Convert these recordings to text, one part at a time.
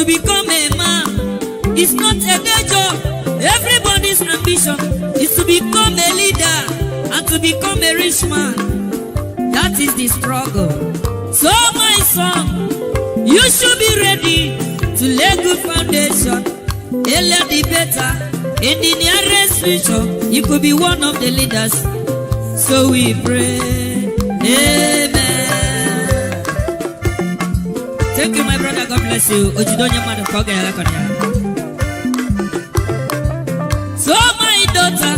to become a man. It's not a day job. Everybody's ambition is to become a leader and to become a rich man. That is the struggle. So my son, you should be ready to lay good foundation. Earlier the better. In the nearest future, you could be one of the leaders. So we pray. Amen. Thank you, my brother. God bless you. So my daughter,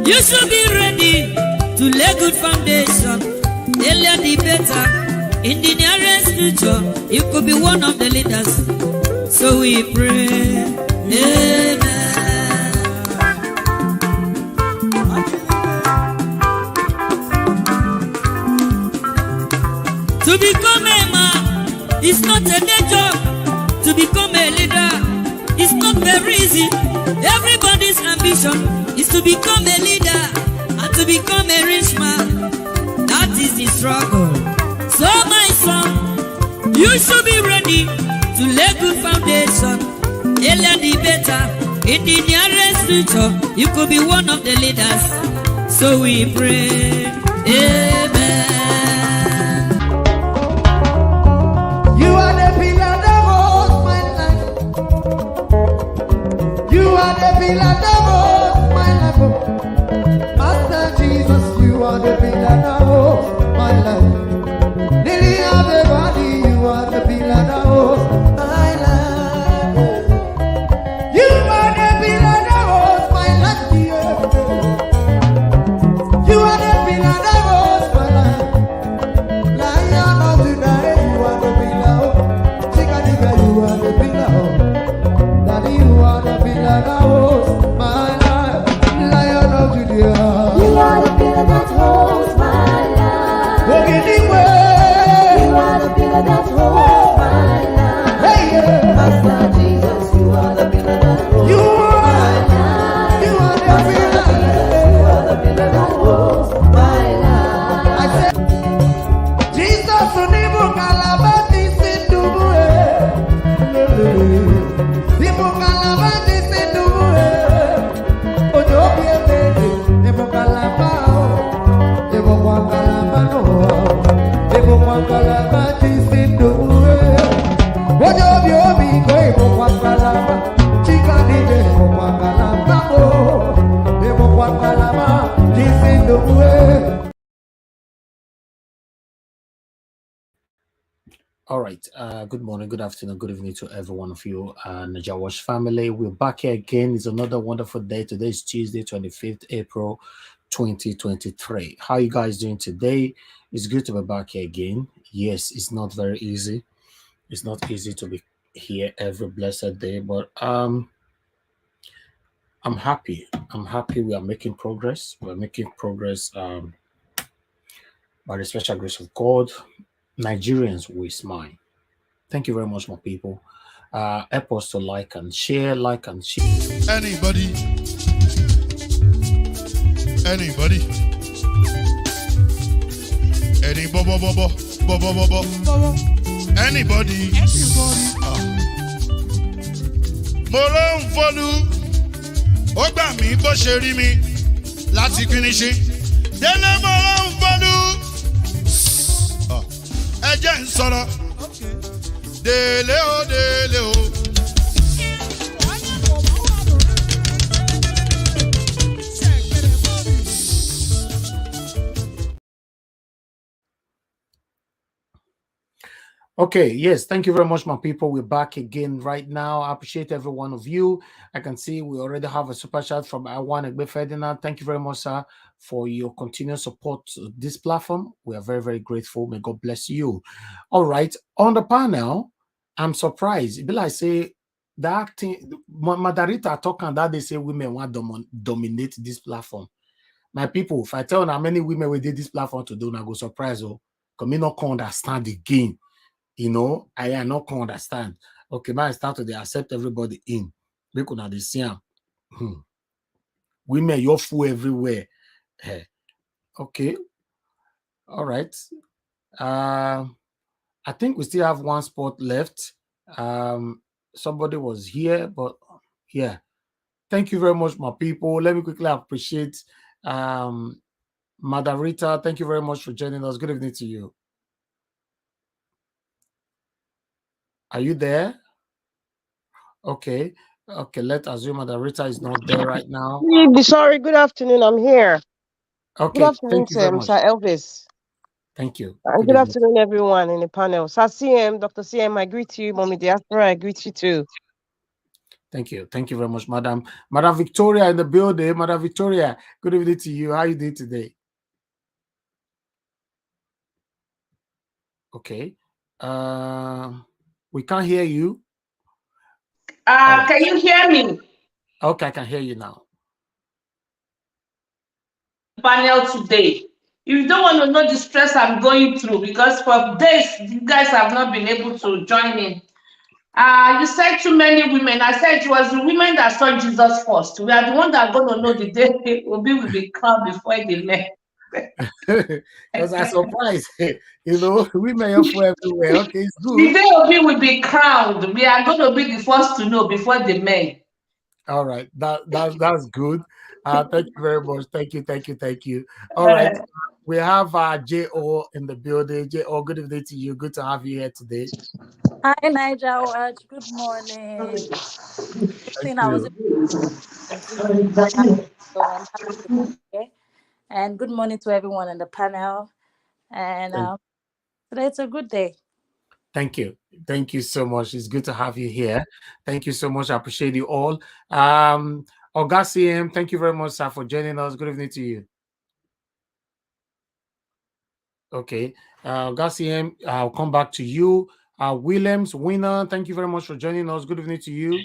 you should be ready to lay good foundation. Earlier the better. In the nearest future, you could be one of the leaders. So we pray. Amen. To become a man, it's not a day job. To become a leader, it's not very easy. Everybody's ambition is to become a leader and to become a rich man. That is the struggle. So my son, you should be ready to lay good foundation. Earlier the better. In the nearest future, you could be one of the leaders. So we pray. Amen. You are the pillar that holds my life. You are the pillar that holds my life. Master Jesus, you are the pillar that holds my life. Lily of the body, you are the pillar that holds my life. You are the pillar that holds my life. You are the pillar that holds my life. Lion of today, you are the pillar. Chickadee, you are the pillar. Daddy, you are the pillar that holds my life. Lion of Judea, you are the pillar that holds my life. Walking the way, you are the pillar that holds my life. Hey, yeah. Master Jesus, you are the pillar that holds You my are, life. you are the Master pillar. Jesus, you are the pillar that holds my life. I said, Jesus, unibu kalabati sindubu nibu kalabati sindubu ojo biebede nibu kalabao nibu kwa kalabano nibu kwa kalabati sindubu ojo biobi ko nibu kwa kalaba chikadi nibu kwa kalabao nibu kwa kalabati sindubu. All right. Good morning, good afternoon, good evening to every one of you, Najawash family. We're back here again. It's another wonderful day. Today is Tuesday, 25th April, 2023. How you guys doing today? It's good to be back here again. Yes, it's not very easy. It's not easy to be here every blessed day, but I'm happy. I'm happy we are making progress. We're making progress by the special grace of God. Nigerians will smile. Thank you very much, my people. Help us to like and share. Anybody? Any bo. Anybody? Mo ló ń fọlú, ó gbà mí bó ṣe rí mi láti finishi. Délé mo ló ń fọlú, ẹ jẹ́ ń sọ̀rọ̀. Délé o, délé o. Okay, yes, thank you very much, my people. We're back again right now. I appreciate every one of you. I can see we already have a super chat from Awan Egbe Ferdinand. Thank you very much, sir, for your continued support to this platform. We are very, very grateful. May God bless you. All right, on the panel, I'm surprised. Bill, I say that thing, Madarita talking that they say women want to dominate this platform. My people, if I tell how many women we did this platform to do, I go surprise. Oh, because me not understand the game. You know, I am not can understand. Okay, but I start to accept everybody in. Because now they see women, you're full everywhere. Okay, all right. I think we still have one spot left. somebody was here, but yeah. Thank you very much, my people. Let me quickly appreciate Madam Rita. Thank you very much for joining us. Good evening to you. Are you there? Okay. Okay, let's assume Madam Rita is not there right now. Sorry, good afternoon. I'm here. Okay, Good afternoon, thank you very much. Sir Elvis. Thank you. And good afternoon, everyone in the panel. Sir CM, Dr. CM, I greet you. Mommy Diaspora, I greet you too. Thank you. Thank you very much, Madam. Madam Victoria in the building. Madam Victoria, good evening to you. How are you doing today? Okay. We can't hear you. Right. Can you hear me? Okay, I can hear you now. Panel today. You don't want to know the stress I'm going through because for days you guys have not been able to join in. You said too many women. I said it was the women that saw Jesus first. We are the ones that are going to know the day Obi will be crowned before the men. Because I'm surprised, you know, women are everywhere. Okay, it's good. The day Obi will be crowned, we are going to be the first to know before the men. All right, that's good. Thank you very much. Thank you. All right, we have J.O. in the building. J.O., good evening to you. Good to have you here today. Hi, Nigel. Good morning. I was so I'm happy to be here. And good morning to everyone in the panel. And today it's a good day. Thank you. Thank you so much. It's good to have you here. Thank you so much. I appreciate you all. Ogasiam, thank you very much, sir, for joining us. Good evening to you. Okay. Ogasiam, I'll come back to you. Williams, Winner, thank you very much for joining us. Good evening to you.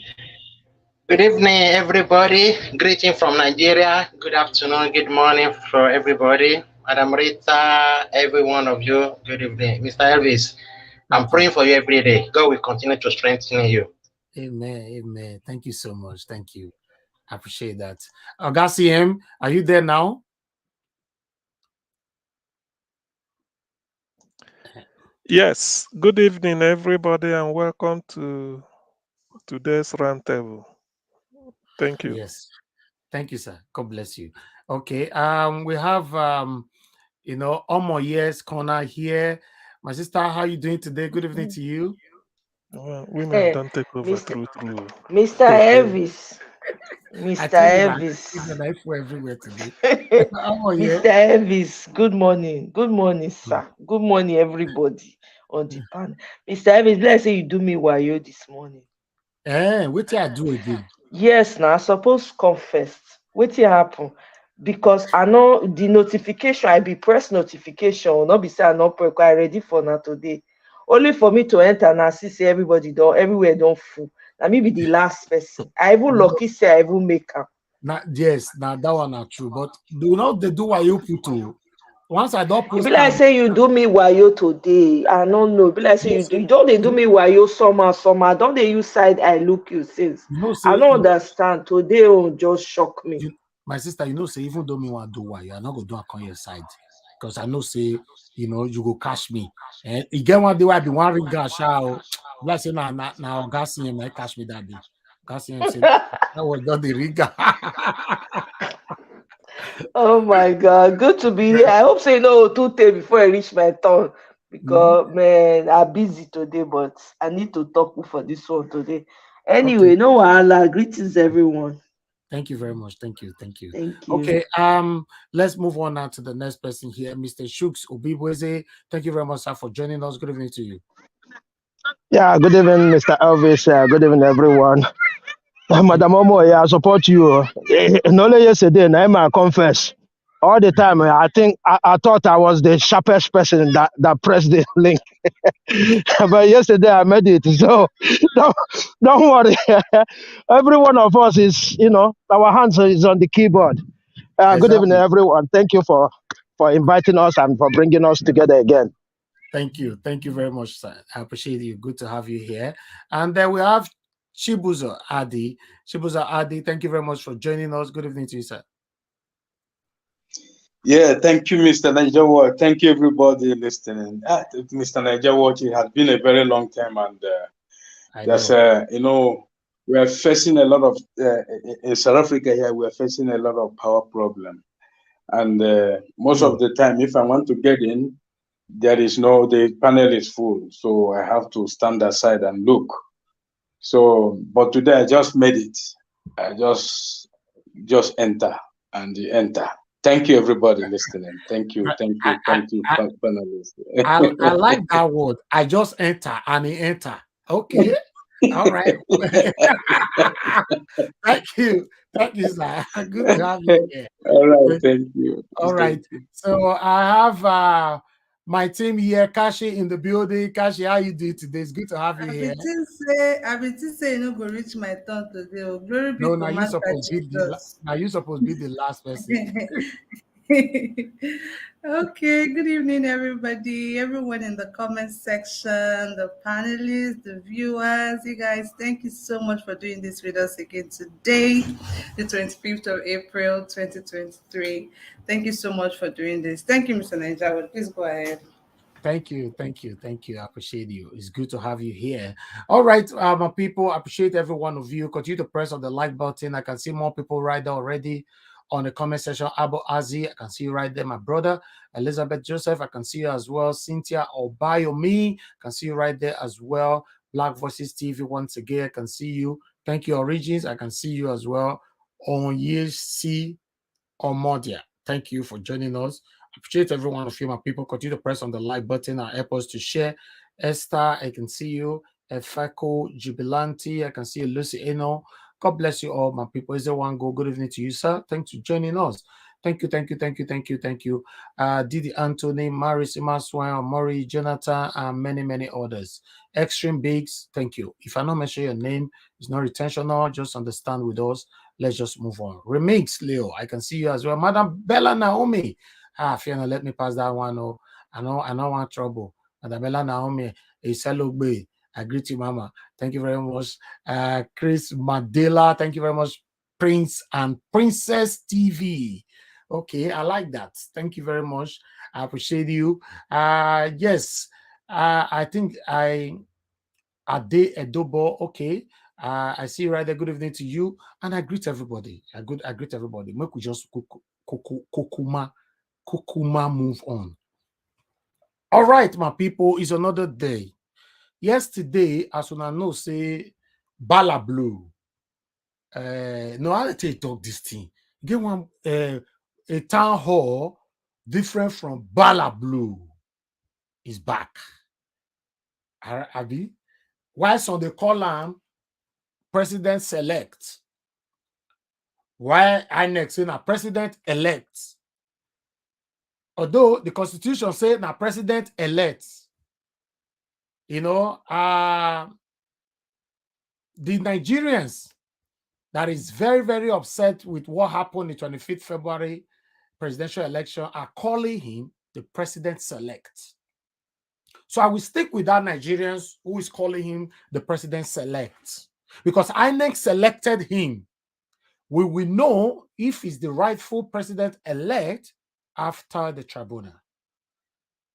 Good evening, everybody. Greeting from Nigeria. Good afternoon, good morning for everybody. Madam Rita, every one of you, good evening. Mr. Elvis, I'm praying for you every day. God will continue to strengthen you. Amen. Amen. Thank you so much. Thank you. I appreciate that. Ogasiam, are you there now? Yes. Good evening, everybody, and welcome to today's roundtable. Thank you. Yes. Thank you, sir. God bless you. Okay. We have you know, Omo Yes corner here. My sister, how are you doing today? Good evening to you. Well, women don't take over Mr. through. Mr. Elvis. Mr. Elvis. Everywhere today. Mr. Elvis, good morning. Good morning, sir. Good morning, everybody on the panel. Mr. Elvis, let's say you do me wayo this morning. What I do again? Yes, now I suppose confess. What happen? Because I know the notification, I be press notification, not be say I not ready for now today. Only for me to enter and I see everybody don't everywhere don't full. Now me be the last person. I even lucky say I even make up. Yes, now that one are true. But do not they do what you put to once I don't post. Be like say you do me wayo today. I don't know. Be like say you don't they do me wayo somehow. Don't they use side I look you since. You know, I don't understand. Today won't just shock me. My sister, you know, say even though me want to do why you're not gonna do on your side. Because I know say, you know, you go cash me. And you get one day I be one ring gash out. Let's say now Gassian may cash me that day. Gassian said that was not the ring. Oh my God, good to be here. I hope say no too late before I reach my turn. Because man, I'm busy today, but I need to talk for this one today. Anyway, okay. No wahala. Greetings, everyone. Thank you very much. Thank you. Thank you. Okay, let's move on now to the next person here, Mr. Shooks Obibweze. Thank you very much, sir, for joining us. Good evening to you. Yeah, good evening, Mr. Elvis. Good evening, everyone. Madam Omo, I support you. Only yesterday, I confess. All the time, I think I thought I was the sharpest person that pressed the link. But yesterday I made it. So don't worry. Every one of us is, you know, our hands is on the keyboard. Exactly. Good evening, everyone. Thank you for inviting us and for bringing us together again. Thank you. Thank you very much, sir. I appreciate you. Good to have you here. And then we have Chibuzo Adi. Chibuzo Adi, thank you very much for joining us. Good evening to you, sir. Yeah, thank you, Mr. Niger. Thank you, everybody listening. Mr. Niger, it has been a very long time, and There's we are facing a lot of in South Africa here. We are facing a lot of power problem, and most of the time, if I want to get in, the panel is full, so I have to stand aside and look. So, but today I just made it. I just enter and enter. Thank you, everybody listening. Thank you, panelists. I like that word. I just enter and he enter. Okay. All right. Thank you. Thank you, sir. Good to have you here. All right. Thank you. All right. So I have my team here, Kashi in the building. Kashi, how you doing today? It's good to have you here. I been say you no go reach my turn today. Oh, glory be No, to now you supposed to be the last person. Okay, good evening, everybody, everyone in the comment section, the panelists, the viewers. You guys, thank you so much for doing this with us again today, the 25th of April, 2023. Thank you so much for doing this. Thank you, Mr. Nigeria. Please go ahead. Thank you. I appreciate you. It's good to have you here. All right, my people, I appreciate every one of you. Continue to press on the like button. I can see more people right there already on the comment section. Abu Azi, I can see you right there, my brother. Elizabeth Joseph, I can see you as well. Cynthia Obayomi, I can see you right there as well. Black Voices TV, once again, I can see you. Thank you, Origins, I can see you as well. On Yesi Omodia, thank you for joining us. Appreciate every one of you, my people. Continue to press on the like button and help us to share. Esther, I can see you. Efeko Jubilanti, I can see you. Lucy Eno. God bless you all, my people. Is there one go? Good evening to you, sir. Thanks for joining us. Thank you. Didi Anthony, Maris Imaswan, Maury, Jonathan, and many others. Extreme Bigs, thank you. If I don't mention your name, it's not intentional. Just understand with us. Let's just move on. Remix, Leo, I can see you as well. Madam Bella Naomi. Fiona, let me pass that one. Oh, I don't want trouble. Madam Bella Naomi, Iselogbe. I greet you, Mama. Thank you very much. Chris Mandela, thank you very much. Prince and Princess TV. Okay, I like that. Thank you very much. I appreciate you. Yes, I think Ade Edobo. Okay. I see you right there. Good evening to you. And I greet everybody. I greet everybody. Make we just Kokuma move on. All right, my people, it's another day. Yesterday, as una know, say Bala Blue. No, I take talk this thing. Get one a town hall different from Bala Blue is back. Abi, why some they call him president select? Why Inec say na president elect? Although the constitution say na president elect, you know, the Nigerians that is very upset with what happened in 25th February presidential election are calling him the president select. So I will stick with that Nigerians who is calling him the president select, because INEC selected him. We will know if he's the rightful president elect after the tribunal.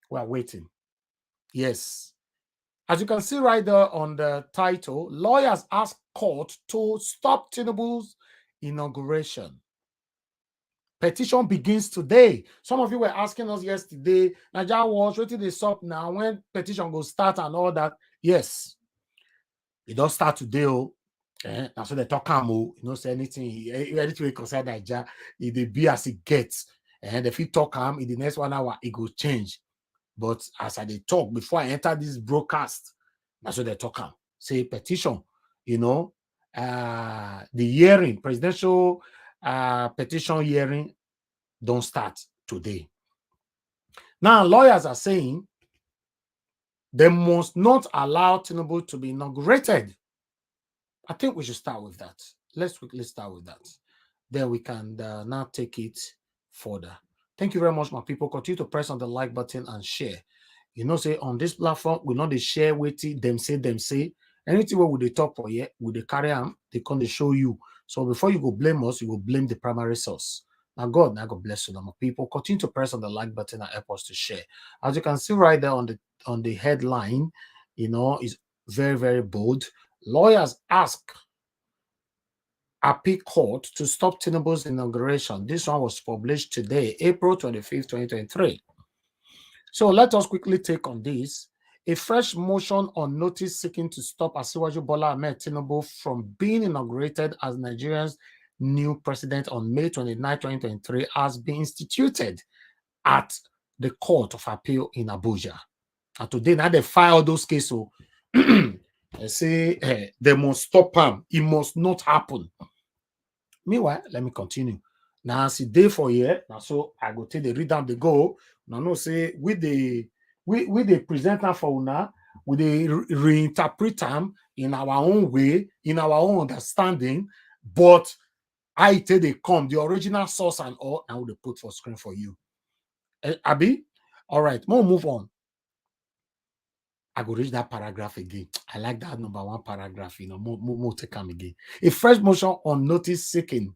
We are waiting. Yes. As you can see right there on the title, lawyers ask court to stop Tinubu's inauguration. Petition begins today. Some of you were asking us yesterday, Nigeria was waiting to stop now when petition will start and all that. Yes, it does start today. That's what they talk about. You know, say anything concern Nigeria, it be as it gets. And if you talk in the next 1 hour, it will change. But as I talk before I enter this broadcast, that's what they talk about. Say petition, you know, the hearing, presidential petition hearing don't start today. Now, lawyers are saying they must not allow Tinubu to be inaugurated. I think we should start with that. Let's quickly start with that. Then we can now take it further. Thank you very much, my people. Continue to press on the like button and share. You know, say on this platform, we know they share with them say. Anything where they talk for you, with the carry on, they come to show you. So before you go blame us, you will blame the primary source. Now God bless you, my people. Continue to press on the like button and help us to share. As you can see right there on the headline, you know, is very bold. Lawyers ask appeal court to stop Tinubu's inauguration. This one was published today, April 25th, 2023. So let us quickly take on this. A fresh motion on notice seeking to stop Asiwaju Bola Ahmed Tinubu from being inaugurated as Nigeria's new president on May 29, 2023 has been instituted at the Court of Appeal in Abuja. And today, now they file those cases. So they say they must stop him. It must not happen. Meanwhile, let me continue. Now, see day for year. Now, so I go take the read down the go. Now, no say with the presenter for una, we they reinterpret them in our own way, in our own understanding. But I tell they come the original source and all, and we put for screen for you. Abi, all right. More move on. I go read that paragraph again. I like that number one paragraph. More take them again. A fresh motion on notice seeking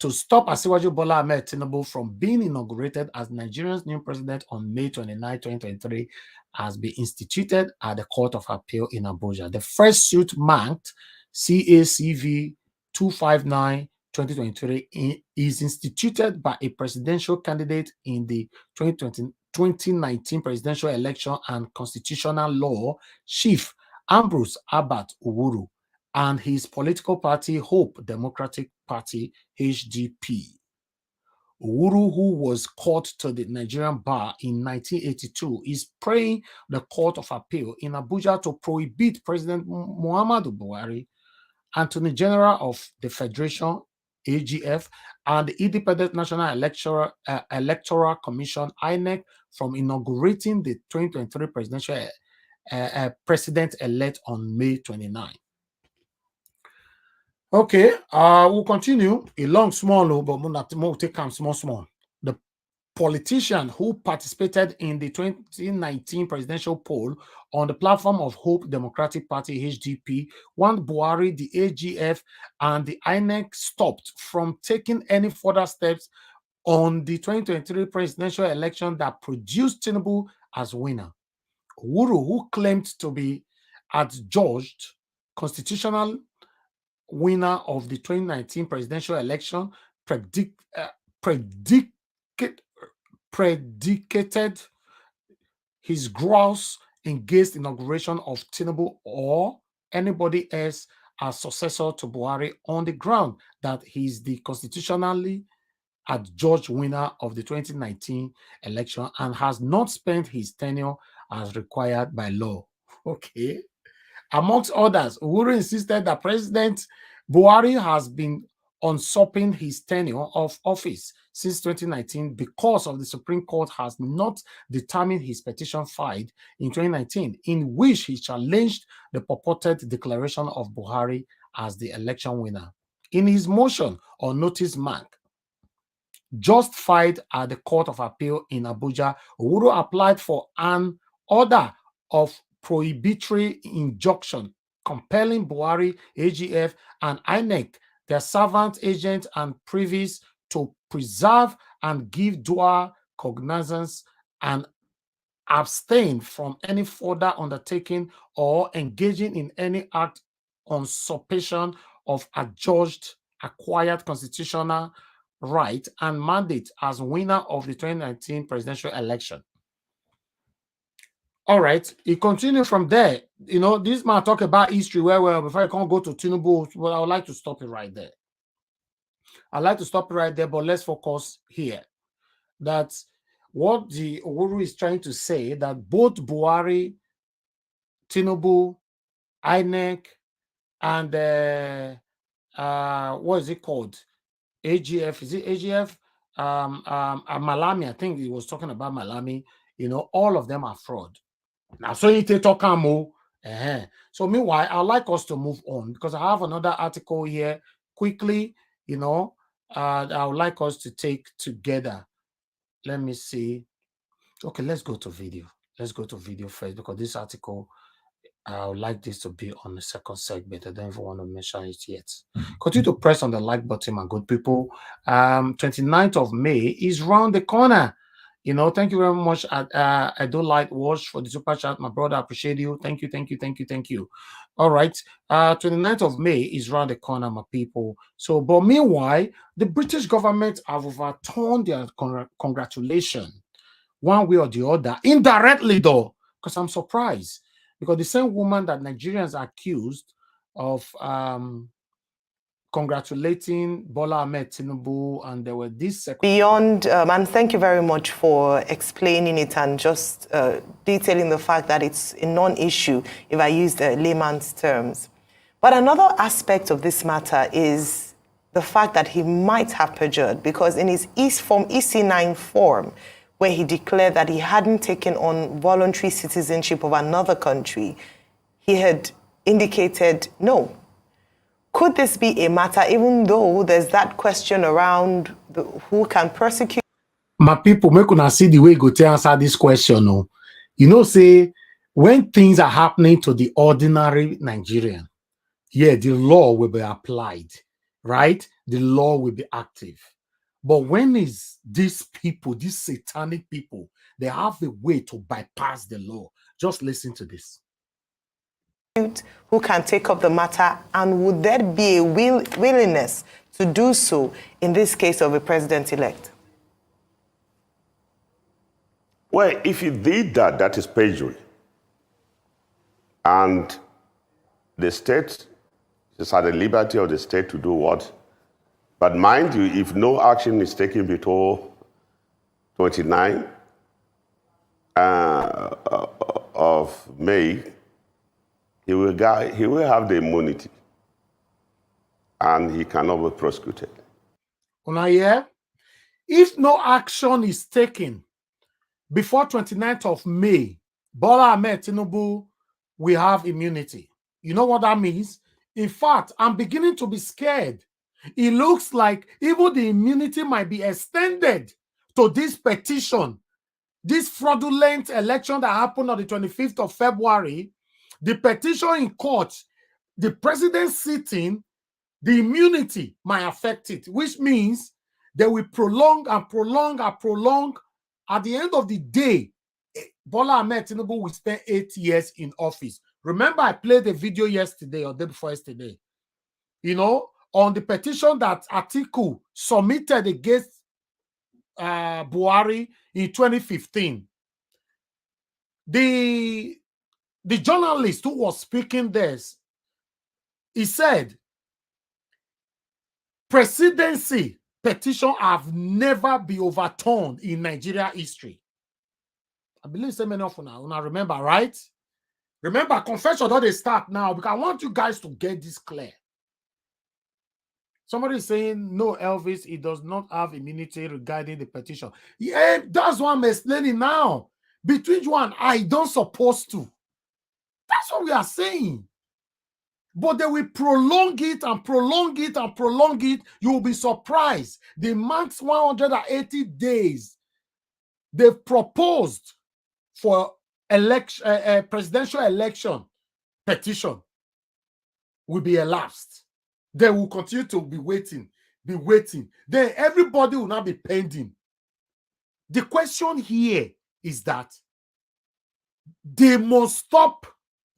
to stop Asiwaju Bola Ahmed Tinubu from being inaugurated as Nigeria's new president on May 29, 2023 has been instituted at the Court of Appeal in Abuja. The first suit marked CACV 259-2023 is instituted by a presidential candidate in the 2019 presidential election and constitutional law chief Ambrose Abat Uwuru and his political party Hope Democratic Party HDP. Uwuru, who was called to the Nigerian bar in 1982, is praying the Court of Appeal in Abuja to prohibit President Muhammadu Buhari, Attorney General of the Federation AGF, and the Independent National Electoral Commission INEC from inaugurating the 2023 presidential president-elect on May 29. Okay, we'll continue. A long, small, but we'll take them small. The politician who participated in the 2019 presidential poll on the platform of Hope Democratic Party HDP want Buhari, the AGF, and the INEC stopped from taking any further steps on the 2023 presidential election that produced Tinubu as winner. Uwuru, who claimed to be adjudged constitutional winner of the 2019 presidential election, predicated his gross engaged inauguration of Tinubu or anybody else as successor to Buhari on the ground that he is the constitutionally adjudged winner of the 2019 election and has not spent his tenure as required by law. Okay. Amongst others, Uhuru insisted that President Buhari has been usurping his tenure of office since 2019 because of the Supreme Court has not determined his petition filed in 2019, in which he challenged the purported declaration of Buhari as the election winner. In his motion on notice mark, just filed at the Court of Appeal in Abuja, Uhuru applied for an order of prohibitory injunction compelling Buhari, AGF, and INEC, their servant agents and privies, to preserve and give due cognizance and abstain from any further undertaking or engaging in any act on usurpation of adjudged acquired constitutional right and mandate as winner of the 2019 presidential election. All right, he continued from there. This man talk about history well, before I can't go to Tinubu, but I would like to stop it right there. I'd like to stop it right there, but let's focus here. That's what the Uhuru is trying to say, that both Buhari, Tinubu, INEC, and what is it called? AGF, is it AGF? Malami, I think he was talking about Malami. All of them are fraud. Now, so you talk more. So meanwhile, I'd like us to move on because I have another article here quickly. I would like us to take together. Let me see. Okay, let's go to video. Let's go to video first because this article, I would like this to be on the second segment. I don't even want to mention it yet. Continue to press on the like button, my good people. 29th of May is round the corner. Thank you very much. I do like Wash for the super chat, my brother. I appreciate you. Thank you. All right. 29th of May is around the corner, my people. So, but meanwhile, the British government have overturned their congratulation one way or the other, indirectly though, because I'm surprised, because the same woman that Nigerians accused of congratulating Bola Ahmed Tinubu, and there were these beyond, and thank you very much for explaining it and just detailing the fact that it's a non-issue, if I use the layman's terms. But another aspect of this matter is the fact that he might have perjured, because in his EC9 form, where he declared that he hadn't taken on voluntary citizenship of another country, he had indicated no. Could this be a matter, even though there's that question around who can persecute? My people, make una see the way you go to answer this question. No? Say, when things are happening to the ordinary Nigerian, yeah, the law will be applied, right? The law will be active. But when is these people, these satanic people, they have a way to bypass the law. Just listen to this. Who can take up the matter, and would there be a willingness to do so in this case of a president-elect? Well, if he did that, that is perjury. And the state is at the liberty of the state to do what? But mind you, if no action is taken before 29 of May, he will have the immunity, and he cannot be prosecuted. If no action is taken before 29th of May, Bola Ahmed Tinubu will have immunity. You know what that means? In fact, I'm beginning to be scared. It looks like even the immunity might be extended to this petition, this fraudulent election that happened on the 25th of February. The petition in court, the president sitting, the immunity might affect it, which means they will prolong and prolong and prolong. At the end of the day, Bola Ahmed Tinubu will spend 8 years in office. Remember, I played a video yesterday or day before yesterday, on the petition that Atiku submitted against Buhari in 2015. The journalist who was speaking this, he said, presidency petition have never been overturned in Nigeria history. I believe so many of you now remember, right? Remember, confession don't they start now, because I want you guys to get this clear. Somebody is saying, no, Elvis, he does not have immunity regarding the petition. Yeah, that's what I'm explaining now. Between you and I, don't supposed to. That's what we are saying. But they will prolong it and prolong it and prolong it. You will be surprised. The max 180 days they've proposed for presidential election petition will be elapsed. They will continue to be waiting. Then everybody will not be pending. The question here is that they must stop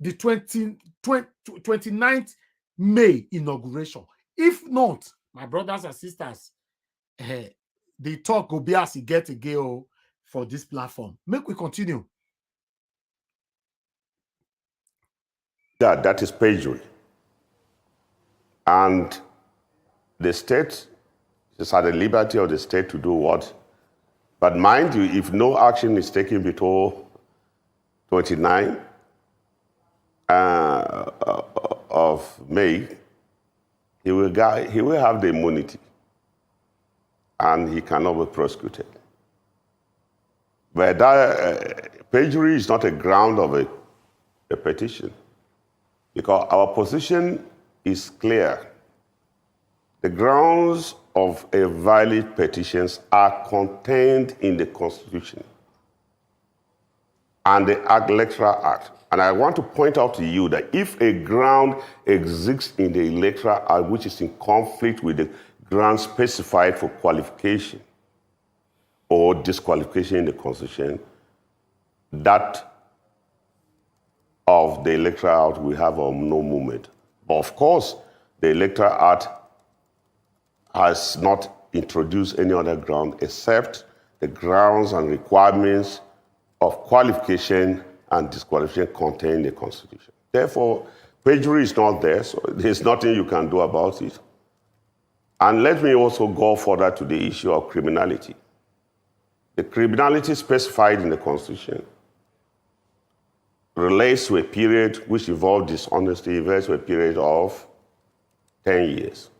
the 29th May inauguration. If not, my brothers and sisters, the talk will be as he get a go for this platform. Make we continue. That is perjury. And the state is at the liberty of the state to do what? But mind you, if no action is taken before 29 of May, he will have the immunity, and he cannot be prosecuted. But that perjury is not a ground of a petition, because our position is clear. The grounds of a valid petition are contained in the Constitution and the Electoral Act. And I want to point out to you that if a ground exists in the Electoral Act which is in conflict with the ground specified for qualification, or disqualification in the Constitution, that of the Electoral Act will have no movement. But of course, the Electoral Act has not introduced any other ground except the grounds and requirements of qualification and disqualification contained in the Constitution. Therefore, perjury is not there, so there's nothing you can do about it. And let me also go further to the issue of criminality. The criminality specified in the Constitution relates to a period which involved dishonesty, relates to a period of 10 years.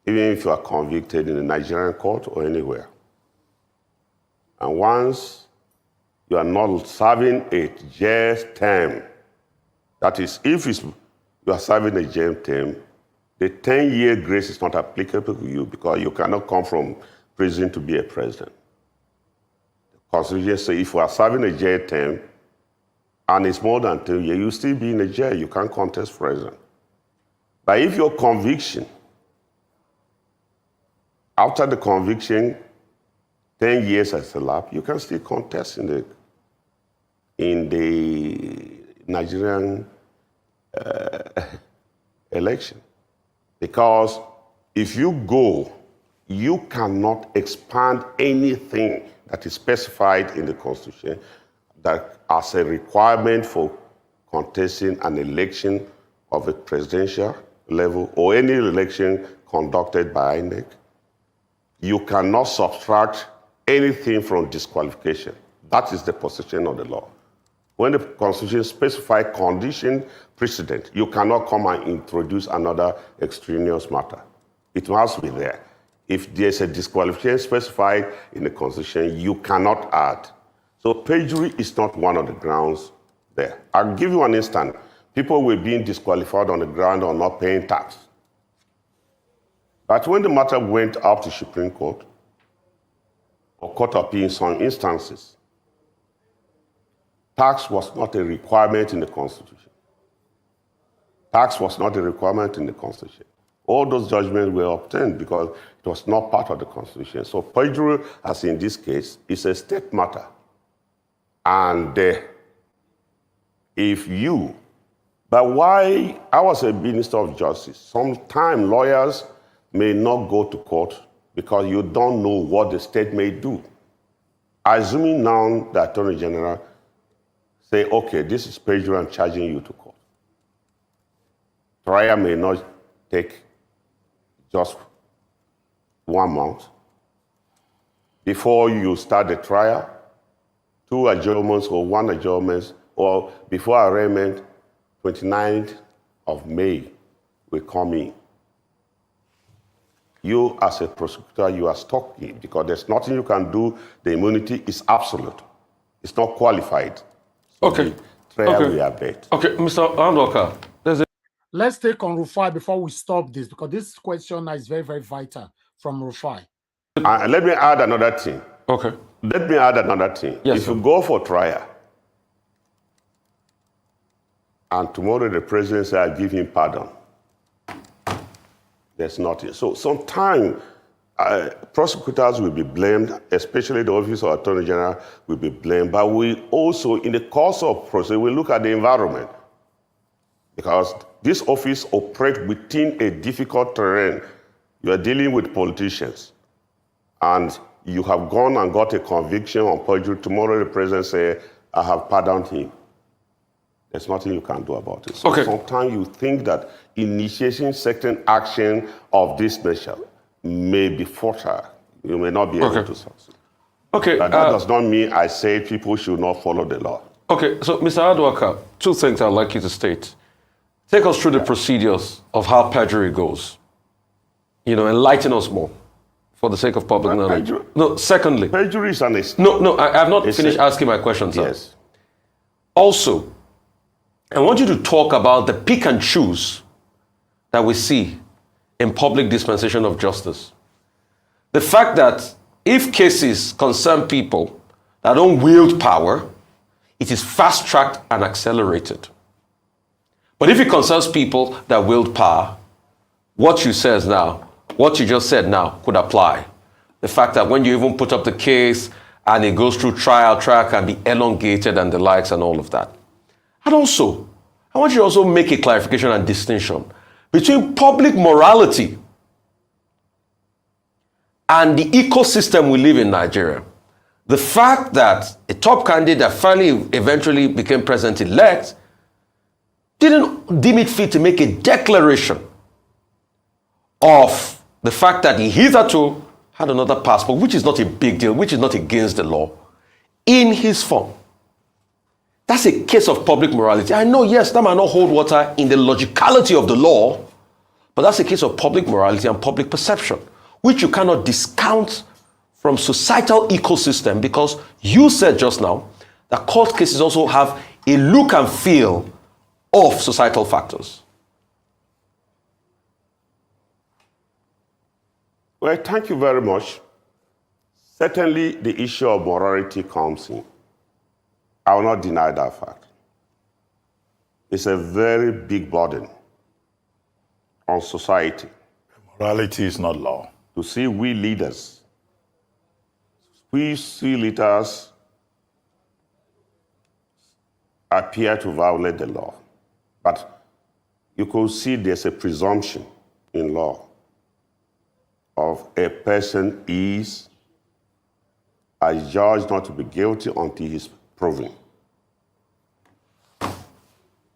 Even if you are convicted in a Nigerian court or anywhere. And once you are not serving a jail term, that is, if you are serving a jail term, the 10-year grace is not applicable to you because you cannot come from prison to be a president. The Constitution says if you are serving a jail term and it's more than 10 years, you still be in a jail. You can't contest president. But if your conviction, after the conviction, 10 years has elapsed, you can still contest in the Nigerian election. Because if you go, you cannot expand anything that is specified in the Constitution that as a requirement for contesting an election of a presidential level or any election conducted by Inec. You cannot subtract anything from disqualification. That is the position of the law. When the Constitution specifies condition precedent, you cannot come and introduce another extraneous matter. It must be there. If there's a disqualification specified in the Constitution, you cannot add. So perjury is not one of the grounds there. I'll give you an instance. People were being disqualified on the ground of not paying tax. But when the matter went up to Supreme Court, or Court of Appeal in some instances, tax was not a requirement in the Constitution. Tax was not a requirement in the Constitution. All those judgments were obtained because it was not part of the Constitution. So perjury, as in this case, is a state matter. And but why I was a minister of justice, sometimes lawyers may not go to court because you don't know what the state may do. Assuming now the Attorney General say, okay, this is perjury, I'm charging you to court. Trial may not take just 1 month. Before you start the trial, 2 adjournments or 1 adjournment, or before arraignment, 29th of May will come in. You, as a prosecutor, you are stuck in because there's nothing you can do. The immunity is absolute. It's not qualified. So okay. We are bet. Okay, Mr. Andwaka. Let's take on Rufai before we stop this because this question is very, very vital from Rufai. Let me add another thing. Okay. Let me add another thing. Yes, if sir. you go for trial, and tomorrow the president says, I give him pardon, there's nothing. So sometimes prosecutors will be blamed, especially the Office of Attorney General will be blamed, but we also, in the course of process, we look at the environment. Because this office operates within a difficult terrain. You are dealing with politicians. And you have gone and got a conviction on perjury. Tomorrow the president says, I have pardoned him. There's nothing you can do about it. So sometimes you think that initiating certain action of this nature may be futile. You may not be able to succeed. Okay. But that does not mean I say people should not follow the law. Okay, so Mr. Adwaka, 2 things I'd like you to state. Take us through the procedures of how perjury goes. Enlighten us more for the sake of public knowledge. No, secondly. Perjury is an No, I have not finished asking my question, sir. Yes. Also, I want you to talk about the pick and choose that we see in public dispensation of justice. The fact that if cases concern people that don't wield power, it is fast-tracked and accelerated. But if it concerns people that wield power, what you just said now could apply. The fact that when you even put up the case and it goes through trial can be elongated and the likes and all of that. And also, I want you to also make a clarification and distinction between public morality and the ecosystem we live in Nigeria. The fact that a top candidate that finally eventually became president-elect didn't deem it fit to make a declaration of the fact that he hitherto had another passport, which is not a big deal, which is not against the law, in his form. That's a case of public morality. I know, yes, that might not hold water in the logicality of the law, but that's a case of public morality and public perception, which you cannot discount from societal ecosystem, because you said just now that court cases also have a look and feel of societal factors. Well, thank you very much. Certainly, the issue of morality comes in. I will not deny that fact. It's a very big burden on society. Morality is not law. To see we leaders appear to violate the law. But you could see there's a presumption in law of a person is adjudged not to be guilty until he's proven.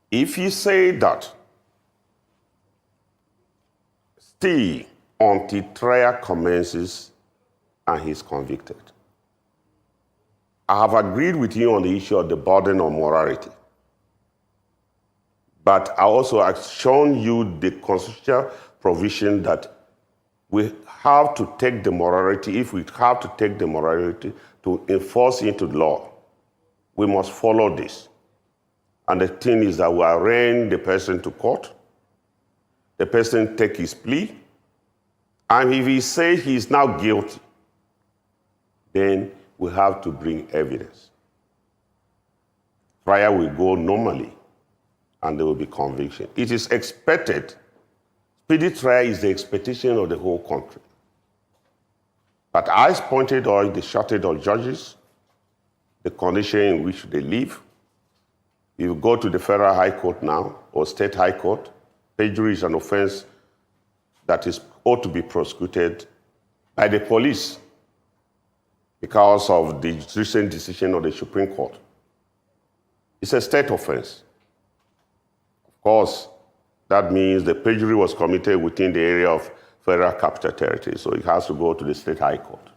If you say that, still until trial commences and he's convicted. I have agreed with you on the issue of the burden of morality. But I also have shown you the constitutional provision that we have to take the morality, if we have to take the morality to enforce into law, we must follow this. And the thing is that we arraign the person to court, the person take his plea, and if he says he's now guilty, then we have to bring evidence. Trial will go normally, and there will be conviction. It is expected. Speedy trial is the expectation of the whole country. But I pointed out the shortage of judges, the condition in which they live. If you go to the federal high court now, or state high court, perjury is an offense that ought to be prosecuted by the police because of the recent decision of the Supreme Court. It's a state offense. Of course, that means the perjury was committed within the area of Federal Capital Territory, so it has to go to the state high court.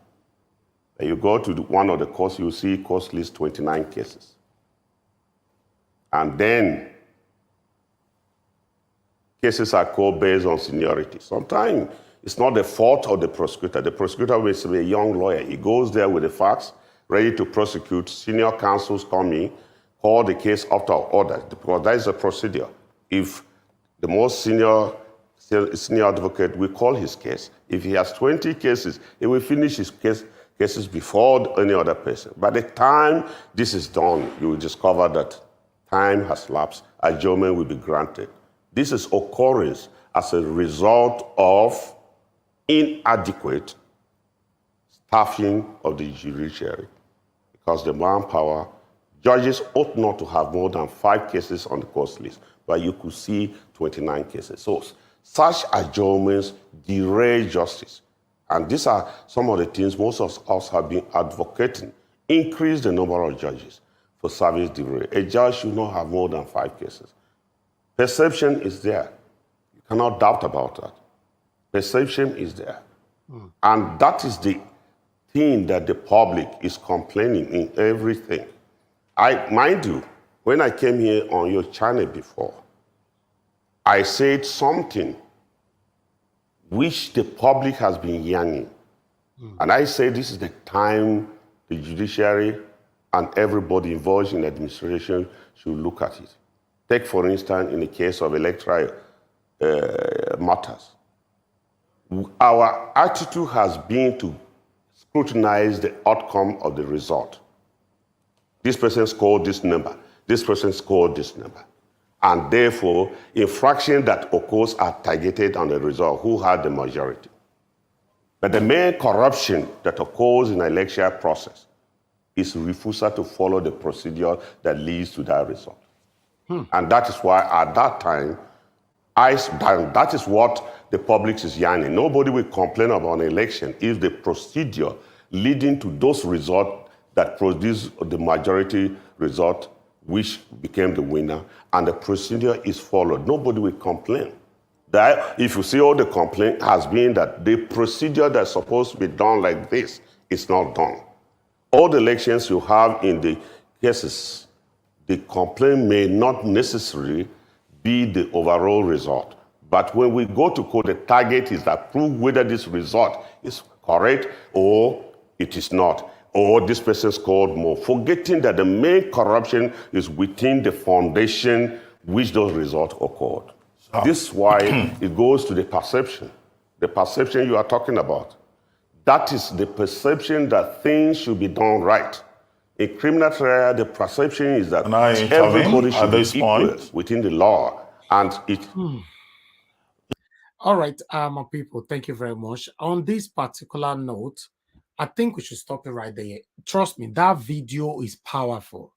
And you go to one of the courts, you see courts list 29 cases. And then cases are called based on seniority. Sometimes it's not the fault of the prosecutor. The prosecutor will be a young lawyer. He goes there with the facts, ready to prosecute. Senior counsels come in, call the case after order, because that is a procedure. If the most senior advocate will call his case, if he has 20 cases, he will finish his cases before any other person. By the time this is done, you will discover that time has lapsed, adjournment will be granted. This is occurrence as a result of inadequate staffing of the judiciary, because the manpower, judges ought not to have more than 5 cases on the court list, but you could see 29 cases. So such adjournments derail justice. And these are some of the things most of us have been advocating. Increase the number of judges for service delivery. A judge should not have more than 5 cases. Perception is there. You cannot doubt about that. Perception is there. And that is the thing that the public is complaining in everything. Mind you, when I came here on your channel before, I said something which the public has been yearning. And I said this is the time the judiciary and everybody involved in administration should look at it. Take, for instance, in the case of electoral matters. Our attitude has been to scrutinize the outcome of the result. This person scored this number. This person scored this number. And therefore, infractions that occurs are targeted on the result, who had the majority. But the main corruption that occurs in the election process is refusal to follow the procedure that leads to that result. And that is why at that time, that is what the public is yearning. Nobody will complain about an election if the procedure leading to those results that produce the majority result, which became the winner, and the procedure is followed. Nobody will complain. That, if you see, all the complaint has been that the procedure that's supposed to be done like this is not done. All the elections you have in the cases, the complaint may not necessarily be the overall result. But when we go to court, the target is to prove whether this result is correct or it is not, or this person scored more, forgetting that the main corruption is within the foundation which those results occurred. This is why it goes to the perception you are talking about. That is the perception that things should be done right. In criminal trial, the perception is that everybody should be equal within the law. And it. All right, my people, thank you very much. On this particular note, I think we should stop it right there. Trust me, that video is powerful.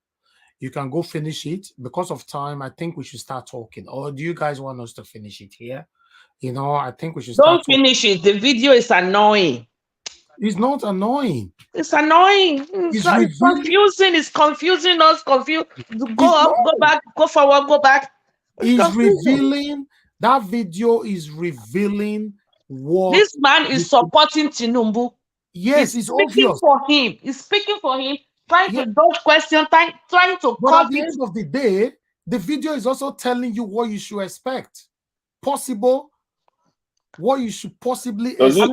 You can go finish it. Because of time, I think we should start talking. Or do you guys want us to finish it here? You know, I think we should Don't finish it. The video is annoying. It's not annoying. It's annoying. It's confusing. It's confusing us. Go up, go back, go forward, go back. It's revealing. That video is revealing what this man is supporting Tinubu. Yes, it's obvious for him. He's speaking for him, trying to dodge question, trying to. But at the end of the day, the video is also telling you what you should expect, what you should possibly does it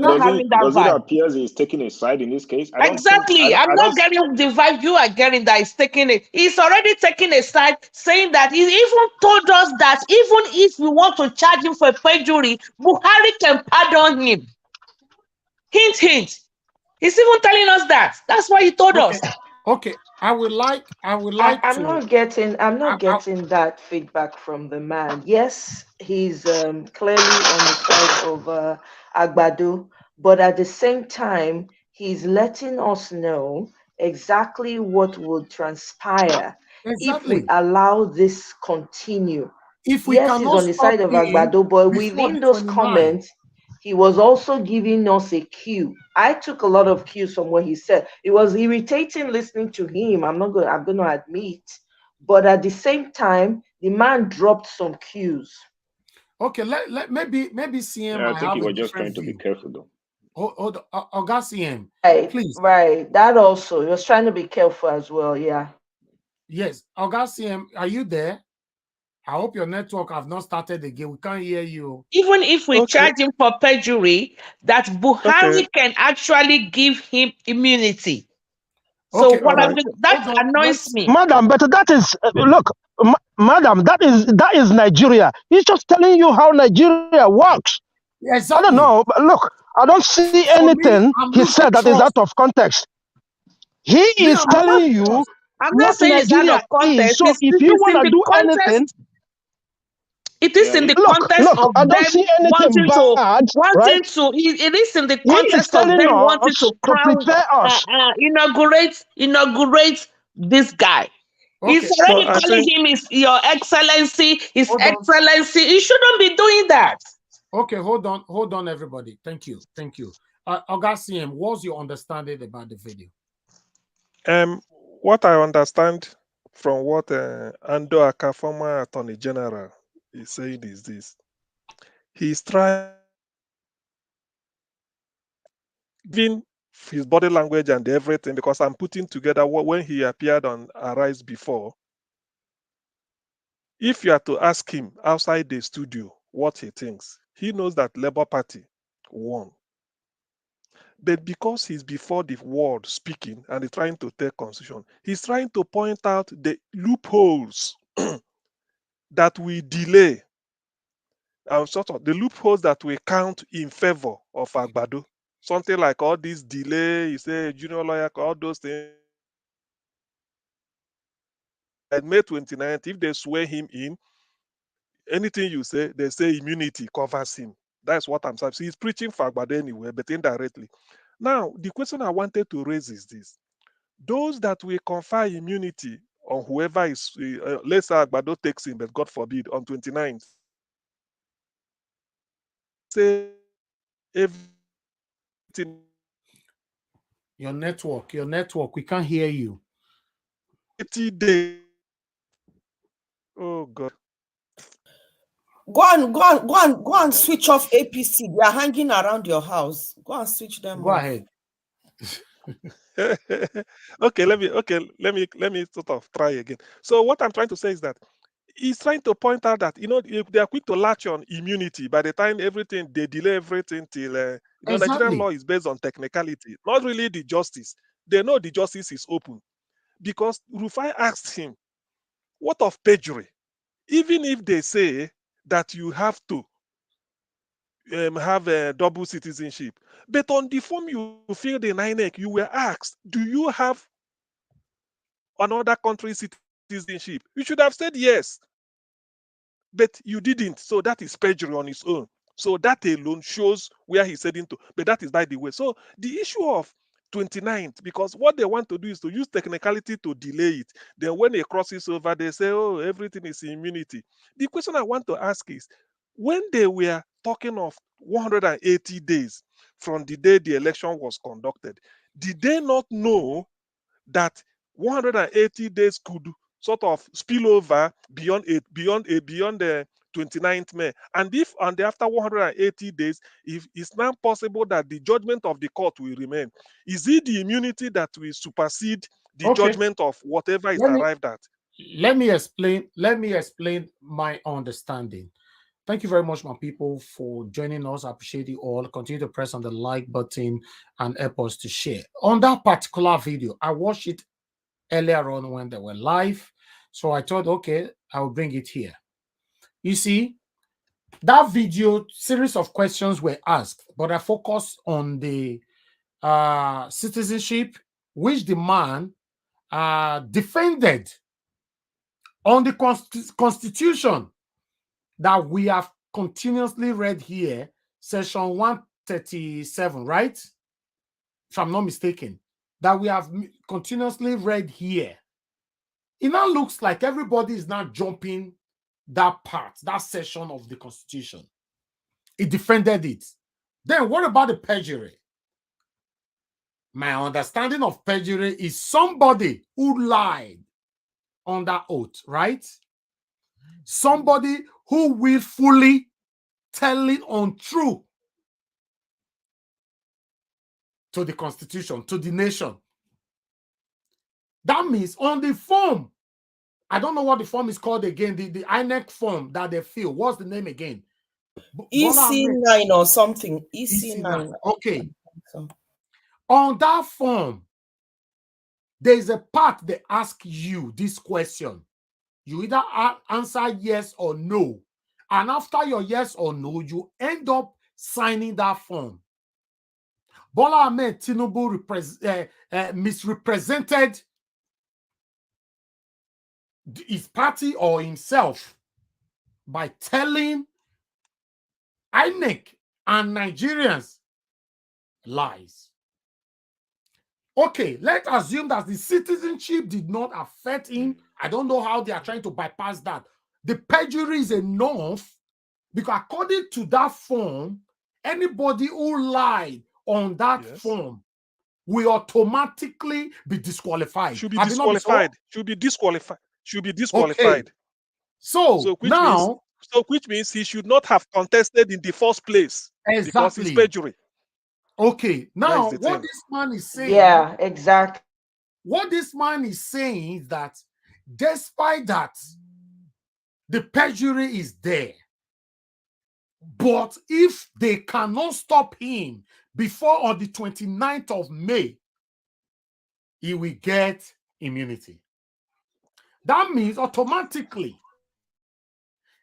appear he's taking a side in this case? Exactly. I'm not getting the vibe you are getting that he's taking it. He's already taking a side, saying that he even told us that even if we want to charge him for perjury, Buhari can pardon him. Hint, hint. He's even telling us that. That's why he told us. Okay. I'm not getting that feedback from the man. Yes, he's clearly on the side of Agbado, but at the same time, he's letting us know exactly what will transpire if we allow this continue. If we yes, he's on the side of Agbado, but within those comments, he was also giving us a cue. I took a lot of cues from what he said. It was irritating listening to him. I'm going to admit, but at the same time, the man dropped some cues. Okay, maybe CM. Yeah, I think he was just trying to be careful, though. Hold on, CM, please. Right, that also. He was trying to be careful as well. Yeah. Yes, CM, are you there? I hope your network have not started again. We can't hear you. Even if we charge him for perjury, that Buhari can actually give him immunity. So that annoys me. Madam, but that is, look, madam, that is Nigeria. He's just telling you how Nigeria works. Exactly. I don't know, but look, I don't see anything he said that is out of context. He is telling you I'm not saying it's out of context. So if you want to do anything, it is in the context of them wanting to. It is in the context of them wanting to crown, inaugurate this guy. Okay. He's already calling him your excellency, his excellency. He shouldn't be doing that. Okay, hold on, everybody. Thank you. CM, what's your understanding about the video? What I understand from what Ando Aka, former Attorney General, is saying is this: he's trying, giving his body language and everything, because I'm putting together when he appeared on Arise before. If you are to ask him outside the studio what he thinks, he knows that Labour Party won. But because he's before the world speaking and he's trying to take constitution, he's trying to point out the loopholes that we delay, the loopholes that we count in favor of Agbado. Something like all this delay, you say junior lawyer, all those things. At May 29th, if they swear him in, anything you say, they say immunity covers him. That's what I'm saying. So he's preaching for Agbada anyway, but indirectly. Now, the question I wanted to raise is this. Those that will confer immunity on whoever is, let's say Agbado takes him, but God forbid, on 29th, say everything. Your network, we can't hear you. 80 days. Oh God. Go and switch off APC. They are hanging around your house. Go and switch them Go off. ahead. Okay, let me sort of try again. So what I'm trying to say is that he's trying to point out that, you know, if they are quick to latch on immunity, by the time everything, they delay everything till, Nigerian Exactly. law is based on technicality, not really the justice. They know the justice is open. Because Rufai asked him, what of perjury? Even if they say that you have to have a double citizenship, but on the form you filled in Inec, you were asked, do you have another country's citizenship? You should have said yes, but you didn't. So that is perjury on its own. So that alone shows where he's heading to. But that is by the way. So the issue of 29th, because what they want to do is to use technicality to delay it. Then when it crosses over, they say, oh, everything is immunity. The question I want to ask is, when they were talking of 180 days from the day the election was conducted, did they not know that 180 days could sort of spill over beyond the 29th May? And if and after 180 days, if it's now possible that the judgment of the court will remain, is it the immunity that will supersede the judgment of whatever is arrived at? Let me explain my understanding. Thank you very much, my people, for joining us. I appreciate you all. Continue to press on the like button and help us to share. On that particular video, I watched it earlier on when they were live. So I thought, okay, I'll bring it here. You see, that video, series of questions were asked, but I focused on the citizenship, which the man defended on the constitution that we have continuously read here, section 137, right? If I'm not mistaken, that we have continuously read here. It now looks like everybody is now jumping that part, that section of the constitution. It defended it. Then what about the perjury? My understanding of perjury is somebody who lied on that oath, right? Somebody who willfully telling untrue to the constitution, to the nation. That means on the form, I don't know what the form is called again, the INEC form that they fill. What's the name again? EC9 or something. EC9. Okay. On that form, there is a part they ask you this question. You either answer yes or no. And after your yes or no, you end up signing that form. Bola Ahmed Tinubu misrepresented his party or himself by telling INEC and Nigerians lies. Okay, let's assume that the citizenship did not affect him. I don't know how they are trying to bypass that. The perjury is enough because according to that form, anybody who lied on that form will automatically be disqualified. Should be disqualified. Should be disqualified. Should be disqualified. Okay. So now, which means he should not have contested in the first place. Exactly. Because it's perjury. Okay. Now, what this man is saying. Yeah, exactly. What this man is saying is that despite that, the perjury is there. But if they cannot stop him before on the 29th of May, he will get immunity. That means automatically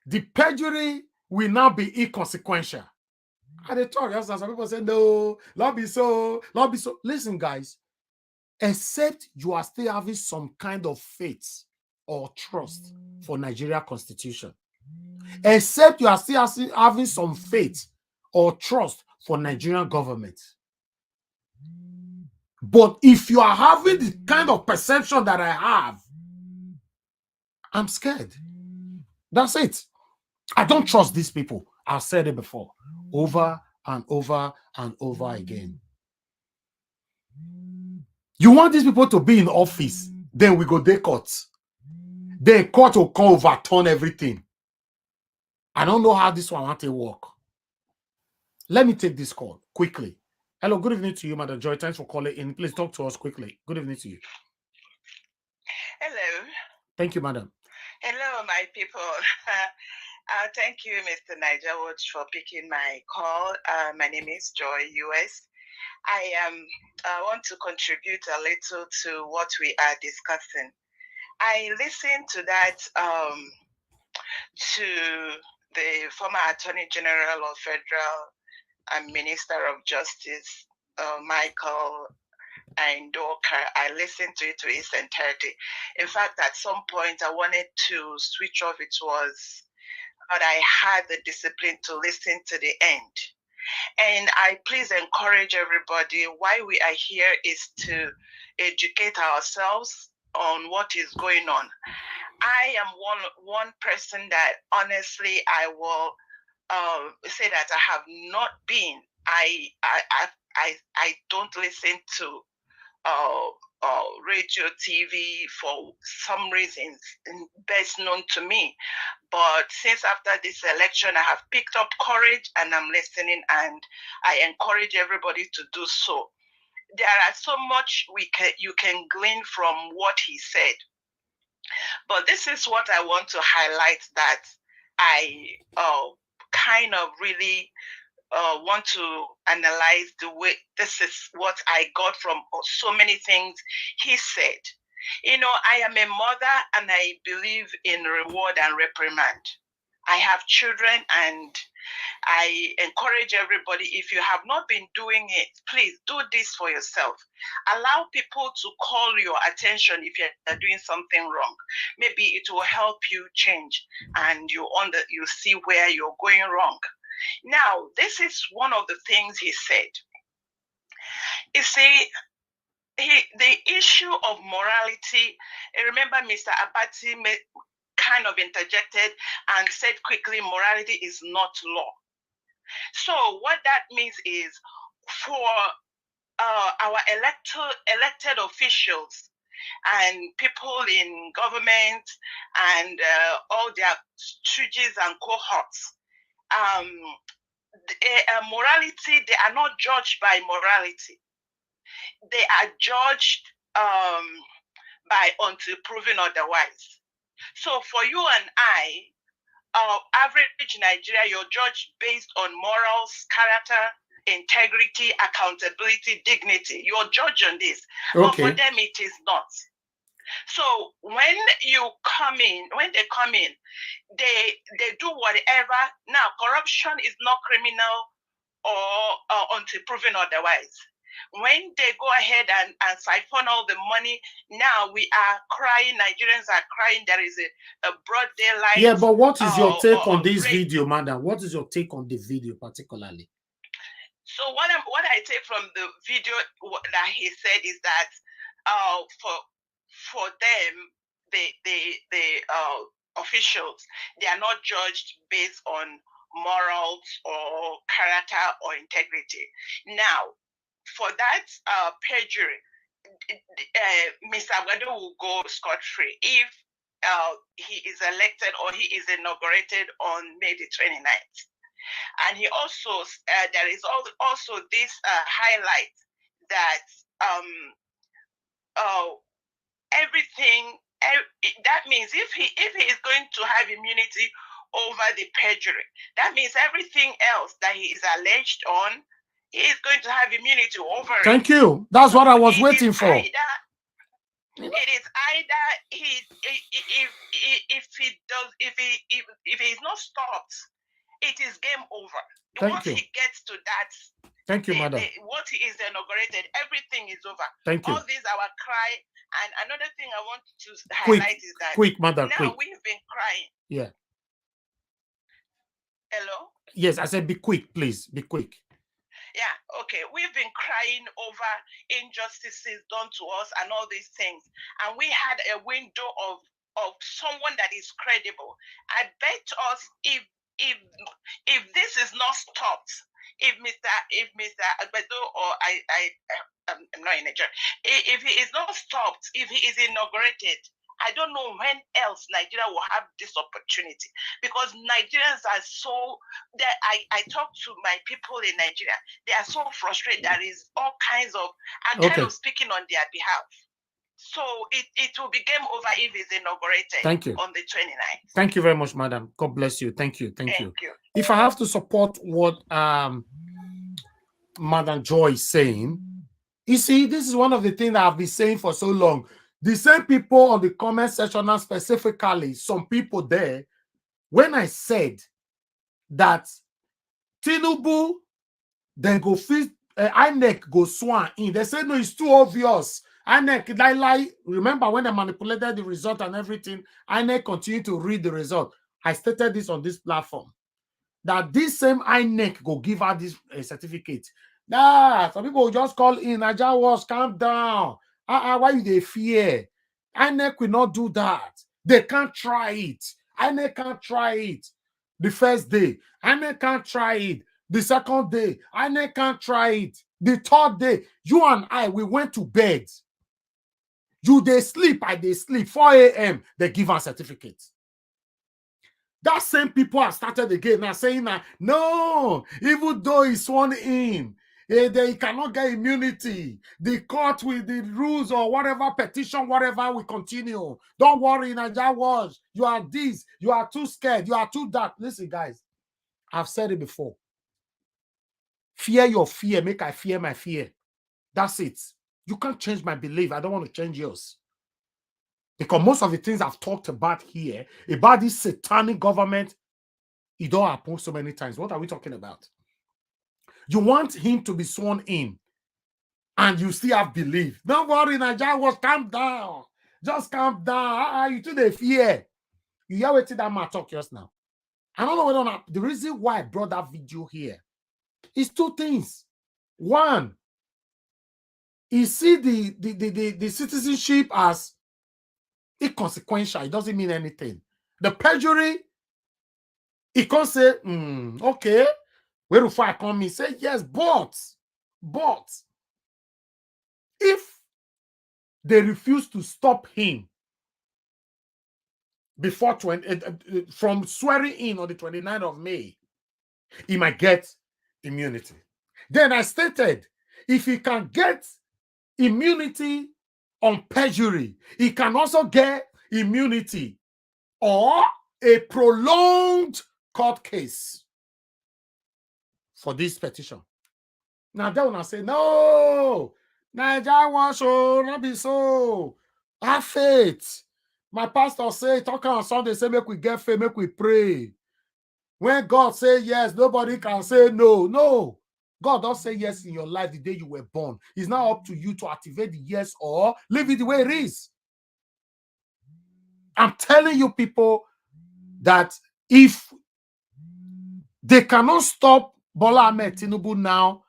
the perjury will now be inconsequential. And they talk, some people say, no, not be so, not be so. Listen, guys, except you are still having some kind of faith or trust for Nigeria Constitution, except you are still having some faith or trust for Nigerian government. But if you are having the kind of perception that I have, I'm scared. That's it. I don't trust these people. I've said it before, over and over and over again. You want these people to be in office, then we go to court. Then court will come overturn everything. I don't know how this one want to work. Let me take this call quickly. Hello, good evening to you, Madam Joy. Thanks for calling in. Please talk to us quickly. Good evening to you. Hello. Thank you, madam. Hello, my people. Thank you, Mr. Nigel Watch, for picking my call. My name is Joy US. I want to contribute a little to what we are discussing. I listened to that, to the former Attorney General of Federal and Minister of Justice, Michael and Dorker. I listened to it to its entirety. In fact, at some point, I wanted to switch off. It was, but I had the discipline to listen to the end. And I please encourage everybody, why we are here is to educate ourselves on what is going on. I am one person that honestly I will say that I have not been. I don't listen to radio, TV for some reasons best known to me. But since after this election, I have picked up courage and I'm listening, and I encourage everybody to do so. There are so much you can glean from what he said. But this is what I want to highlight, that I kind of really want to analyze the way. This is what I got from so many things he said. You know, I am a mother and I believe in reward and reprimand. I have children and I encourage everybody, if you have not been doing it, please do this for yourself. Allow people to call your attention if you're doing something wrong. Maybe it will help you change and you see where you're going wrong. Now, this is one of the things he said. You see, the issue of morality, remember Mr. Abati kind of interjected and said quickly, morality is not law. So what that means is, for our elected officials and people in government and all their stooges and cohorts, morality, they are not judged by morality. They are judged by until proven otherwise. So for you and I, average Nigeria, you're judged based on morals, character, integrity, accountability, dignity. You're judged on this. Okay. But for them, it is not. So when they come in, they do whatever. Now, corruption is not criminal or until proven otherwise. When they go ahead and siphon all the money, now we are crying. Nigerians are crying. There is a broad daylight. Yeah, but what is your take on this video, madam? What is your take on the video particularly? So what I take from the video that he said is that for them, the officials, they are not judged based on morals or character or integrity. Now, for that perjury, Mr. Abgado will go scot-free if he is elected or he is inaugurated on May the 29th. And he also, there is also this highlight that everything, that means if he is going to have immunity over the perjury, that means everything else that he is alleged on, he is going to have immunity over it. Thank you. That's what I was waiting for. It is either if he is not stopped, it is game over. Once he gets to that, thank you, madam. What he is inaugurated, everything is over. Thank you. All these our cry. And another thing I want to highlight is that madam, now we've been crying. Yeah. Hello? Yes, I said be quick, please. Be quick. Yeah, okay. We've been crying over injustices done to us and all these things. And we had a window of someone that is credible. I bet us if this is not stopped, if Mr. Agbedo or I'm not in Nigeria, if he is not stopped, if he is inaugurated, I don't know when else Nigeria will have this opportunity, because Nigerians are so that I talk to my people in Nigeria, they are so frustrated. There is all kinds of kind of speaking on their behalf. So it will be game over if it's inaugurated. Thank you. On the 29th. Thank you very much, madam. God bless you. Thank you. Thank you. If I have to support what Madam Joy is saying, you see, this is one of the things that I've been saying for so long. The same people on the comment section, and specifically some people there, when I said that Tinubu then go fit Inec go swan in, they say no, it's too obvious. Inec lie. Remember when they manipulated the result and everything, Inec continued to read the result. I stated this on this platform that this same Inec go give her this certificate. Nah, some people will just call in. Naija was calm down. Why you they fear? Inec will not do that. They can't try it. Inec can't try it the first day. Inec can't try it the second day. Inec can't try it the third day. You and I, we went to bed. You they sleep, I they sleep. 4 a.m. they give us certificate. That same people have started again now saying that no, even though he's sworn in, they cannot get immunity. The court with the rules or whatever, petition, whatever, will continue. Don't worry, Naija was. You are this, you are too scared, you are too that. Listen, guys, I've said it before. Fear your fear, make I fear my fear. That's it. You can't change my belief. I don't want to change yours. Because most of the things I've talked about here, about this satanic government, it don't happen so many times. What are we talking about? You want him to be sworn in, and you still have belief. Don't worry, Naija was calm down. Just calm down. You too the fear. You hear what that man talk just now. I don't know whether or not the reason why I brought that video here is two things. One, you see the citizenship as inconsequential. It doesn't mean anything. The perjury, he can't say, okay, where if I come in, say yes, but if they refuse to stop him before from swearing in on the 29th of May, he might get immunity. Then I stated, if he can get immunity on perjury, he can also get immunity or a prolonged court case for this petition. Now they will say, no, Naija wants to not be so. Have faith. My pastor say, talking on Sunday, say, make we get faith, make we pray. When God say yes, nobody can say no. No. God don't say yes in your life the day you were born. It's now up to you to activate the yes or leave it the way it is. I'm telling you people that if they cannot stop Bola Ahmed Tinubu now,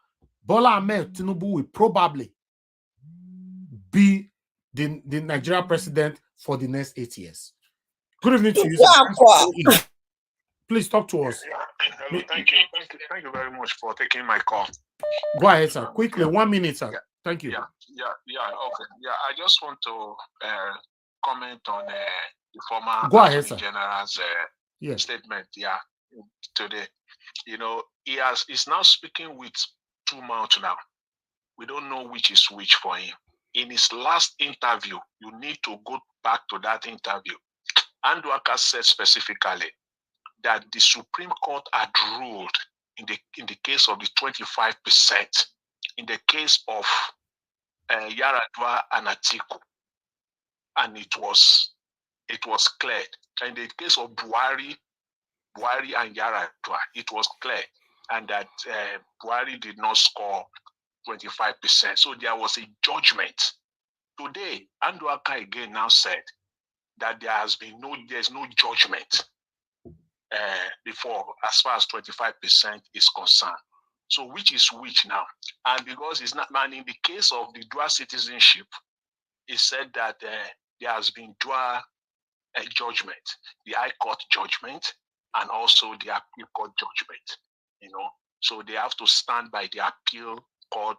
Bola Ahmed Tinubu will probably be the Nigeria president for the next 8 years. Good evening to you, sir. Please talk to us. Hello, thank you very much for taking my call. Go ahead, sir. Quickly, 1 minute, sir. Thank you. Okay. I just want to comment on the former Attorney General's statement. Today, he's now speaking with two mouths now. We don't know which is which for him. In his last interview, you need to go back to that interview. Anduaka said specifically that the Supreme Court had ruled in the case of the 25%, in the case of Yaradua and Atiku, and it was cleared. In the case of Buhari and Yaradua, it was clear, and that Buhari did not score 25%. So there was a judgment. Today, Anduaka again now said that there's no judgment before, as far as 25% is concerned. So which is which now? And because it's not, man, in the case of the dual citizenship, it said that there has been dual judgment, the High Court judgment, and also the Appeal Court judgment. You know, so they have to stand by the Appeal Court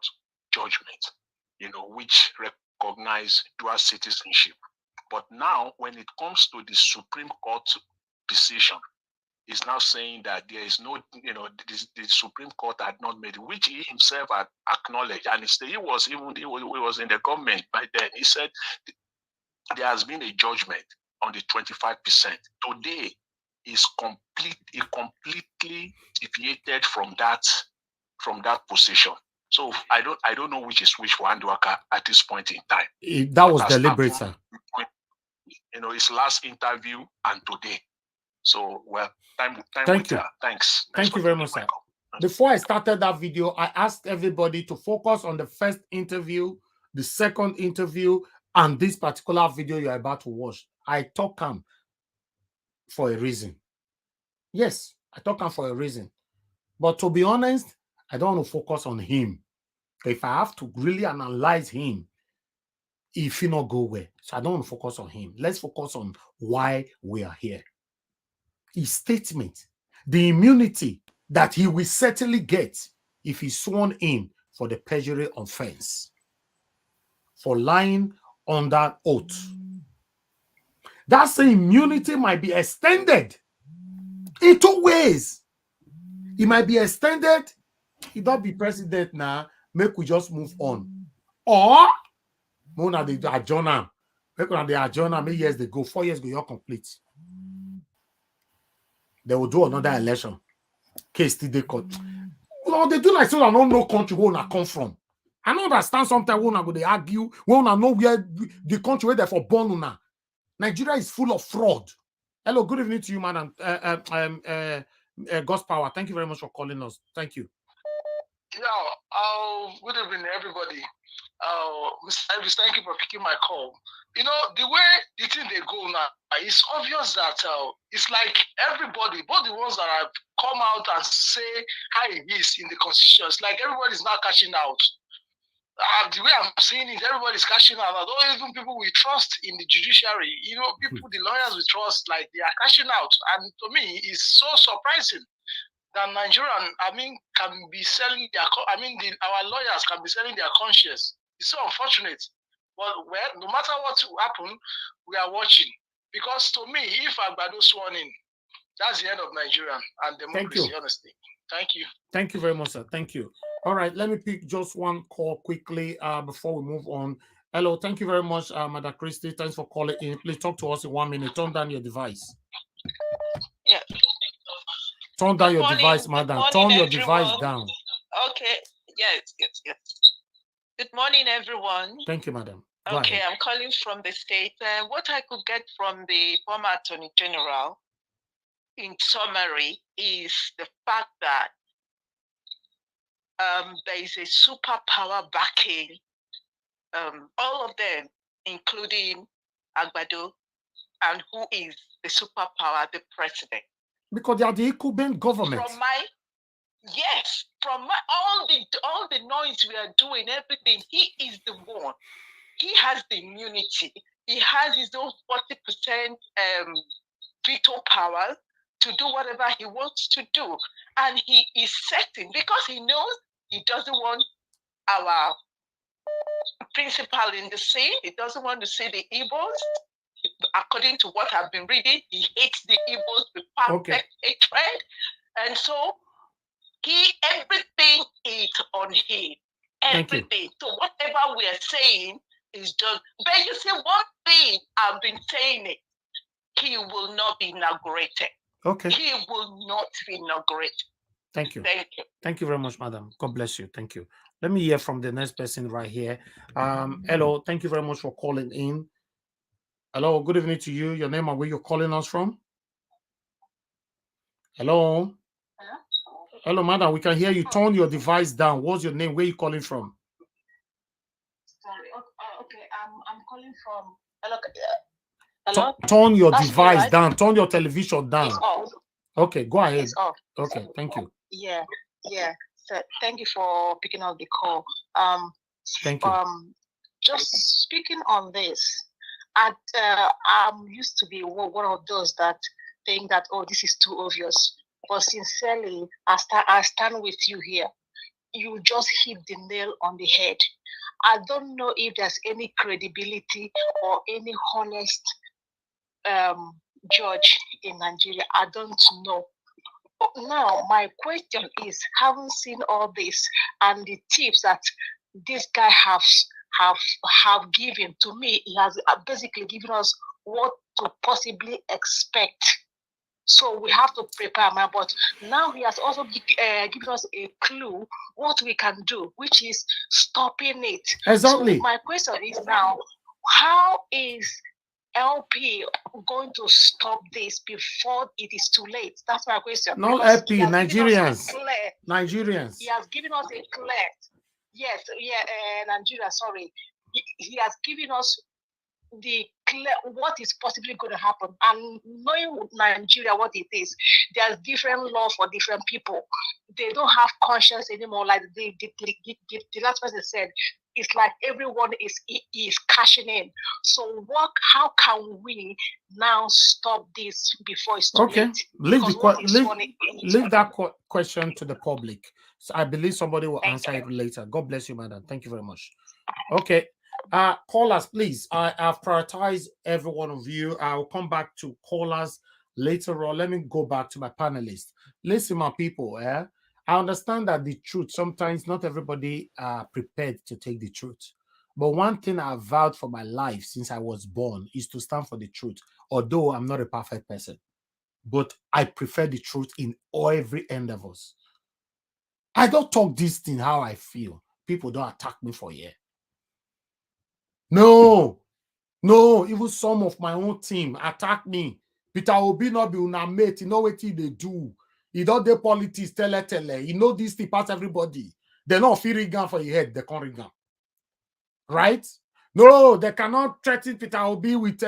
judgment, you know, which recognize dual citizenship. But now, when it comes to the Supreme Court decision, is now saying that there is no, you know, the Supreme Court had not made it, which he himself had acknowledged, and he was in the government by then. He said there has been a judgment on the 25%. Today is completely deviated from that position. So I don't know which is which for Anduaka at this point in time. That was deliberate, sir. You know, his last interview and today. So, well, time Thank you. Thanks. Thank you very much, sir. Before I started that video, I asked everybody to focus on the first interview, the second interview, and this particular video you're about to watch. I talk him for a reason. Yes, I talk him for a reason. But to be honest, I don't want to focus on him. If I have to really analyze him, if he not go well, so I don't want to focus on him. Let's focus on why we are here. His statement, the immunity that he will certainly get if he's sworn in for the perjury offense, for lying under oath. That same immunity might be extended in two ways. It might be extended. He don't be president now. Make we just move on. Or Mona they adjourn him. Make when they adjourn him, 8 years they go, 4 years go, you're complete. They will do another election. Case still they cut. No, they do like so I don't know country where I come from. I don't understand sometimes when I go they argue, when I know where the country where they're for born una. Nigeria is full of fraud. Hello, good evening to you, madam. God's power. Thank you very much for calling us. Thank you. Yeah, good evening, everybody. Mr. Elvis, thank you for picking my call. You know, the way the thing they go now, it's obvious that it's like everybody, both the ones that have come out and say how it is in the constitution, it's like everybody's now cashing out. The way I'm seeing it, everybody's cashing out. Although even people we trust in the judiciary, you know, people, the lawyers we trust, like they are cashing out. And to me, it's so surprising that Nigerian, can be selling their, our lawyers can be selling their conscience. It's so unfortunate. But well, no matter what will happen, we are watching. Because to me, if Agbado sworn in, that's the end of Nigeria and democracy, honestly. Thank you. Thank you very much, sir. Thank you. All right, let me pick just one call quickly before we move on. Hello, thank you very much, Madam Christie. Thanks for calling in. Please talk to us in 1 minute. Turn down your device. Yeah. Turn down your device, madam. Turn your device down. Okay. Yes. Good morning, everyone. Thank you, madam. Okay, I'm calling from the state. What I could get from the former Attorney General, in summary, is the fact that there is a superpower backing all of them, including Agbado, and who is the superpower, the president. Because they are the incumbent government. From all the noise we are doing, everything, he is the one. He has the immunity. He has his own 40% veto power to do whatever he wants to do. And he is certain, because he knows he doesn't want our principal in the sea. He doesn't want to see the Igbos. According to what I've been reading, he hates the Igbos with perfect hatred. And so everything is on him. Everything. So whatever we are saying is just, but you see, one thing I've been saying it, he will not be inaugurated. Okay. He will not be inaugurated. Thank you. Thank you. Thank you very much, madam. God bless you. Thank you. Let me hear from the next person right here. Hello. Thank you very much for calling in. Hello. Good evening to you. Your name and where you're calling us from? Hello. Hello, madam. We can hear you. Turn your device down. What's your name? Where are you calling from? Sorry. Okay. I'm calling from. Hello. Turn your device down. Turn your television down. Okay, go ahead. It's off. Okay, thank you. Yeah. So thank you for picking up the call. Thank you. Just speaking on this, I'm used to be one of those that think that, oh, this is too obvious. But sincerely, I stand with you here. You just hit the nail on the head. I don't know if there's any credibility or any honest judge in Nigeria. I don't know. Now, my question is, having seen all this and the tips that this guy have given to me, he has basically given us what to possibly expect. So we have to prepare, but now he has also given us a clue what we can do, which is stopping it. Exactly. So my question is now, how is LP going to stop this before it is too late? That's my question. No, LP, Nigerians. Nigerians. He has given us a clear. Yes, Nigeria, sorry. He has given us the clear what is possibly going to happen, and knowing Nigeria what it is, there's different law for different people. They don't have conscience anymore. Like the last person said, it's like everyone is cashing in. So how can we now stop this before it's too late? Leave that question to the public. So I believe somebody will answer it later. God bless you, madam. Thank you very much. Okay. Callers, please. I've prioritized every one of you. I'll come back to callers later on. Let me go back to my panelists. Listen, my people, I understand that the truth, sometimes not everybody are prepared to take the truth. But one thing I've vowed for my life since I was born is to stand for the truth, although I'm not a perfect person. But I prefer the truth in every endeavors. I don't talk this thing how I feel. People don't attack me for a year. No, even some of my own team attack me. Peter Obi not be una mate, you know what they do. He don't do politics, tell. You know this thing pass everybody. They're not fearing gun for your head, they can't ring gun. Right? No, they cannot threaten Peter Obi with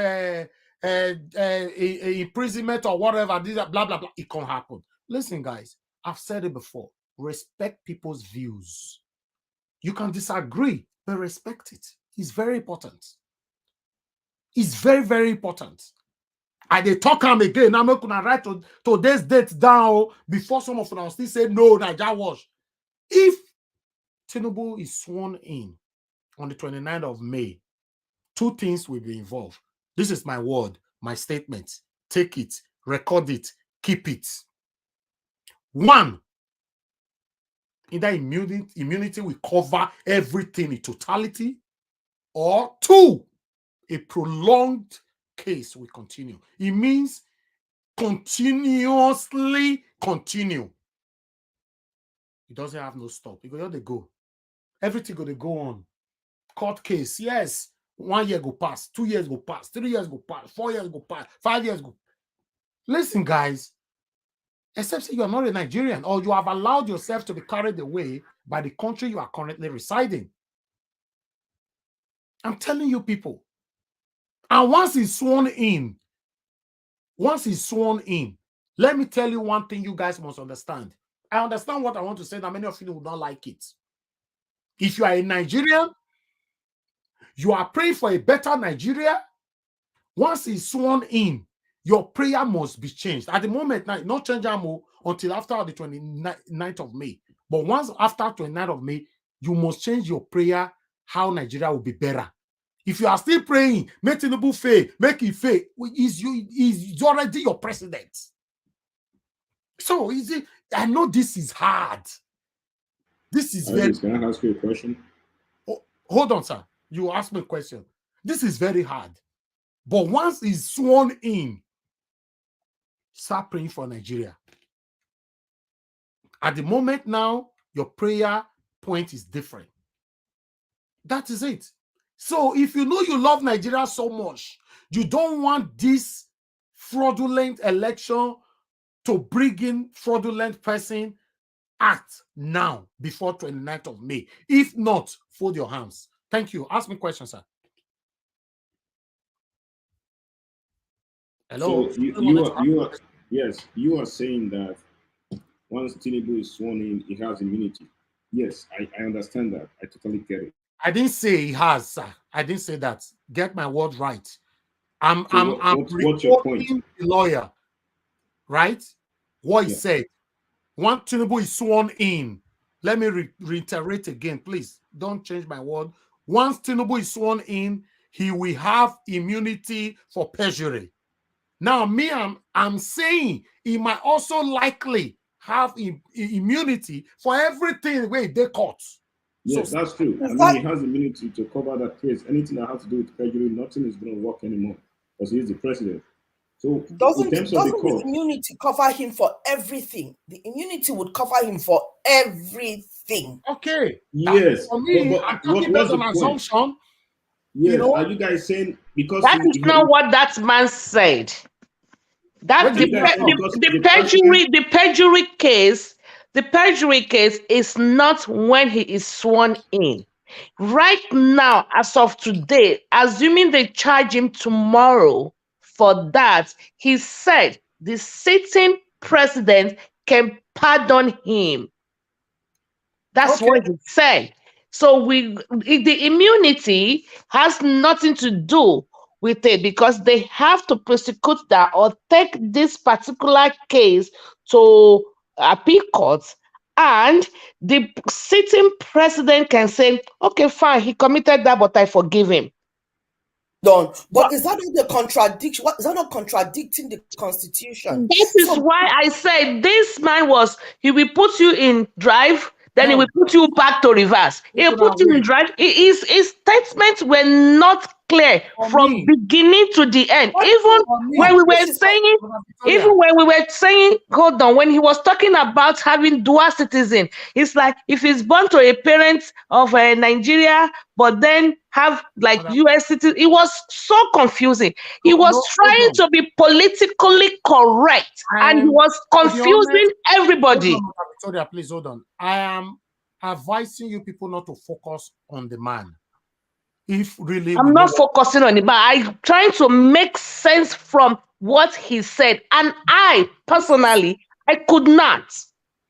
imprisonment or whatever, this, blah, blah, blah. It can't happen. Listen, guys, I've said it before. Respect people's views. You can disagree, but respect it. It's very important. It's very, very important. I they talk him again. I'm not gonna write today's date down before some of them still say no, Niger wash. If Tinubu is sworn in on the 29th of May, two things will be involved. This is my word, my statement. Take it, record it, keep it. One, either immunity will cover everything in totality, or two, a prolonged case will continue. It means continuously continue. It doesn't have no stop. It go, they go. Everything go, they go on. Court case, yes. 1 year go pass, 2 years go pass, 3 years go pass, 4 years go pass, 5 years go. Listen, guys, except say you are not a Nigerian or you have allowed yourself to be carried away by the country you are currently residing. I'm telling you, people. And once he's sworn in, let me tell you one thing you guys must understand. I understand what I want to say, that many of you would not like it. If you are a Nigerian, you are praying for a better Nigeria. Once he's sworn in, your prayer must be changed. At the moment, not change until after the 29th of May. But once after 29th of May, you must change your prayer how Nigeria will be better. If you are still praying, make Tinubu fail, make it fail, he's already your president. So easy. I know this is hard. This is very. Can I ask you a question? Oh, hold on, sir. You asked me a question. This is very hard. But once he's sworn in, start praying for Nigeria. At the moment now, your prayer point is different. That is it. So if you know you love Nigeria so much, you don't want this fraudulent election to bring in fraudulent person, act now before 29th of May. If not, fold your hands. Thank you. Ask me a question, sir. Hello. So you Yes, you are saying that once Tinubu is sworn in, he has immunity. Yes, I understand that. I totally get it. I didn't say he has, sir. I didn't say that. Get my word right. I'm what's your point? The lawyer, right? What he said. Once Tinubu is sworn in, let me reiterate again, please. Don't change my word. Once Tinubu is sworn in, he will have immunity for perjury. Now, me, I'm saying he might also likely have immunity for everything where they caught. Yes, so, that's true. I mean, he has immunity to cover that case. Anything that has to do with perjury, nothing is going to work anymore because he's the president. So, doesn't in terms of the court, the immunity cover him for everything? The immunity would cover him for everything. Okay. Yes. For me, I'm talking based on assumption. Yes. You know, are you guys saying because that is not what that man said? That the perjury case is not when he is sworn in. Right now, as of today, assuming they charge him tomorrow for that, he said the sitting president can pardon him. That's what he said. So the immunity has nothing to do with it because they have to prosecute that or take this particular case to appeal court, and the sitting president can say, okay, fine, he committed that, but I forgive him. Done. But is that not the contradiction? Is that not contradicting the Constitution? That is why I said this man he will put you in drive, then he will put you back to reverse. He will put you in drive. His statements were not clear from beginning to the end. Even when we were saying, hold on, when he was talking about having dual citizen, it's like if he's born to a parent of Nigeria, but then have like US citizen, it was so confusing. He was trying to be politically correct, and he was confusing everybody. Victoria, please hold on. I am advising you people not to focus on the man. If really, I'm not focusing on the man. I'm trying to make sense from what he said, and I personally, I could not.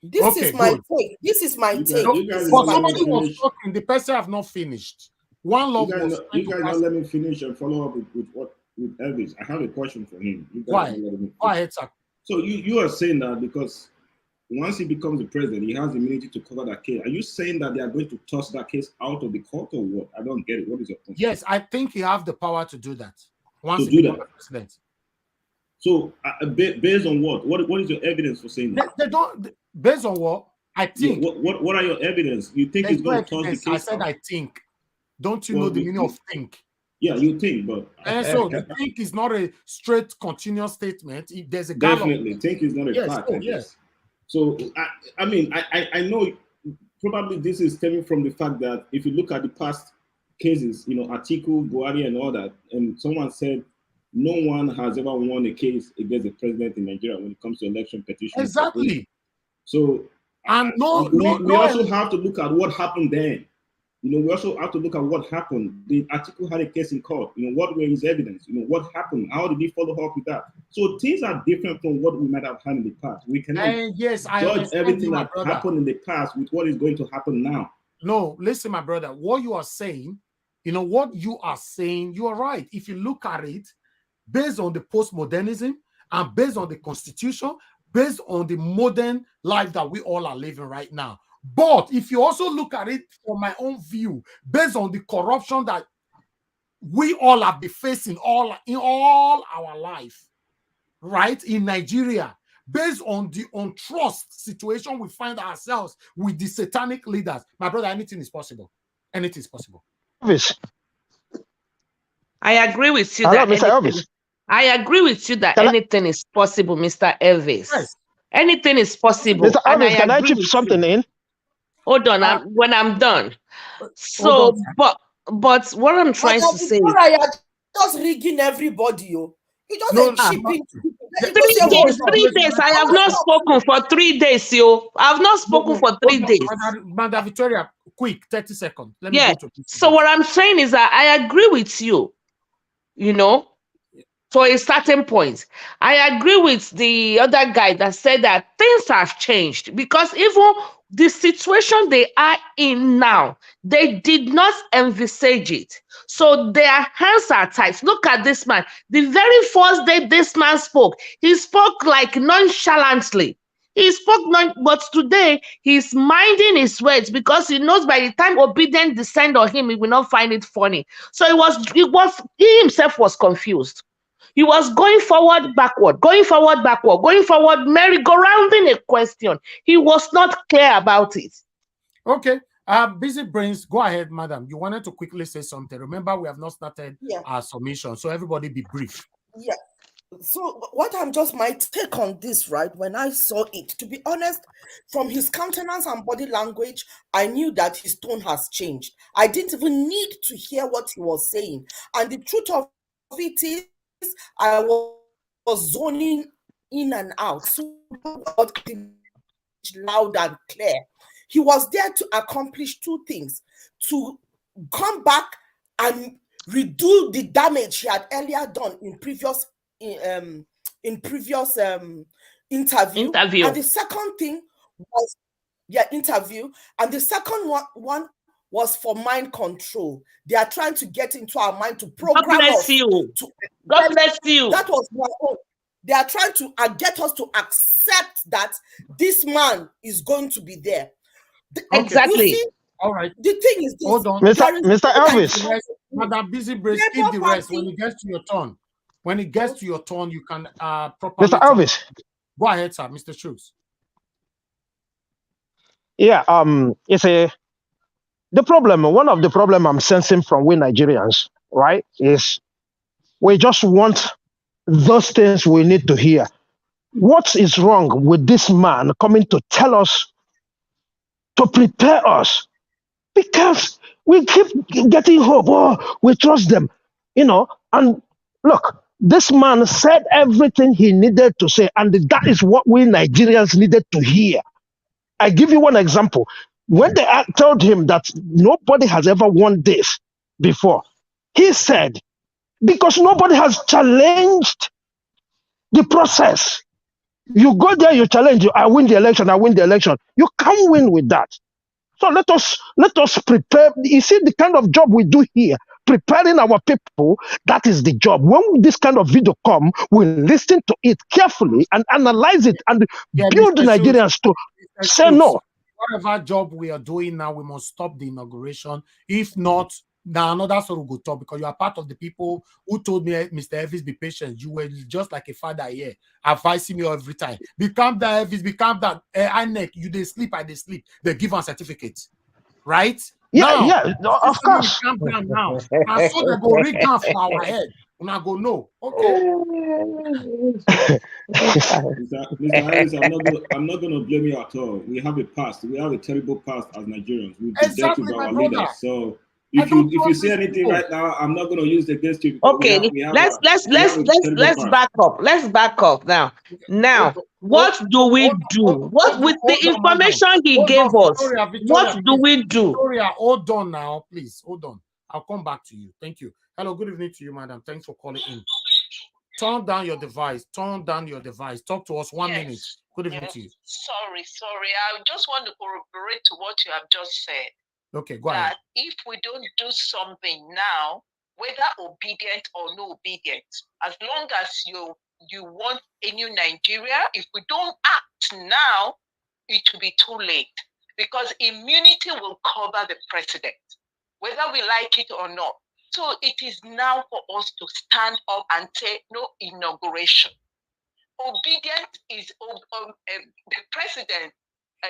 This is my take. This is my take. For somebody who was talking, the person have not finished. One love you guys not let me finish and follow up with Elvis. I have a question for him. Why? So you are saying that because once he becomes the president, he has immunity to cover that case. Are you saying that they are going to toss that case out of the court or what? I don't get it. What is your point? Yes, I think he have the power to do that. Once he becomes president. So based on what? What is your evidence for saying that? They don't. Based on what? I think. Yeah, what are your evidence? You think he's going to toss the case? I said out? I think. Don't you know the meaning of think? Yeah, you think, but so the think is not a straight continuous statement. There's a definitely think is not a fact. Yes. So I mean I know probably this is stemming from the fact that if you look at the past cases, you know, Atiku, Buhari, and all that, and someone said no one has ever won a case against the president in Nigeria when it comes to election petitions. Exactly. So and we also have to look at what happened then. You know, we also have to look at what happened. The Atiku had a case in court. You know, what were his evidence? You know, what happened? How did he follow up with that? So things are different from what we might have had in the past. We cannot judge everything that happened in the past with what is going to happen now. No, listen, my brother. What you are saying, you know, what you are saying, you are right. If you look at it, based on the postmodernism and based on the Constitution, based on the modern life that we all are living right now. But if you also look at it from my own view, based on the corruption that we all have been facing in all our life, right, in Nigeria, based on the untrust situation we find ourselves with the satanic leaders, my brother, anything is possible. Anything is possible. I agree with you. Mr. Elvis. I agree with you that anything is possible, Mr. Elvis. Yes. Anything is possible. Mr. Elvis, can I chip something in? Hold on, when I'm done. So, but what I'm trying to say is just rigging everybody. You just shipping. 3 days. I have not spoken for 3 days, yo. I have not spoken for 3 days. Madam Victoria, quick, 30 seconds. So what I'm saying is that I agree with you. You know, to a certain point. I agree with the other guy that said that things have changed because even the situation they are in now, they did not envisage it. So their hands are tied. Look at this man. The very first day this man spoke, he spoke like nonchalantly. He spoke, but today he's minding his words because he knows by the time obedience descend on him, he will not find it funny. So he himself was confused. He was going forward, backward, going forward, backward, going forward, merry-go-rounding a question. He was not clear about it. Okay. Busy Brains, go ahead, madam. You wanted to quickly say something. Remember, we have not started our submission, so everybody be brief. Yeah. So what I'm just my take on this, right? When I saw it, to be honest, from his countenance and body language, I knew that his tone has changed. I didn't even need to hear what he was saying. And the truth of it is, I was zoning in and out. So loud and clear. He was there to accomplish two things: to come back and redo the damage he had earlier done in previous interview. And the second thing was interview. And the second one was for mind control. They are trying to get into our mind to program God bless us. you. God bless you. That was my own. They are trying to get us to accept that this man is going to be there. Exactly. You see, all right. The thing is this. Hold on. Mr. Elvis. Madam Busy Brains, eat the rest. When it gets to your turn, you can properly. Mr. Elvis. Go ahead, sir. Mr. Schultz. Yeah, one of the problem I'm sensing from we Nigerians, right, is we just want those things we need to hear. What is wrong with this man coming to tell us, to prepare us? Because we keep getting hope. Oh, we trust them, and look, this man said everything he needed to say, and that is what we Nigerians needed to hear. I give you one example. When they told him that nobody has ever won this before, he said, because nobody has challenged the process. You go there, you challenge, I win the election. You can't win with that. So let us prepare. You see the kind of job we do here, preparing our people, that is the job. When this kind of video come, we listen to it carefully and analyze it and build the Nigerians to say no. Whatever job we are doing now, we must stop the inauguration. If not, now another sort of go talk, because you are part of the people who told me, Mr. Elvis, be patient. You were just like a father here, advising me every time. Become that Elvis, become that Inec. You they sleep, I they sleep. They give us certificates, right? Yeah, of course. Calm down now. And so they go rig down for our head. And I go, no. Okay. Mr. Harris, I'm not going to blame you at all. We have a past. We have a terrible past as Nigerians. We've been dealt with our leaders. So if you say anything right now, I'm not going to use it against you. Okay, let's back up. Let's back up now. Now, what do we do? What with the information he gave us? What do we do? Victoria, hold on now, please. Hold on. I'll come back to you. Thank you. Hello, good evening to you, madam. Thanks for calling in. Turn down your device. Talk to us 1 minute. Good evening to you. Sorry. I just want to corroborate to what you have just said. Okay, go ahead. That if we don't do something now, whether obedient or no obedient, as long as you want a new Nigeria, if we don't act now, it will be too late. Because immunity will cover the president, whether we like it or not. So it is now for us to stand up and say no inauguration. Obedient is the president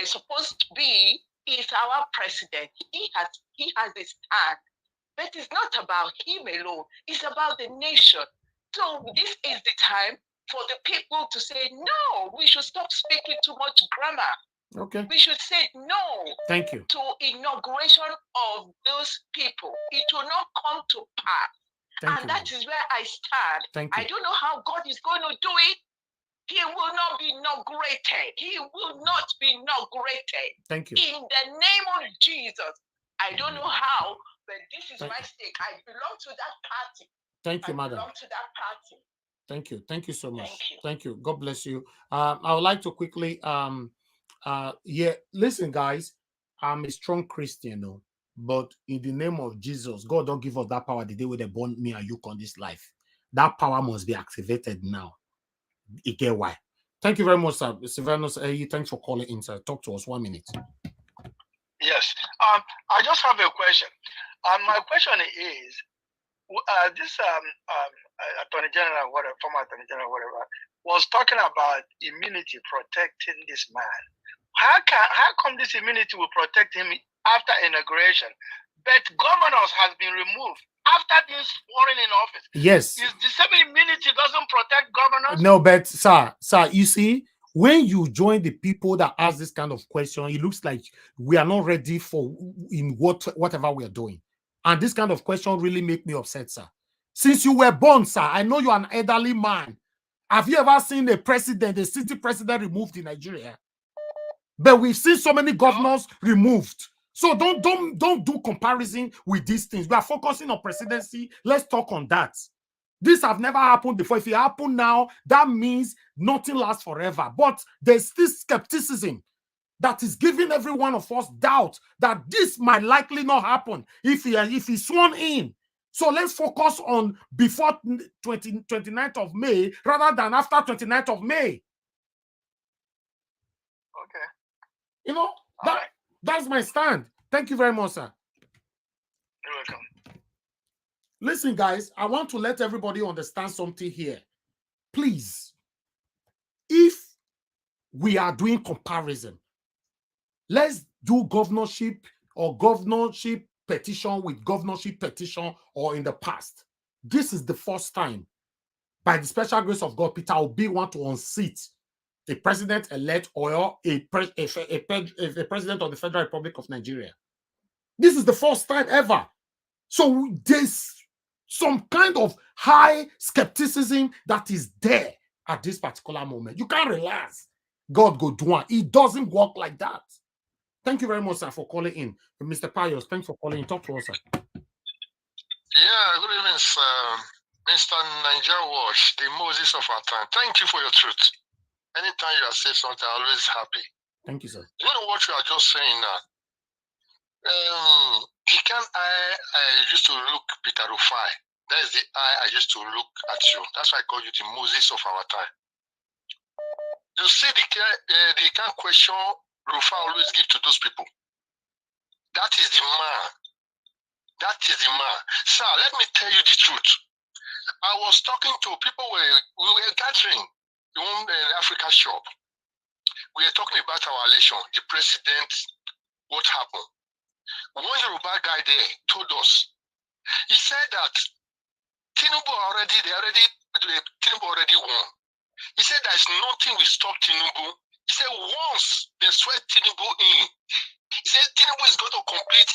is supposed to be. Is our president. He has a stand, but it's not about him alone. It's about the nation. So this is the time for the people to say no. We should stop speaking too much grammar. Okay. We should say no. Thank you. To inauguration of those people. It will not come to pass. That is where I stand. Thank you. I don't know how God is going to do it. He will not be inaugurated. He will not be inaugurated. Thank you. In the name of Jesus. I don't know how, but this is my stake. I belong to that party. Thank you, madam. I belong to that party. Thank you. Thank you so much. Thank you. God bless you. I would like to quickly, listen, guys, I'm a strong Christian, though, but in the name of Jesus, God don't give us that power the day when they born me and you on this life. That power must be activated now. You get why? Thank you very much, sir. Silvanus, thanks for calling in, sir. Talk to us 1 minute. Yes. I just have a question. My question is, this Attorney General, whatever, former Attorney General, whatever, was talking about immunity protecting this man. How come this immunity will protect him after inauguration, but governors has been removed after being sworn in office? Yes. Is the same immunity doesn't protect governors? No, but sir, you see, when you join the people that ask this kind of question, it looks like we are not ready for whatever we are doing. And this kind of question really make me upset, sir. Since you were born, sir, I know you're an elderly man. Have you ever seen a city president removed in Nigeria? But we've seen so many governors removed. So don't do comparison with these things. We are focusing on presidency. Let's talk on that. This have never happened before. If it happened now, that means nothing lasts forever. But there's this skepticism that is giving every one of us doubt that this might likely not happen if he's sworn in. So let's focus on before 29th of May rather than after 29th of May. Okay. You know, that's my stand. Thank you very much, sir. You're welcome. Listen, guys, I want to let everybody understand something here. Please, if we are doing comparison, let's do governorship or governorship petition with governorship petition or in the past. This is the first time, by the special grace of God, Peter Obi want to unseat a president-elect or a president of the Federal Republic of Nigeria. This is the first time ever. So there's some kind of high skepticism that is there at this particular moment. You can't relax. God go do it. It doesn't work like that. Thank you very much, sir, for calling in. Mr. Pius, thanks for calling in. Talk to us, sir. Yeah, good evening, sir. Mr. Niger Wash, the Moses of our time. Thank you for your truth. Anytime you are saying something, I'm always happy. Thank you, sir. You know what you are just saying now? The kind eye I used to look Peter Rufai. That is the eye I used to look at you. That's why I call you the Moses of our time. You see the kind of question Rufai always give to those people. That is the man. That is the man. Sir, let me tell you the truth. I was talking to people we were gathering in one Africa shop. We were talking about our election, the president, what happened. One Yoruba guy there told us, he said that Tinubu already won. He said there's nothing will stop Tinubu. He said once they swear Tinubu in, he said Tinubu is going to complete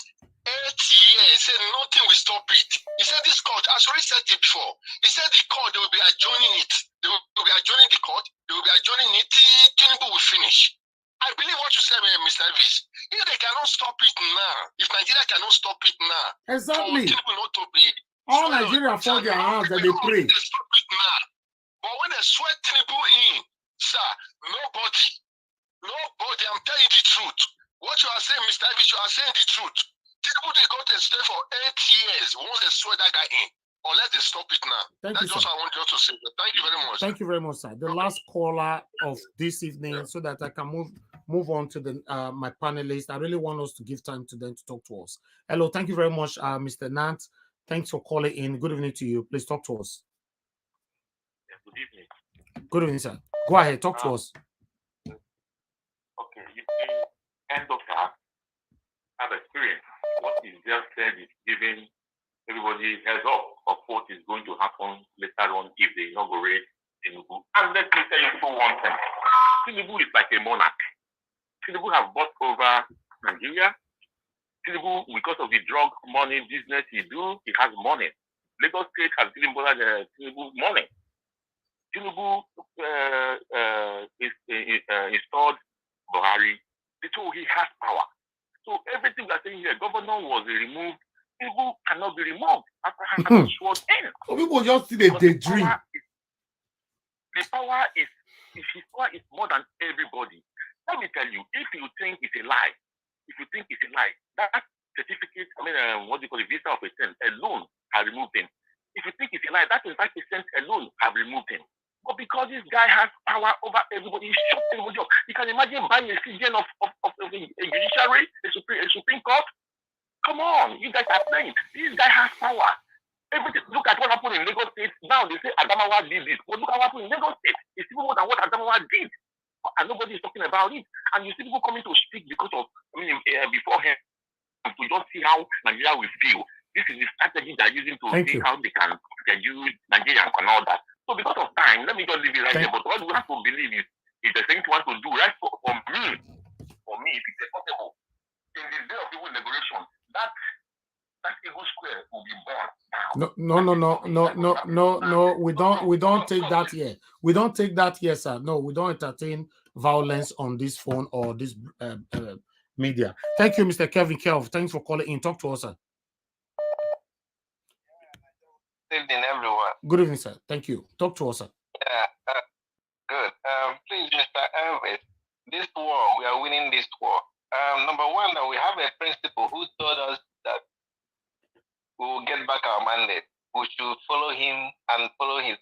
8 years. He said nothing will stop it. He said this court, as already said it before, he said the court, they will be adjourning it. They will be adjourning the court. They will be adjourning it till Tinubu will finish. I believe what you said, Mr. Elvis. If they cannot stop it now, if Nigeria cannot stop it now, exactly. For Tinubu not to be all Nigeria fold their hands and they pray. They stop it now. But when they swear Tinubu in, sir, nobody, I'm telling you the truth. What you are saying, Mr. Elvis, you are saying the truth. Tinubu they got to stay for 8 years once they swear that guy in. Unless they stop it now. That's just what I want you to say. Thank you very much. Thank you very much, sir. The last caller of this evening, so that I can move on to the my panelists. I really want us to give time to them to talk to us. Hello, thank you very much, Mr. Nant. Thanks for calling in. Good evening to you. Please talk to us. Yes, good evening. Good evening, sir. Go ahead, talk to us. Okay, you see, end of that, I've experienced. What is just said is giving everybody heads up of what is going to happen later on if they inaugurate Tinubu. And let me tell you for one thing. Tinubu is like a monarch. Tinubu has bought over Nigeria. Tinubu, because of the drug money business he do, he has money. Lagos State has given Tinubu money. Tinubu installed Buhari. So he has power. So everything we are saying here, governor was removed. Tinubu cannot be removed after having sworn in. Some people just see they dream. more than everybody. Let me tell you, if you think it's a lie, that certificate, what do you call it, visa of a ten alone have removed him. If you think it's a lie, that 25% alone have removed him. But because this guy has power over everybody, he shut everybody up. You can imagine buying a citizen of a judiciary, a Supreme Court. Come on, you guys are playing. This guy has power. Everything. Look at what happened in Lagos State. Now they say Adamawa did this. But look at what happened in Lagos State. It's even more than what Adamawa did. And nobody is talking about it. And you see people coming to speak because of, beforehand, to just see how Nigeria will feel. This is the strategy they're using to see how they can use Nigeria and all that. So because of time, let me just leave it right there. But what we have to believe is the thing you want to do, right? For me, if it's possible, in the day of the inauguration, that Eagle Square will be born. No. We don't take that here. We don't take that here, sir. No, we don't entertain violence on this phone or this media. Thank you, Mr. Kevin Kelv. Thanks for calling in. Talk to us, sir. Good evening, everyone. Good evening, sir. Thank you. Talk to us, sir. Yeah, good. Please, Mr. Elvis, this war, we are winning this war. Number one, that we have a principal who told us that we will get back our mandate. We should follow him and follow his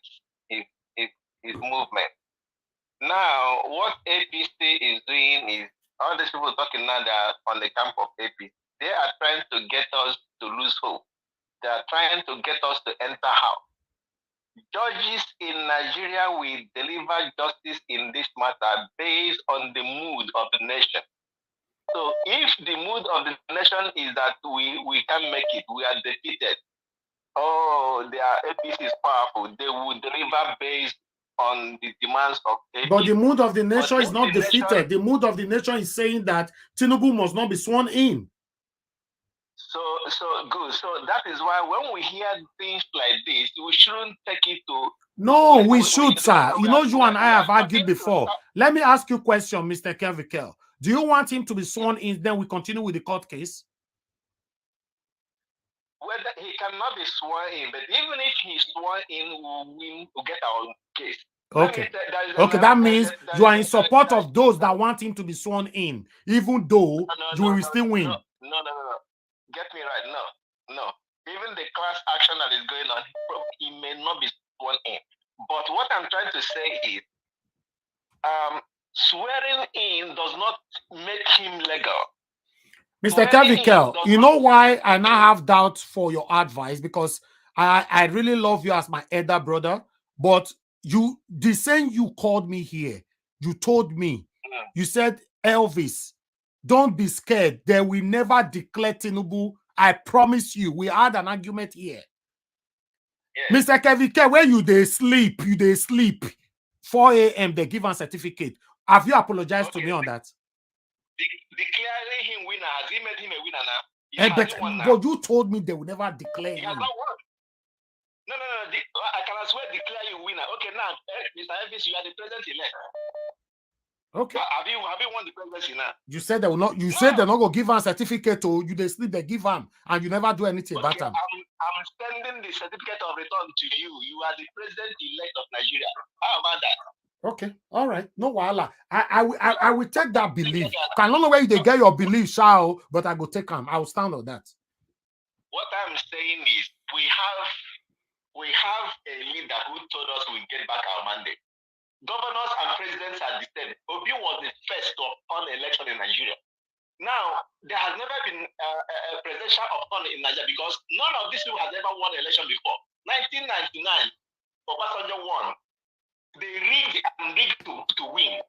movement. Now, what APC is doing is, all these people talking now that are on the camp of APC, they are trying to get us to lose hope. They are trying to get us to enter house. Judges in Nigeria will deliver justice in this matter based on the mood of the nation. So if the mood of the nation is that we can't make it, we are defeated, their APC is powerful, they will deliver based on the demands of APC. But the mood of the nation is not defeated. The mood of the nation is saying that Tinubu must not be sworn in. So good. So that is why when we hear things like this, we shouldn't take it to... No, we should, sir. You know, you and I have argued before. Let me ask you a question, Mr. Kevikel. Do you want him to be sworn in, then we continue with the court case? Whether he cannot be sworn in, but even if he's sworn in, we'll get our case. Okay. Okay, that means you are in support of those that want him to be sworn in, even though you will still win. No. Get me right. No. Even the class action that is going on, he may not be sworn in. But what I'm trying to say is, swearing in does not make him legal. Mr. Kavikel, you know why I now have doubts for your advice? Because I really love you as my elder brother, but the same you called me here, you told me, you said, Elvis, don't be scared. They will never declare Tinubu. I promise you. We had an argument here. Yes. Mr. Kevike, where you sleep, 4 a.m. they give a certificate. Have you apologized to me on that? Declaring him winner, has he made him a winner now? But you told me they will never declare him. No. I can swear declare you winner. Okay, now, Mr. Elvis, you are the president-elect. Okay. Have you won the presidency now? You said they will not. You said they're not gonna give him a certificate to you. They sleep. They give him, and you never do anything about them. I'm sending the certificate of return to you. You are the president-elect of Nigeria. How about that? Okay. All right. No wahala. I will take that belief. I don't know where they get your belief, Shao, but I go take them. I will stand on that. What I'm saying is, we have a leader who told us we'll get back our mandate. Governors and presidents are the same. Obi was the first to upon election in Nigeria. Now, there has never been a presidential upon in Nigeria because none of these people has ever won an election before. 1999, Obasanjo won. They rigged to win.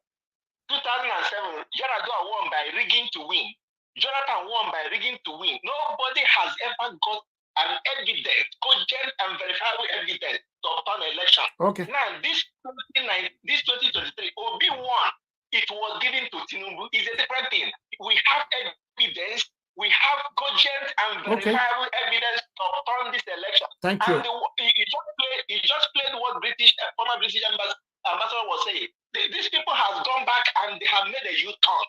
2007, Yar'Adua won by rigging to win. Jonathan won by rigging to win. Nobody has ever got an evidence, cogent and verifiable evidence to upon election. Okay. Now, this 2023, Obi won. It was given to Tinubu. It's a different thing. We have evidence. We have cogent and verifiable evidence to upon this election. Thank you. And he just played what former British ambassador was saying. These people have gone back and they have made a U-turn.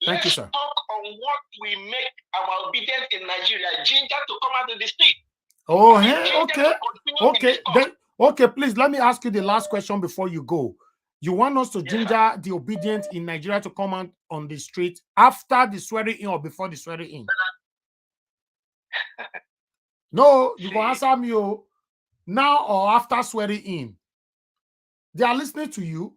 Thank you, Let's sir. talk on what we make our obedience in Nigeria. Ginger to come out of the street. Oh, hey, okay. Okay, please let me ask you the last question before you go. You want us to ginger the obedient in Nigeria to come out on the street after the swearing in or before the swearing in? No, you go answer me now or after swearing in. They are listening to you.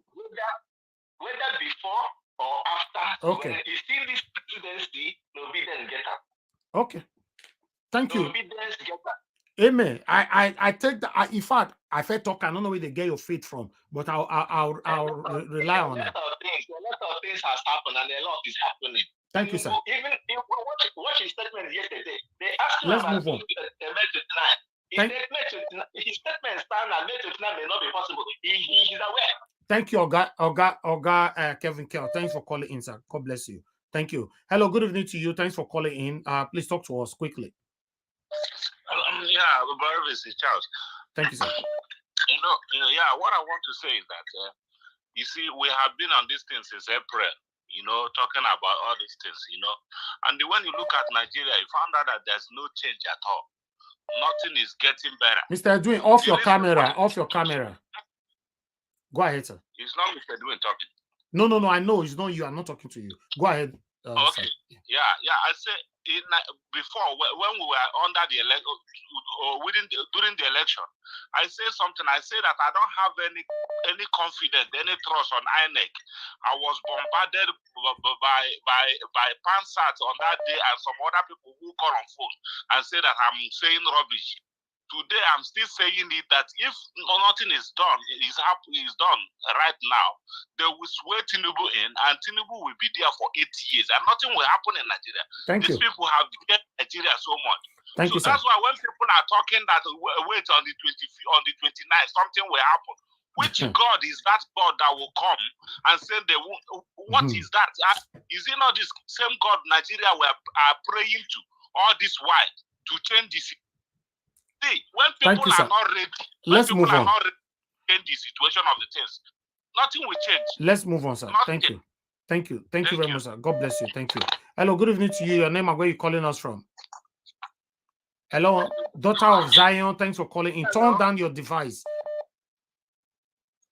Whether before or after. Okay. When you see this presidency, the obedience get up. Okay. Thank you. Obedience get up. Amen. I take that. In fact, I felt talk. I don't know where they get your faith from, but I'll rely on it. A lot of things has happened, and a lot is happening. Thank you, sir. Even watch his statement yesterday. They asked him Let's about move on. His statement stand and May 29 may not be possible. He's aware. Thank you, Oga Kevin Kell. Thanks for calling in, sir. God bless you. Thank you. Hello, good evening to you. Thanks for calling in. Please talk to us quickly. Charles. Thank you, sir. What I want to say is that, you see, we have been on this thing since April, talking about all these things, and when you look at Nigeria, you found out that there's no change at all. Nothing is getting better. Mr. Edwin, off your camera. Off your camera. Go ahead, sir. It's not Mr. Edwin talking. No. I know it's not you. I'm not talking to you. Go ahead. Okay. Sir. Yeah. I said before when we were under the election, during the election, I said something. I said that I don't have any confidence, any trust on Inec. I was bombarded by Pansat on that day and some other people who call on phone and say that I'm saying rubbish. Today, I'm still saying it that if nothing is done, is done right now, they will swear Tinubu in, and Tinubu will be there for 8 years, and nothing will happen in Nigeria. These people have given Nigeria so much. Thank you, sir. That's why when people are talking that wait on the 29th, something will happen. Which God is that God that will come and say they won't? What is that? Is it not this same God Nigeria we are praying to all this while to change this? See, when people are not ready, let's move on. Change the situation of the things, nothing will change. Let's move on, sir. Nothing. Thank you very much, sir. God bless you. Thank you. Hello, good evening to you. Your name and where you calling us from? Hello, daughter of Zion. Thanks for calling in. Turn down your device.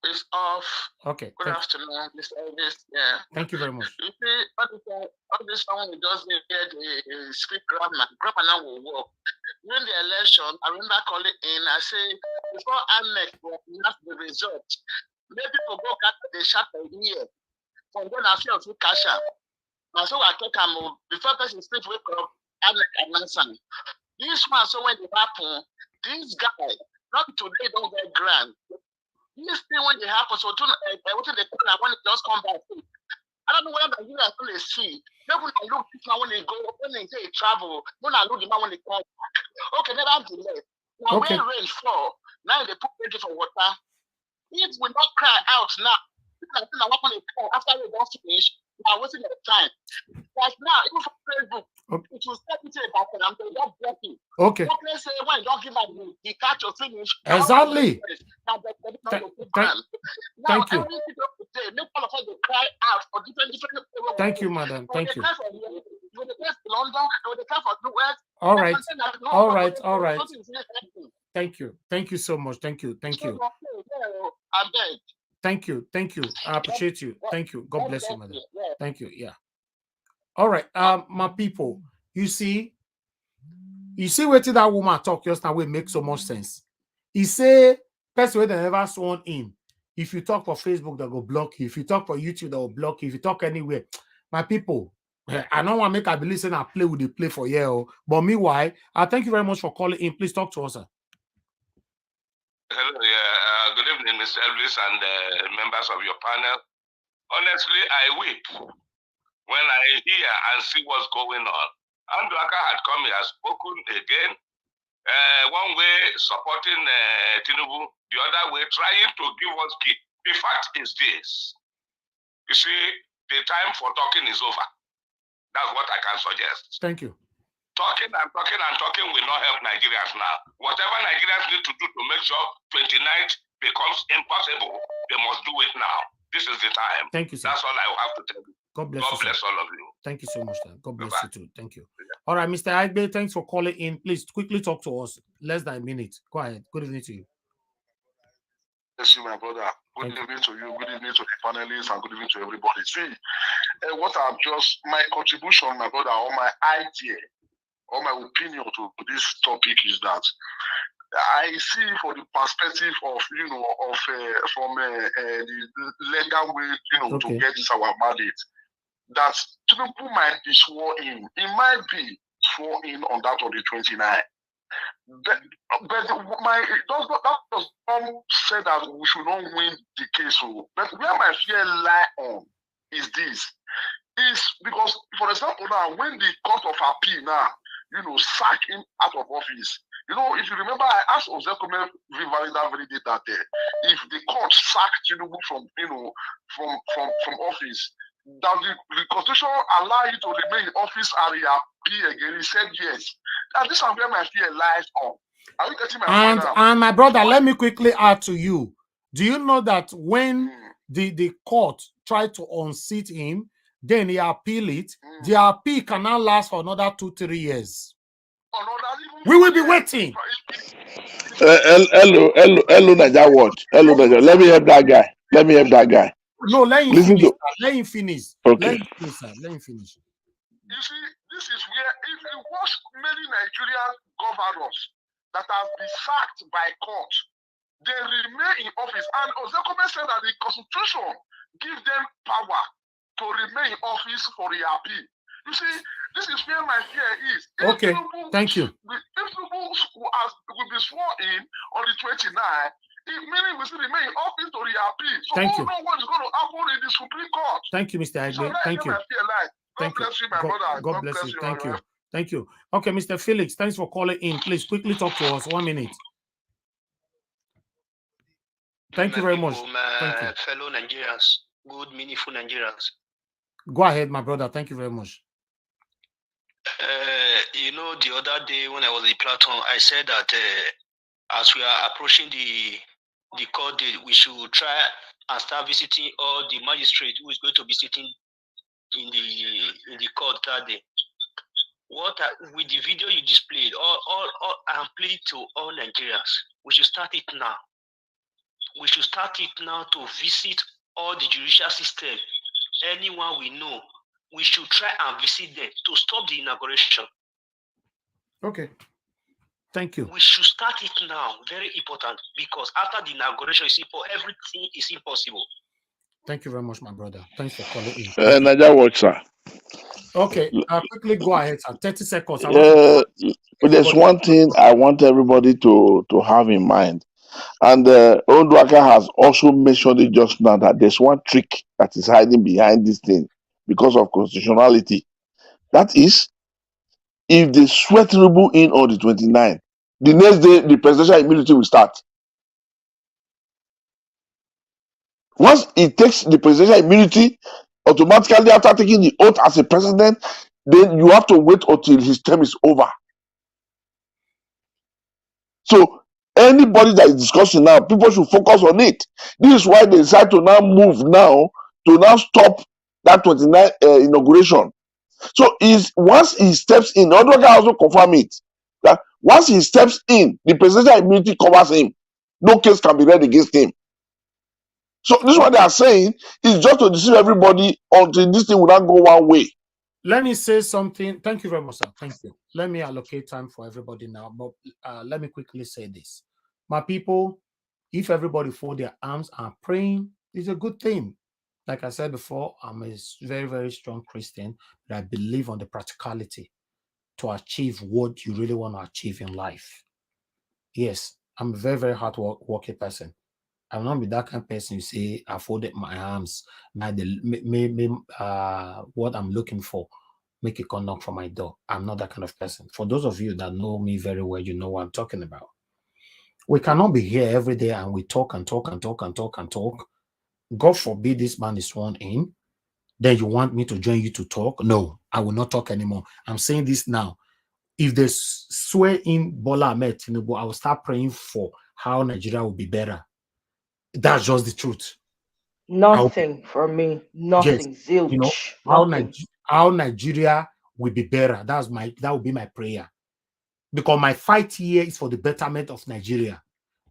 It's off. Okay. Good afternoon, Mr. Elvis. Yeah. Thank you very much. You see, all this time we just get a script grammar. Grammar now will work. During the election, I remember calling in. I say before Inec will announce the result, maybe people go cut the shot a year. From then I feel to cash out. And so I think before person speak wake up, Inec announcing. This one, so when it happen, this guy, not today, don't get grand. This thing when it happens, so everything they call and when it just come back. I don't know whether Nigeria when they see. Maybe when I look people when they go, when they say travel, when I look the man when they come back. Okay, never delay. Now when rain fall, now they put ready for water. If we not cry out now, after we don't finish, now wasting the time. Like now, even for Facebook, it will start to say back and I'm going to block you. Okay. Let's say when you don't give up the catch or finish. Exactly. Thank you. Make all of us cry out for different. Thank you, madam. Thank you. All right. Thank you. Thank you so much. Thank you. Thank you. I appreciate you. Thank you. God bless you, madam. Thank you. Yeah. All right. My people, you see what that woman talk just now will make so much sense. He say, person they never sworn in. If you talk for Facebook, they'll go block you. If you talk for YouTube, they'll block you. If you talk anywhere, my people, I don't want to make I believe saying I play with the play for you. But meanwhile, I thank you very much for calling in. Please talk to us, sir. Hello, good evening, Mr. Elvis and members of your panel. Honestly, I weep when I hear and see what's going on. Andwaka had come here, spoken again, one way supporting Tinubu, the other way trying to give us key. The fact is this. You see, the time for talking is over. That's what I can suggest. Thank you. Talking will not help Nigerians now. Whatever Nigerians need to do to make sure 29th becomes impossible, they must do it now. This is the time. Thank you, sir. That's all I will have to tell you. God bless all of you. Thank you so much, sir. God bless you too. Thank you. All right, Mr. Agbe, thanks for calling in. Please quickly talk to us. Less than a minute. Go ahead. Good evening to you. bless you, my brother. Good evening to you. Good evening to the panelists, and good evening to everybody. See, what I'm just my contribution, my brother, or my idea, or my opinion to this topic is that I see for the perspective of from the legal way to get this our mandate, that Tinubu might be sworn in. He might be sworn in on that of the 29. But it does not say that we should not win the case. But where my fear lie on is this. Is because, for example, now when the court of appeal now, sack him out of office. If you remember, I asked Ozekome Vivari that very day that if the court sacked Tinubu from office, does the constitution allow you to remain in office and reappear again? He said yes. And this is where my fear lies on. Are you getting my point now? And my brother, let me quickly add to you. Do you know that when the court tried to unseat him, then he appealed it, the appeal can now last for another 2-3 years. We will be waiting. Hello, Naja watch. Hello, Naja. Let me help that guy. No, let him finish. Let him finish. Okay. Let him finish. You see, this is where if you watch many Nigerian governors that have been sacked by court, they remain in office. And Ozekome said that the constitution gives them power to remain in office for the appeal. You see, this is where my fear is. Okay, thank you. If Tinubu will be sworn in on the 29th, it meaning we still remain in office to the appeal. So thank we you. don't know what is going to happen in the Supreme Court. Thank you, Mr. Agbe. Thank you. God bless you, my brother. God bless you. Thank you. Thank you. Okay, Mr. Felix, thanks for calling in. Please quickly talk to us. 1 minute. Thank you very much. Thank you. Fellow Nigerians, good, meaningful Nigerians. Go ahead, my brother. Thank you very much. The other day when I was in the platform, I said that as we are approaching the court date, we should try and start visiting all the magistrates who is going to be sitting in the court that day. With the video you displayed, I'm pleading to all Nigerians, we should start it now. We should start it now to visit all the judicial system. Anyone we know, we should try and visit them to stop the inauguration. Okay. Thank you. We should start it now. Very important, because after the inauguration, everything is impossible. Thank you very much, my brother. Thanks for calling in. Naja watch, sir. Okay, quickly go ahead, sir. 30 seconds. There's one thing I want everybody to have in mind. And Ondwaka has also mentioned it just now, that there's one trick that is hiding behind this thing because of constitutionality. That is, if they swear Tinubu in on the 29th, the next day the presidential immunity will start. Once he takes the presidential immunity, automatically after taking the oath as a president, then you have to wait until his term is over. So anybody that is discussing now, people should focus on it. This is why they decide to now move now to now stop that 29 inauguration. So once he steps in, the other guy also confirm it, that once he steps in, the presidential immunity covers him. No case can be read against him. So this is what they are saying, is just to deceive everybody until this thing will not go one way. Let me say something. Thank you very much, sir. Thank you. Let me allocate time for everybody now, but let me quickly say this. My people, if everybody fold their arms and praying, it's a good thing. Like I said before, I'm a very, very strong Christian, but I believe on the practicality to achieve what you really want to achieve in life. Yes, I'm a very, very hard working person. I will not be that kind of person you say I folded my arms, what I'm looking for, make it come knock for my door. I'm not that kind of person. For those of you that know me very well, you know what I'm talking about. We cannot be here every day and we talk and talk and talk and talk and talk. God forbid this man is sworn in. Then you want me to join you to talk? No, I will not talk anymore. I'm saying this now. If they swear in Bola Ahmed Tinubu, I will start praying for how Nigeria will be better. That's just the truth. Nothing for me. Nothing. Yes, zilch. You know, how Nigeria will be better. That will be my prayer. Because my fight here is for the betterment of Nigeria.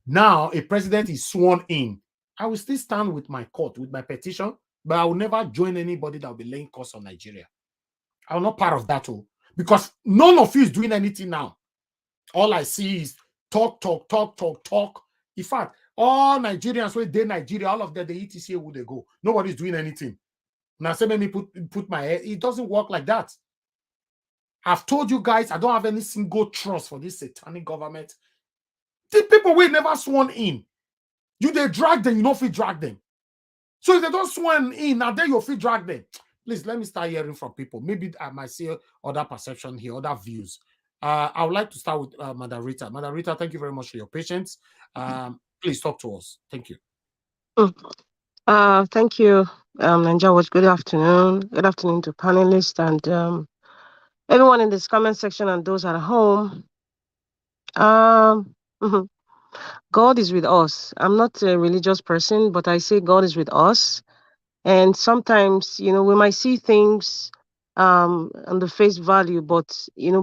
Now a president is sworn in, I will still stand with my court, with my petition, but I will never join anybody that will be laying curse on Nigeria. I'm not part of that, because none of you is doing anything now. All I see is talk. In fact, all Nigerians where they Nigeria, all of them, the ETC would they go. Nobody's doing anything. Now say let me put my head. It doesn't work like that. I've told you guys, I don't have any single trust for this satanic government. The people will never sworn in. You they drag them, you know if you drag them. So if they don't sworn in, now then you'll feel drag them. Please let me start hearing from people. Maybe I might see other perception here, other views. I would like to start with Madam Rita. Madam Rita, thank you very much for your patience. Please talk to us. Thank you. Thank you, George. Good afternoon. Good afternoon to panelists and everyone in this comment section and those at home. God is with us. I'm not a religious person, but I say God is with us. And sometimes, we might see things on the face value, but,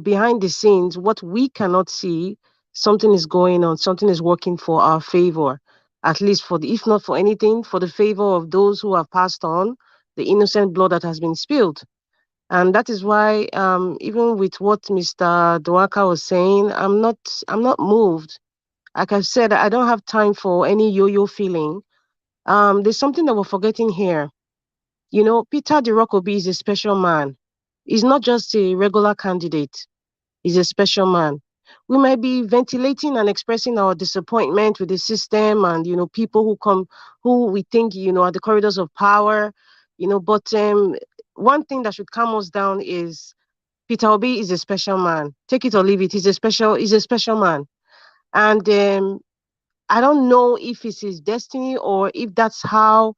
behind the scenes, what we cannot see, something is going on, something is working for our favor, at least if not for anything, for the favor of those who have passed on, the innocent blood that has been spilled. And that is why, even with what Mr. Dwaka was saying, I'm not moved. Like I said, I don't have time for any yo-yo feeling. There's something that we're forgetting here. Peter Obi is a special man. He's not just a regular candidate. He's a special man. We might be ventilating and expressing our disappointment with the system and, people who we think, are the corridors of power, but one thing that should calm us down is Peter Obi is a special man. Take it or leave it. He's a special man. And I don't know if it's his destiny or if that's how,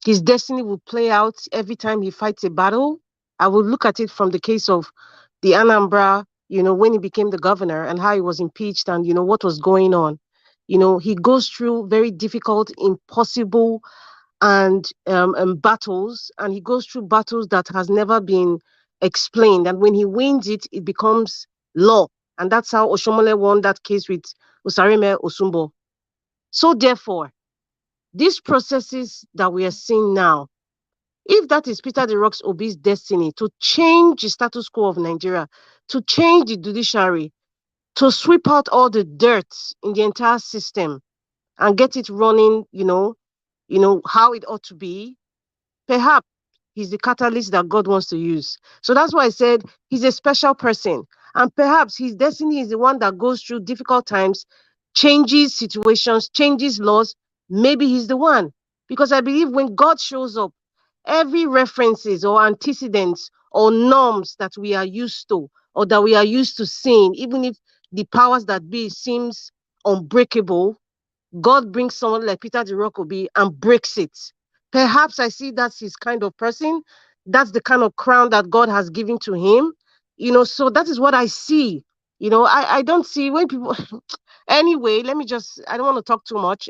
his destiny will play out every time he fights a battle. I would look at it from the case of the Anambra, when he became the governor and how he was impeached and, what was going on. He goes through very difficult, impossible and battles, and he goes through battles that has never been explained. And when he wins it, it becomes law. And that's how Oshomole won that case with Osareme Osumbo. So therefore, these processes that we are seeing now, if that is Peter Obi's destiny to change the status quo of Nigeria, to change the judiciary, to sweep out all the dirt in the entire system and get it running, how it ought to be, perhaps he's the catalyst that God wants to use. So that's why I said he's a special person. And perhaps his destiny is the one that goes through difficult times, changes situations, changes laws. Maybe he's the one. Because I believe when God shows up, every references or antecedents or norms that we are used to or that we are used to seeing, even if the powers that be seems unbreakable, God brings someone like Peter Obi and breaks it. Perhaps I see that's his kind of person. That's the kind of crown that God has given to him. So that is what I see. I don't see when people anyway, I don't want to talk too much.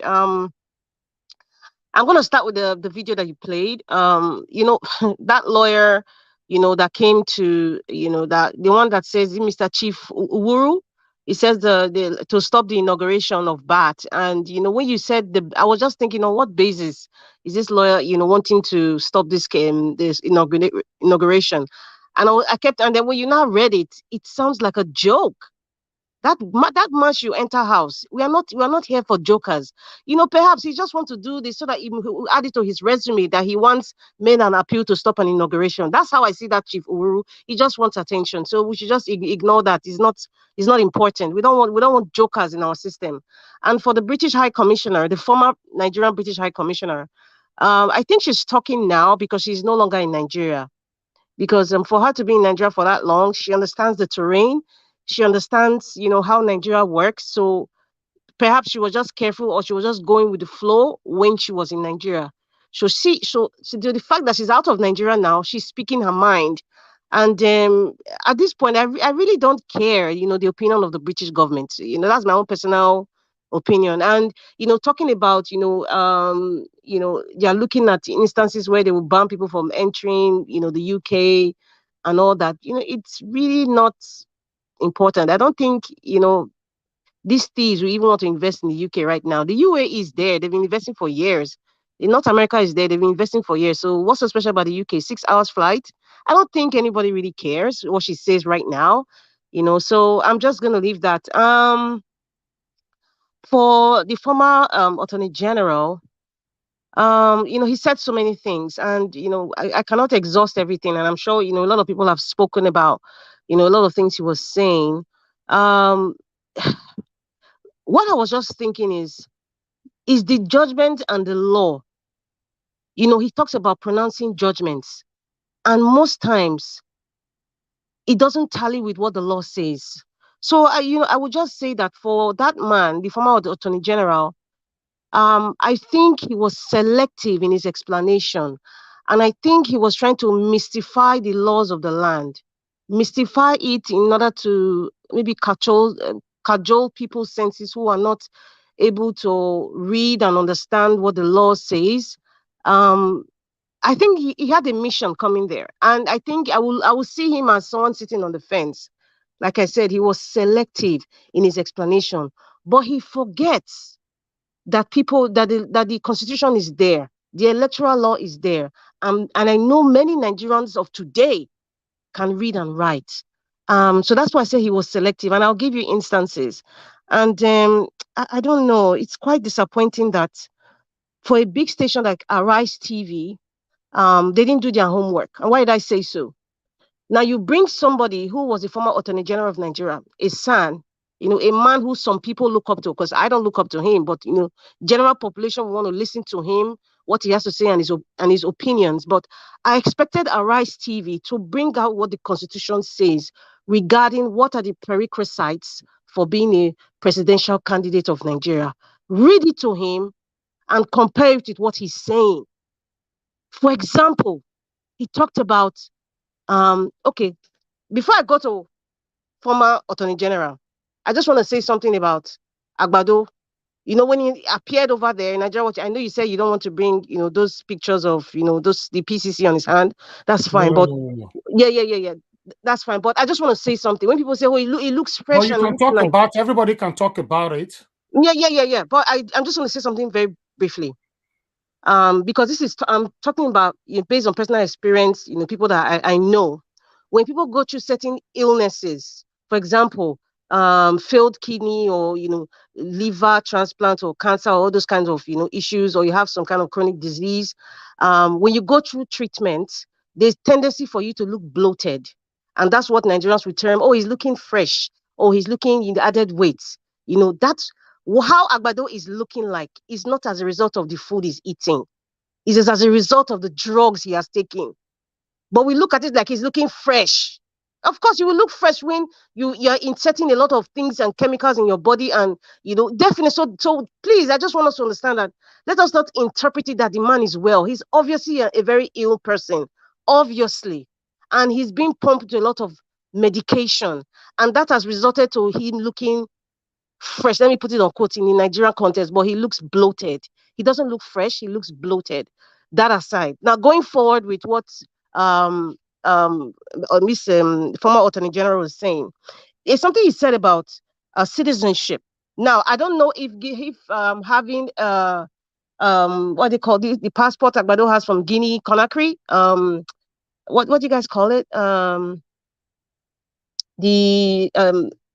I'm going to start with the video that you played. That lawyer, that came to, that the one that says, Mr. Chief Uwuru, he says to stop the inauguration of BAT. And, when you said I was just thinking, on what basis is this lawyer, wanting to stop this inauguration? And and then when you now read it, it sounds like a joke. That man should enter house. We are not here for jokers. Perhaps he just wants to do this so that he will add it to his resume that he once made an appeal to stop an inauguration. That's how I see that Chief Uhuru. He just wants attention. So we should just ignore that. It's not important. We don't want jokers in our system. And for the British High Commissioner, the former Nigerian British High Commissioner, I think she's talking now because she's no longer in Nigeria. Because for her to be in Nigeria for that long, she understands the terrain. She understands, how Nigeria works. So perhaps she was just careful or she was just going with the flow when she was in Nigeria. So the fact that she's out of Nigeria now, she's speaking her mind. And at this point, I really don't care, the opinion of the British government. That's my own personal opinion. And, talking about, they're looking at instances where they will ban people from entering, the UK and all that. It's really not important. I don't think, these thieves will even want to invest in the UK right now. The UAE is there. They've been investing for years. In North America is there. They've been investing for years. So what's so special about the UK? 6 hours flight. I don't think anybody really cares what she says right now. So I'm just going to leave that. For the former Attorney General, he said so many things, and I cannot exhaust everything, and I'm sure a lot of people have spoken about a lot of things he was saying. What I was just thinking is the judgment and the law. He talks about pronouncing judgments, and most times it doesn't tally with what the law says. So I would just say that for that man, the former Attorney General, I think he was selective in his explanation. And I think he was trying to mystify the laws of the land, mystify it in order to maybe cajole people's senses who are not able to read and understand what the law says. I think he had a mission coming there. And I think I will see him as someone sitting on the fence. Like I said, he was selective in his explanation, but he forgets that the Constitution is there, the electoral law is there, and I know many Nigerians of today can read and write. So that's why I say he was selective, and I'll give you instances. And I don't know, it's quite disappointing that for a big station like Arise TV, they didn't do their homework. And why did I say so? Now you bring somebody who was the former Attorney General of Nigeria, a son, a man who some people look up to, because I don't look up to him, but general population want to listen to him, what he has to say and his opinions. But I expected Arise TV to bring out what the Constitution says regarding what are the prerequisites for being a presidential candidate of Nigeria. Read it to him and compare it with what he's saying. For example, he talked about okay, before I go to former Attorney General, I just want to say something about Agbado. When he appeared over there in Nigeria, I know you said you don't want to bring, those pictures of, the PCC on his hand. That's fine. No. Yeah. That's fine. But I just want to say something. When people say, oh, he looks fresh. Well, you can talk about, everybody can talk about it. Yeah. But I'm just going to say something very briefly. Because I'm talking about based on personal experience, people that I know. When people go through certain illnesses, for example, failed kidney or liver transplant or cancer or all those kinds of issues, or you have some kind of chronic disease, when you go through treatment, there's tendency for you to look bloated, and that's what Nigerians would term, oh, he's looking fresh, or he's looking in the added weight. That's how Agbado is looking like. Is not as a result of the food he's eating. It is as a result of the drugs he has taken. But we look at it like he's looking fresh. Of course, you will look fresh when you're inserting a lot of things and chemicals in your body, and definitely. So please, I just want us to understand that let us not interpret it that the man is well. He's obviously a very ill person, obviously, and he's being pumped with a lot of medication, and that has resulted to him looking fresh. Let me put it on quote in the Nigerian context, but he looks bloated. He doesn't look fresh. He looks bloated. That aside, now going forward with what former Attorney General was saying, it's something he said about citizenship. Now I don't know if having what they call the passport Agbado has from Guinea Conakry. What do you guys call it?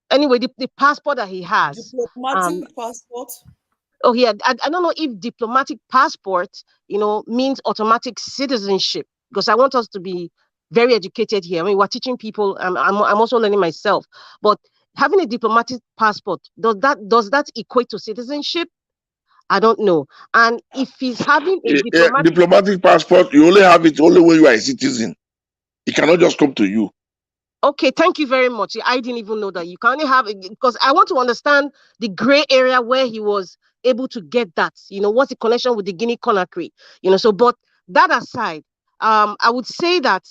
Anyway, the passport that he has. Diplomatic passport. Oh yeah, I don't know if diplomatic passport, means automatic citizenship, because I want us to be very educated here. I mean, we're teaching people. I'm also learning myself. But having a diplomatic passport, does that equate to citizenship? I don't know. And if he's having a diplomatic passport, you only have it only when you are a citizen. It cannot just come to you. Okay, thank you very much. I didn't even know that you can only have it, because I want to understand the gray area where he was able to get that. What's the connection with the Guinea Conakry? So, but that aside, I would say that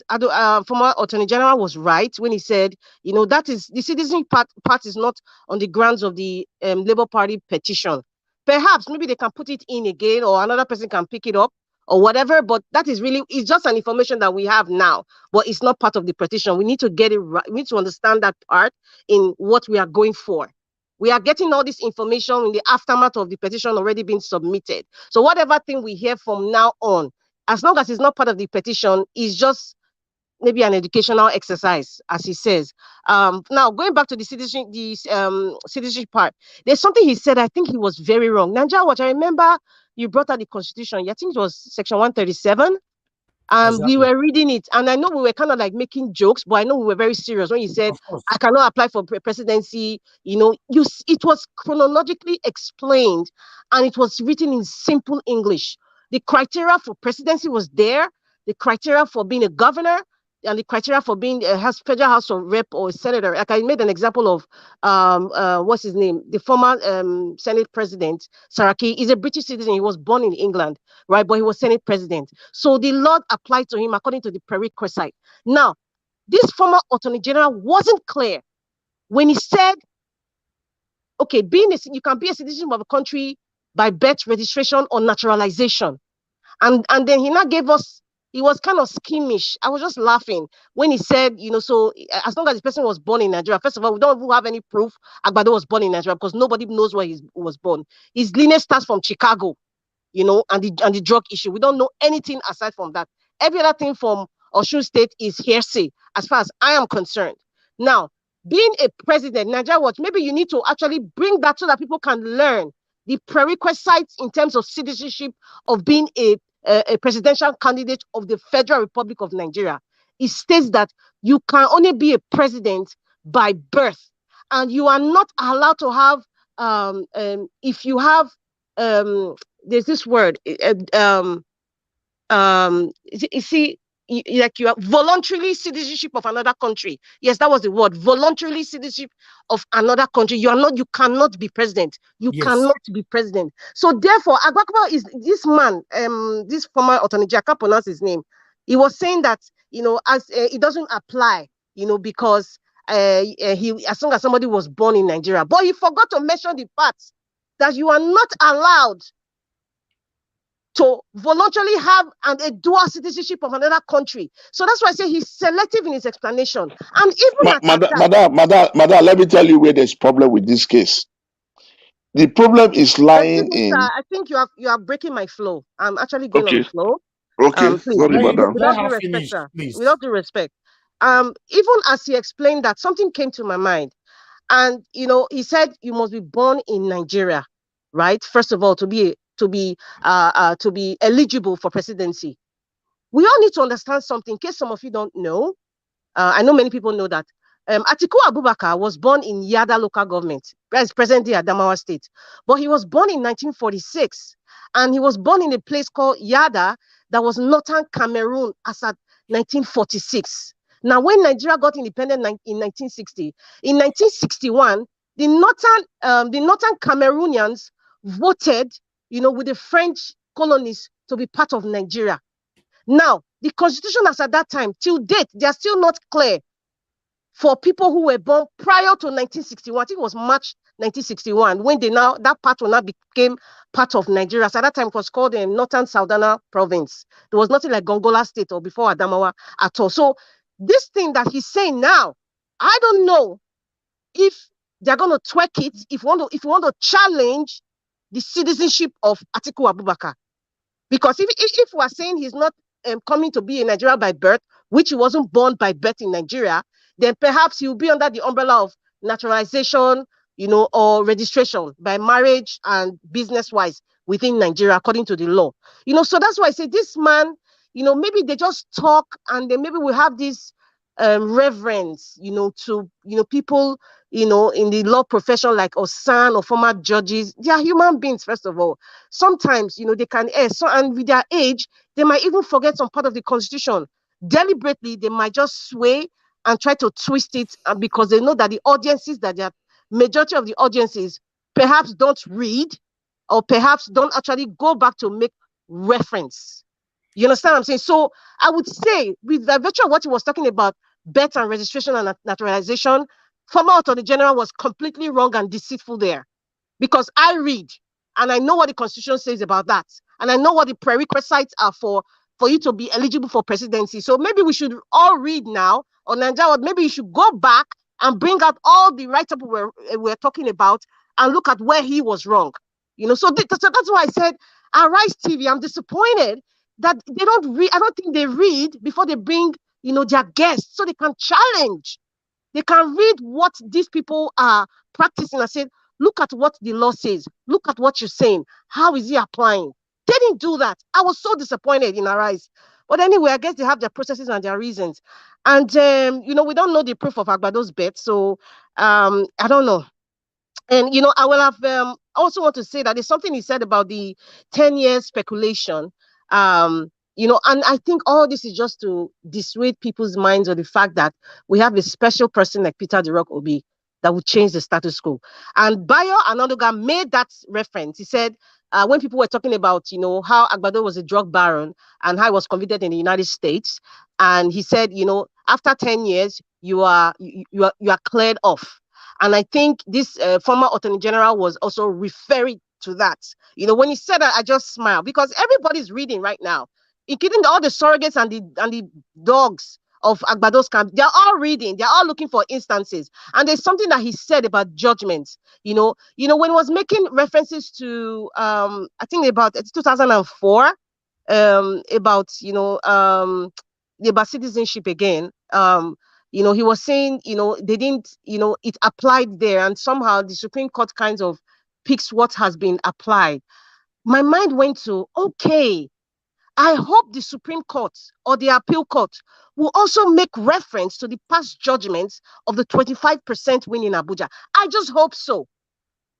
former Attorney General was right when he said, that is the citizen part is not on the grounds of the Labour Party petition. Perhaps maybe they can put it in again, or another person can pick it up, or whatever, but that is really, it's just an information that we have now, but it's not part of the petition. We need to get it right. We need to understand that part in what we are going for. We are getting all this information in the aftermath of the petition already being submitted. So whatever thing we hear from now on, as long as it's not part of the petition, is just maybe an educational exercise, as he says. Now, going back to the citizenship part, there's something he said, I think he was very wrong. Nigeria Watch, I remember you brought out the constitution. I think it was section 137. Exactly. We were reading it, and I know we were kind of like making jokes, but I know we were very serious when you said, I cannot apply for presidency. You know, it was chronologically explained, and it was written in simple English. The criteria for presidency was there, the criteria for being a governor, and the criteria for being a federal House of Rep or a senator. Like I made an example of, what's his name? The former Senate president, Saraki, is a British citizen. He was born in England, right? But he was Senate president. So the law applied to him according to the prerequisite. Now, this former Attorney General wasn't clear when he said, okay, you can be a citizen of a country by birth, registration, or naturalization. And then he now gave us, he was kind of schemish. I was just laughing when he said, you know, so as long as the person was born in Nigeria, first of all, we don't have any proof Agbado was born in Nigeria because nobody knows where he was born. His lineage starts from Chicago, you know, and the drug issue. We don't know anything aside from that. Every other thing from Osun State is hearsay, as far as I am concerned. Now, being a president, Nigeria Watch, maybe you need to actually bring that so that people can learn the prerequisites in terms of citizenship of being a presidential candidate of the Federal Republic of Nigeria. It states that you can only be a president by birth, and you are not allowed to have, if you have, there's this word, you see, like you are voluntarily citizenship of another country. Yes, that was the word, voluntarily citizenship of another country. You cannot be president. You cannot be president. So therefore, Agbakwa is this man, this former attorney general, I can't pronounce his name. He was saying that, you know, as it doesn't apply, you know, because as long as somebody was born in Nigeria, but he forgot to mention the fact that you are not allowed to voluntarily have a dual citizenship of another country. So that's why I say he's selective in his explanation. And even Madam, let me tell you where there's problem with this case. The problem is lying in. Sir, I think you are breaking my flow. I'm actually going on the flow. Okay, sorry, madam. Without due respect. Even as he explained that, something came to my mind. And you know, he said you must be born in Nigeria, right? First of all, to be eligible for presidency. We all need to understand something, in case some of you don't know. I know many people know that. Atiku Abubakar was born in Yada local government, present-day Adamawa State. But he was born in 1946, and he was born in a place called Yada that was northern Cameroon as at 1946. Now, when Nigeria got independent in 1960, in 1961, the northern Cameroonians voted, you know, with the French colonies to be part of Nigeria. Now, the constitution as at that time, till date, they are still not clear for people who were born prior to 1961. I think it was March 1961, when that part now became part of Nigeria. So at that time, it was called the Northern Southern Province. There was nothing like Gongola State or before Adamawa at all. So this thing that he's saying now, I don't know if they're going to twerk it, if you want to challenge the citizenship of Atiku Abubakar. Because if we're saying he's not coming to be in Nigeria by birth, which he wasn't born by birth in Nigeria, then perhaps he'll be under the umbrella of naturalization, you know, or registration by marriage and business-wise within Nigeria, according to the law. You know, so that's why I say this man, you know, maybe they just talk and then maybe we have this reverence, you know, to, you know, people, you know, in the law profession like Osan or former judges. They are human beings, first of all. Sometimes, you know, they can err. So, and with their age, they might even forget some part of the constitution. Deliberately, they might just sway and try to twist it, and because they know that the audiences, that the majority of the audiences perhaps don't read or perhaps don't actually go back to make reference. You understand what I'm saying? So I would say, with the virtue of what he was talking about, birth and registration and naturalization, former Attorney General was completely wrong and deceitful there. Because I read, and I know what the Constitution says about that. And I know what the prerequisites are for you to be eligible for presidency. So maybe we should all read now, or Nigeria, maybe you should go back and bring out all the right people we're talking about and look at where he was wrong. You know, so that's why I said, Arise TV, I'm disappointed that they don't read. I don't think they read before they bring, you know, their guests so they can challenge. They can read what these people are practicing and say, look at what the law says. Look at what you're saying. How is he applying? They didn't do that. I was so disappointed in Arise. But anyway, I guess they have their processes and their reasons. And, you know, we don't know the proof of Agbado's bet. So I don't know. And, you know, I will have also want to say that there's something he said about the 10-year speculation. You know, and I think all this is just to dissuade people's minds of the fact that we have a special person like Peter the Rock Obi that would change the status quo. And Bayo Anodoga made that reference. He said, when people were talking about, you know, how Agbado was a drug baron and how he was convicted in the United States. And he said, you know, after 10 years, you are cleared off. And I think this former Attorney General was also referring to that. You know, when he said that, I just smiled because everybody's reading right now, including all the surrogates and the dogs of Agbado's camp. They're all reading. They're all looking for instances. And there's something that he said about judgments. You know, when he was making references to, I think about 2004, about, you know, about citizenship again. You know, he was saying, you know, they didn't, you know, it applied there, and somehow the Supreme Court kind of picks what has been applied. My mind went to, okay, I hope the Supreme Court or the Appeal Court will also make reference to the past judgments of the 25% win in Abuja. I just hope so.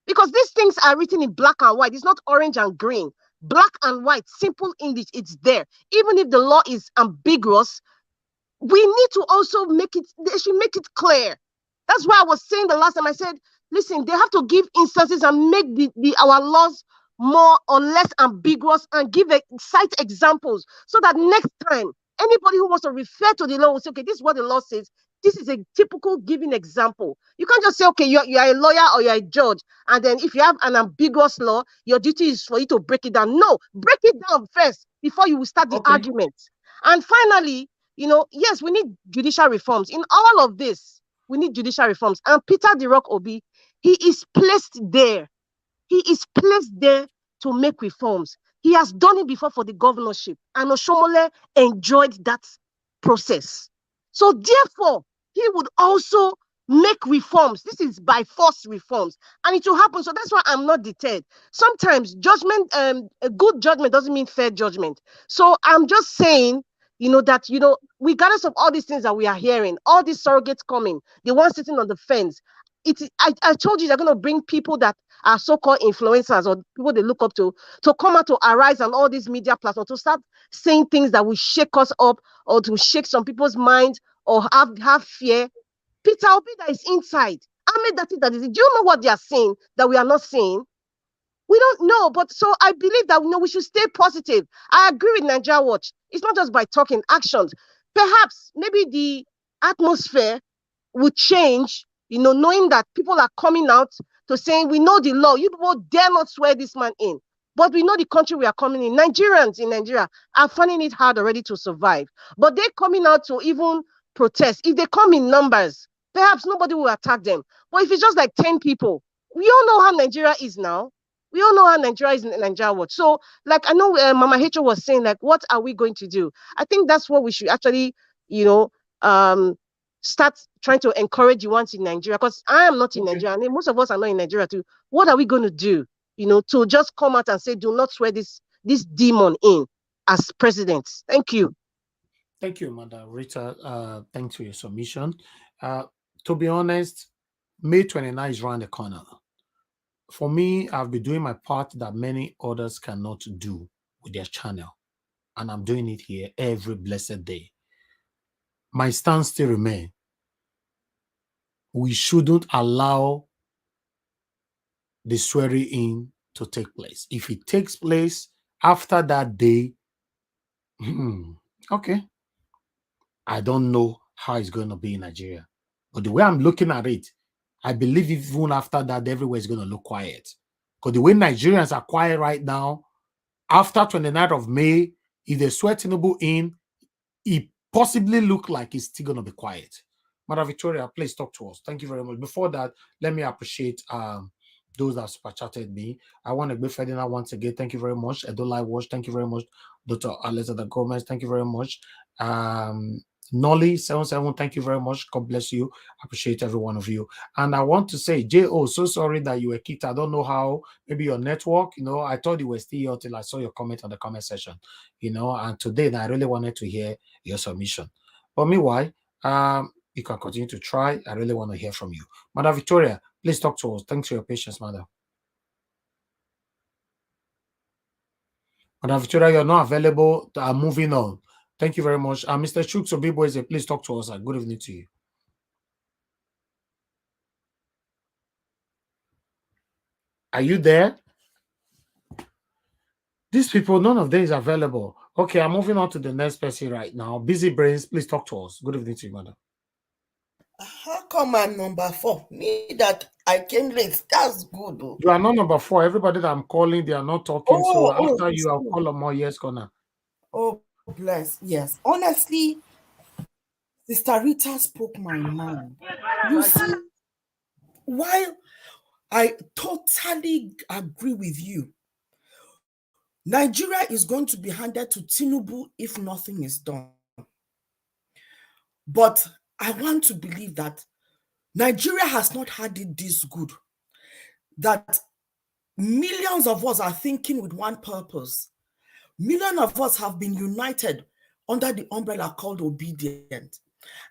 Because these things are written in black and white. It's not orange and green. Black and white, simple English, it's there. Even if the law is ambiguous, we need to also they should make it clear. That's why I was saying the last time, I said, listen, they have to give instances and make our laws more or less ambiguous and cite examples so that next time, anybody who wants to refer to the law will say, okay, this is what the law says. This is a typical given example. You can't just say, okay, you're a lawyer or you're a judge, and then if you have an ambiguous law, your duty is for you to break it down. No, break it down first before you will start the argument. And finally, you know, yes, we need judicial reforms. In all of this, we need judicial reforms. And Peter the Rock Obi, he is placed there. He is placed there to make reforms. He has done it before for the governorship. And Oshomole enjoyed that process. So therefore, he would also make reforms. This is by force reforms. And it will happen. So that's why I'm not deterred. Sometimes judgment, a good judgment doesn't mean fair judgment. So I'm just saying, you know, that, you know, regardless of all these things that we are hearing, all these surrogates coming, the ones sitting on the fence, I told you they're going to bring people that are so-called influencers or people they look up to come out to Arise on all these media platforms, to start saying things that will shake us up or to shake some people's minds or have fear. Peter Obi that is inside, Ahmed that is, do you know what they are saying that we are not saying? We don't know, but so I believe that, you know, we should stay positive. I agree with Nigeria Watch. It's not just by talking, actions. Perhaps maybe the atmosphere would change, you know, knowing that people are coming out to saying, we know the law. You people dare not swear this man in. But we know the country we are coming in. Nigerians in Nigeria are finding it hard already to survive. But they're coming out to even protest. If they come in numbers, perhaps nobody will attack them. But if it's just like 10 people, we all know how Nigeria is now. We all know how Nigeria is in Nigeria Watch. So, like, I know Mama Hecho was saying, like, what are we going to do? I think that's what we should actually, you know, start trying to encourage the ones in Nigeria. Because I am not in Nigeria, and most of us are not in Nigeria too. What are we going to do, you know, to just come out and say, do not swear this demon in as president? Thank you. Thank you, Madam Rita. Thanks for your submission. To be honest, May 29 is around the corner. For me, I've been doing my part that many others cannot do with their channel. And I'm doing it here every blessed day. My stance still remains. We shouldn't allow the swearing in to take place. If it takes place after that day, okay. I don't know how it's going to be in Nigeria. But the way I'm looking at it, I believe even after that, everywhere is going to look quiet. Because the way Nigerians are quiet right now, after 29th of May, if they swear Tinubu in, it possibly look like it's still going to be quiet. Madam Victoria, please talk to us. Thank you very much. Before that, let me appreciate those that super chatted me. I want to be Ferdinand once again. Thank you very much. Edolai Wash, thank you very much. Dr. Alexander Gomez, thank you very much. Nolly 77, thank you very much. God bless you. Appreciate every one of you. And I want to say, J.O., so sorry that you were kicked. I don't know how, maybe your network, I thought you were still here until I saw your comment on the comment section, and today I really wanted to hear your submission. But meanwhile, you can continue to try. I really want to hear from you. Madam Victoria, please talk to us. Thanks for your patience, madam. Madam Victoria, you're not available. Moving on. Thank you very much. Mr. Chuk Sobiboise, please talk to us. Good evening to you. Are you there? These people, none of them is available. Okay, I'm moving on to the next person right now. Busy Brains, please talk to us. Good evening to you, madam. How come I'm number 4? Me that I came late. That's good. Though. You are not number 4. Everybody that I'm calling, they are not talking. So after you, I'll call them more. Yes, Connor. Oh, bless. Yes. Honestly, Sister Rita spoke my mind. You see, while I totally agree with you, Nigeria is going to be handed to Tinubu if nothing is done. But I want to believe that Nigeria has not had it this good, that millions of us are thinking with one purpose. Millions of us have been united under the umbrella called obedient.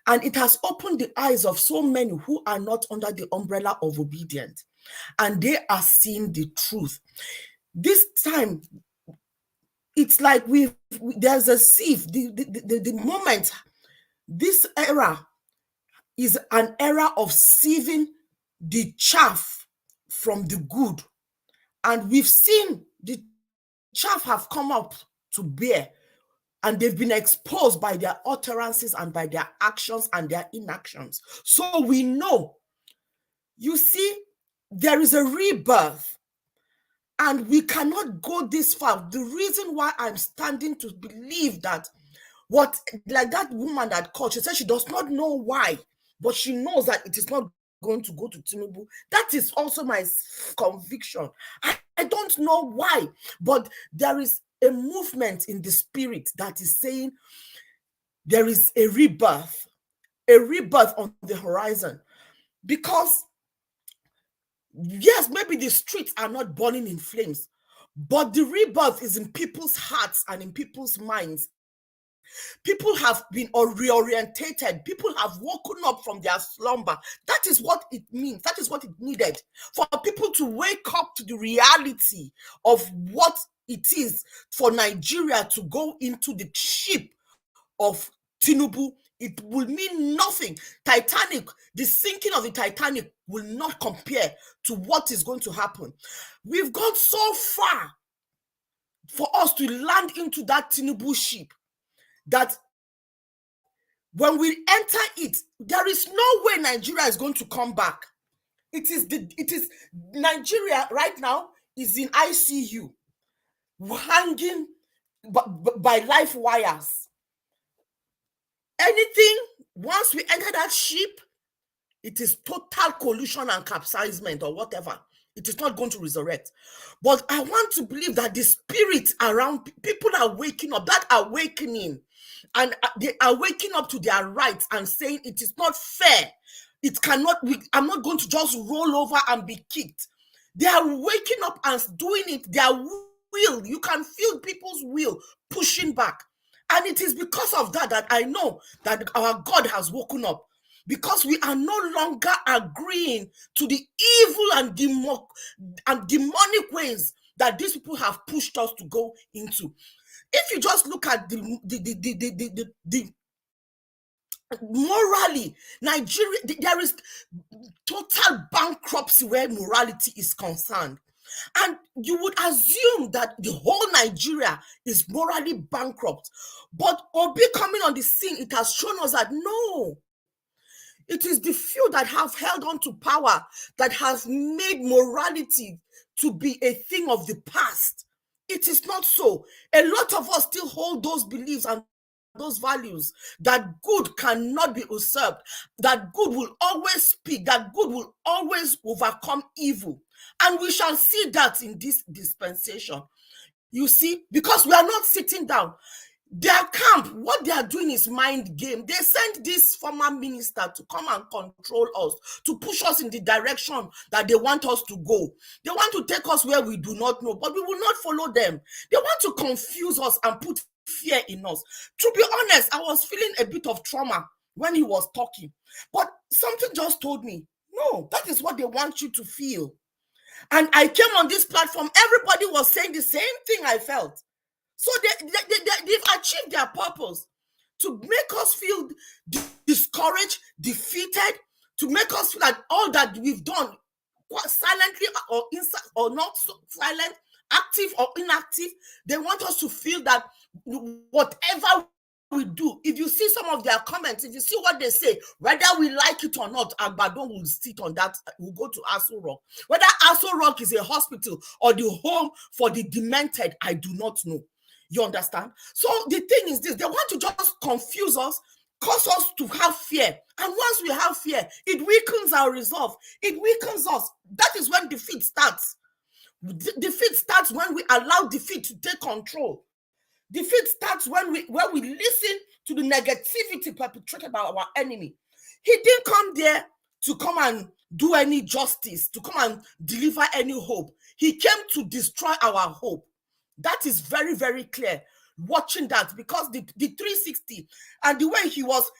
And it has opened the eyes of so many who are not under the umbrella of obedient. And they are seeing the truth. This time, it's like there's a sieve. The moment, this era is an era of sieving the chaff from the good. And we've seen the chaff have come up to bear, and they've been exposed by their utterances and by their actions and their inactions. So we know, you see, there is a rebirth, and we cannot go this far. The reason why I'm standing to believe that like that woman that called, she said she does not know why, but she knows that it is not going to go to Tinubu. That is also my conviction. I don't know why, but there is a movement in the spirit that is saying there is a rebirth on the horizon. Because, yes, maybe the streets are not burning in flames, but the rebirth is in people's hearts and in people's minds. People have been reorientated. People have woken up from their slumber. That is what it means. That is what it needed, for people to wake up to the reality of what it is for Nigeria to go into the ship of Tinubu. It will mean nothing. Titanic, the sinking of the Titanic will not compare to what is going to happen. We've gone so far for us to land into that Tinubu ship that when we enter it, there is no way Nigeria is going to come back. It is Nigeria right now is in ICU, hanging by life wires. Anything, once we enter that ship, it is total collusion and capsizement or whatever. It is not going to resurrect. But I want to believe that the spirit around people are waking up, that awakening, and they are waking up to their rights and saying it is not fair. It cannot be. I'm not going to just roll over and be kicked. They are waking up and doing it. Their will, you can feel people's will pushing back. And it is because of that that I know that our God has woken up. Because we are no longer agreeing to the evil and demonic ways that these people have pushed us to go into. If you just look at the morally, Nigeria, there is total bankruptcy where morality is concerned. And you would assume that the whole Nigeria is morally bankrupt. But Obi coming on the scene, it has shown us that no. It is the few that have held on to power that has made morality to be a thing of the past. It is not so. A lot of us still hold those beliefs and those values, that good cannot be usurped, that good will always speak, that good will always overcome evil. And we shall see that in this dispensation. You see, because we are not sitting down. Their camp, what they are doing is mind game. They sent this former minister to come and control us, to push us in the direction that they want us to go. They want to take us where we do not know, but we will not follow them. They want to confuse us and put fear in us. To be honest, I was feeling a bit of trauma when he was talking, but something just told me, no, that is what they want you to feel. And I came on this platform, everybody was saying the same thing I felt. So they've achieved their purpose, to make us feel discouraged, defeated, to make us feel that all that we've done, silently or not so silent, active or inactive, they want us to feel that whatever we do, if you see some of their comments, if you see what they say, whether we like it or not, Agbadon will sit on that, will go to Aso Rock. Whether Aso Rock is a hospital or the home for the demented, I do not know. You understand? So the thing is this, they want to just confuse us, cause us to have fear. And once we have fear, it weakens our resolve. It weakens us. That is when defeat starts. Defeat starts when we allow defeat to take control. Defeat starts when we listen to the negativity perpetrated by our enemy. He didn't come there to come and do any justice, to come and deliver any hope. He came to destroy our hope. That is very, very clear. Watching that, because the 360 and the way he was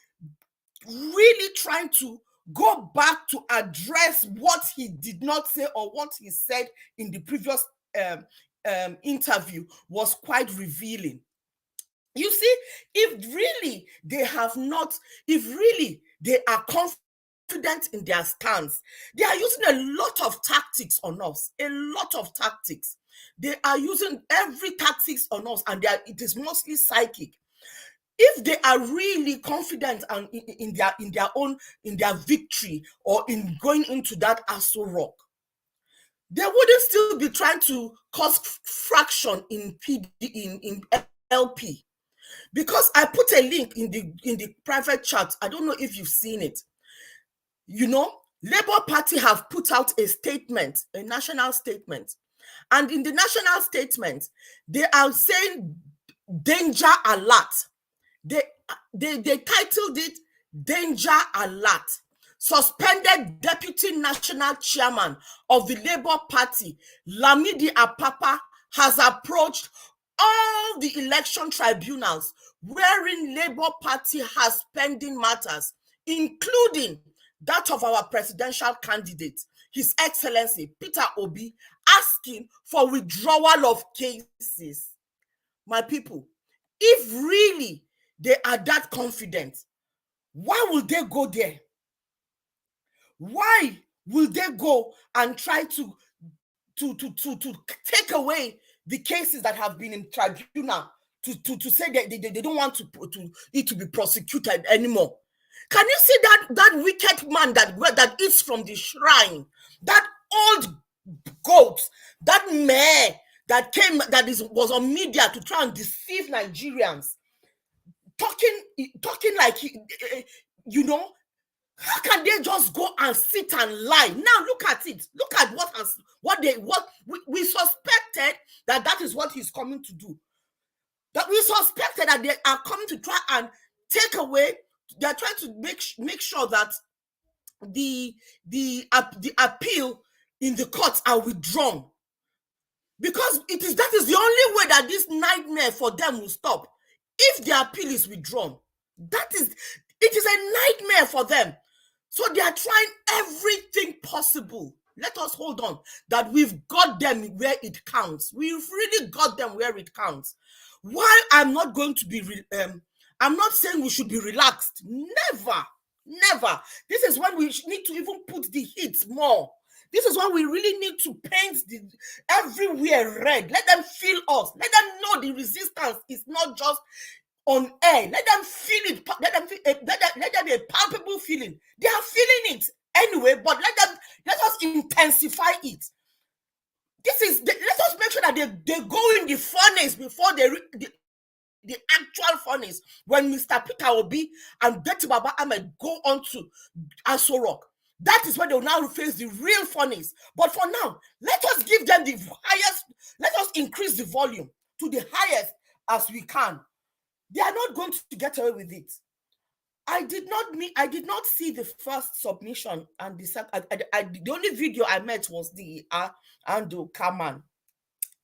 really trying to go back to address what he did not say or what he said in the previous interview was quite revealing. You see, if really they are confident in their stance, they are using a lot of tactics on us, a lot of tactics. They are using every tactics on us, and it is mostly psychic. If they are really confident and in their victory or in going into that Aso Rock, they wouldn't still be trying to cause fraction in LP. Because I put a link in the private chat. I don't know if you've seen it. You know, Labour Party have put out a statement, a national statement. And in the national statement, they are saying danger alert. They titled it Danger Alert. Suspended Deputy National Chairman of the Labour Party, Lamidi Apapa, has approached all the election tribunals wherein Labour Party has pending matters, including that of our presidential candidate, His Excellency Peter Obi, asking for withdrawal of cases. My people, if really they are that confident, why will they go there? Why will they go and try to take away the cases that have been in tribunal to say that they don't want it to be prosecuted anymore? Can you see that wicked man that eats from the shrine, that old goat, that mayor was on media to try and deceive Nigerians, talking like you know? How can they just go and sit and lie? Now look at it. Look at what we suspected that is what he's coming to do. That we suspected that they are coming to try and take away. They are trying to make sure that the appeal in the courts are withdrawn, because that is the only way that this nightmare for them will stop. If the appeal is withdrawn, it is a nightmare for them. So they are trying everything possible. Let us hold on that we've got them where it counts. We've really got them where it counts. While I'm not going to be, I'm not saying we should be relaxed. Never. This is when we need to even put the heat more. This is when we really need to paint everywhere red. Let them feel us. Let them know the resistance is not just on air. Let them feel it. Let them be a palpable feeling. They are feeling it anyway, but let us intensify it. Let us make sure that they go in the furnace before the actual furnace when Mr. Peter Obi and Betty Baba Ahmed go on to Aso Rock. That is when they will now face the real furnace. But for now, let us give them the highest, let us increase the volume to the highest as we can. They are not going to get away with it. I did not see the first submission, and the only video I met was the Ando Kaman.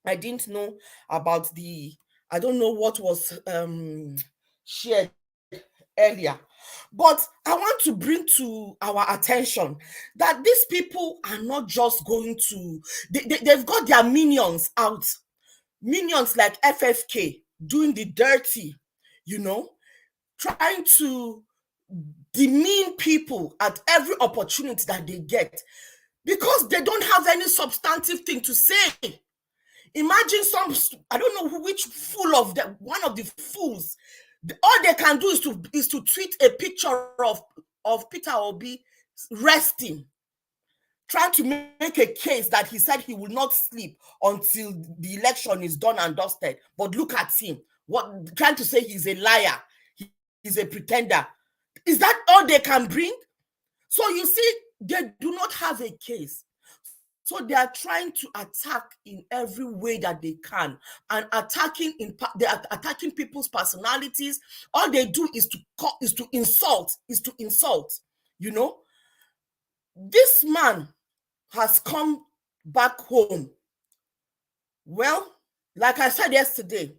I didn't know about I don't know what was shared earlier. But I want to bring to our attention that these people are not just going to, they've got their minions out. Minions like FFK doing the dirty, trying to demean people at every opportunity that they get because they don't have any substantive thing to say. Imagine I don't know which fool of them, one of the fools, all they can do is to tweet a picture of Peter Obi resting, trying to make a case that he said he will not sleep until the election is done and dusted. But look at him, trying to say he's a liar, he's a pretender. Is that all they can bring? So you see, they do not have a case. So they are trying to attack in every way that they can, and they are attacking people's personalities. All they do is to insult. This man has come back home. Well, like I said yesterday,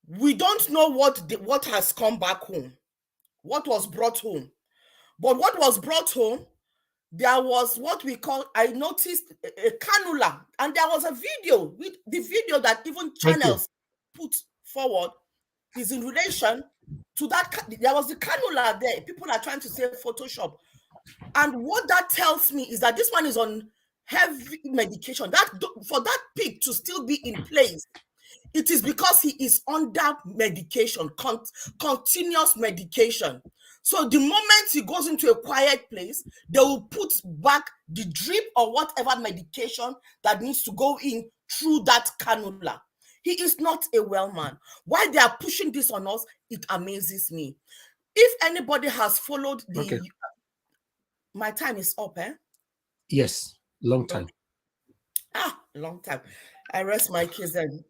we don't know what has come back home, what was brought home. But what was brought home, there was what we call, I noticed a cannula, and there was a video. The video that even channels put forward is in relation to that. There was the cannula there. People are trying to say Photoshop. And what that tells me is that this man is on heavy medication. For that pig to still be in place, it is because he is under medication, continuous medication. So the moment he goes into a quiet place, they will put back the drip or whatever medication that needs to go in through that cannula. He is not a well man. Why they are pushing this on us, it amazes me. If anybody has followed my time is up, eh? Yes, long time. Long time. I rest my case then.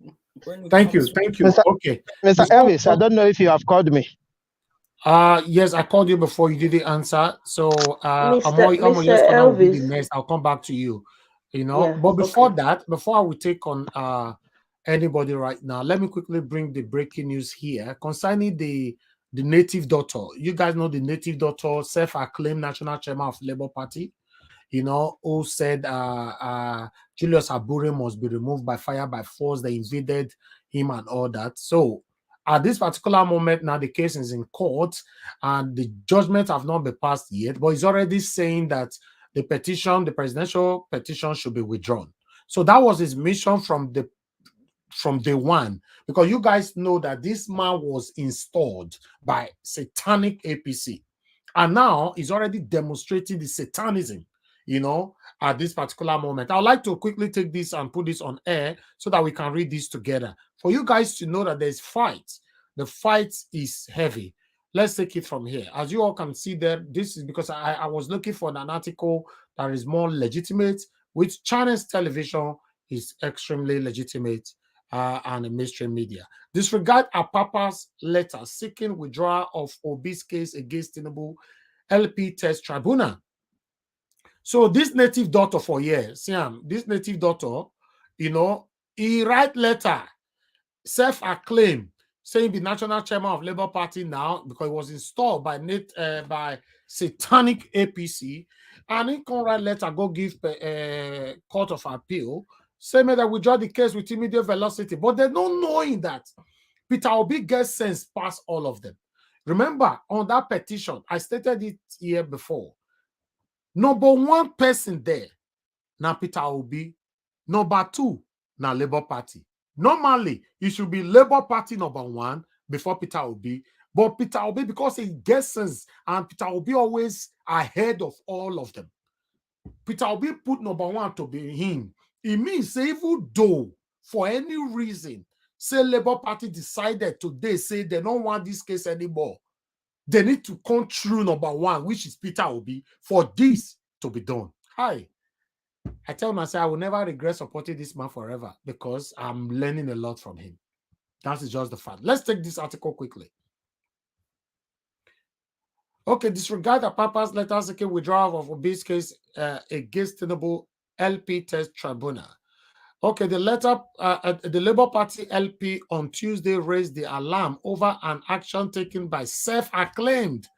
Thank you. Okay. Mr. Elvis, I don't know if you have called me. Yes, I called you before, you didn't answer. So Mr. just gonna be the Elvis. next. I'll come back to you. Yeah, but before that, before I will take on anybody right now, let me quickly bring the breaking news here concerning the native doctor. You guys know the native doctor, self-acclaimed national chairman of Labour Party, who said Julius Abure must be removed by fire by force. They invaded him and all that. So at this particular moment, now the case is in court and the judgment have not been passed yet, but he's already saying that the presidential petition should be withdrawn. So that was his mission from day one, because you guys know that this man was installed by satanic APC. And now he's already demonstrating the satanism, at this particular moment. I'd like to quickly take this and put this on air so that we can read this together. For you guys to know that there's fight. The fight is heavy. Let's take it from here. As you all can see there, this is because I was looking for an article that is more legitimate, which China's television is extremely legitimate and a mainstream media. Disregard Apapa's letter seeking withdrawal of Obi's case against Tinubu LP test tribunal. So this native doctor for years, Siam, this native doctor, he write letter, self-acclaimed, saying the national chairman of Labour Party now, because he was installed by satanic APC, and he can write letter, go give court of appeal, saying that we draw the case with immediate velocity, but they're not knowing that Peter Obi gets sense past all of them. Remember, on that petition, I stated it here before, number one person there, now Peter Obi. Number two, now Labour Party. Normally, it should be Labour Party number one before Peter Obi. But Peter Obi, because he gets sense, and Peter Obi always ahead of all of them. Peter Obi put number one to be him. It means even though, for any reason, say Labour Party decided today, say they don't want this case anymore, they need to come through number one, which is Peter Obi, for this to be done. Hi. I tell myself I will never regret supporting this man forever because I'm learning a lot from him. That is just the fact. Let's take this article quickly. Okay, disregard the Papa's letter seeking withdrawal of Obi's case against Tinubu LP test tribunal. Okay, the letter, the Labour Party LP on Tuesday raised the alarm over an action taken by self-acclaimed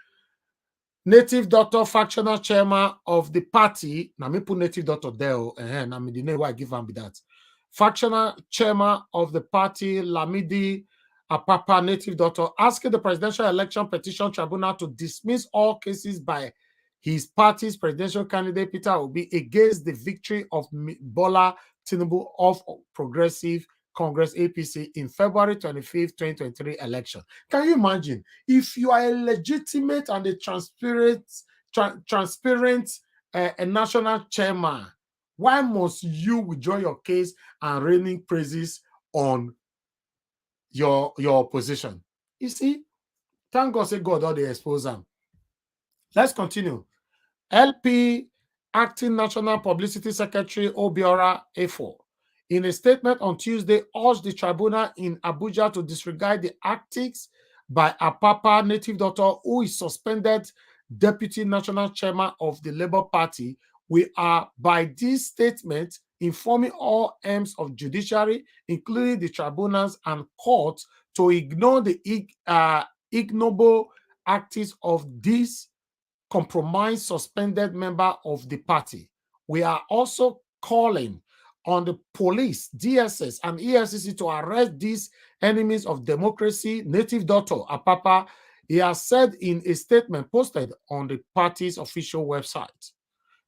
native doctor factional chairman of the party. Now me put native doctor there, and I mean the name why I give him be that. Factional chairman of the party, Lamidi Apapa, native doctor, asking the Presidential Election Petition Tribunal to dismiss all cases by his party's presidential candidate Peter Obi against the victory of Bola Tinubu of Progressive Congress APC in February 25th, 2023 election. Can you imagine if you are a legitimate and a transparent a national chairman, why must you withdraw your case and raining praises on your opposition? You see, thank God say God all they expose them. Let's continue. LP Acting National Publicity Secretary Obiora A4, in a statement on Tuesday, urged the tribunal in Abuja to disregard the antics by Apapa, native doctor, who is suspended deputy national chairman of the Labour Party. We are, by this statement, informing all arms of judiciary, including the tribunals and courts, to ignore the ignoble acts of this compromised suspended member of the party. We are also calling on the police, DSS, and EFCC to arrest these enemies of democracy, native doctor Apapa. He has said in a statement posted on the party's official website.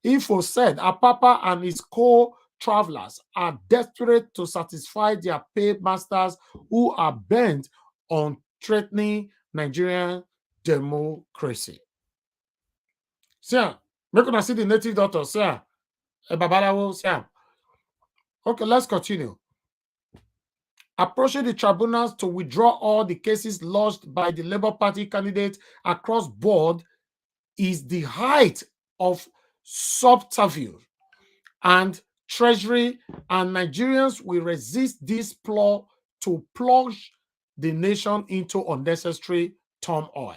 Info said Apapa and his co-travelers are desperate to satisfy their paymasters who are bent on threatening Nigerian democracy. Sir, make us see the native doctor, sir. Babalawo, sir. Okay, let's continue. Approaching the tribunals to withdraw all the cases lodged by the Labour Party candidate across board is the height of subterfuge and treachery, and Nigerians will resist this plot to plunge the nation into unnecessary turmoil.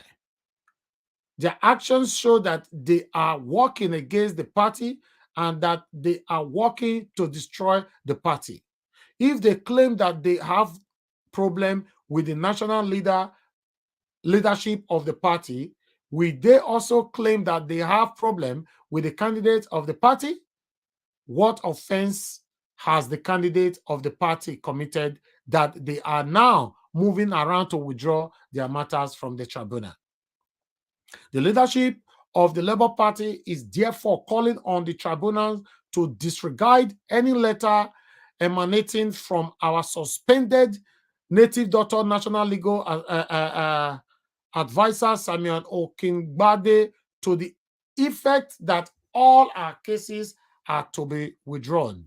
Their actions show that they are working against the party and that they are working to destroy the party. If they claim that they have problem with the national leadership of the party, will they also claim that they have problem with the candidate of the party? What offense has the candidate of the party committed that they are now moving around to withdraw their matters from the tribunal? The leadership of the Labour Party is therefore calling on the tribunals to disregard any letter emanating from our suspended native doctor national legal advisor Samuel Okingbade to the effect that all our cases are to be withdrawn.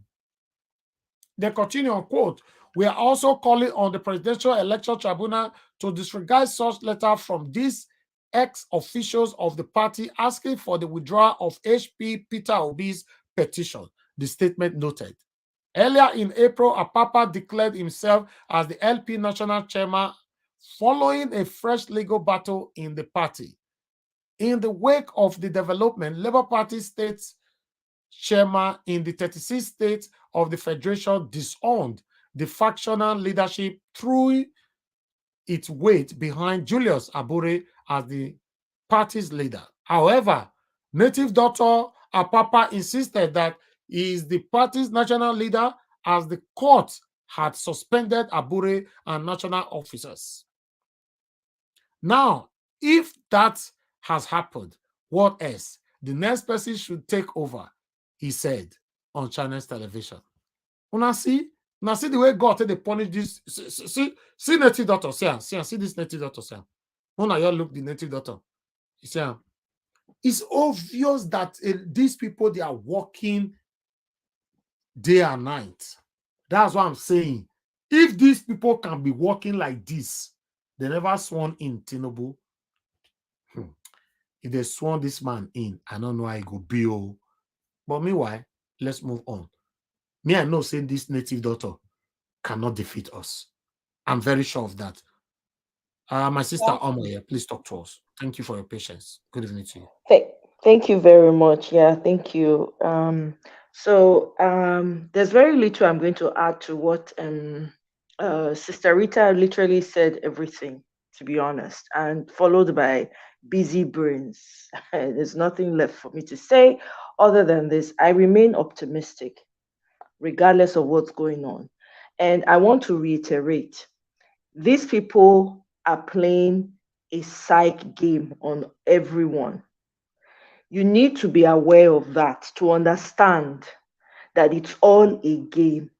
They continue on, quote, we are also calling on the Presidential Election Tribunal to disregard such letter from these ex-officials of the party asking for the withdrawal of HP Peter Obi's petition, the statement noted. Earlier in April, Apapa declared himself as the LP national chairman following a fresh legal battle in the party. In the wake of the development, Labour Party states chairman in the 36 states of the Federation disowned the factional leadership through its weight behind Julius Abure as the party's leader. However, native doctor Apapa insisted that he is the party's national leader as the court had suspended Abure and national officers. Now, if that has happened, what else? The next person should take over, he said on Chinese television. Una see the way God they punish this. See native doctor, see this native doctor, see. Una you look the native doctor. You see, it's obvious that these people, they are working day and night. That's what I'm saying. If these people can be working like this, they never sworn in Tinubu. If they sworn this man in, I don't know how it go be. But meanwhile, let's move on. Me, I know saying this native daughter cannot defeat us. I'm very sure of that. My sister Omoye, please talk to us. Thank you for your patience. Good evening to you. Thank you very much. Yeah, thank you. There's very little I'm going to add to what Sister Rita literally said everything, to be honest, and followed by busy brains. There's nothing left for me to say other than this. I remain optimistic, regardless of what's going on. And I want to reiterate, these people are playing a psych game on everyone. You need to be aware of that to understand that it's all a game.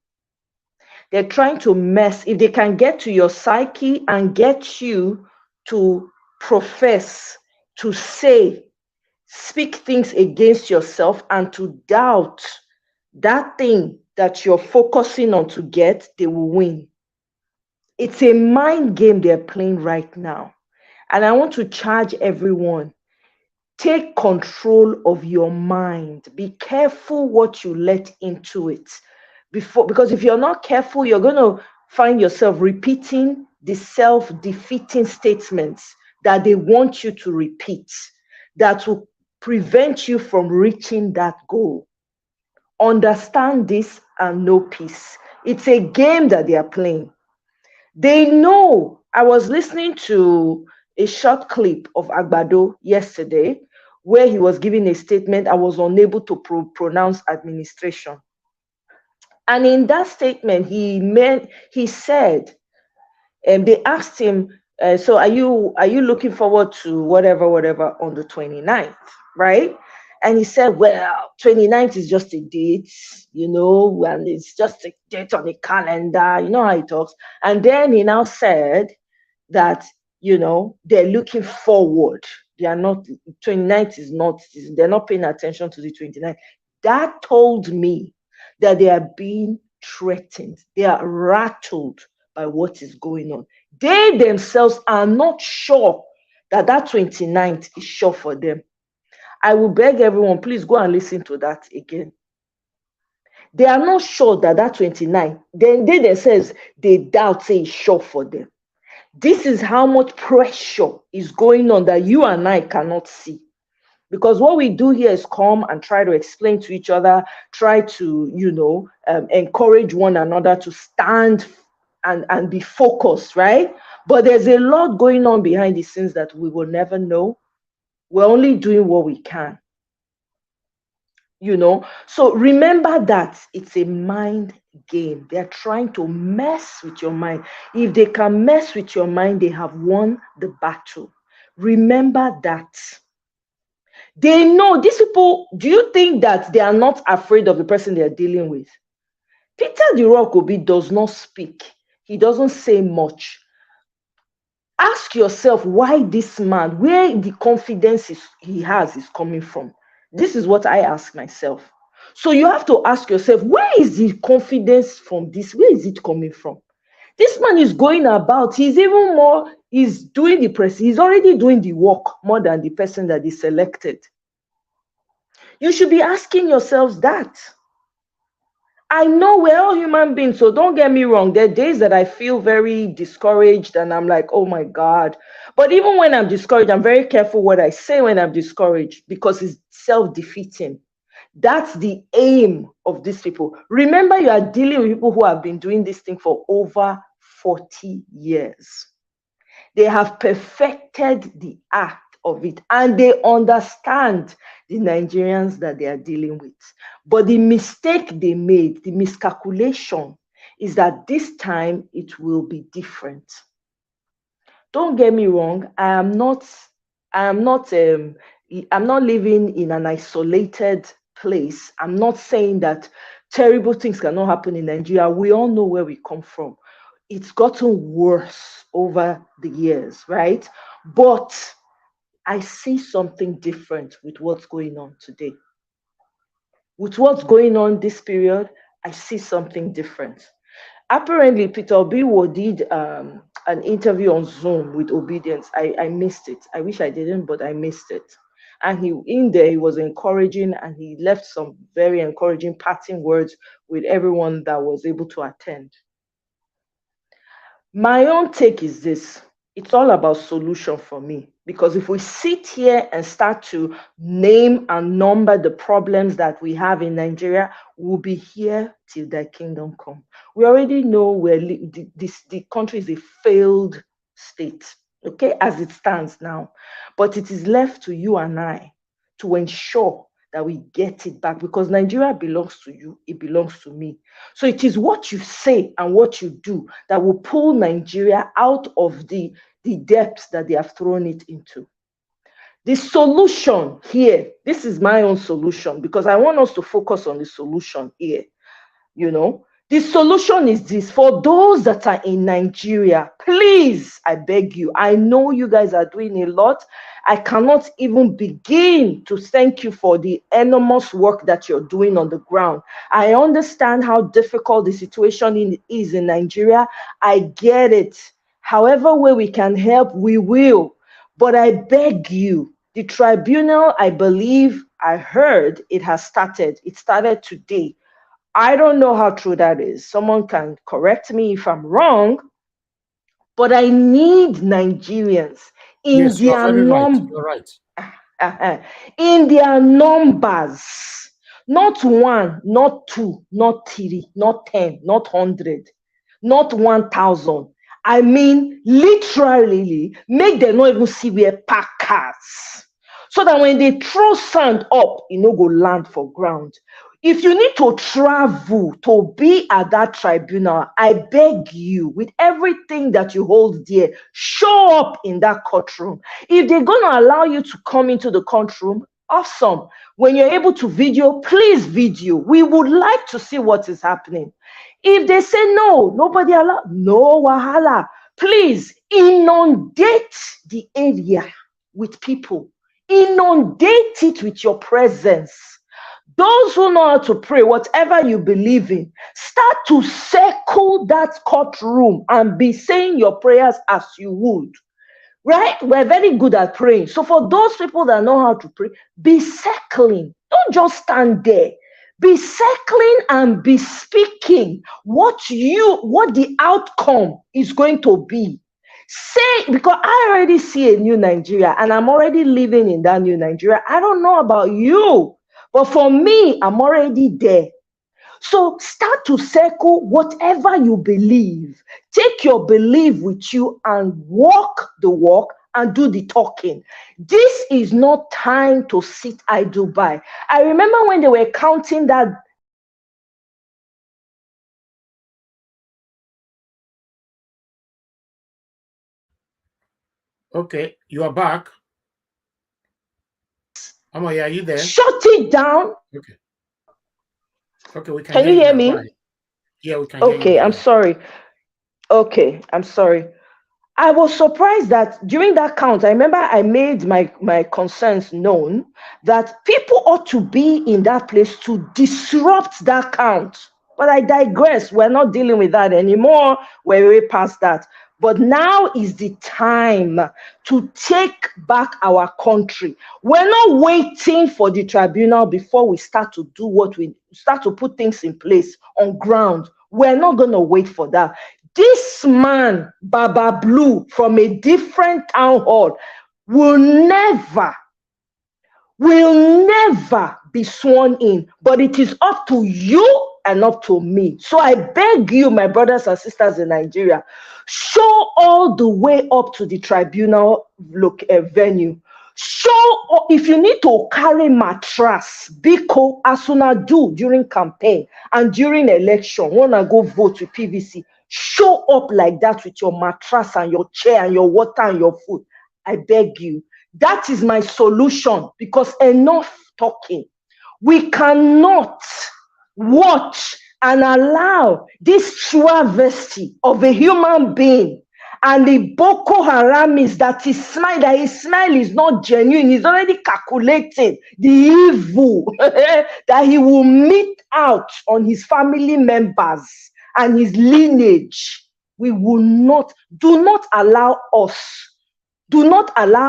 They're trying to mess, if they can get to your psyche and get you to profess, to say, speak things against yourself and to doubt that thing that you're focusing on to get, they will win. It's a mind game they're playing right now. And I want to charge everyone, take control of your mind. Be careful what you let into it. Because if you're not careful, you're going to find yourself repeating the self-defeating statements that they want you to repeat, that will prevent you from reaching that goal. Understand this and know peace. It's a game that they are playing. They know. I was listening to a short clip of Agbado yesterday where he was giving a statement. I was unable to pronounce administration. And in that statement, he said, they asked him, so are you looking forward to whatever on the 29th, right? And he said, well, 29th is just a date, and it's just a date on the calendar, you know how he talks. And then he now said that, they're looking forward. They are not, 29th is not, they're not paying attention to the 29th. That told me that they are being threatened. They are rattled by what is going on. They themselves are not sure that 29th is sure for them. I will beg everyone, please go and listen to that again. They are not sure that 29th, then they themselves, they doubt say it's sure for them. This is how much pressure is going on that you and I cannot see. Because what we do here is come and try to explain to each other, try to, encourage one another to stand and be focused, right? But there's a lot going on behind the scenes that we will never know. We're only doing what we can, So remember that it's a mind game. They're trying to mess with your mind. If they can mess with your mind, they have won the battle. Remember that. They know these people. Do you think that they are not afraid of the person they are dealing with? Peter the Rock Obi does not speak. He doesn't say much. Ask yourself why this man, where the confidence he has is coming from. This is what I ask myself. So you have to ask yourself, where is the confidence from this? Where is it coming from? This man is going about, he's doing the press, he's already doing the work more than the person that is selected. You should be asking yourselves that. I know we're all human beings, so don't get me wrong. There are days that I feel very discouraged and I'm like, oh my God. But even when I'm discouraged, I'm very careful what I say when I'm discouraged because it's self-defeating. That's the aim of these people. Remember, you are dealing with people who have been doing this thing for over 40 years. They have perfected the art of it and they understand the Nigerians that they are dealing with. But the mistake they made, the miscalculation, is that this time it will be different. Don't get me wrong, I'm not living in an isolated place. I'm not saying that terrible things cannot happen in Nigeria. We all know where we come from. It's gotten worse over the years, right? But I see something different with what's going on today. With what's going on this period, I see something different. apparently Peter Obiwo did an interview on Zoom with Obedience. I missed it. I wish I didn't, but I missed it. And he was encouraging, and he left some very encouraging parting words with everyone that was able to attend. My own take is this. It's all about solution for me, because if we sit here and start to name and number the problems that we have in Nigeria, we'll be here till thy kingdom come. We already know the country is a failed state, okay, as it stands now. But it is left to you and I to ensure that we get it back, because Nigeria belongs to you, it belongs to me. So it is what you say and what you do that will pull Nigeria out of the depths that they have thrown it into. The solution here, this is my own solution, because I want us to focus on the solution here. You know, the solution is this: for those that are in Nigeria, please, I beg you, I know you guys are doing a lot. I cannot even begin to thank you for the enormous work that you're doing on the ground. I understand how difficult the situation is in Nigeria. I get it. However way we can help, we will. But I beg you, the tribunal, I believe, I heard it has started. It started today. I don't know how true that is. Someone can correct me if I'm wrong, but I need Nigerians in yes, their numbers. You're right. In their numbers, not 1, not 2, not 3, not 10, not 100, not 1,000. I mean, literally, make them not even see where park cars, so that when they throw sand up, it no go land for ground. If you need to travel to be at that tribunal, I beg you, with everything that you hold dear, show up in that courtroom. If they're going to allow you to come into the courtroom, awesome. When you're able to video, please video. We would like to see what is happening. If they say no, nobody allow, no wahala. Please inundate the area with people. Inundate it with your presence. Those who know how to pray, whatever you believe in, start to circle that courtroom and be saying your prayers as you would. Right? We're very good at praying. So for those people that know how to pray, be circling. Don't just stand there. Be circling and be speaking what the outcome is going to be. Say, because I already see a new Nigeria and I'm already living in that new Nigeria. I don't know about you, but for me, I'm already there. So start to circle whatever you believe. Take your belief with you and walk the walk and do the talking. This is not time to sit idle by. I remember when they were counting that. Okay, you are back. Amoy, are you there? Shut it down. Okay. Okay, we can you hear me? Yeah, we can hear you. Okay, I'm sorry. Okay, I'm sorry. I was surprised that during that count, I remember I made my concerns known that people ought to be in that place to disrupt that count. But I digress. We're not dealing with that anymore. We're way past that. But now is the time to take back our country. We're not waiting for the tribunal before we start to do what we start to put things in place on ground. We're not going to wait for that. This man, Baba Blue, from a different town hall, will never be sworn in. But it is up to you and up to me. So I beg you, my brothers and sisters in Nigeria, show all the way up to the tribunal venue. Show, if you need to carry mattress, biko, as una do during campaign and during election, wanna go vote with PVC, show up like that with your mattress and your chair and your water and your food. I beg you. That is my solution, because enough talking. We cannot watch and allow this travesty of a human being and the Boko Haramis that his smile is not genuine. He's already calculating the evil that he will mete out on his family members and his lineage. We will not, do not allow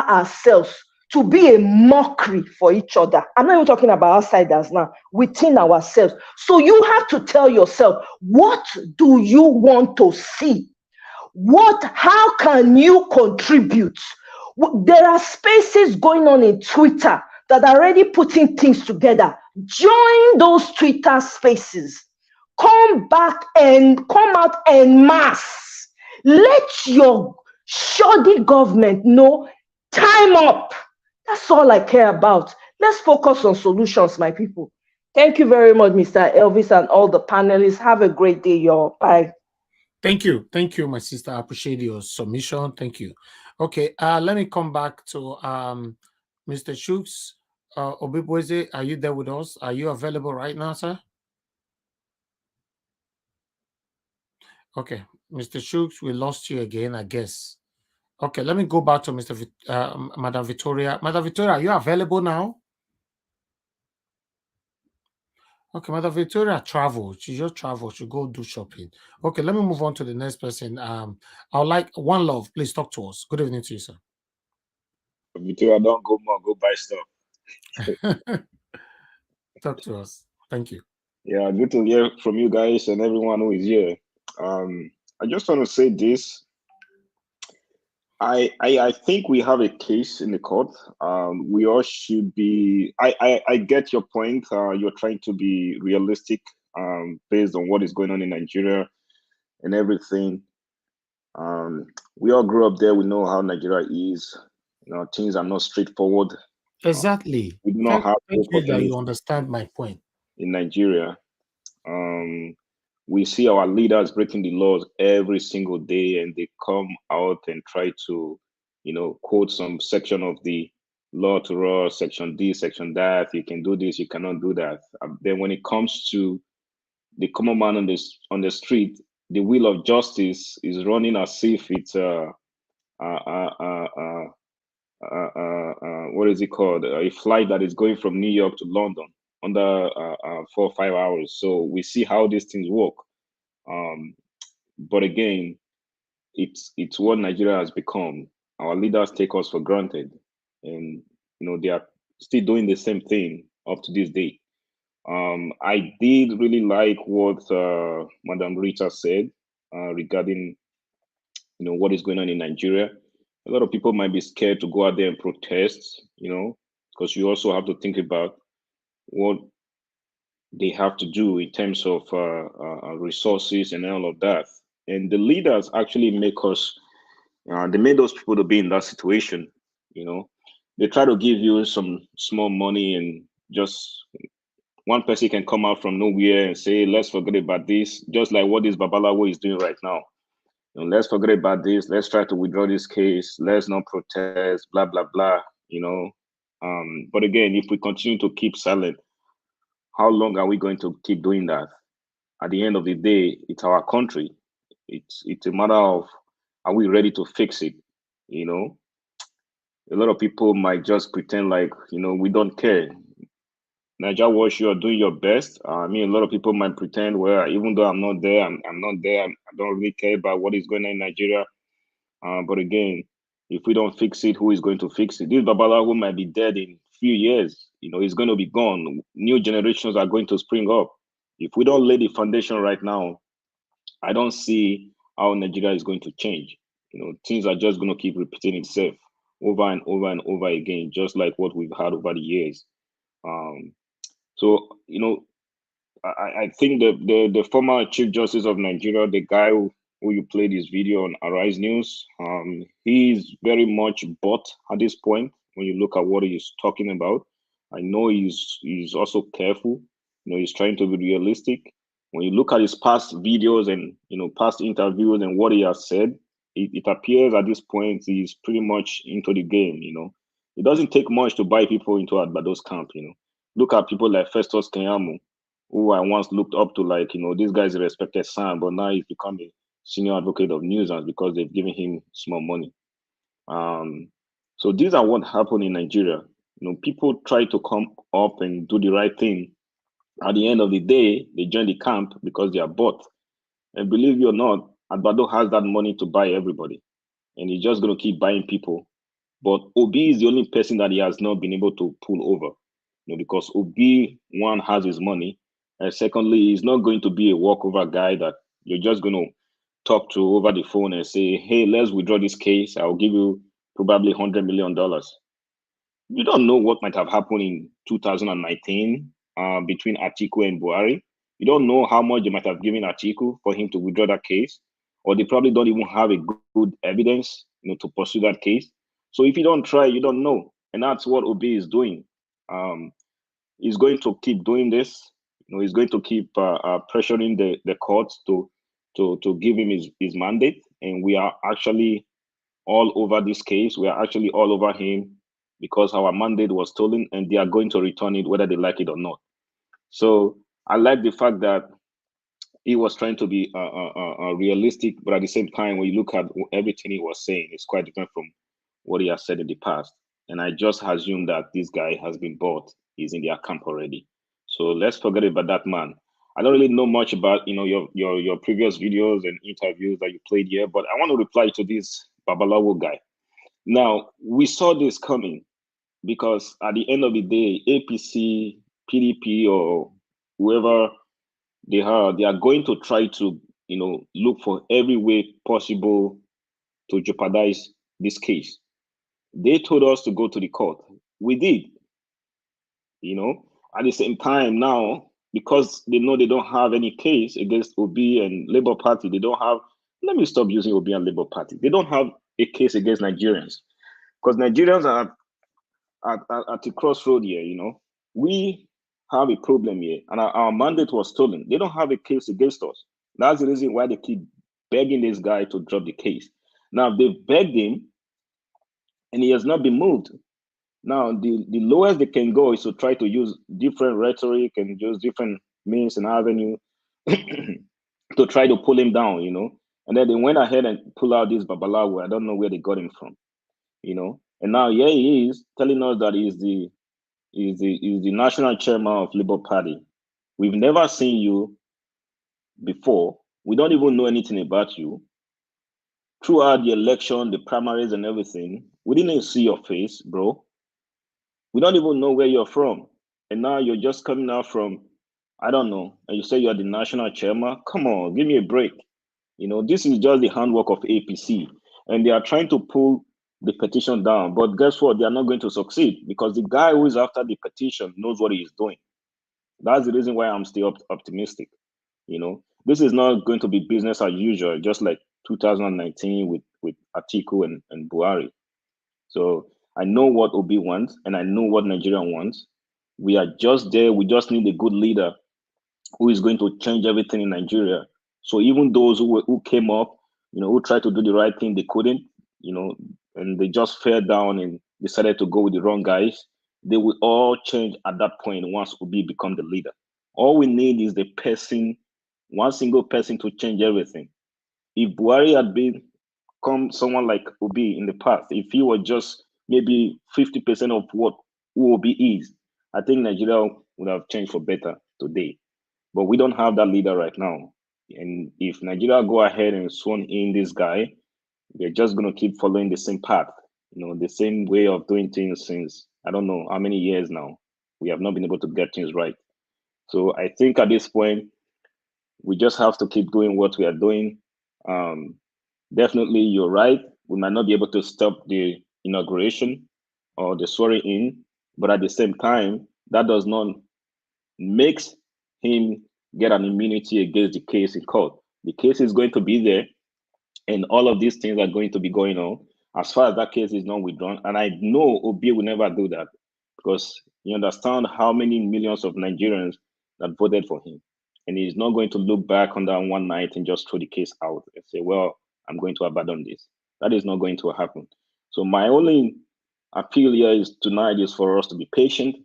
ourselves to be a mockery for each other. I'm not even talking about outsiders now, within ourselves. So you have to tell yourself, what do you want to see? How can you contribute? There are spaces going on in Twitter that are already putting things together. Join those Twitter spaces. Come back and come out en masse. Let your shoddy government know time up. That's all I care about. Let's focus on solutions, my people. Thank you very much, Mr. Elvis, and all the panelists. Have a great day, y'all. Bye. Thank you, my sister. I appreciate your submission. Thank you. Okay, let me come back to Mr. Shooks. Obibweze, are you there with us? Are you available right now, sir? Okay, Mr. Shooks, we lost you again, I guess. Okay, let me go back to Madam Victoria. Madam Victoria, are you available now? Okay, Madam Victoria traveled. She just traveled. She go do shopping. Okay, let me move on to the next person. I would like One Love. Please talk to us. Good evening to you, sir. Victoria, don't go more. Go buy stuff. Talk to us. Thank you. Yeah, good to hear from you guys and everyone who is here. I just want to say this. I think we have a case in the court. We all should be. I get your point. You're trying to be realistic based on what is going on in Nigeria and everything. We all grew up there. We know how Nigeria is. You know, things are not straightforward. Exactly. We do not have thank you that you understand my point. In Nigeria, we see our leaders breaking the laws every single day, and they come out and try to, quote some section of the law to us, section this, section that. You can do this, you cannot do that. Then when it comes to the common man on the street, the wheel of justice is running as if it's what is it called? A flight that is going from New York to London under 4 or 5 hours. So we see how these things work. But again, it's what Nigeria has become. Our leaders take us for granted, and they are still doing the same thing up to this day. I did really like what Madam Rita said regarding what is going on in Nigeria. A lot of people might be scared to go out there and protest, because you also have to think about what they have to do in terms of resources and all of that. And the leaders actually make us, they made those people to be in that situation. They try to give you some small money, and just one person can come out from nowhere and say, let's forget about this, just like what this Babalawo is doing right now. Let's forget about this. Let's try to withdraw this case. Let's not protest, blah, blah, blah, But again, if we continue to keep silent, how long are we going to keep doing that? At the end of the day, it's our country. It's a matter of, are we ready to fix it? A lot of people might just pretend like, we don't care. Nigeria Watch, you are doing your best. A lot of people might pretend, well, even though I'm not there, I'm not there. I don't really care about what is going on in Nigeria. But again, if we don't fix it, who is going to fix it? This Babalawo might be dead in a few years. He's going to be gone. New generations are going to spring up. If we don't lay the foundation right now, I don't see how Nigeria is going to change. Things are just going to keep repeating itself over and over and over again, just like what we've had over the years. So, I think the former Chief Justice of Nigeria, the guy who you played his video on Arise News, he is very much bought at this point when you look at what he's talking about. I know he's also careful. He's trying to be realistic. When you look at his past videos and past interviews and what he has said, it appears at this point he's pretty much into the game. It doesn't take much to buy people into Agbado's camp. Look at people like Festus Keyamo, who I once looked up to, like, this guy's a respected son, but now he's become a senior advocate of nuisance because they've given him small money. So these are what happened in Nigeria. People try to come up and do the right thing. At the end of the day, they join the camp because they are bought. And believe it or not, Agbado has that money to buy everybody. And he's just going to keep buying people. But Obi is the only person that he has not been able to pull over. Because Obi, one, has his money. And secondly, he's not going to be a walkover guy that you're just going to talk to over the phone and say, hey, let's withdraw this case. I'll give you probably $100 million. You don't know what might have happened in 2019 between Atiku and Buhari. You don't know how much they might have given Atiku for him to withdraw that case, or they probably don't even have a good evidence, to pursue that case. So if you don't try, you don't know, and that's what Obi is doing. He's going to keep doing this. He's going to keep pressuring the courts to give him his mandate, and we are actually all over this case. We are actually all over him because our mandate was stolen, and they are going to return it whether they like it or not. So I like the fact that he was trying to be realistic, but at the same time, when you look at everything he was saying, it's quite different from what he has said in the past. And I just assume that this guy has been bought. He's in their camp already. So let's forget about that man. I don't really know much about your previous videos and interviews that you played here, but I want to reply to this Babalawo guy. Now, we saw this coming because at the end of the day, APC, PDP, or whoever they are going to try to, look for every way possible to jeopardize this case. They told us to go to the court. We did. At the same time now, because they know they don't have any case against Obi and Labour Party, they don't have, let me stop using Obi and Labour Party. They don't have a case against Nigerians because Nigerians are at the crossroad here, We have a problem here and our mandate was stolen. They don't have a case against us. That's the reason why they keep begging this guy to drop the case. Now, they've begged him and he has not been moved. Now, the lowest they can go is to try to use different rhetoric and use different means and avenue to try to pull him down, And then they went ahead and pull out this Babalawo. I don't know where they got him from, And now here he is telling us that he's the national chairman of Labour Party. We've never seen you before. We don't even know anything about you. Throughout the election, the primaries and everything, we didn't even see your face, bro. We don't even know where you're from. And now you're just coming out from, I don't know, and you say you're the national chairman? Come on, give me a break. This is just the handwork of APC. And they are trying to pull the petition down. But guess what? They are not going to succeed because the guy who is after the petition knows what he is doing. That's the reason why I'm still optimistic. This is not going to be business as usual, just like 2019 with Atiku and Buhari. So I know what Obi wants and I know what Nigeria wants. We are just there. We just need a good leader who is going to change everything in Nigeria. So even those who came up, who tried to do the right thing, they couldn't, and they just fell down and decided to go with the wrong guys. They will all change at that point once Obi become the leader. All we need is the person, one single person to change everything. If Buhari had become someone like Obi in the past, if he was just maybe 50% of what Obi is, I think Nigeria would have changed for better today. But we don't have that leader right now. And if Nigeria go ahead and swan in this guy, they're just going to keep following the same path, the same way of doing things since, I don't know how many years now. We have not been able to get things right. So I think at this point, we just have to keep doing what we are doing. Definitely, you're right. We might not be able to stop the inauguration or the swearing in, but at the same time, that does not make him get an immunity against the case in court. The case is going to be there, and all of these things are going to be going on as far as that case is not withdrawn. And I know Obi will never do that because you understand how many millions of Nigerians that voted for him. And he's not going to look back on that one night and just throw the case out and say, well, I'm going to abandon this. That is not going to happen. So my only appeal here is tonight is for us to be patient.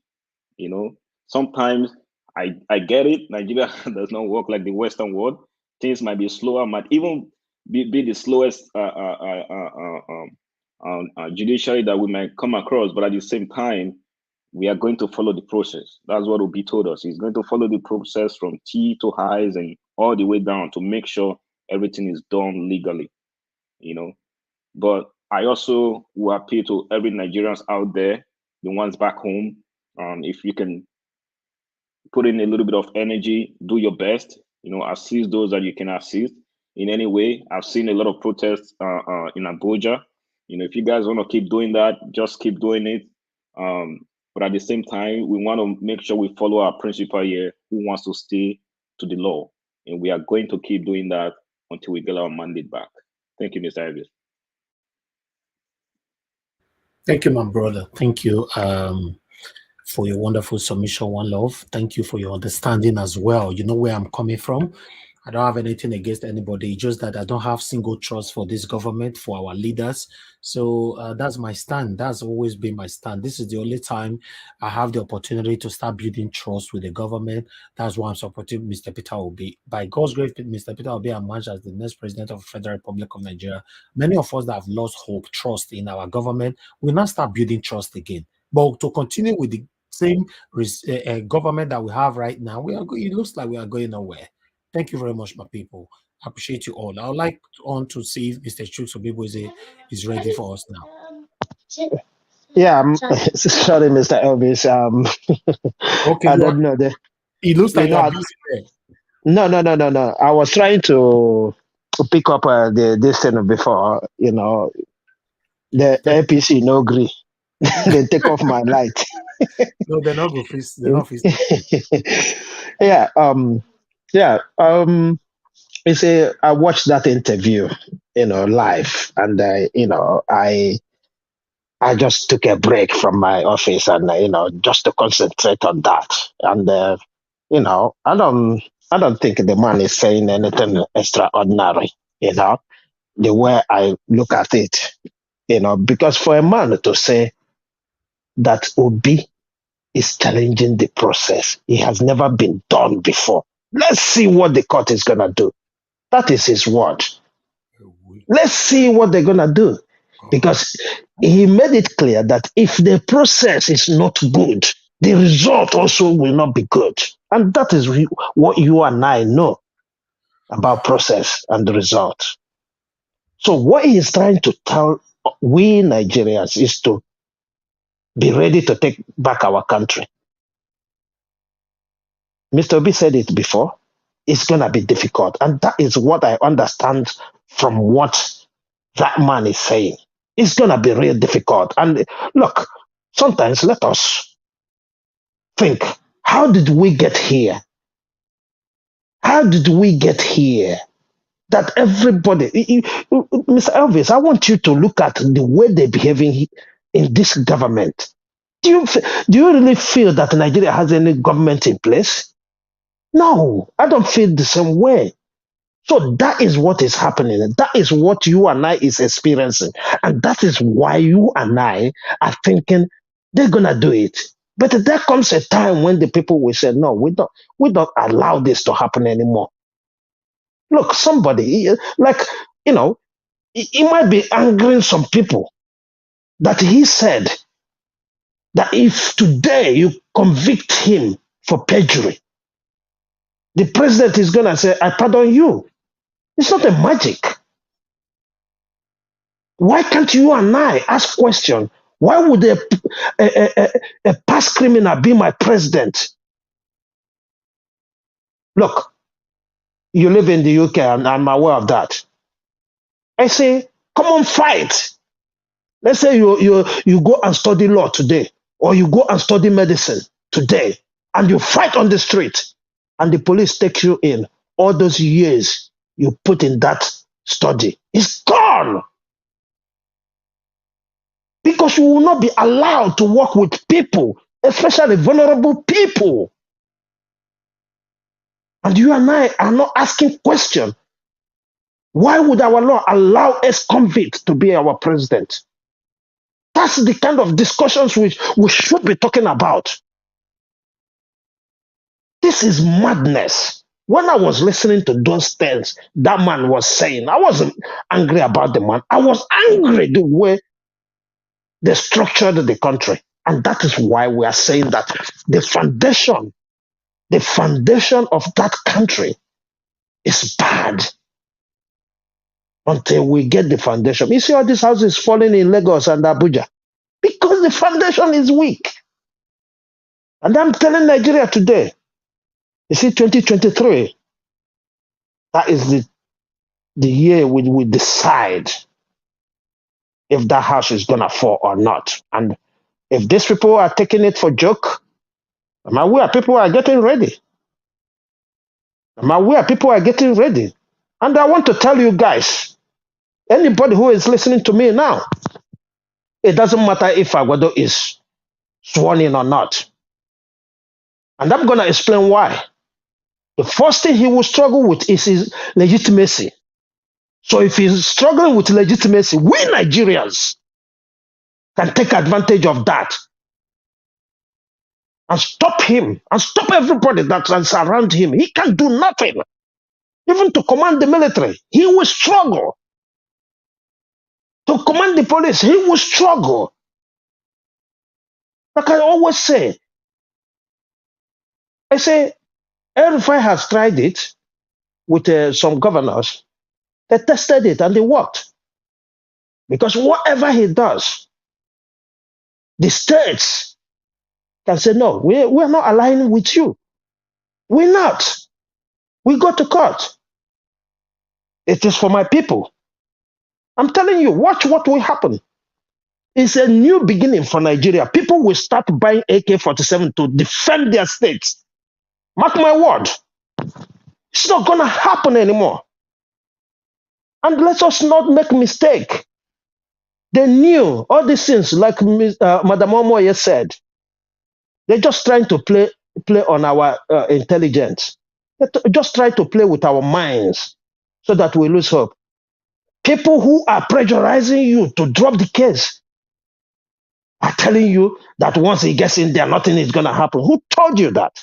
Sometimes I get it. Nigeria does not work like the Western world. Things might be slower, might even be the slowest judiciary that we might come across. But at the same time, we are going to follow the process. That's what Obi told us. He's going to follow the process from T to highs and all the way down to make sure everything is done legally, But I also will appeal to every Nigerians out there, the ones back home. If you can put in a little bit of energy, do your best, assist those that you can assist in any way. I've seen a lot of protests in Abuja. If you guys want to keep doing that, just keep doing it. But at the same time, we want to make sure we follow our principle here, who wants to stay to the law. And we are going to keep doing that until we get our mandate back. Thank you, Mr. Elvis. Thank you, my brother. Thank you for your wonderful submission, One Love. Thank you for your understanding as well. You know where I'm coming from. I don't have anything against anybody, just that I don't have single trust for this government, for our leaders. So that's my stand. That's always been my stand. This is the only time I have the opportunity to start building trust with the government. That's why I'm supporting Mr. Peter Obi. By God's grace, Mr. Peter Obi emerged as the next president of the Federal Republic of Nigeria. Many of us that have lost hope, trust in our government, will now start building trust again. But to continue with the same government that we have right now, it looks like we are going nowhere. Thank you very much, my people. I appreciate you all. I would like to see if Mr. Chuks is ready for us now. Yeah, sorry, Mr. Elvis. Okay, I don't know. It looks like you're busy there. No. I was trying to pick up this thing before, the APC no agree. They take off my light. No, they're not going to They're not facing. You see, I watched that interview, live, and I just took a break from my office and just to concentrate on that. And I don't think the man is saying anything extraordinary. The way I look at it, because for a man to say that Obi is challenging the process, it has never been done before. Let's see what the court is gonna do. That is his word. Let's see what they're gonna do. Because he made it clear that if the process is not good, the result also will not be good. And that is what you and I know about process and the result. So what he is trying to tell we Nigerians is to be ready to take back our country. Mr. Obi said it before. It's going to be difficult. And that is what I understand from what that man is saying. It's going to be real difficult. And look, sometimes let us think, how did we get here? How did we get here? That everybody, Mr. Elvis, I want you to look at the way they're behaving in this government. Do you really feel that Nigeria has any government in place? No, I don't feel the same way. So that is what is happening. That is what you and I is experiencing. And that is why you and I are thinking they're going to do it. But there comes a time when the people will say, no, we don't allow this to happen anymore. Look, somebody, it might be angering some people that he said that if today you convict him for perjury, the president is going to say, I pardon you. It's not a magic. Why can't you and I ask question? Why would a past criminal be my president? Look, you live in the UK, and I'm aware of that. I say, come on, fight. Let's say you go and study law today, or you go and study medicine today, and you fight on the street, and the police take you in. All those years you put in that study, it's gone. Because you will not be allowed to work with people, especially vulnerable people. And you and I are not asking questions. Why would our law allow ex-convicts to be our president? That's the kind of discussions we should be talking about. This is madness. When I was listening to those things that man was saying, I wasn't angry about the man. I was angry the way they structured the country. And that is why we are saying that the foundation of that country is bad until we get the foundation. You see all these houses falling in Lagos and Abuja because the foundation is weak. And I'm telling Nigeria today, you see, 2023, that is the year we will decide if that house is going to fall or not. And if these people are taking it for joke, I'm aware people are getting ready. I'm aware people are getting ready. And I want to tell you guys, anybody who is listening to me now, it doesn't matter if Aguado is sworn in or not. And I'm going to explain why. The first thing he will struggle with is his legitimacy. So if he's struggling with legitimacy, we Nigerians can take advantage of that and stop him and stop everybody that's around him. He can do nothing. Even to command the military, he will struggle. To command the police, he will struggle. Like I always say, El-Rufai has tried it with some governors. They tested it and it worked. Because whatever he does, the states can say, no, we're not aligning with you. We're not. We go to court. It is for my people. I'm telling you, watch what will happen. It's a new beginning for Nigeria. People will start buying AK-47 to defend their states. Mark my word. It's not going to happen anymore. And let us not make a mistake. They knew all these things, like Madam Omoye said. They're just trying to play on our intelligence. They're just trying to play with our minds so that we lose hope. People who are pressurizing you to drop the case are telling you that once he gets in there, nothing is going to happen. Who told you that?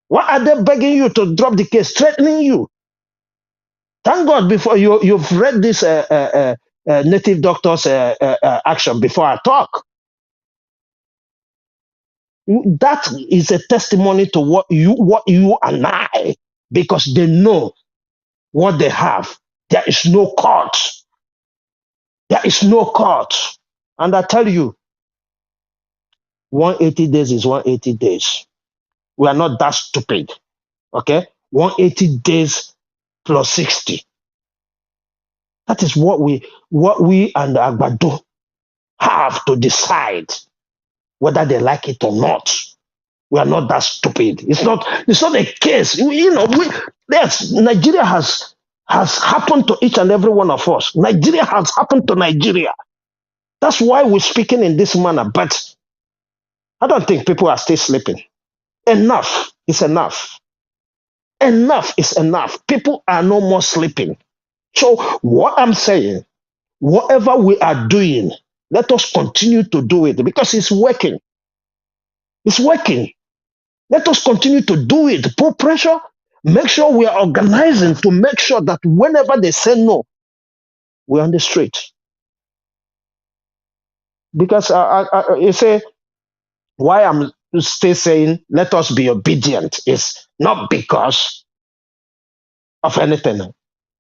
Why are they begging you to drop the case, threatening you? Thank God before you've read this native doctor's action before I talk. That is a testimony to what you and I, because they know what they have. There is no court. There is no court. And I tell you, 180 days is 180 days. We are not that stupid. Okay? 180 days plus 60. That is what we and Agbado have to decide whether they like it or not. We are not that stupid. It's not a case. Nigeria has happened to each and every one of us. Nigeria has happened to Nigeria. That's why we're speaking in this manner. But I don't think people are still sleeping. Enough is enough. Enough is enough. People are no more sleeping. So what I'm saying, whatever we are doing, let us continue to do it because it's working. It's working. Let us continue to do it. Put pressure. Make sure we are organizing to make sure that whenever they say no, we're on the street. Because you say, why I'm still saying let us be obedient is not because of anything,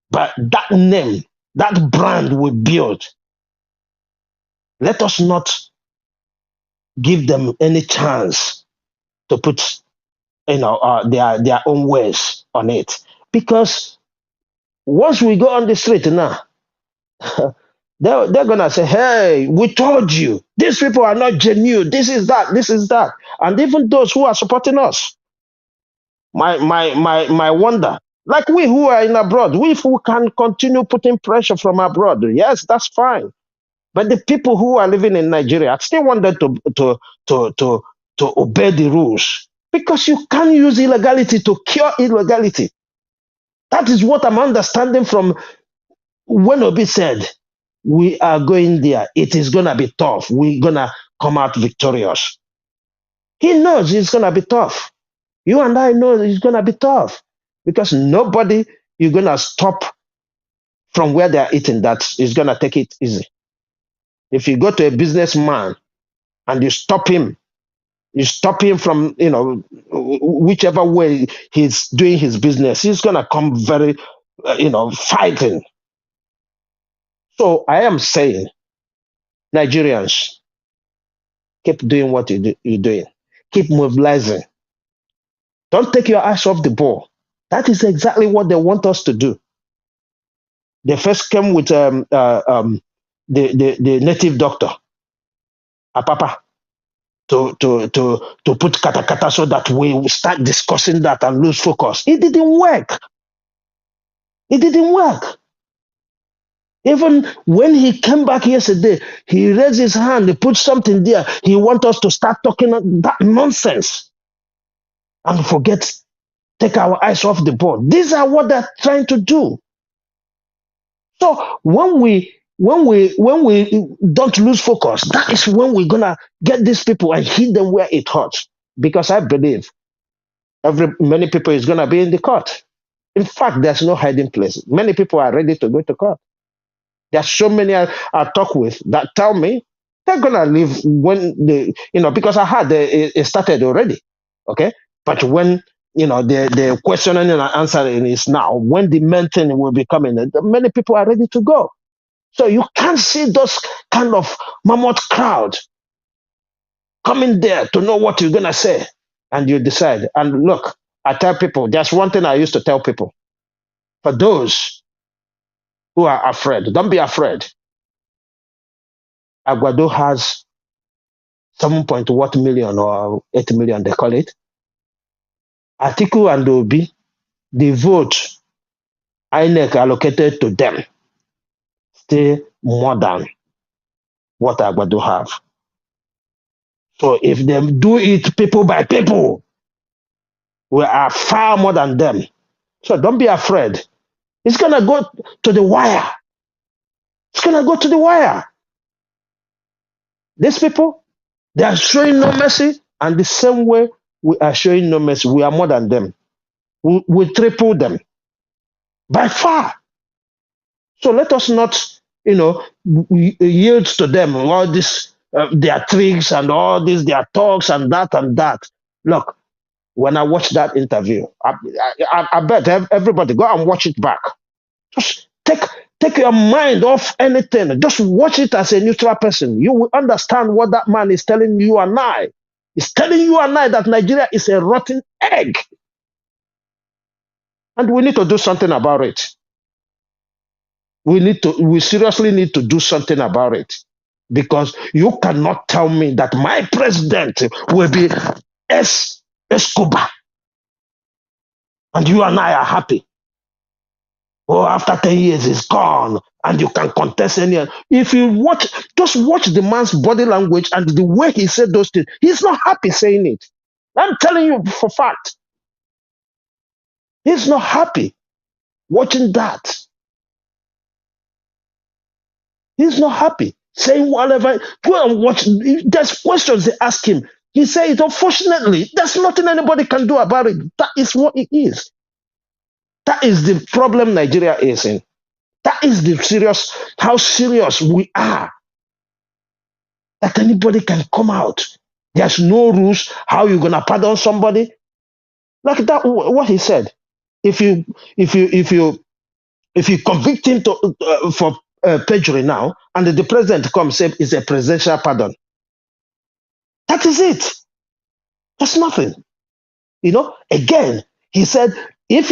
but that name, that brand we build. Let us not give them any chance to put their own ways on it. Because once we go on the street now, they're going to say, hey, we told you, these people are not genuine, this is that. And even those who are supporting us, my wonder, like we who are in abroad, if we can continue putting pressure from abroad, yes, that's fine. But the people who are living in Nigeria, I still want them to obey the rules. Because you can't use illegality to cure illegality. That is what I'm understanding from when Obi said, we are going there. It is going to be tough. We're going to come out victorious. He knows it's going to be tough. You and I know it's going to be tough. Because nobody you're going to stop from where they're eating that is going to take it easy. If you go to a businessman and you stop him from, whichever way he's doing his business, he's gonna come very, fighting. So I am saying, Nigerians, keep doing what you're doing. Keep mobilizing. Don't take your eyes off the ball. That is exactly what they want us to do. They first came with the native doctor, Apapa, to put kata so that we start discussing that and lose focus. It didn't work. It didn't work. Even when he came back yesterday, he raised his hand, he put something there. He wants us to start talking that nonsense and take our eyes off the ball. These are what they're trying to do. So when we don't lose focus, that is when we're gonna get these people and hit them where it hurts. Because I believe many people is gonna be in the court. In fact, there's no hiding place. Many people are ready to go to court. There's so many I talk with that tell me they're gonna leave when because I had it started already. Okay, but when the questioning and answering is now, when the main thing will be coming, many people are ready to go. So you can't see those kind of mammoth crowd coming there to know what you're gonna say, and you decide. And look, I tell people, there's one thing I used to tell people: for those who are afraid, don't be afraid. Aguado has 7 million or 8 million, they call it. Atiku and Obi, the vote Inec allocated to them still more than what Aguado have. So if they do it people by people, we are far more than them. So don't be afraid. It's going to go to the wire. It's going to go to the wire. These people, they are showing no mercy, and the same way we are showing no mercy, we are more than them. We triple them by far. So let us not, yield to them all this, their tricks and all this, their talks and that. Look, when I watched that interview, I bet everybody go and watch it back. Just take your mind off anything. Just watch it as a neutral person. You will understand what that man is telling you and I. He's telling you and I that Nigeria is a rotten egg. And we need to do something about it. We seriously need to do something about it. Because you cannot tell me that my president will be Escobar. And you and I are happy. Oh, after 10 years, he's gone, and you can contest any. If you just watch the man's body language and the way he said those things, he's not happy saying it. I'm telling you for fact. He's not happy watching that. He's not happy saying whatever. Go and watch. There's questions they ask him. He says, unfortunately, there's nothing anybody can do about it. That is what it is. That is the problem Nigeria is in. That is how serious we are. That anybody can come out. There's no rules how you're gonna pardon somebody. Like that, what he said. If you convict him for perjury now, and the president comes and says it's a presidential pardon, that is it. That's nothing. Again, he said if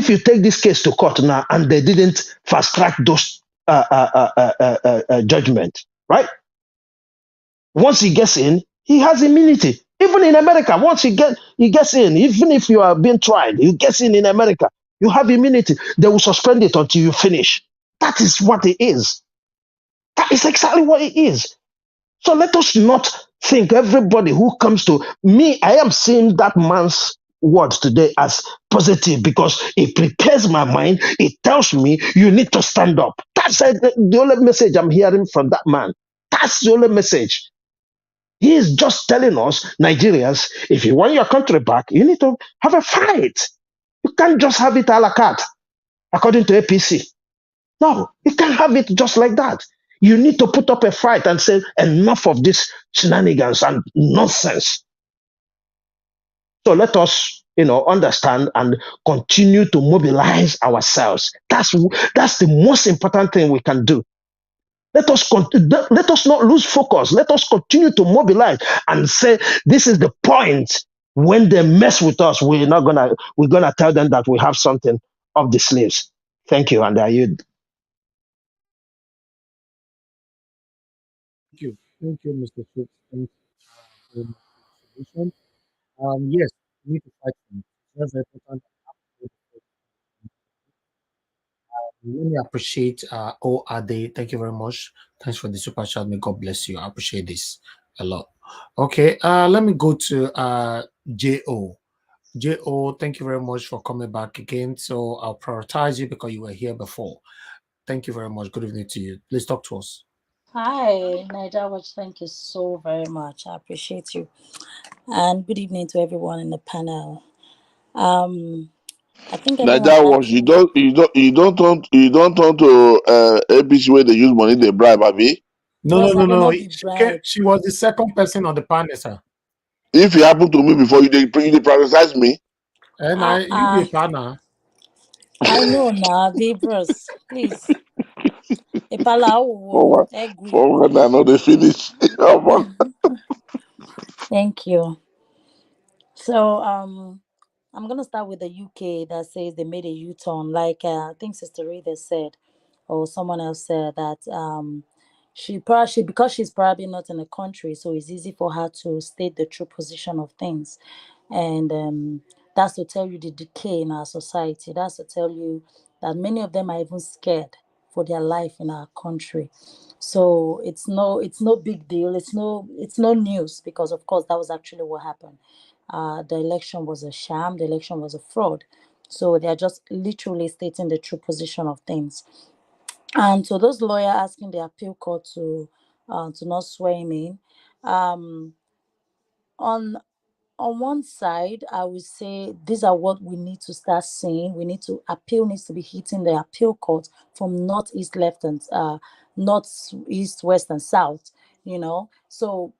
you take this case to court now and they didn't fast track those judgment, right? Once he gets in, he has immunity. Even in America, once he gets in, even if you are being tried, he gets in America, you have immunity. They will suspend it until you finish. That is what it is. That is exactly what it is. So let us not think everybody who comes to me, I am seeing that man's words today as positive because it prepares my mind. It tells me you need to stand up. That's the only message I'm hearing from that man. That's the only message. He is just telling us, Nigerians, if you want your country back, you need to have a fight. You can't just have it a la carte, according to APC. No, you can't have it just like that. You need to put up a fight and say, enough of this shenanigans and nonsense. So let us, understand and continue to mobilize ourselves. That's the most important thing we can do. Let us not lose focus. Let us continue to mobilize and say this is the point. When they mess with us, we're gonna tell them that we have something up the sleeves. Thank you, and I yield. Thank you, Mr. Fuchs. Thank you very much for the solution. Yes, we need to fight for it. It's very important. Let me appreciate OAD. Thank you very much. Thanks for the super chat. May God bless you. I appreciate this a lot. Okay, let me go to JO. JO, thank you very much for coming back again. So I'll prioritize you because you were here before. Thank you very much. Good evening to you. Please talk to us. Hi, Niger Watch. Thank you so very much. I appreciate you. And good evening to everyone in the panel. I think Like everyone that was you don't turn to ABC where they use money they bribe, Abi. No. She was the second person on the panel, sir. If it happened to me before, you prioritize me. And you be a partner. I know now, Bros. Please. For what I know they finish. Thank you. So I'm gonna start with the UK that says they made a U-turn. Like I think Sister Rita said, or someone else said that she probably, because she's probably not in the country, so it's easy for her to state the true position of things. And that's to tell you the decay in our society. That's to tell you that many of them are even scared for their life in our country. So it's no big deal. It's no news, because of course that was actually what happened. The election was a sham. The election was a fraud. So they are just literally stating the true position of things. And so those lawyers asking the appeal court to not swear him in, on one side, I would say these are what we need to start seeing. Appeal needs to be hitting the appeal court from north, east, left, and north, east, west, and south. So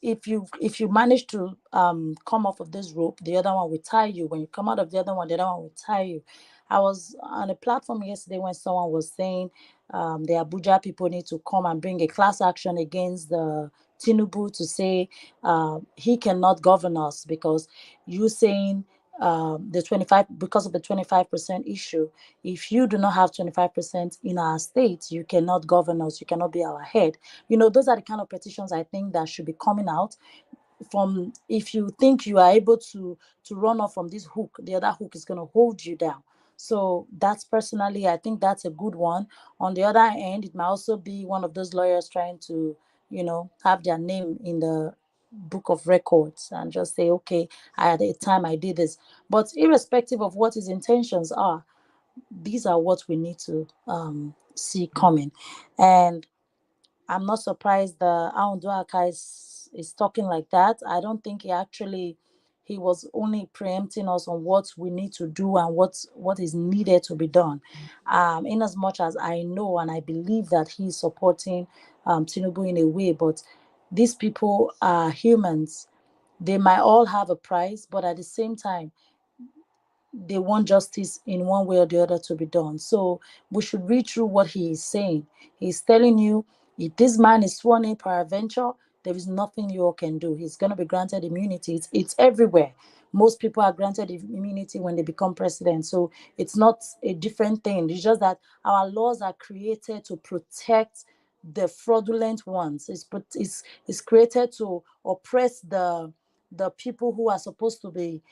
if you manage to come off of this rope, the other one will tie you. When you come out of the other one will tie you. I was on a platform yesterday when someone was saying the Abuja people need to come and bring a class action against the Tinubu to say he cannot govern us, because you saying the 25, because of the 25% issue, if you do not have 25% in our state, you cannot govern us, you cannot be our head. Those are the kind of petitions I think that should be coming out from. If you think you are able to run off from this hook, the other hook is going to hold you down. So that's personally, I think that's a good one. On the other end, it might also be one of those lawyers trying to have their name in the book of records and just say, okay, at a time I did this. But irrespective of what his intentions are, these are what we need to see coming. And I'm not surprised the Aunduaka is talking like that. I don't think he was only preempting us on what we need to do and what is needed to be done. In as much as I know and I believe that he's supporting Tinubu in a way, but these people are humans. They might all have a price, but at the same time, they want justice in one way or the other to be done. So we should read through what he is saying. He's telling you, if this man is sworn in peradventure, there is nothing you all can do. He's going to be granted immunity. It's everywhere. Most people are granted immunity when they become president. So it's not a different thing. It's just that our laws are created to protect the fraudulent ones. It's created to oppress the people who are supposed to be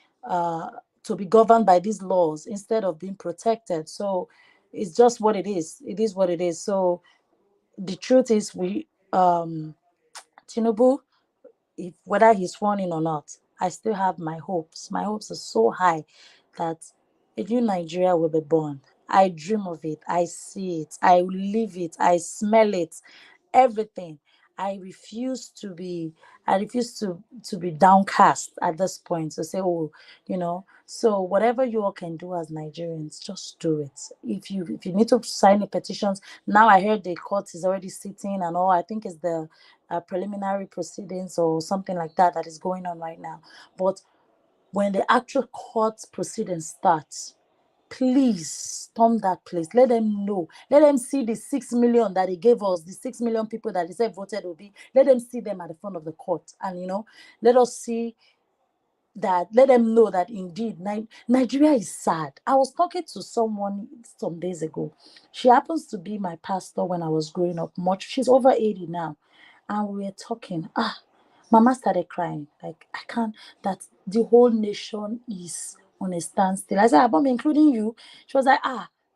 governed by these laws instead of being protected. So it's just what it is. It is what it is. So the truth is, Tinubu, whether he's sworn in or not, I still have my hopes. My hopes are so high that a new Nigeria will be born. I dream of it. I see it. I live it. I smell it. Everything. I refuse to be downcast at this point to say, so whatever you all can do as Nigerians, just do it. If you need to sign the petitions, now I heard the court is already sitting and all. I think it's the preliminary proceedings or something like that is going on right now. But when the actual court proceedings starts, please storm that place. Let them know. Let them see the 6 million that they gave us, the 6 million people that they said voted will be. Let them see them at the front of the court. And, let us see that, let them know that indeed Nigeria is sad. I was talking to someone some days ago. She happens to be my pastor when I was growing up. She's over 80 now. And we were talking. Mama started crying. Like, I can't, that the whole nation is on a standstill. I said, Abom, including you. She was like,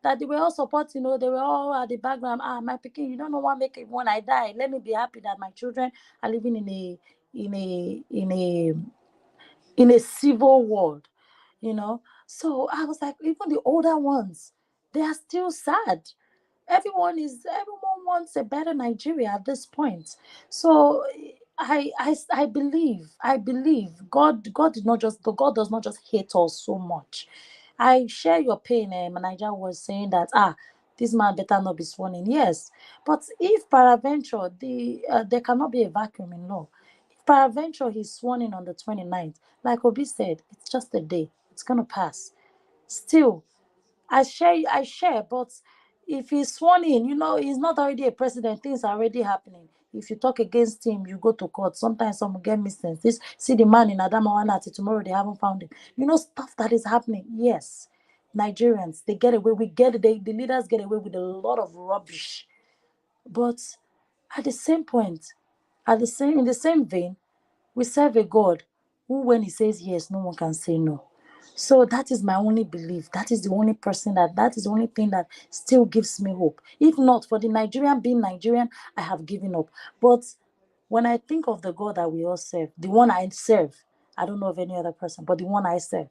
that they were all supporting, they were all at the background. My picking, you don't know what make it when I die. Let me be happy that my children are living in a civil world, So I was like, even the older ones, they are still sad. Everyone wants a better Nigeria at this point. So I believe God does not just hate us so much. I share your pain. Manager was saying that this man better not be sworn in. Yes, but if peradventure there cannot be a vacuum in law. If peradventure he's sworn in on the 29th, like Obi said, it's just a day. It's gonna pass. Still, I share, but if he's sworn in, he's not already a president, things are already happening. If you talk against him, you go to court. Sometimes some get missing. See the man in Adamawa till tomorrow, they haven't found him. Stuff that is happening. Yes, Nigerians, they get away. The leaders get away with a lot of rubbish. But at the same point, in the same vein, we serve a God who, when he says yes, no one can say no. So that is my only belief. That is the only that is the only thing that still gives me hope. If not for the Nigerian being Nigerian, I have given up. But when I think of the God that we all serve, the one I serve, I don't know of any other person, but the one I serve,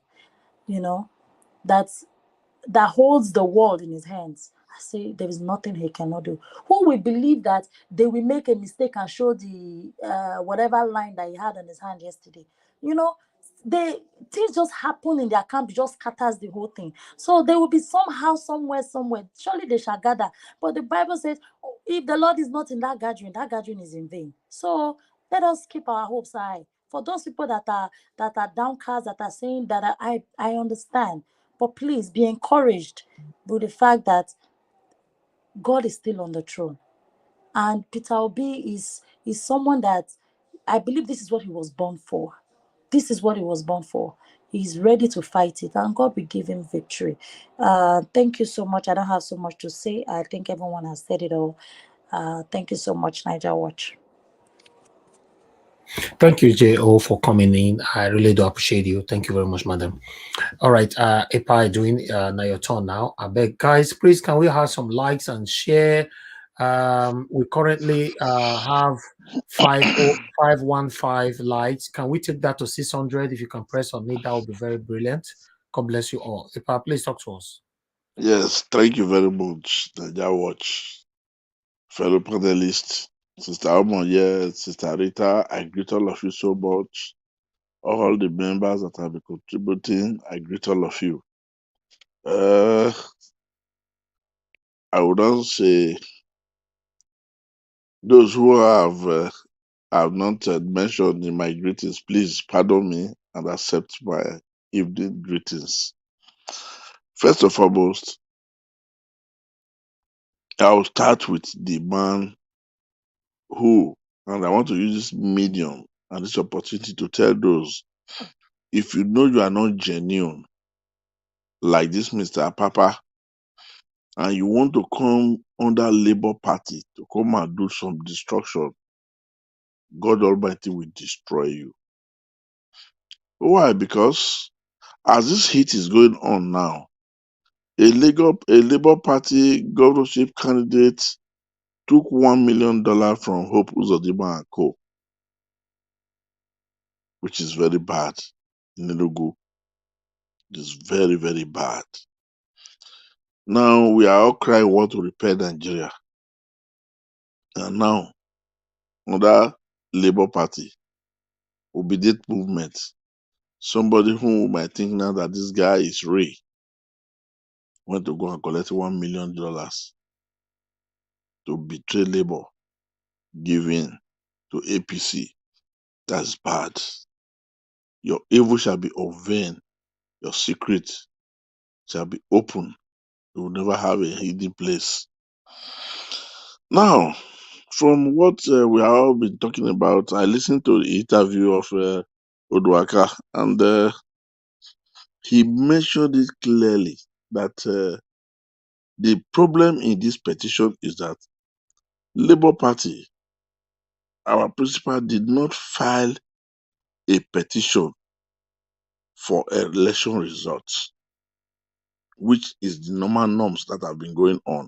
that holds the world in his hands. I say there is nothing he cannot do. Who will believe that they will make a mistake and show the whatever line that he had on his hand yesterday? Things just happen in their camp, just scatters the whole thing. So there will be somehow, somewhere, surely they shall gather. But the Bible says, if the Lord is not in that gathering is in vain. So let us keep our hopes high. For those people that are downcast, that are saying that I understand. But please be encouraged with the fact that God is still on the throne. And Peter Obi is someone that I believe this is what he was born for. This is what he was born for. He's ready to fight it, and God will give him victory. Thank you so much. I don't have so much to say. I think everyone has said it all. Thank you so much, Niger Watch. Thank you, J.O., for coming in. I really do appreciate you. Thank you very much, madam. All right, Epa, doing now your turn now. I beg, guys, please, can we have some likes and share? We currently have 515 likes. Can we take that to 600? If you can press on it, that would be very brilliant. God bless you all. Epa, please talk to us. Yes, thank you very much, Niger Watch, fellow panelists, Sister Omoye, Sister Rita. I greet all of you so much. All the members that have been contributing, I greet all of you. I would also say those who have not mentioned in my greetings, please pardon me and accept my evening greetings. First and foremost, I'll start with the man who, and I want to use this medium and this opportunity to tell those, if you know you are not genuine, like this Mr. Papa, and you want to come under Labour Party to come and do some destruction, God Almighty will destroy you. Why? Because as this heat is going on now, a Labour Party governorship candidate took $1 million from Hope Uzodimma and Co., which is very bad in Enugu. It is very, very bad. Now we are all crying, want to repair Nigeria. And now, under Labour Party, obedient movement, somebody who might think now that this guy is Ray, went to go and collect $1 million to betray Labour, give in to APC. That's bad. Your evil shall be vain, your secret shall be open. You will never have a hidden place. Now, from what we have all been talking about, I listened to the interview of Oduaka, and he mentioned it clearly that the problem in this petition is that Labour Party, our principal, did not file a petition for election results, which is the normal norms that have been going on.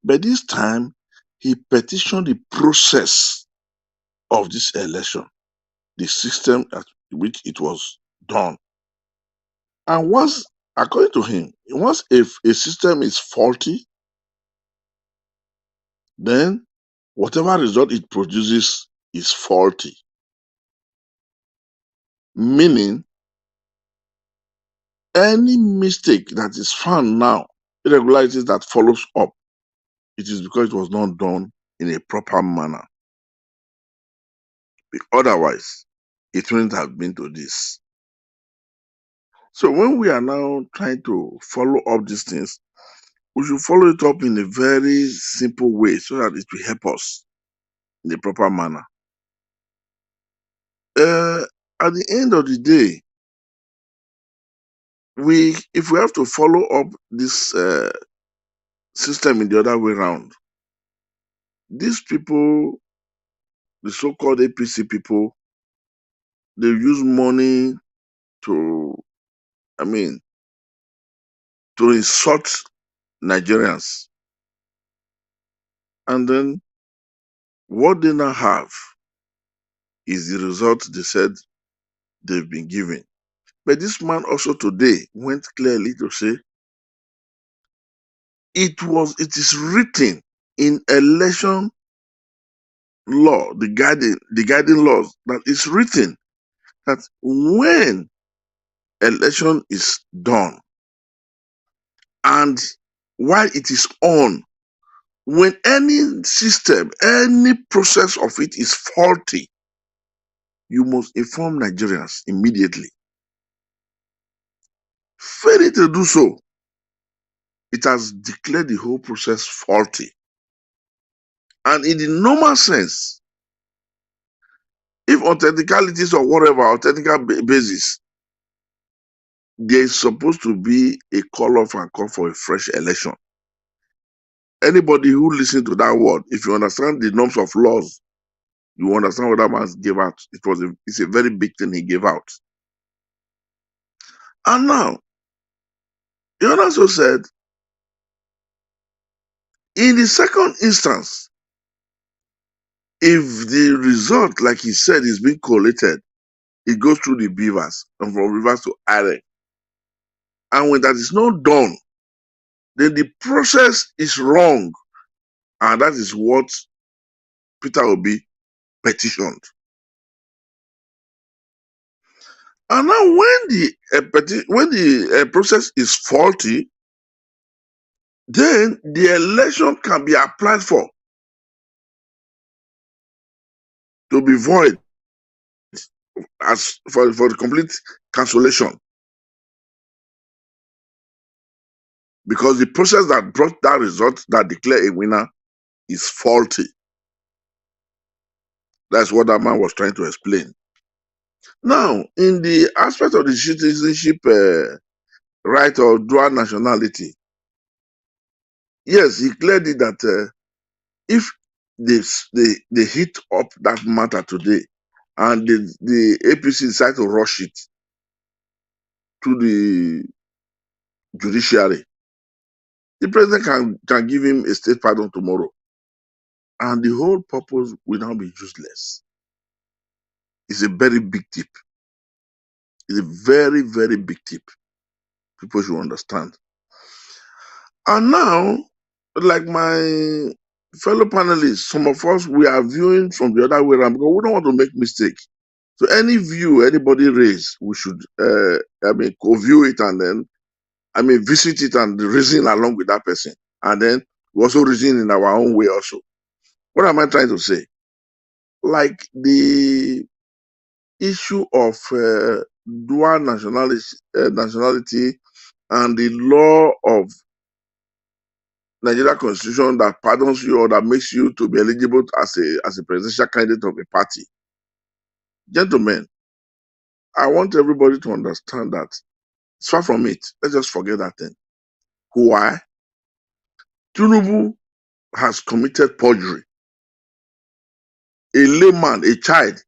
But this time, he petitioned the process of this election, the system at which it was done. And once, according to him, once if a system is faulty, then whatever result it produces is faulty. Meaning, any mistake that is found now, irregularities that follows up, it is because it was not done in a proper manner. Otherwise, it wouldn't have been to this. So when we are now trying to follow up these things, we should follow it up in a very simple way so that it will help us in a proper manner. At the end of the day, if we have to follow up this system in the other way around, these people, the so-called APC people, they use money to insult Nigerians. And then what they now have is the result they said they've been given. But this man also today went clearly to say it is written in election law, the guiding laws, that it's written that when election is done and while it is on, when any system, any process of it is faulty, you must inform Nigerians immediately. Failing to do so, it has declared the whole process faulty. And in the normal sense, if on technicalities or whatever, on technical basis, there is supposed to be a call off and call for a fresh election. Anybody who listens to that word, if you understand the norms of laws, you understand what that man gave out. It's a very big thing he gave out. And now, he also said, in the second instance, if the result, like he said, is being collated, it goes through the beavers and from rivers to Are. And when that is not done, then the process is wrong. And that is what Peter Obi petitioned. And now when the process is faulty, then the election can be applied for to be void as for the complete cancellation. Because the process that brought that result that declared a winner is faulty. That's what that man was trying to explain. Now, in the aspect of the citizenship right or dual nationality, yes, he cleared it that if they hit up that matter today and the APC decide to rush it to the judiciary, the president can give him a state pardon tomorrow. And the whole purpose will now be useless. It's a very big tip. It's a very, very big tip. People should understand. And now, like my fellow panelists, some of us, we are viewing from the other way around because we don't want to make mistakes. So any view anybody raise, we should, co-view it and then, visit it and reason along with that person. And then we also reason in our own way also. What am I trying to say? Like the issue of dual nationality and the law of Nigeria Constitution that pardons you or that makes you to be eligible as a presidential candidate of a party. Gentlemen, I want everybody to understand that it's far from it. Let's just forget that thing. Why? Tinubu has committed perjury. A layman, a child,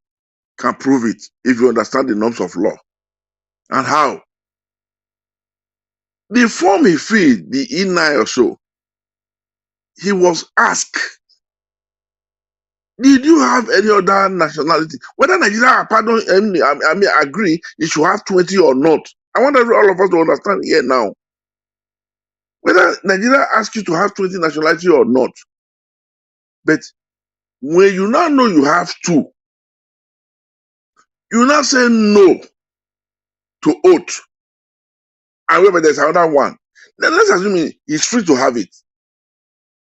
can prove it if you understand the norms of law. And how? The form he filled, the E9 or so, he was asked, did you have any other nationality? Whether Nigeria, agree, you should have 20 or not. I want all of us to understand here now. Whether Nigeria asks you to have 20 nationality or not. But when you now know you have 2, you now say no to oath. However, there's another one. Then let's assume he's free to have it.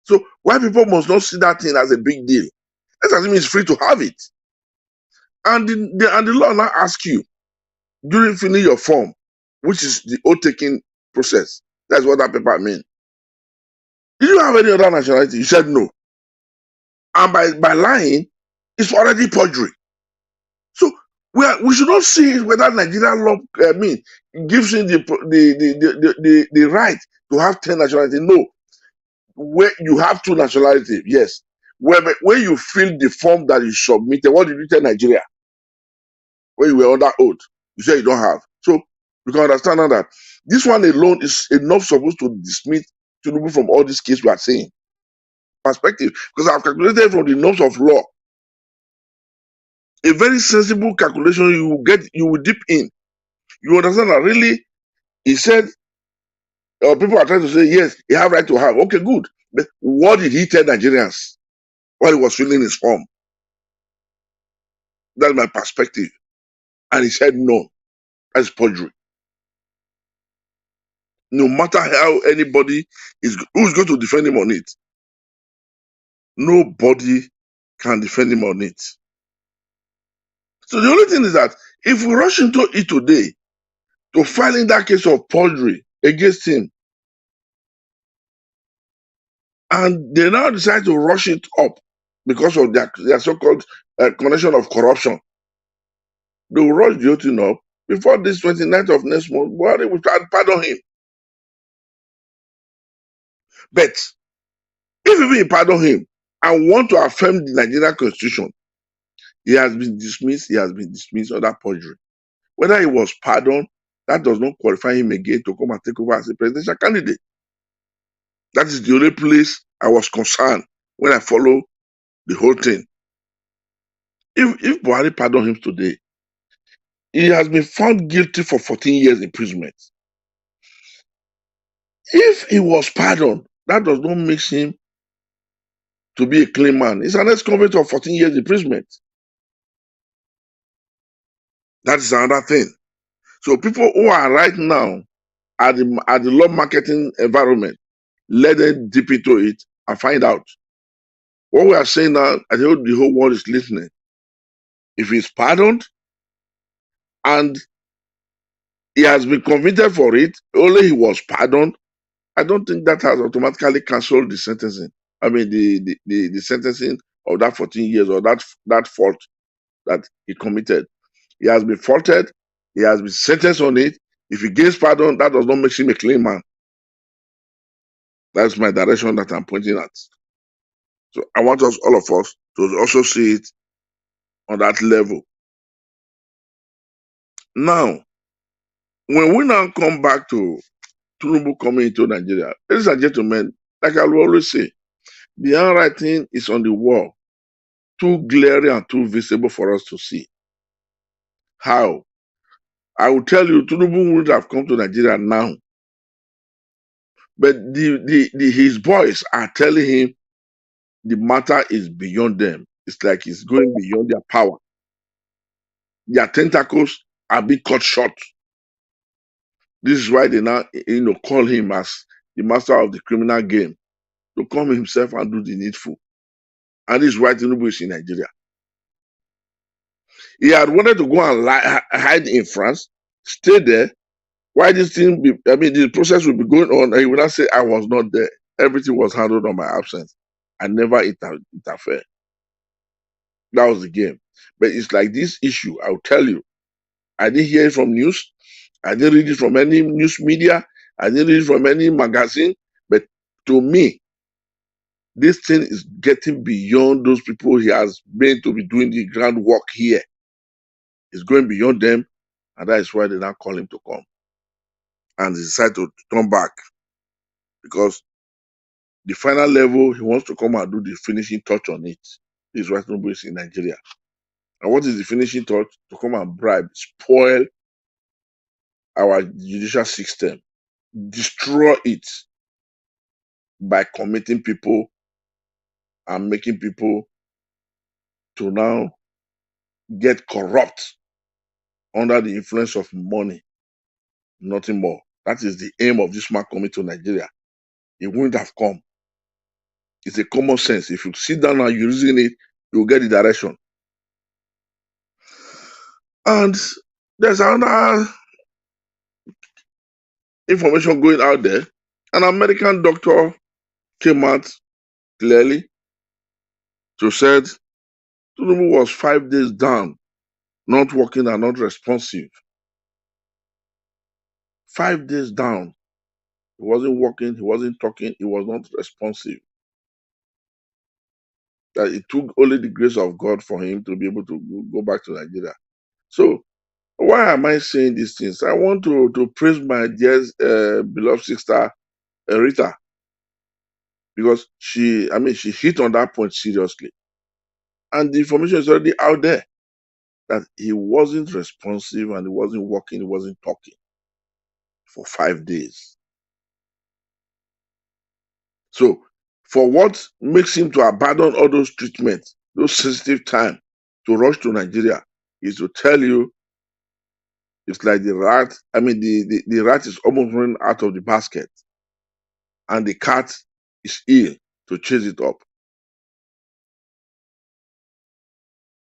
So why people must not see that thing as a big deal? Let's assume he's free to have it. And the law now asks you, during filling your form, which is the oath-taking process, that's what that paper means. Did you have any other nationality? You said no. And by lying, it's already perjury. So we should not see whether Nigerian law gives him the right to have 10 nationalities. No. Where you have 2 nationalities, yes. When you fill the form that you submitted, what did you tell Nigeria? When you were under oath, you said you don't have. So you can understand now that this one alone is enough supposed to dismiss Tinubu from all these cases we are saying. Perspective, because I've calculated from the norms of law. A very sensible calculation you will dip in. You understand that really, he said, people are trying to say, yes, he have right to have. Okay, good. But what did he tell Nigerians while he was filling his form? That's my perspective. And he said no. That's perjury. No matter how anybody who's going to defend him on it, nobody can defend him on it. So the only thing is that if we rush into it today to file in that case of perjury against him, and they now decide to rush it up because of their so-called connection of corruption, they will rush the whole thing up before this 29th of next month. Buhari will start pardon him. But if we pardon him and want to affirm the Nigerian Constitution, he has been dismissed. He has been dismissed on that perjury. Whether he was pardoned, that does not qualify him again to come and take over as a presidential candidate. That is the only place I was concerned when I follow the whole thing. If Buhari pardoned him today, he has been found guilty for 14 years imprisonment. If he was pardoned, that does not make him to be a clean man. It's an ex-convict of 14 years imprisonment. That is another thing. So people who are right now at the law marketing environment, let them dip into it and find out. What we are saying now, I think the whole world is listening. If he's pardoned and he has been convicted for it, only he was pardoned, I don't think that has automatically cancelled the sentencing. I mean, the sentencing of that 14 years or that fault that he committed. He has been faulted. He has been sentenced on it. If he gets pardon, that does not make him a clean man. That's my direction that I'm pointing at. So I want us, all of us, to also see it on that level. Now, when we now come back to Tinubu coming into Nigeria, ladies and gentlemen, like I will always say, the handwriting is on the wall, too glaring and too visible for us to see. How? I will tell you, Tinubu would have come to Nigeria now. But his boys are telling him the matter is beyond them. It's like it's going beyond their power. Their tentacles are being cut short. This is why they now, call him as the master of the criminal game, to come himself and do the needful. And this is why Tinubu is in Nigeria. He had wanted to go and hide in France, stay there. Why this thing be, I mean, the process will be going on, and he would not say, I was not there. Everything was handled on my absence. I never interfered. That was the game. But it's like this issue, I'll tell you. I didn't hear it from news. I didn't read it from any news media. I didn't read it from any magazine. But to me, this thing is getting beyond those people he has made to be doing the groundwork here. It's going beyond them. And that is why they now call him to come. And he decided to turn back. Because the final level, he wants to come and do the finishing touch on it. This is why Tinubu is in Nigeria. And what is the finishing touch? To come and bribe, spoil our judicial system, destroy it by committing people and making people to now get corrupt under the influence of money, nothing more. That is the aim of this man coming to Nigeria. It wouldn't have come. It's a common sense. If you sit down and you're using it, you'll get the direction. And there's another information going out there. An American doctor came out clearly to said Tinubu was 5 days down, not working and not responsive. 5 days down. He wasn't working, he wasn't talking, he was not responsive. That it took only the grace of God for him to be able to go back to Nigeria. So, why am I saying these things? I want to praise my dear beloved sister, Rita, because she hit on that point seriously. And the information is already out there that he wasn't responsive and he wasn't working, he wasn't talking for 5 days. So, for what makes him to abandon all those treatments, those sensitive time to rush to Nigeria, is to tell you it's like the rat. I mean, the rat is almost running out of the basket, and the cat is ill to chase it up.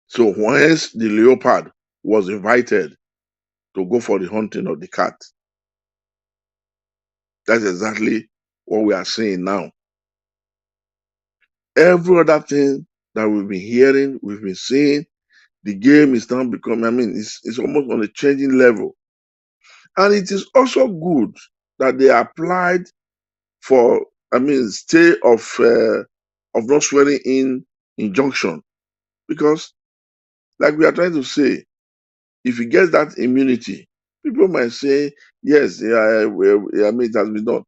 So, once the leopard was invited to go for the hunting of the cat, that's exactly what we are seeing now. Every other thing that we've been hearing, we've been seeing, the game is now becoming, it's almost on a changing level. And it is also good that they applied for, stay of not swearing in injunction. Because, like we are trying to say, if he gets that immunity, people might say, yes, it has been done.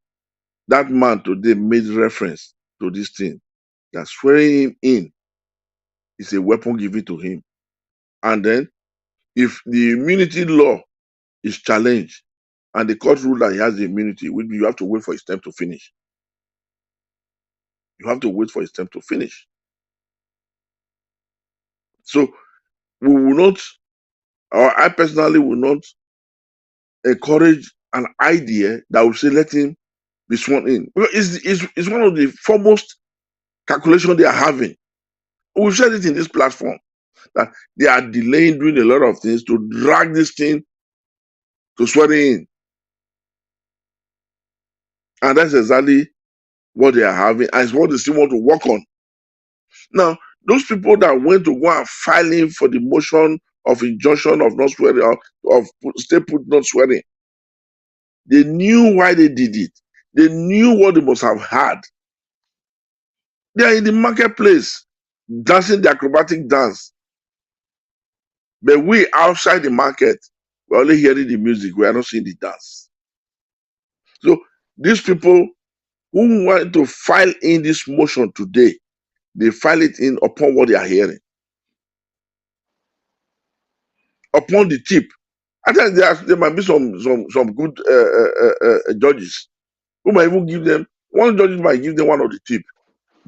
That man today made reference to this thing, that swearing him in is a weapon given to him. And then, if the immunity law is challenged and the court rule that he has the immunity, you have to wait for his term to finish. You have to wait for his term to finish. So we will not, or I personally will not encourage an idea that will say let him be sworn in. Because it's one of the foremost calculations they are having. We've said it in this platform that they are delaying doing a lot of things to drag this thing to swearing in. And that's exactly what they are having, and it's what they still want to work on. Now, those people that went to go and file in for the motion of injunction of not swearing, of stay put not swearing, they knew why they did it. They knew what they must have had. They are in the marketplace, dancing the acrobatic dance. But we outside the market, we're only hearing the music, we are not seeing the dance. So these people who want to file in this motion today, they file it in upon what they are hearing. Upon the tip. I think there might be some good judges who might even give them, one judge might give them one of the tip.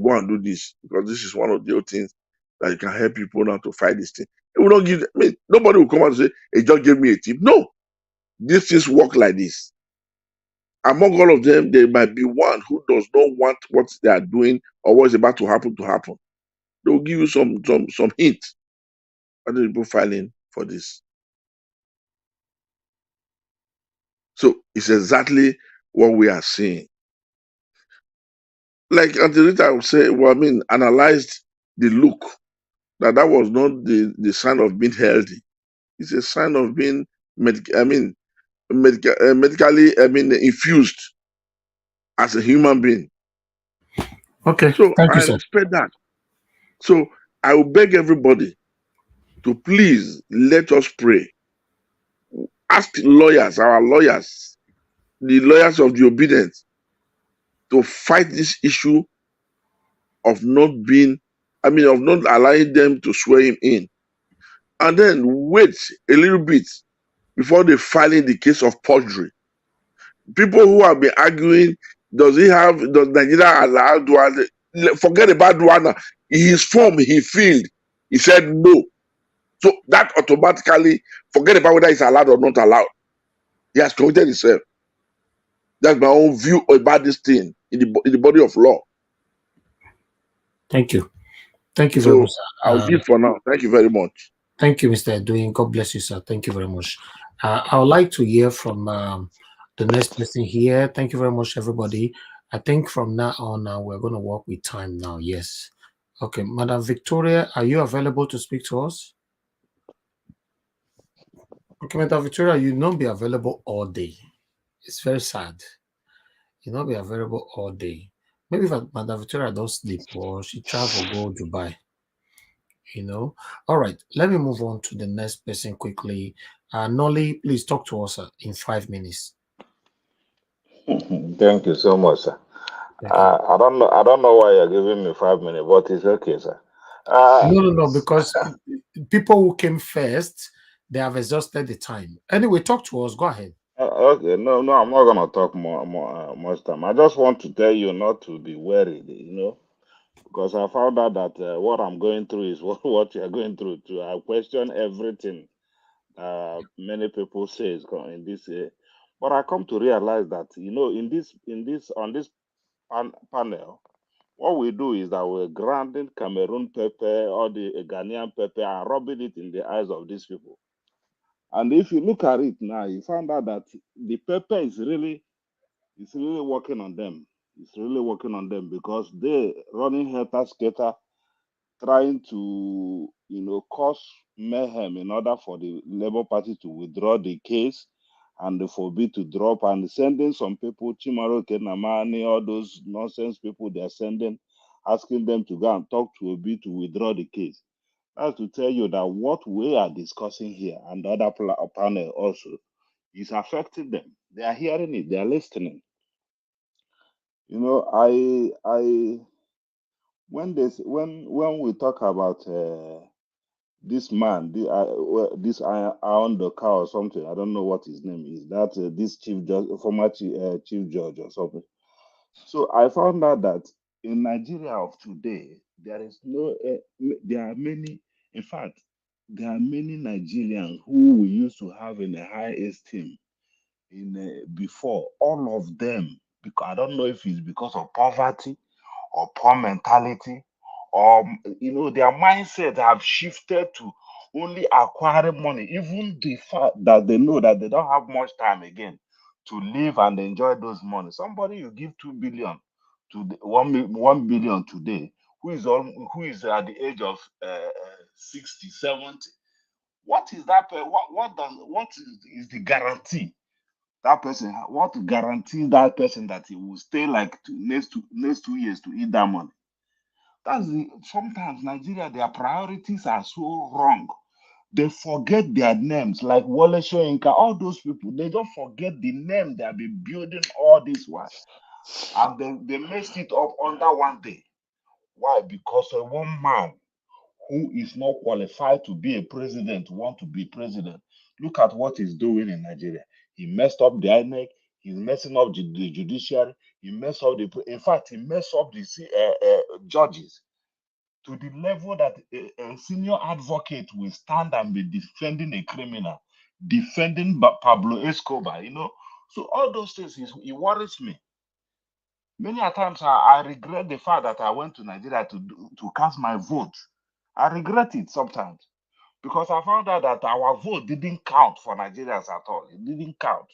Go and do this, because this is one of the things that can help people now to fight this thing. It will not give them, nobody will come out and say, a judge gave me a tip. No. These things work like this. Among all of them, there might be one who does not want what they are doing or what is about to happen to happen. They will give you some hint. And then people file in for this. So it's exactly what we are seeing. Like Auntie Rita would say, well, I mean, analyzed the look, that was not the sign of being healthy. It's a sign of being, medically, infused as a human being. Okay, so thank you, I sir. respect that. So I will beg everybody to please let us pray. Ask lawyers, our lawyers, the lawyers of the obedient, to fight this issue of not being, of not allowing them to swear him in. And then wait a little bit before they file in the case of perjury. People who have been arguing, does Nigeria allow Duane? Forget about Duane. His form, he filled. He said no. So that automatically, forget about whether it's allowed or not allowed. He has committed himself. That's my own view about this thing in the body of law. Thank you. Thank you very much, sir. I'll give for now. Thank you very much. Thank you, Mr. Edwin. God bless you, sir. Thank you very much. I would like to hear from the next person here. Thank you very much, everybody. I think from now on, we're going to work with time now. Yes. Okay, Madam Victoria, are you available to speak to us? Okay, Madam Victoria, you not be available all day. It's very sad. You not be available all day. Maybe if Madam Victoria don't sleep or she travel go Dubai. All right, let me move on to the next person quickly. Nolly, please talk to us in 5 minutes. Thank you so much, sir. I don't know why you're giving me 5 minutes, but it's okay, sir. No, because people who came first, they have exhausted the time. Anyway, talk to us. Go ahead. Okay, no, I'm not gonna talk much time. I just want to tell you not to be worried, because I found out that what I'm going through is what you're going through too. I question everything many people say is in this, but I come to realize that on this panel, what we do is that we're grinding Cameroon pepper or the Ghanaian pepper and rubbing it in the eyes of these people. And if you look at it now, you find out that the pepper is really working on them. It's really working on them because they're running helter-skelter, trying to, cause mayhem in order for the Labour Party to withdraw the case and for Obi to drop, and sending some people, Chimaro Kenamani, all those nonsense people they're sending, asking them to go and talk to Obi to withdraw the case. That's to tell you that what we are discussing here and the other panel also is affecting them. They are hearing it, they are listening. When we talk about this man, this Iron Doka or something, I don't know what his name is. That this former chief judge or something. So I found out that in Nigeria of today, there are many. In fact, there are many Nigerians who we used to have in a high esteem before. All of them, because I don't know if it's because of poverty or poor mentality, or their mindset have shifted to only acquiring money, even the fact that they know that they don't have much time again to live and enjoy those money. Somebody you give 2 billion to 1 billion today, who is at the age of 60, 70. What is that? What is the guarantee that person? What guarantees that person that he will stay like next 2 years to eat that money? Sometimes Nigeria, their priorities are so wrong. They forget their names, like Wole Soyinka, all those people. They don't forget the name they have been building all this while, and they messed it up under one day. Why? Because one man who is not qualified to be a president want to be president. Look at what he's doing in Nigeria. He messed up the Inec. He's messing up the judiciary. He messed up in fact, he messed up the judges to the level that a senior advocate will stand and be defending a criminal, defending Pablo Escobar, So all those things, it worries me. Many a times I regret the fact that I went to Nigeria to cast my vote. I regret it sometimes because I found out that our vote didn't count for Nigerians at all. It didn't count.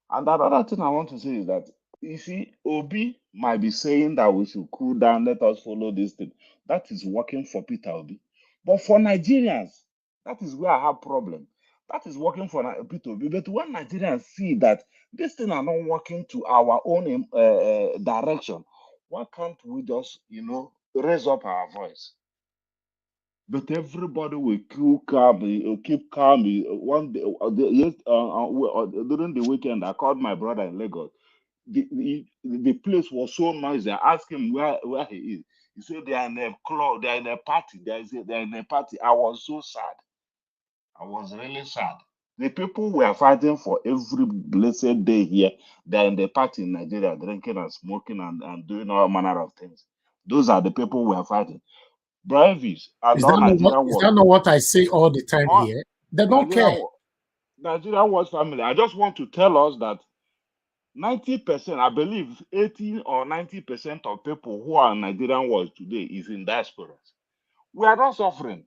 And another thing I want to say is that, you see, Obi might be saying that we should cool down, let us follow this thing. That is working for Peter Obi. But for Nigerians, that is where I have problem. That is working for Peter Obi. But when Nigerians see that this thing are not working to our own direction, why can't we just, raise up our voice? But everybody will keep calm. Keep calm. One day, during the weekend, I called my brother in Lagos. The place was so noisy. I asked him where he is. He said they are in a club, they are in a party. They are in a party. I was so sad. I was really sad. The people we are fighting for every blessed day here, they are in the party in Nigeria, drinking and smoking and doing all manner of things. Those are the people we are fighting. Bravies and all Nigerian Is that not what I say all the time here? They don't care. Nigerian Watch family, I just want to tell us that 90%, I believe 80 or 90% of people who are in Nigerian Watch today is in diaspora. We are not suffering.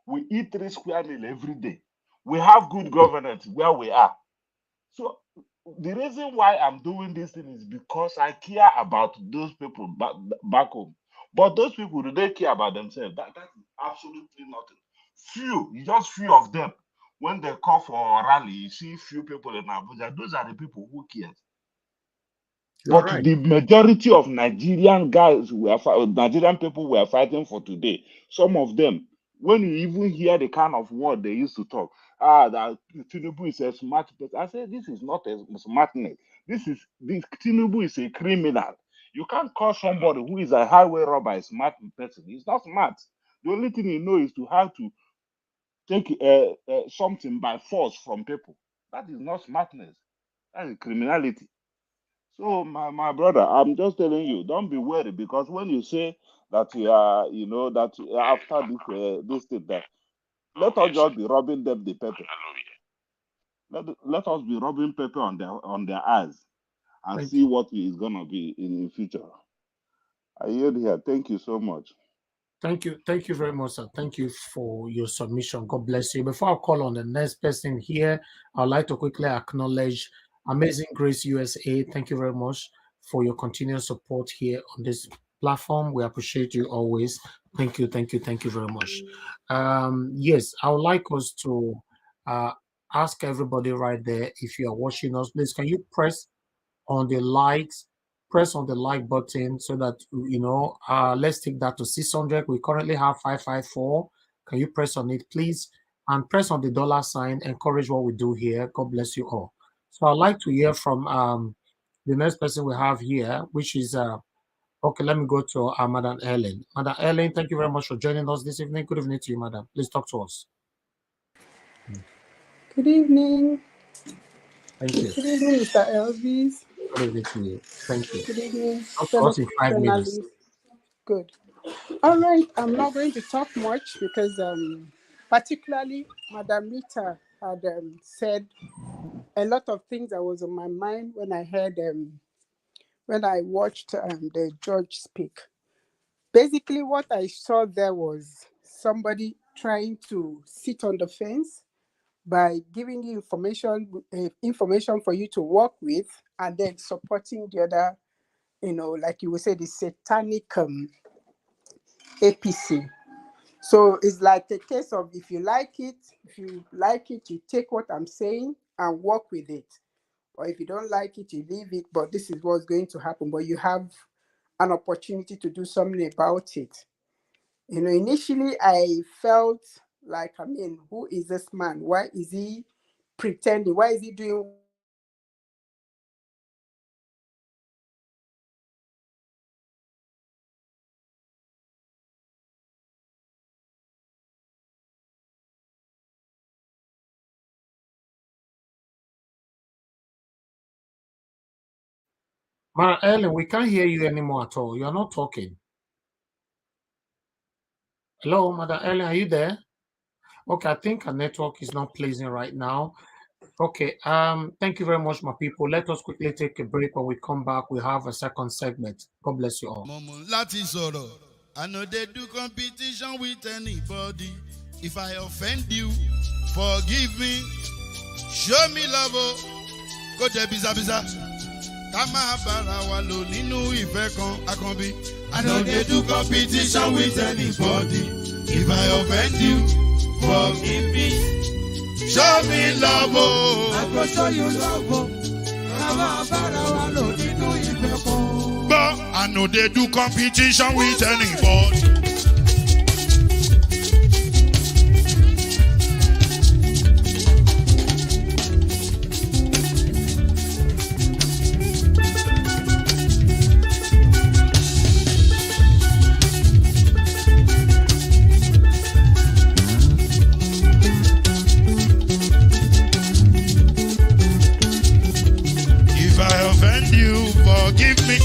We eat 3 square meal every day. We have good governance where we are. So the reason why I'm doing this thing is because I care about those people back home. But those people, do they care about themselves? That is absolutely nothing. Just few of them. When they call for a rally, you see few people in Abuja. Those are the people who care. But right. The majority of Nigerian guys, Nigerian people we are fighting for today, some of them, when you even hear the kind of word they used to talk, that Tinubu is a smart person. I say this is not a smartness. This Tinubu is a criminal. You can't call somebody who is a highway robber a smart person. He's not smart. The only thing he knows is to how to take something by force from people. That is not smartness. That is criminality. So, my brother, I'm just telling you, don't be worried, because when you say that you are, that after this thing, that let us just be rubbing them the pepper. Let us be rubbing pepper on their eyes and see what is gonna be in the future. I yield here. Thank you so much. Thank you very much, sir. Thank you for your submission. God bless you. Before I call on the next person here, I'd like to quickly acknowledge Amazing Grace USA. Thank you very much for your continued support here on this platform. We appreciate you always. Thank you very much. Yes, I would like us to ask everybody right there, if you are watching us, please, can you press on the like button so that let's take that to 600. We currently have 554. Can you press on it, please? And press on the $sign. Encourage what we do here. God bless you all. So I'd like to hear from the next person we have here, which is okay. Let me go to Madam Ellen. Madam Ellen, thank you very much for joining us this evening. Good evening to you, Madam. Please talk to us. Good evening. Thank you. Good evening, Mr. Elvis. Good evening to you. Thank you. Good evening, Talk to us in 5 minutes. Good. All right. I'm not going to talk much because particularly Madam Rita had said a lot of things that was on my mind when I heard when I watched the judge speak. Basically, what I saw there was somebody trying to sit on the fence by giving you information for you to work with, and then supporting the other, like you would say, the satanic APC. So it's like a case of if you like it, you take what I'm saying and work with it. Or if you don't like it, you leave it, but this is what's going to happen. But you have an opportunity to do something about it. Initially I felt like, who is this man? Why is he pretending? Why is he doing Madam Ellen, we can't hear you anymore at all. You are not talking. Hello, Madam Ellen, are you there? Okay, I think our network is not pleasing right now. Okay, thank you very much, my people. Let us quickly take a break. When we come back, we have a second segment. God bless you all. I know they do competition with anybody. If I offend you, forgive me. Show me love, oh. Go there, biza biza. Kama bara wa lo ninu ife kan akanbi. I don't get to competition with anybody. If I offend you, forgive me. Show me love, oh. I go show you love, oh. Kama bara wa lo ninu ife kan. But I know they do competition with anybody. Forgive me,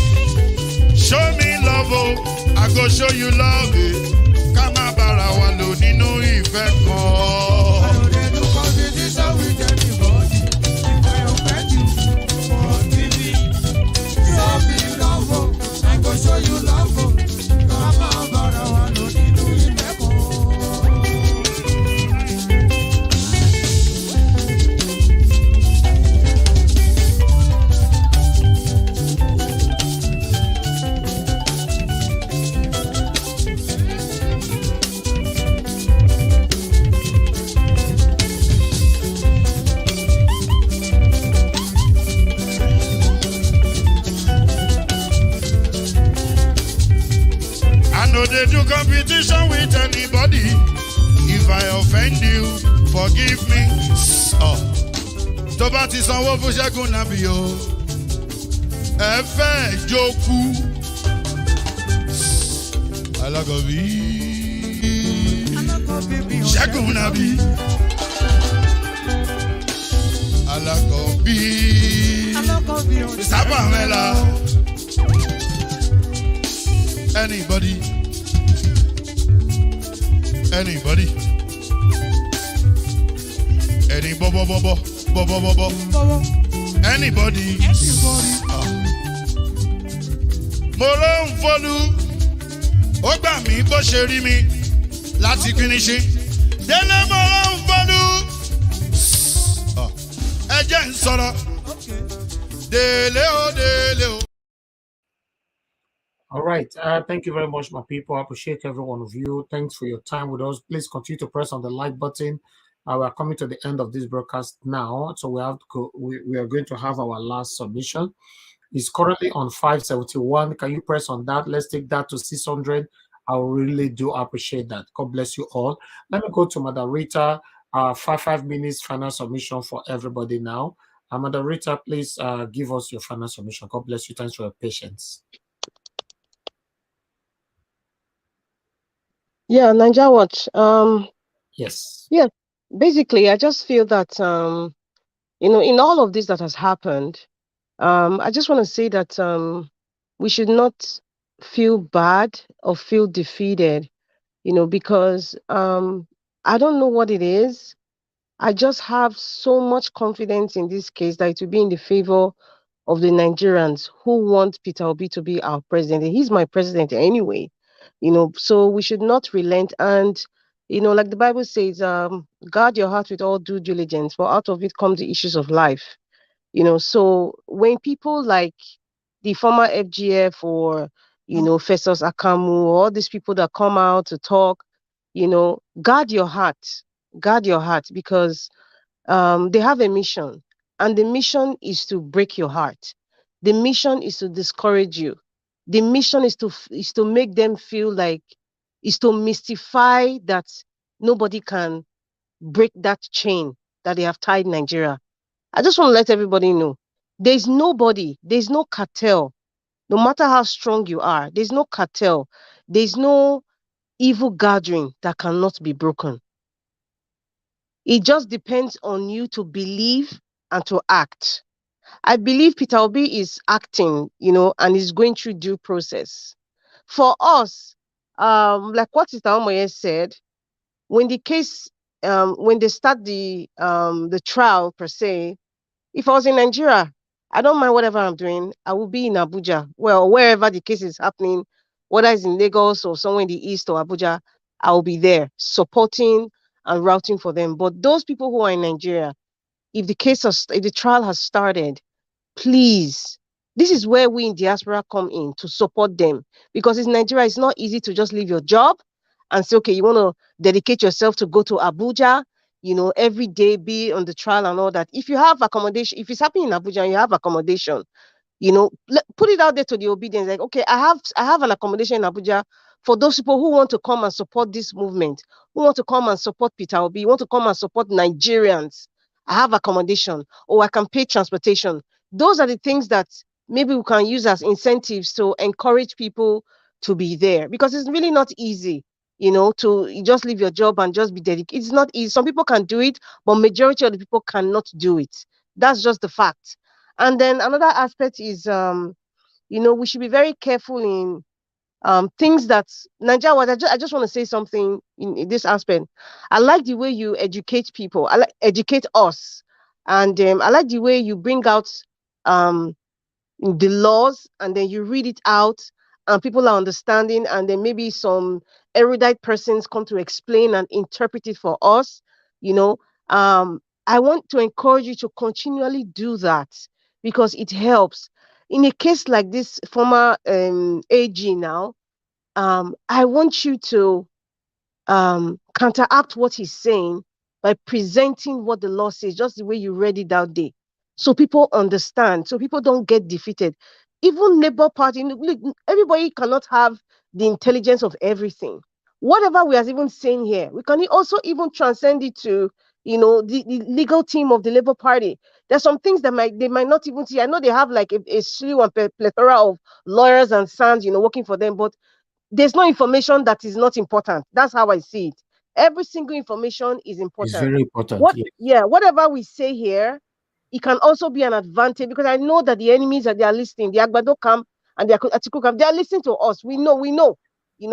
show me love, oh, I go show you love, Kama bara wa lo ninu ife kan. I don't do competition with anybody. If I offend you, forgive me. Show me love, oh, I go show you love, oh, Kama bara wa lo ninu ife kan. They do competition with anybody. If I offend you, forgive me. Oh, tó bá ti sanwó fún Ṣẹ́gun Nàbí o, ẹ fẹ́ jókòó. Alákọ̀bí Ṣẹ́gun Nàbí. Alákọ̀bí Sábàmẹ́là. Anybody? Anybody? Any bobo. Anybody? Mo ló ń folú, ó gbà mí bó ṣe rí mi láti finishi. Délé mo ló ń folú, ẹ jẹ́ ń sọ̀rọ̀. Délé o. All right. Thank you very much, my people. I appreciate every one of you. Thanks for your time with us. Please continue to press on the like button. We are coming to the end of this broadcast now, so we have to go. We are going to have our last submission. It's currently on 571. Can you press on that? Let's take that to 600. I really do appreciate that. God bless you all. Let me go to Madam Rita. 5 minutes final submission for everybody now. Madam Rita, please give us your final submission. God bless you. Thanks for your patience. Yeah, Ninja Watch. Yes. Yeah. Basically, I just feel that in all of this that has happened, I just want to say that we should not feel bad or feel defeated, because I don't know what it is. I just have so much confidence in this case that it will be in the favor of the Nigerians who want Peter Obi to be our president. He's my president anyway, so we should not relent. And, like the Bible says, guard your heart with all due diligence, for out of it come the issues of life. So when people like the former FGF or, Festus Akamu, all these people that come out to talk, guard your heart, because they have a mission, and the mission is to break your heart. The mission is to discourage you. The mission is to make them feel like, is to mystify that nobody can break that chain that they have tied Nigeria. I just want to let everybody know, there's nobody, there's no cartel, no matter how strong you are, there's no cartel, there's no evil gathering that cannot be broken. It just depends on you to believe and to act. I believe Peter Obi is acting, and is going through due process. For us, like what Sister Omoye said, when the case, when they start the trial per se, if I was in Nigeria, I don't mind whatever I'm doing. I will be in Abuja, well, wherever the case is happening, whether it's in Lagos or somewhere in the east or Abuja, I will be there supporting and routing for them. But those people who are in Nigeria, if the trial has started, please, this is where we in diaspora come in to support them, because in Nigeria, it's not easy to just leave your job and say, okay, you want to dedicate yourself to go to Abuja, every day be on the trial and all that. If you have accommodation, if it's happening in Abuja and you have accommodation, put it out there to the obedience. Like, okay, I have an accommodation in Abuja for those people who want to come and support this movement, who want to come and support Peter Obi, want to come and support Nigerians. I have accommodation, or I can pay transportation. Those are the things that maybe we can use as incentives to encourage people to be there, because it's really not easy, to just leave your job and just be dedicated. It's not easy. Some people can do it, but majority of the people cannot do it. That's just the fact. And then another aspect is, we should be very careful in things that Nigeria. I just want to say something in this aspect. I like the way you educate people. I like educate us, and I like the way you bring out the laws, and then you read it out, and people are understanding, and then maybe some erudite persons come to explain and interpret it for us. I want to encourage you to continually do that, because it helps. In a case like this former AG now, I want you to counteract what he's saying by presenting what the law says, just the way you read it that day, so people understand, so people don't get defeated. Even Labour Party, look, everybody cannot have the intelligence of everything. Whatever we are even saying here, we can also even transcend it to, the legal team of the Labour Party. There's some things that they might not even see. I know they have like a slew and plethora of lawyers and sons, working for them, but there's no information that is not important. That's how I see it. Every single information is important. It's very important. Whatever we say here, it can also be an advantage, because I know that the enemies that they are listening, the Agbado camp and the Atiku camp, they are listening to us. We know.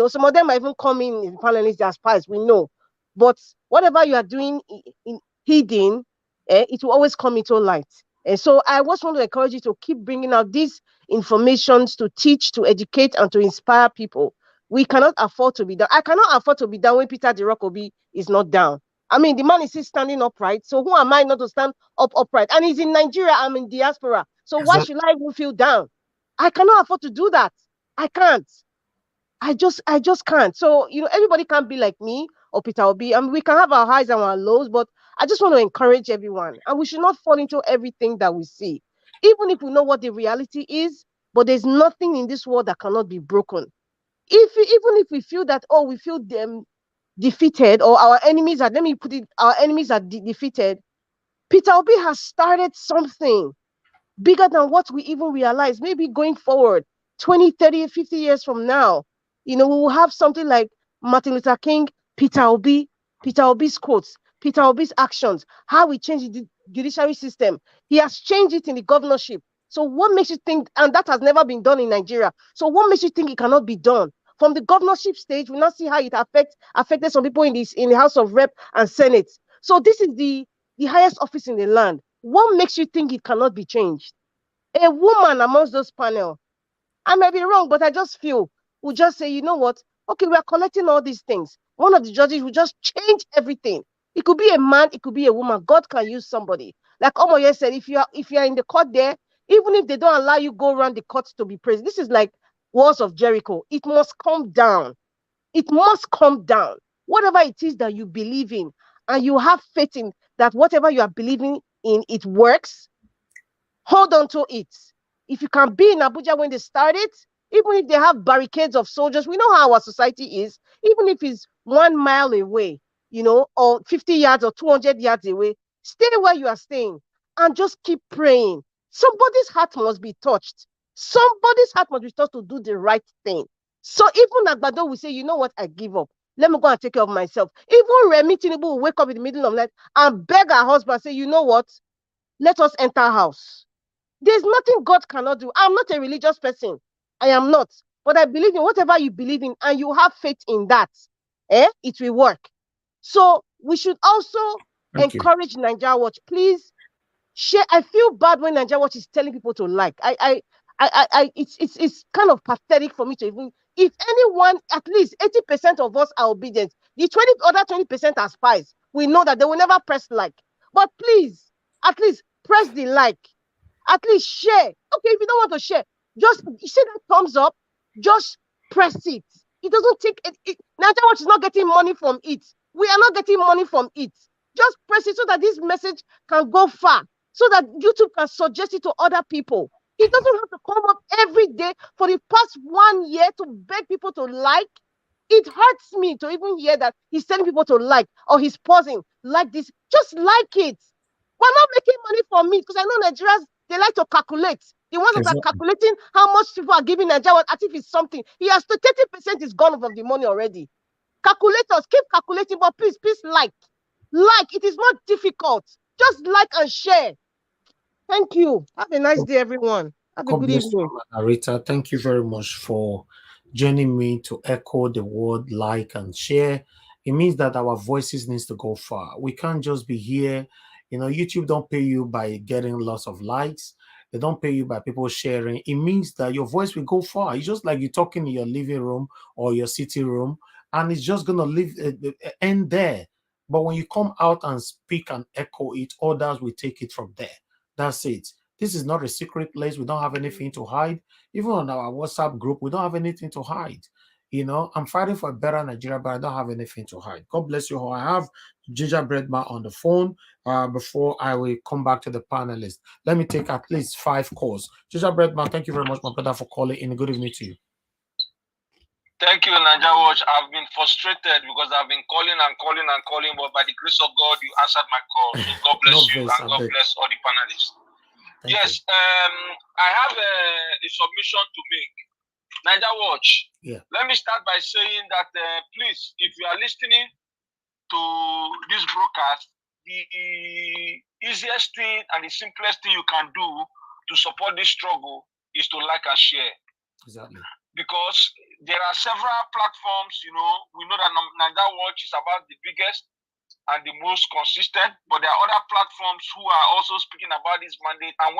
Some of them might even come in panelists, they are spies. We know. But whatever you are doing in hidden, it will always come into light. And so I just want to encourage you to keep bringing out these informations to teach, to educate, and to inspire people. We cannot afford to be down. I cannot afford to be down when Peter the Rock Obi is not down. I mean, the man is still standing upright. So who am I not to stand upright? And he's in Nigeria. I'm in diaspora. So why should I even feel down? I cannot afford to do that. I can't. I just can't. So, everybody can't be like me or Peter Obi. I mean, we can have our highs and our lows, but I just want to encourage everyone. And we should not fall into everything that we see. Even if we know what the reality is, but there's nothing in this world that cannot be broken. Even if we feel that, we feel them defeated, or our enemies are, our enemies are defeated, Peter Obi has started something bigger than what we even realize. Maybe going forward, 20, 30, 50 years from now, we will have something like Martin Luther King, Peter Obi's quotes, Peter Obi's actions, how he changed the judiciary system. He has changed it in the governorship. So what makes you think, and that has never been done in Nigeria, so what makes you think it cannot be done? From the governorship stage, we now see how it affected some people in the House of Rep and Senate. So this is the highest office in the land. What makes you think it cannot be changed? A woman amongst those panel, I may be wrong, but I just feel, will just say, you know what? Okay, we are collecting all these things. One of the judges will just change everything. It could be a man, it could be a woman. God can use somebody. Like Omoye said, if you are in the court there, even if they don't allow you go around the court to be praised, this is like walls of Jericho. It must come down. It must come down. Whatever it is that you believe in, and you have faith in that whatever you are believing in, it works, hold on to it. If you can be in Abuja when they started, even if they have barricades of soldiers, we know how our society is, even if it's 1 mile away, or 50 yards or 200 yards away, stay where you are staying and just keep praying. Somebody's heart must be touched. Somebody's heart must be touched to do the right thing. So even Agbado will say, you know what, I give up. Let me go and take care of myself. Even Remi Tinubu will wake up in the middle of the night and beg her husband, say, you know what, let us enter house. There's nothing God cannot do. I'm not a religious person. I am not. But I believe in whatever you believe in, and you have faith in that, it will work. So we should also encourage Nigeria Watch. Please share. I feel bad when Nigeria Watch is telling people to like. It's kind of pathetic for me to even, if anyone, at least 80% of us are obedient. The other 20% are spies. we know that they will never press like. But please, at least press the like. At least share. Okay, if you don't want to share, just you see that thumbs up, just press it. It doesn't take it. Nigeria Watch is not getting money from it. We are not getting money from it. Just press it so that this message can go far, so that YouTube can suggest it to other people. He doesn't have to come up every day for the past 1 year to beg people to like. It hurts me to even hear that he's telling people to like, or he's pausing, like this. Just like it. We're not making money from it, because I know Nigerians, they like to calculate. The ones that are calculating how much people are giving Nigeria as if it's something. He has to 30% is gone off of the money already. Calculators, keep calculating, but please like. Like, it is not difficult. Just like and share. Thank you. Have a nice day, everyone. Have a good evening. Rita, thank you very much for joining me to echo the word like and share. It means that our voices needs to go far. We can't just be here. You know, YouTube don't pay you by getting lots of likes. They don't pay you by people sharing. It means that your voice will go far. It's just like you're talking in your living room or your sitting room, and it's just going to end there. But when you come out and speak and echo it, others will take it from there. That's it. This is not a secret place. We don't have anything to hide. Even on our WhatsApp group, we don't have anything to hide. You know, I'm fighting for a better Nigeria, but I don't have anything to hide. God bless you all. I have Gingerbreadma on the phone before I will come back to the panelists. Let me take at least 5 calls. Gingerbreadma, thank you very much, my brother, for calling in. Good evening to you. Thank you, Nigeria Watch. I've been frustrated because I've been calling, but by the grace of God, you answered my call. So God bless you, and God bless all the panelists. Yes, I have a submission to make. Nigeria Watch. Yeah. Let me start by saying that, please, if you are listening to this broadcast, the easiest thing and the simplest thing you can do to support this struggle is to like and share. Exactly. Because there are several platforms, you know, we know that Nigeria Watch is about the biggest and the most consistent, but there are other platforms who are also speaking about this mandate. And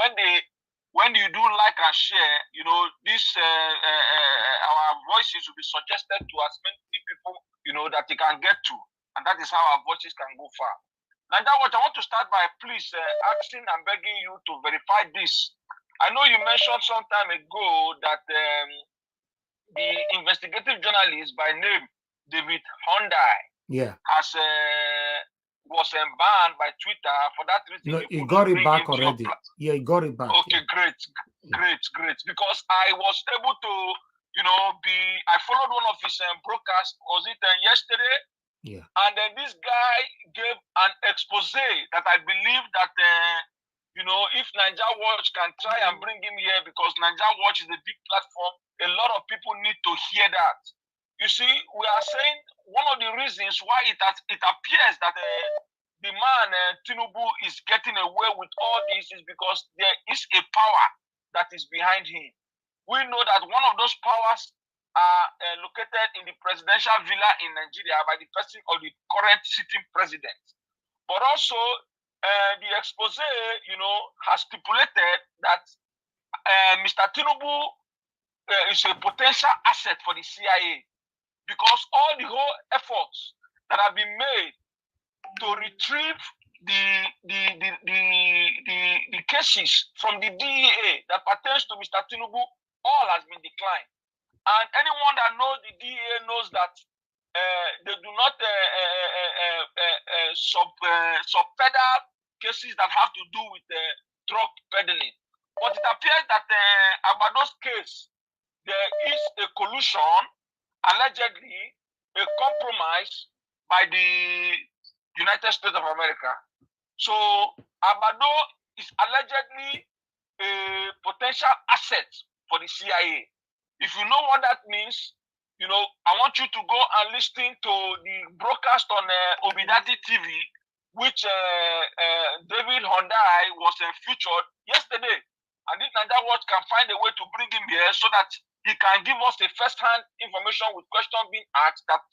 when you do like and share, you know, this our voices will be suggested to as many people, you know, that they can get to, and that is how our voices can go far. Nigeria Watch, I want to start by please asking and begging you to verify this. I know you mentioned some time ago that the investigative journalist by name David Hyundai was banned by Twitter for that reason. No, he got it back already. Yeah, he got it back. Okay, great. Because I was able to, you know, I followed one of his broadcasts. Was it yesterday? Yeah. And then this guy gave an expose that I believe that you know, if Nigeria Watch can try and bring him here, because Nigeria Watch is a big platform, a lot of people need to hear that. You see, we are saying one of the reasons why it appears that the man Tinubu is getting away with all this is because there is a power that is behind him. We know that one of those powers are located in the presidential villa in Nigeria by the person of the current sitting president. But also, the expose, you know, has stipulated that Mr. Tinubu is a potential asset for the CIA, because all the whole efforts that have been made to retrieve the cases from the DEA that pertains to Mr. Tinubu, all has been declined. And anyone that knows the DEA knows that they do not subpedal cases that have to do with drug peddling. But it appears that about those cases, there is a collusion, allegedly a compromise by the United States of America. So Abado is allegedly a potential asset for the CIA. If you know what that means, you know, I want you to go and listen to the broadcast on Obidati TV, which David Hyundai was featured yesterday. And if Nigeria Watch can find a way to bring him here so that he can give us a first-hand information with questions being asked, that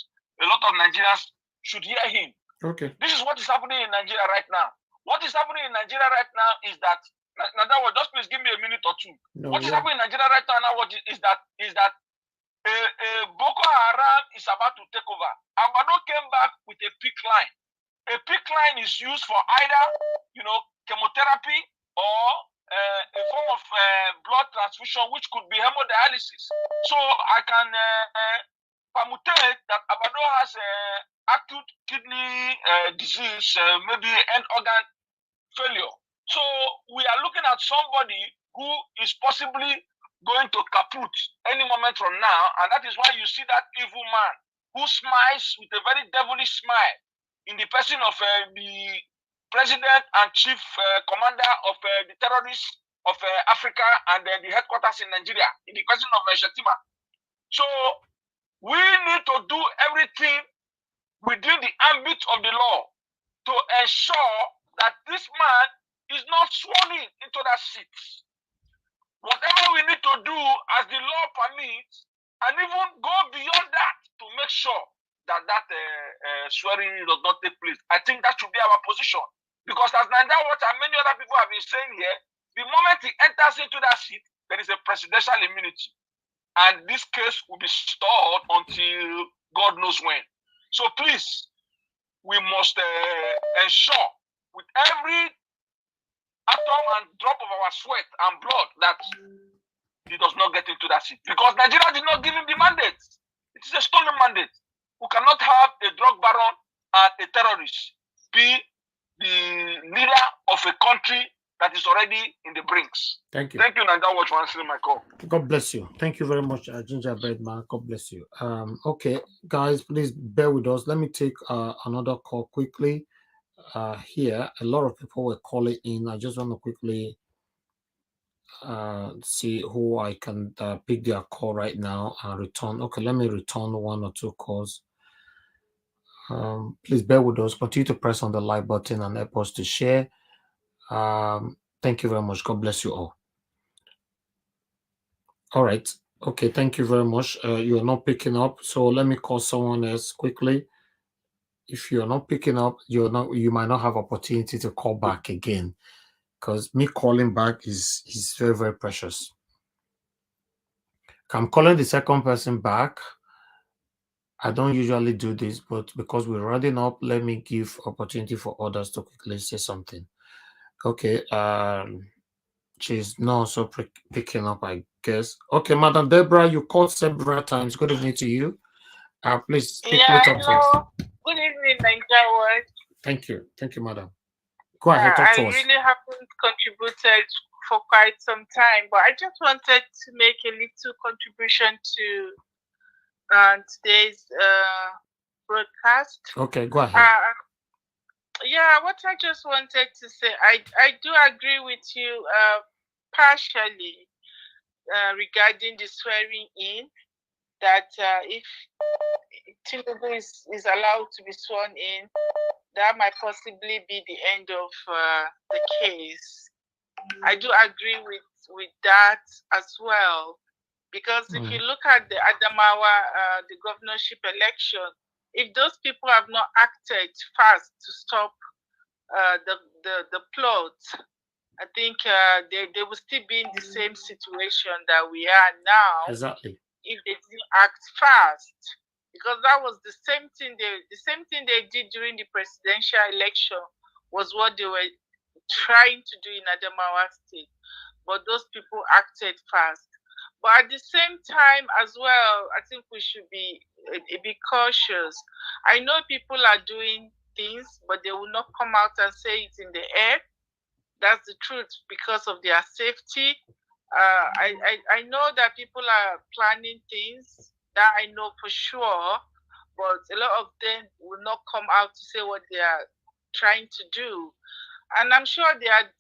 a lot of Nigerians should hear him. Okay. This is what is happening in Nigeria right now. What is happening in Nigeria right now is that, Nigeria Watch, just please give me a minute or two. What is happening in Nigeria right now is that Boko Haram is about to take over. Abado came back with a pick line. A PIC line is used for either, chemotherapy or a form of blood transfusion, which could be hemodialysis. So I can permutate that Abado has acute kidney disease, maybe end organ failure. So we are looking at somebody who is possibly going to kaput any moment from now, and that is why you see that evil man who smiles with a very devilish smile in the person of the president and chief commander of the terrorists of Africa and the headquarters in Nigeria, in the person of Shetima. So we need to do everything within the ambit of the law to ensure that this man is not sworn in into that seat. Whatever we need to do as the law permits, and even go beyond that to make sure that swearing does not take place. I think that should be our position. Because as Nigeria Watch and many other people have been saying here, the moment he enters into that seat, there is a presidential immunity. And this case will be stored until God knows when. So please, we must ensure with every atom and drop of our sweat and blood that he does not get into that seat. Because Nigeria did not give him the mandate. It is a stolen mandate. We cannot have a drug baron and a terrorist be the leader of a country that is already in the brinks. Thank you. Thank you, Nigeria Watch, for answering my call. God bless you. Thank you very much, Gingerbread Man. God bless you. Okay, guys, please bear with us. Let me take another call quickly. Here, a lot of people were calling in. I just want to quickly see who I can pick their call right now and return. Okay, let me return one or two calls. Please bear with us. Continue to press on the like button and help us to share. Thank you very much. God bless you all. All right. Okay, thank you very much. You're not picking up, so let me call someone else quickly. If you're not picking up, you might not have opportunity to call back again, because me calling back is very, very precious. I'm calling the second person back. I don't usually do this, but because we're running up, let me give opportunity for others to quickly say something. Okay, she's not also picking up, I guess. Okay, Madam Deborah, you called several times. Good evening to you. Please speak with us. Good evening, Nigeria Watch. Thank you, madam. Go ahead, talk to us. I really haven't contributed for quite some time, but I just wanted to make a little contribution to today's broadcast. Okay, go ahead. Yeah, what I just wanted to say, I do agree with you partially regarding the swearing in, that if Tinubu is allowed to be sworn in, that might possibly be the end of the case. I do agree with that as well, because if you look at the Adamawa, the governorship election, if those people have not acted fast to stop the plot, I think they will still be in the same situation that we are now. Exactly. If they didn't act fast, because that was the same thing they did during the presidential election was what they were trying to do in Adamawa State, but those people acted fast. But at the same time as well, I think we should be a bit cautious. I know people are doing things, but they will not come out and say it in the air. That's the truth, because of their safety. I know that people are planning things, that I know for sure, but a lot of them will not come out to say what they are trying to do. And I'm sure they are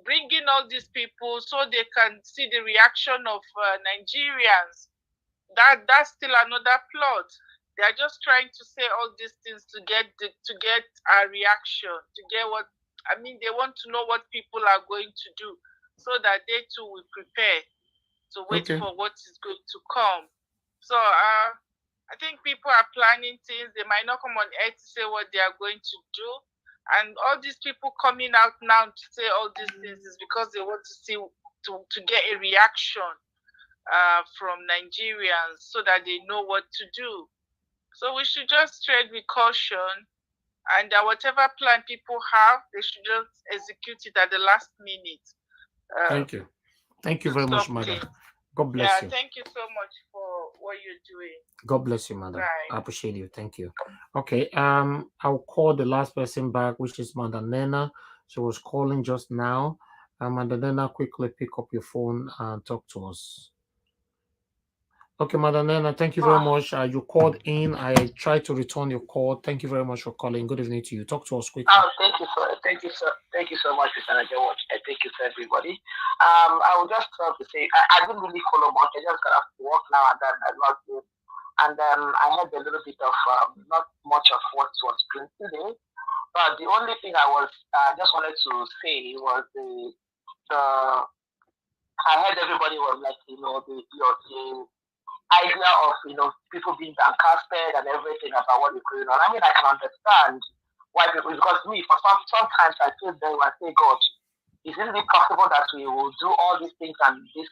bringing all these people so they can see the reaction of Nigerians. That's still another plot. They are just trying to say all these things to get a reaction, to get what, I mean, they want to know what people are going to do, so that they too will prepare to wait for what is going to come. So I think people are planning things. They might not come on air to say what they are going to do. And all these people coming out now to say all these things is because they want to see, to get a reaction from Nigerians, so that they know what to do. So we should just tread with caution And whatever plan people have, they should just execute it at the last minute. Thank you. Thank you very much, madam. God bless you. Thank you so much for what you're doing. God bless you, madam. Right. I appreciate you. Thank you. Okay. I'll call the last person back, which is Madam Nena. She was calling just now. Madam Nena, quickly pick up your phone and talk to us. Okay, Madam Nena, thank you very much. You called in. I tried to return your call. Thank you very much for calling. Good evening to you. Talk to us quickly. Oh, thank you so much, Mr. Najawat. Thank you to everybody. I would just love to say I didn't really follow much. I just got off work now and then I logged in, and I had a little bit of not much of what was going today. But the only thing I just wanted to say was I heard everybody was like, the idea of people being downcasted and everything about what is going on. I mean, I can understand why people, because me, for sometimes I feel there and say, God, is it really possible that we will do all these things and this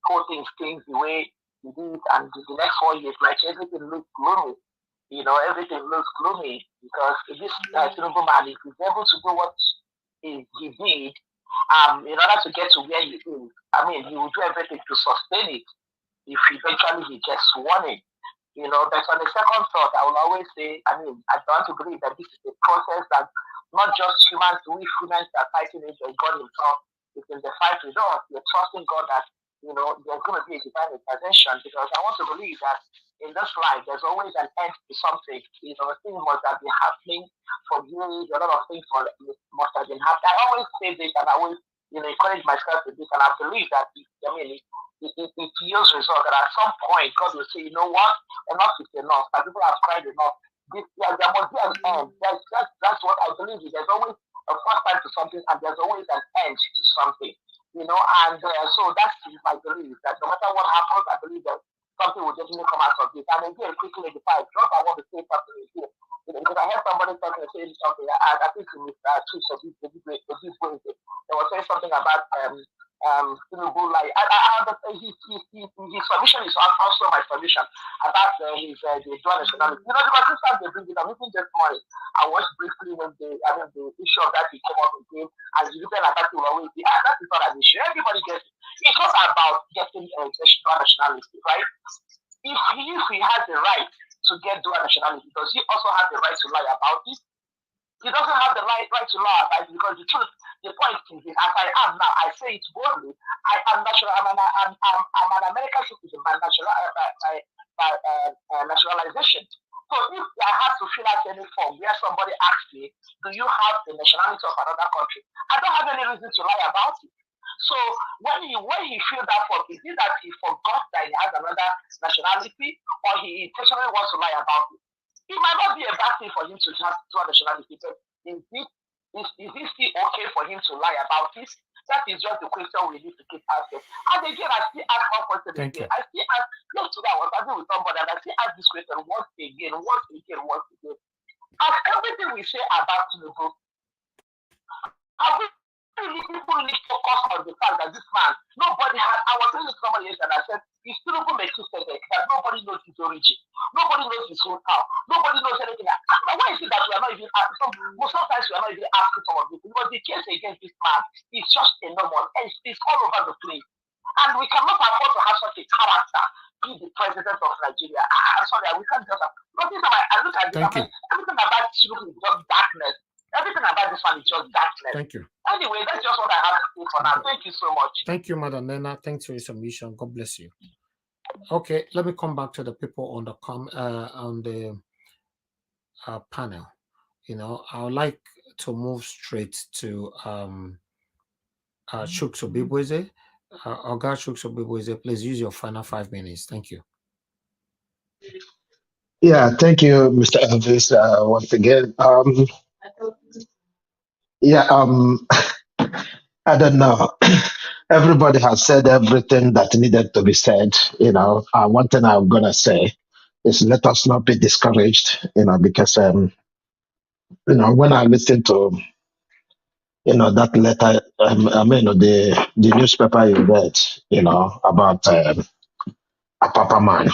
whole thing stays the way it is, and the next 4 years, like everything looks gloomy. Everything looks gloomy because this Tinubu man, if he's able to do what he did, in order to get to where he is, I mean, he will do everything to sustain it. If eventually he gets sworn in, but on the second thought, I will always say, I mean, I want to believe that this is a process that not just humans are fighting it, but God himself is in the fight with us. We're trusting God that, there's going to be a divine intervention, because I want to believe that in this life, there's always an end to something. Things must have been happening for years, a lot of things must have been happening. I always say this, and I always, encourage myself to this, and I believe that, it yields result, that at some point God will say, you know what, enough is enough. But people have cried enough. There must be an end. That's what I believe. There's always a first time to something, and there's always an end to something. And so that's my belief, that no matter what happens, I believe that something will definitely come out of this. And again, quickly, I want to say something here, because I heard somebody saying something. I think it was they were saying something about Tinubu, like I understand his submission is also my submission about the dual nationality. Because this time they bring it up, even this morning, I watched briefly when the issue of that he came up again, and you look at that will always be that is not an issue. Everybody gets it. It's not about getting dual nationality, right? If he has the right to get dual nationality, does he also have the right to lie about it? He doesn't have the right to lie about it, because the truth, the point is, as I am now, I say it boldly. I'm an American citizen by naturalization. So if I have to fill out any form where somebody asks me, do you have the nationality of another country? I don't have any reason to lie about it. So when he filled that form, is it that he forgot that he has another nationality, or he intentionally wants to lie about it? It might not be a bad thing for him to have two nationality, but is it still okay for him to lie about it? That is just the question we need to keep asking. And again, I still ask one question again. I still ask, just today I was talking with somebody, and I still ask this question once again. As everything we say about Tinubu, people really focus on the fact that this man, nobody has, I was telling somebody yesterday, and I said, he's Tinubu Melchizedek, that nobody knows his origin, nobody knows his hometown, nobody knows anything. Why is it that we are not even asking, sometimes we are not even asking some of this, because the case against this man is just enormous, and it's all over the place. And we cannot afford to have such a character be the president of Nigeria. I'm sorry, we can't just have, nothing about, I look at this, everything about Tinubu is just darkness. Everything about this one is just darkness. Thank you. Anyway, that's just what I have to say for now. Thank you so much. Thank you, Madam Nena. Thanks for your submission. God bless you. Okay, let me come back to the people on the panel. I would like to move straight to Chuks Obibweze. Oga Chuks Obibweze, please use your final 5 minutes. Thank you. Yeah, thank you, Mr. Elvis, once again. I don't know. Everybody has said everything that needed to be said. One thing I'm gonna say is let us not be discouraged. Because when I listen to that letter, the newspaper you read, about a Papa man,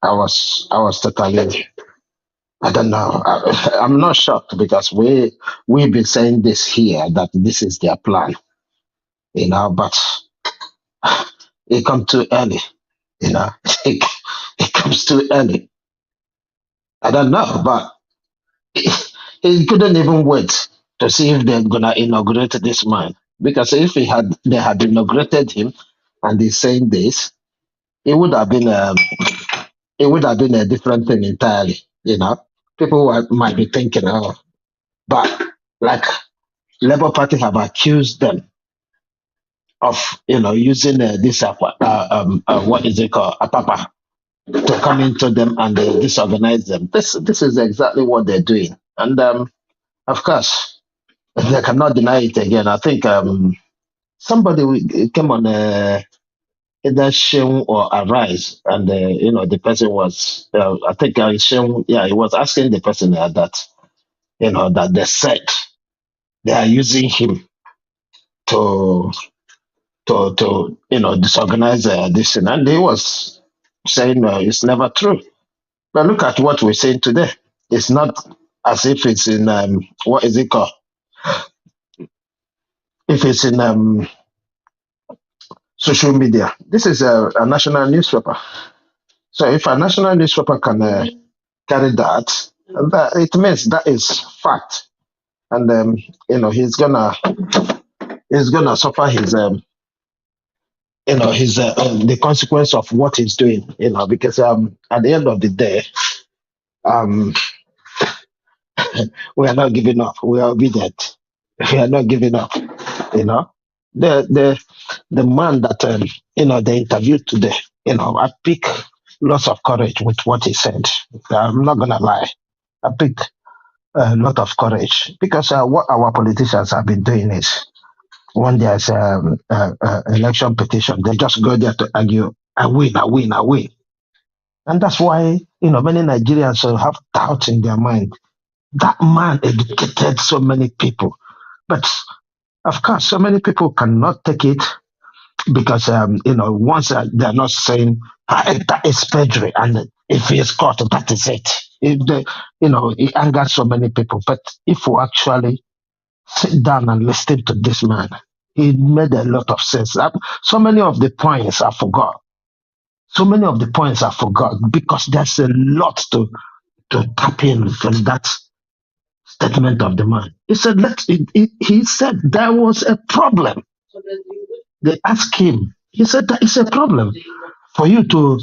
I was totally I don't know. I'm not shocked because we've been saying this here that this is their plan, but it comes too early, it comes too early. I don't know, but he couldn't even wait to see if they're gonna inaugurate this man. Because if they had inaugurated him and he's saying this, it would have been a different thing entirely, People might be thinking, oh, but like Labour Party have accused them of, using this what is it called, apapa, to come into them and disorganize them. This is exactly what they're doing, and of course they cannot deny it again. I think somebody came on either Shane or Arise, and the person was, I think Shane, he was asking the person that that they said they are using him to disorganize this thing, and he was saying it's never true. But look at what we're saying today. It's not as if it's in what is it called? If it's in social media, this is a national newspaper. So if a national newspaper can carry that, it means that is fact, and he's gonna suffer his the consequence of what he's doing, because at the end of the day, we are not giving up. We are obedient. We are not giving up. The man that they interviewed today, I pick lots of courage with what he said. I'm not gonna lie. I pick a lot of courage because what our politicians have been doing is when there's election petition, they just go there to argue, I win, I win, I win. And that's why, many Nigerians have doubt in their mind. That man educated so many people. But of course, so many people cannot take it because, once they're not saying, that is perjury, and if he is caught, that is it. It angers so many people. But if we actually sit down and listen to this man, he made a lot of sense. So many of the points I forgot. Because there's a lot to tap in from that statement of the man. He said, he said there was a problem. They asked him. He said that it's a problem. For you to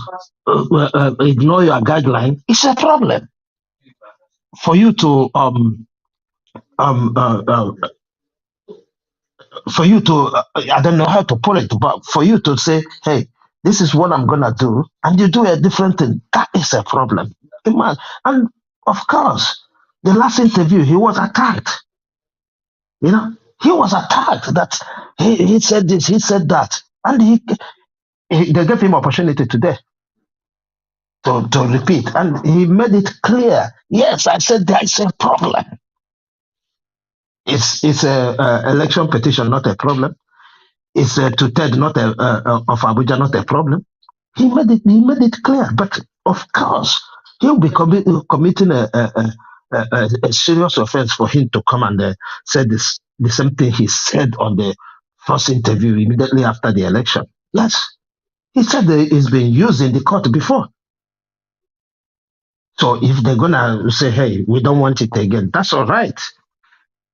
ignore your guideline, it's a problem. For you to I don't know how to put it, but for you to say, hey, this is what I'm gonna do, and you do a different thing, that is a problem. Man, and of course, the last interview he was attacked. He was attacked that he said this, he said that, and they gave him opportunity today to repeat, and he made it clear. Yes, I said there is a problem. It's a election petition, not a problem. It's to Ted, not of Abuja, not a problem. He made it clear. But of course, he'll be committing a serious offense for him to come and say the same thing he said on the first interview immediately after the election. Yes, he said that it's been used in the court before. So if they're gonna say, hey, we don't want it again, that's all right.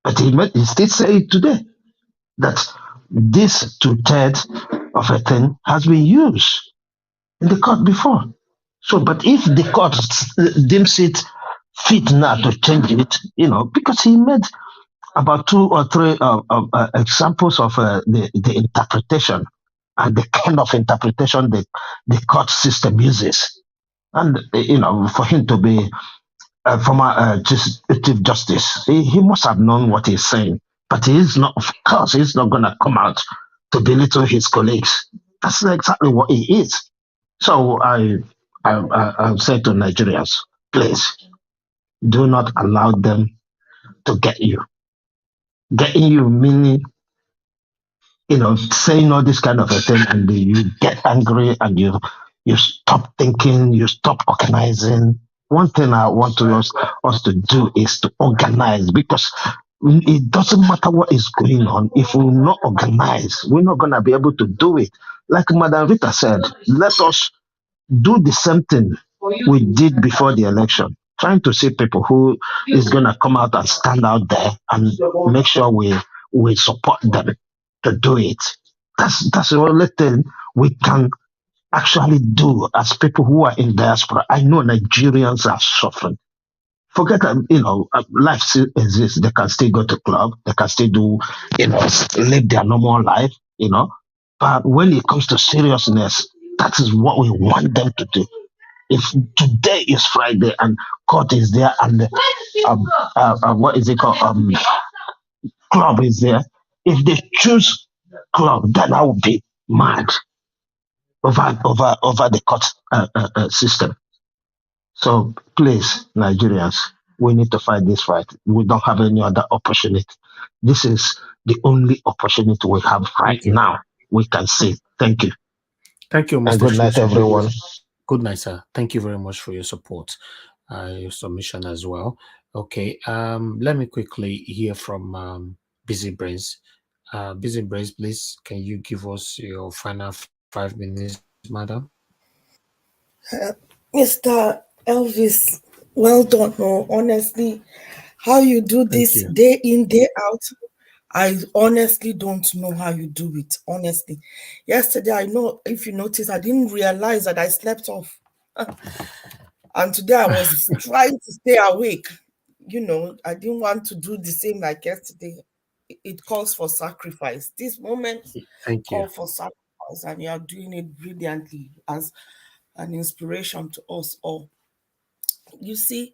But he still say it today that this 2/3 of a thing has been used in the court before. So, but if the court deems it fit now to change it, because he made about 2 or 3 examples of the interpretation and the kind of interpretation the court system uses, and for him to be a former Chief Justice, he must have known what he's saying. But he's not, of course, he's not going to come out to belittle his colleagues. That's exactly what he is. So I say to Nigerians, please do not allow them to get you. Getting you meaning, saying all this kind of a thing, and you get angry and you stop thinking, you stop organizing, one thing I want us to do is to organize, because it doesn't matter what is going on. If we're not organized, we're not going to be able to do it. Like Madam Rita said, let us do the same thing we did before the election, trying to see people who is going to come out and stand out there and make sure we support them to do it. That's the only thing we can actually do as people who are in diaspora. I know Nigerians are suffering. Forget that, life still exists. They can still go to club. They can still do, live their normal life, But when it comes to seriousness, that is what we want them to do. If today is Friday and court is there and what is it called? Club is there. If they choose club, then I will be mad over the court system. So please, Nigerians, we need to fight this fight. We don't have any other opportunity. This is the only opportunity we have right now. We can say thank you. Thank you, Mr. And good night, everyone. Good night, sir. Thank you very much for your support, your submission as well. Okay, let me quickly hear from Busy Brains. Busy Brains, please, can you give us your final 5 minutes, madam? Mr. Elvis, well done. No, honestly, how you do this day in, day out, I honestly don't know how you do it. Honestly, yesterday, I know if you notice, I didn't realize that I slept off. And today I was trying to stay awake. I didn't want to do the same like yesterday. It calls for sacrifice. This moment calls for sacrifice, and you are doing it brilliantly as an inspiration to us all. You see,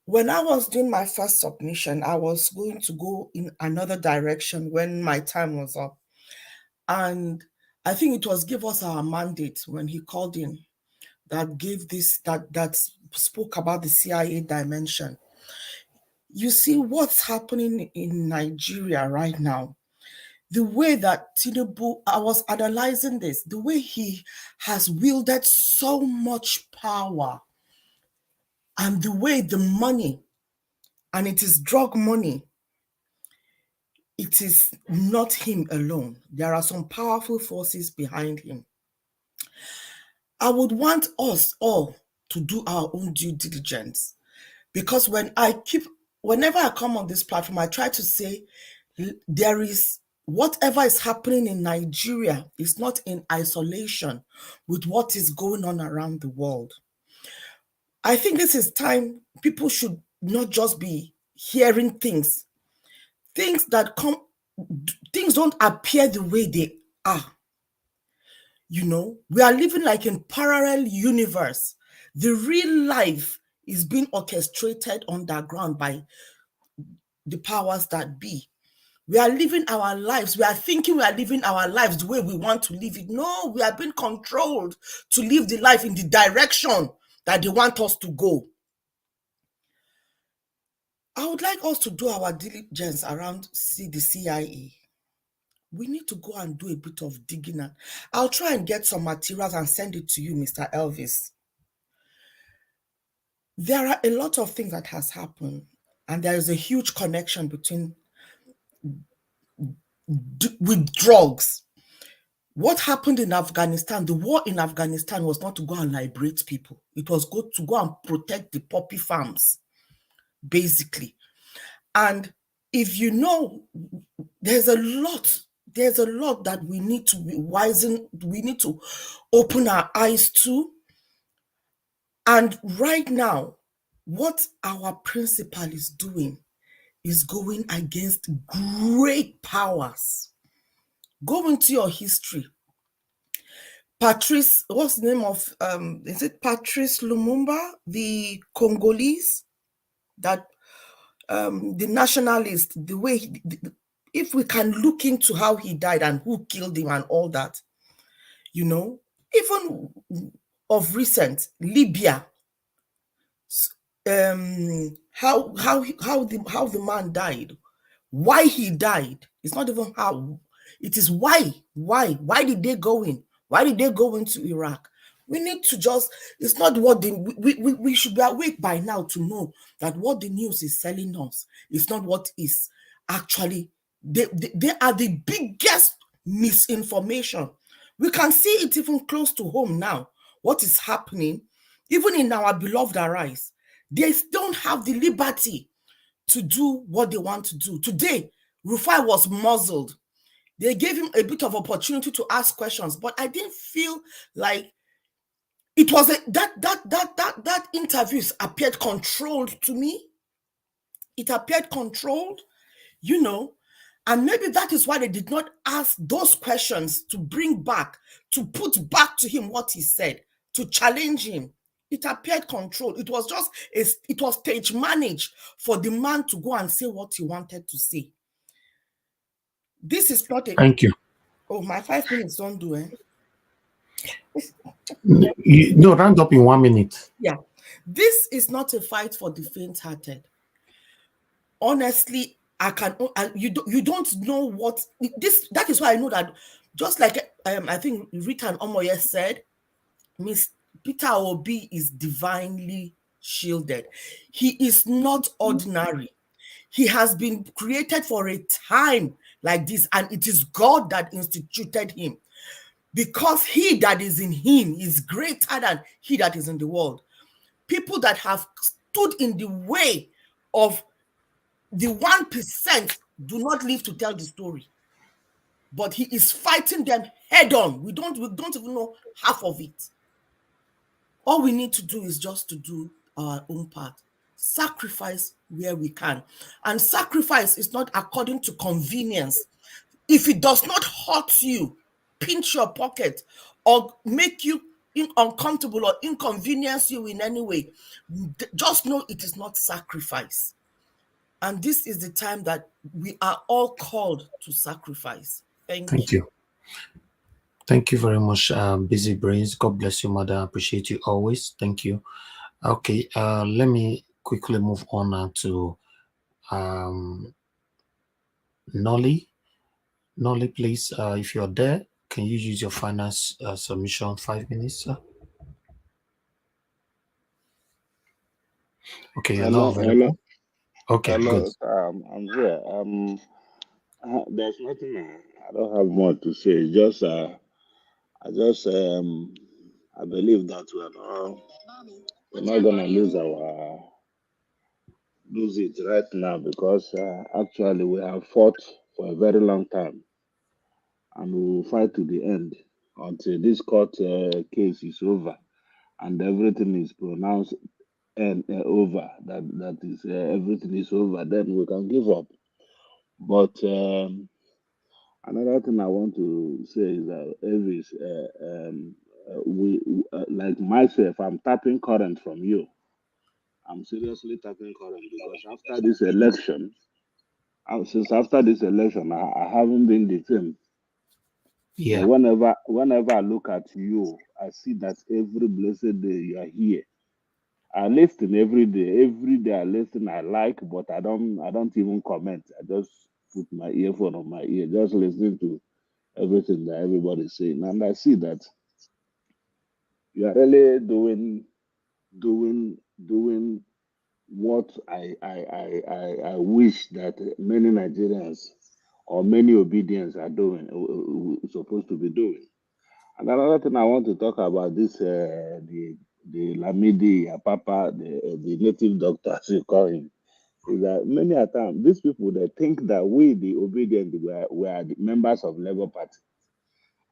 when I was doing my first submission, I was going to go in another direction when my time was up. And I think it was give us our mandate when he called in that gave this, that spoke about the CIA dimension. You see what's happening in Nigeria right now. The way that Tinubu, I was analyzing this, the way he has wielded so much power, and the way the money, and it is drug money, it is not him alone. There are some powerful forces behind him. I would want us all to do our own due diligence, because whenever I come on this platform, I try to say there is whatever is happening in Nigeria is not in isolation with what is going on around the world. I think this is time people should not just be hearing things that come, things don't appear the way they are. We are living like in parallel universe. The real life is being orchestrated underground by the powers that be. We are living our lives. We are thinking we are living our lives the way we want to live it. No, we are being controlled to live the life in the direction that they want us to go. I would like us to do our diligence around the CIA. We need to go and do a bit of digging. I'll try and get some materials and send it to you, Mr. Elvis. There are a lot of things that has happened, and there is a huge connection with drugs. What happened in Afghanistan, the war in Afghanistan was not to go and liberate people. It was to go and protect the poppy farms, basically. And if you know, there's a lot that we need to be we need to open our eyes to. And right now, what our principal is doing is going against great powers. Go into your history. Patrice, what's the name of, is it Patrice Lumumba, the Congolese, that the nationalist, the way, if we can look into how he died and who killed him and all that, even of recent, Libya, how the man died, why he died. It's not even how, it is why. Why did they go in? Why did they go into Iraq? We need to just, it's not what we should be awake by now to know that what the news is selling us is not what is actually, they are the biggest misinformation. We can see it even close to home now. What is happening, even in our beloved Arise, they don't have the liberty to do what they want to do. Today, Rufai was muzzled. They gave him a bit of opportunity to ask questions, but I didn't feel like it was that interviews appeared controlled to me. It appeared controlled, you know, and maybe that is why they did not ask those questions to bring back, to put back to him what he said, to challenge him. It appeared controlled. It was just, it was stage managed for the man to go and say what he wanted to say. This is not a... Thank you. Oh, my 5 minutes don't do it. No, round up in 1 minute. Yeah. This is not a fight for the faint-hearted. Honestly, you don't know what this. That is why I know that, just like I think Rita and Omoye said, Miss Peter Obi is divinely shielded. He is not ordinary. He has been created for a time like this, and it is God that instituted him, because he that is in him is greater than he that is in the world. People that have stood in the way of the 1% do not live to tell the story, but he is fighting them head on. We don't even know half of it. All we need to do is just to do our own part. Sacrifice where we can. And sacrifice is not according to convenience. If it does not hurt you, pinch your pocket, or make you uncomfortable or inconvenience you in any way, just know it is not sacrifice. And this is the time that we are all called to sacrifice. Thank you. Thank you very much, Busy Brains. God bless you, Mother. I appreciate you always. Thank you. Okay, let me quickly move on now to Nolly. Nolly, please, if you're there, can you use your finance submission 5 minutes, sir? Okay, you're not available. Okay, hello. good. I'm here. There's nothing. I don't have more to say. It's just I believe that we're not gonna lose it right now, because actually we have fought for a very long time, and we will fight to the end until this court case is over and everything is pronounced and over. That is everything is over. Then we can give up. But another thing I want to say is that Elvis, we like myself, I'm tapping current from you. I'm seriously tapping current, because after this election, I haven't been the same. Yeah. But whenever I look at you, I see that every blessed day you are here. I listen every day. Every day I listen. I like, but I don't even comment. I just put my earphone on my ear, just listening to everything that everybody's saying, and I see that you are really doing what I wish that many Nigerians or many Obedience are doing, supposed to be doing. And another thing I want to talk about this the Lamidi Apapa, the native doctor, as you call him, is that many a time these people, they think that we the Obedient we are the members of Labour Party,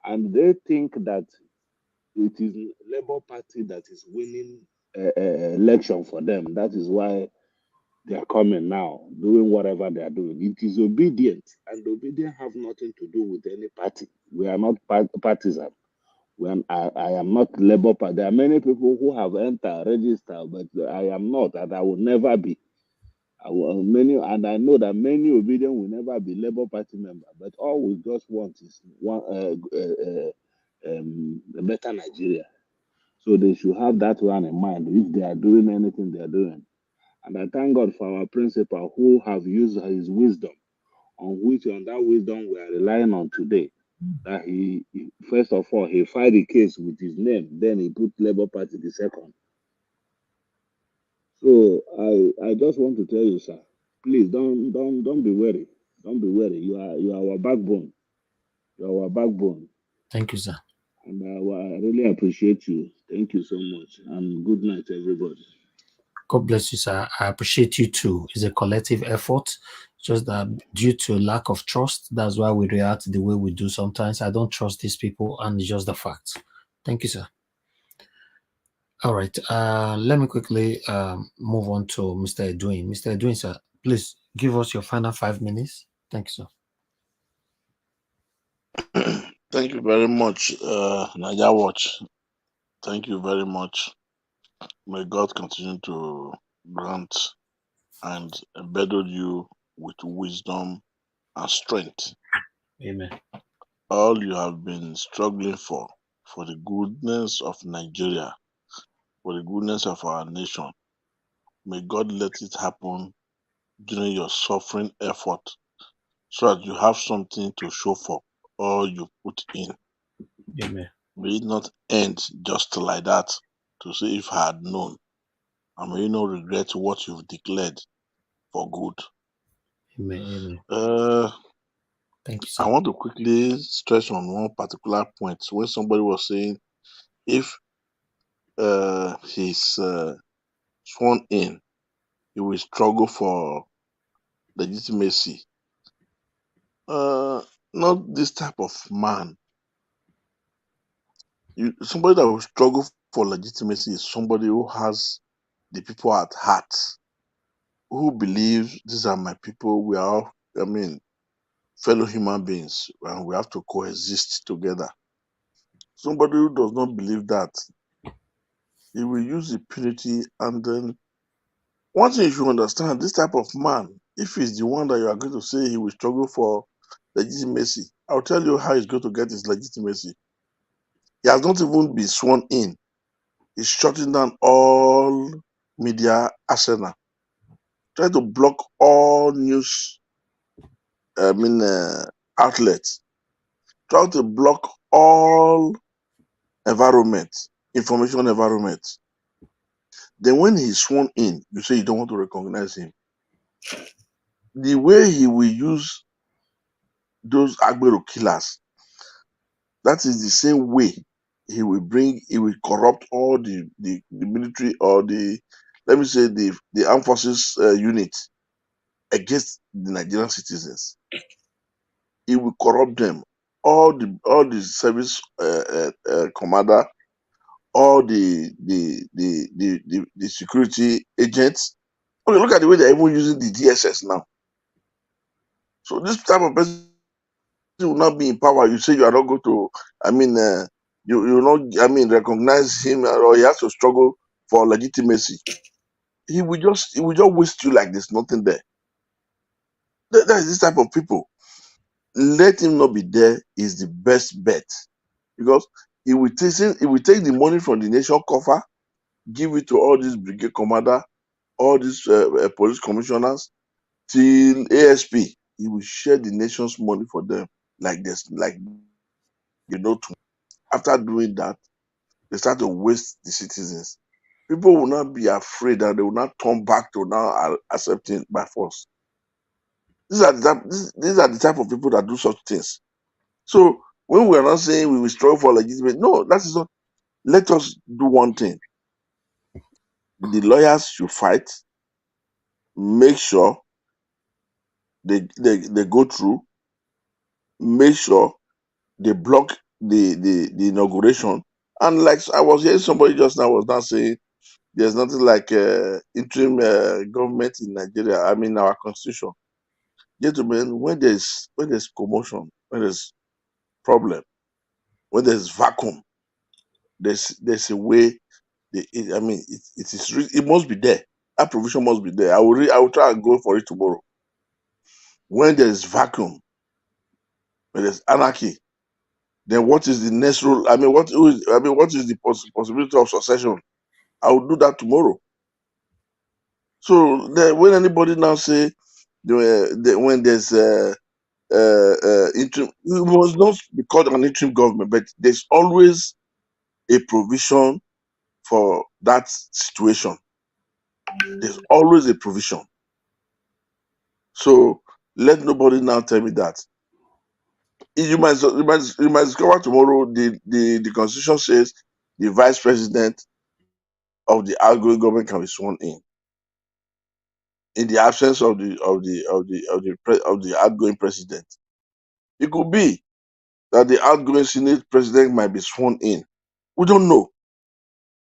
and they think that it is Labour Party that is winning election for them. That is why they are coming now, doing whatever they are doing. It is Obedient, and Obedient have nothing to do with any party. We are not partisan. I am not Labour Party. There are many people who have entered, registered, but I am not, and I will never be. And I know that many Obedient will never be Labour Party member. But all we just want is a better Nigeria. So they should have that one in mind if they are doing anything they are doing. And I thank God for our principal, who have used his wisdom, on that wisdom we are relying on today. that he first of all he filed the case with his name, then he put Labour Party the second. So I just want to tell you, sir, please don't be worried. Don't be worried. You are our backbone. You are our backbone. Thank you, sir. And I really appreciate you. Thank you so much. And good night, everybody. God bless you, sir. I appreciate you too. It's a collective effort. Just that due to lack of trust, that's why we react the way we do sometimes. I don't trust these people, and it's just the facts. Thank you, sir. All right. Let me quickly move on to Mr. Edwin. Mr. Edwin, sir, please give us your final 5 minutes. Thank you, sir. Thank you very much, Naija Watch. Thank you very much. May God continue to grant and embed you with wisdom and strength. Amen. All you have been struggling for the goodness of Nigeria, for the goodness of our nation, may God let it happen during your suffering effort, so that you have something to show for all you put in. Amen. May it not end just like that, to say if I had known, and may you not regret what you've declared for good. Amen. Thank you, sir. I want to quickly stress on one particular point. When somebody was saying, if he's sworn in, he will struggle for legitimacy. Not this type of man. Somebody that will struggle for legitimacy is somebody who has the people at heart, who believes these are my people. We are all, fellow human beings, and we have to coexist together. Somebody who does not believe that, he will use impunity. And then one thing you should understand, this type of man, if he's the one that you are going to say he will struggle for legitimacy, I'll tell you how he's going to get his legitimacy. He has not even been sworn in. He's shutting down all media arsenal, trying to block all news outlets, trying to block all information environment. Then when he's sworn in, you say you don't want to recognize him. The way he will use those Agbero killers, that is the same way he will corrupt all the military, or let me say the armed forces unit against the Nigerian citizens. He will corrupt them. All the service commander, all the security agents. Okay, look at the way they're even using the DSS now. So this type of person will not be in power. You say you are not going to, you will not, recognize him, or he has to struggle for legitimacy. He will just waste you like there's nothing there. That is this type of people. Let him not be there is the best bet, because he will take the money from the nation coffer, give it to all these brigade commander, all these police commissioners, till ASP. He will share the nation's money for them like this, After doing that, they start to waste the citizens. People will not be afraid, and they will not turn back to now accepting by force. These are the type of people that do such things. So when we are not saying we will struggle for legitimate, no, that is not. Let us do one thing. The lawyers should fight. Make sure they go through. Make sure they block the inauguration. And like I was hearing somebody just now was not saying there's nothing like interim government in Nigeria. Our constitution. Gentlemen, when there's commotion, when there's problem, when there's vacuum, there's a way. It must be there. That provision must be there. I will try and go for it tomorrow. When there's vacuum, when there's anarchy, then what is the next rule? What is the possibility of succession? I will do that tomorrow. So when anybody now say when there's interim, it must not be called an interim government, but there's always a provision for that situation. There's always a provision. So let nobody now tell me that. You might discover tomorrow the constitution says the vice president of the outgoing government can be sworn in the absence of the outgoing president. It could be that the outgoing Senate president might be sworn in. We don't know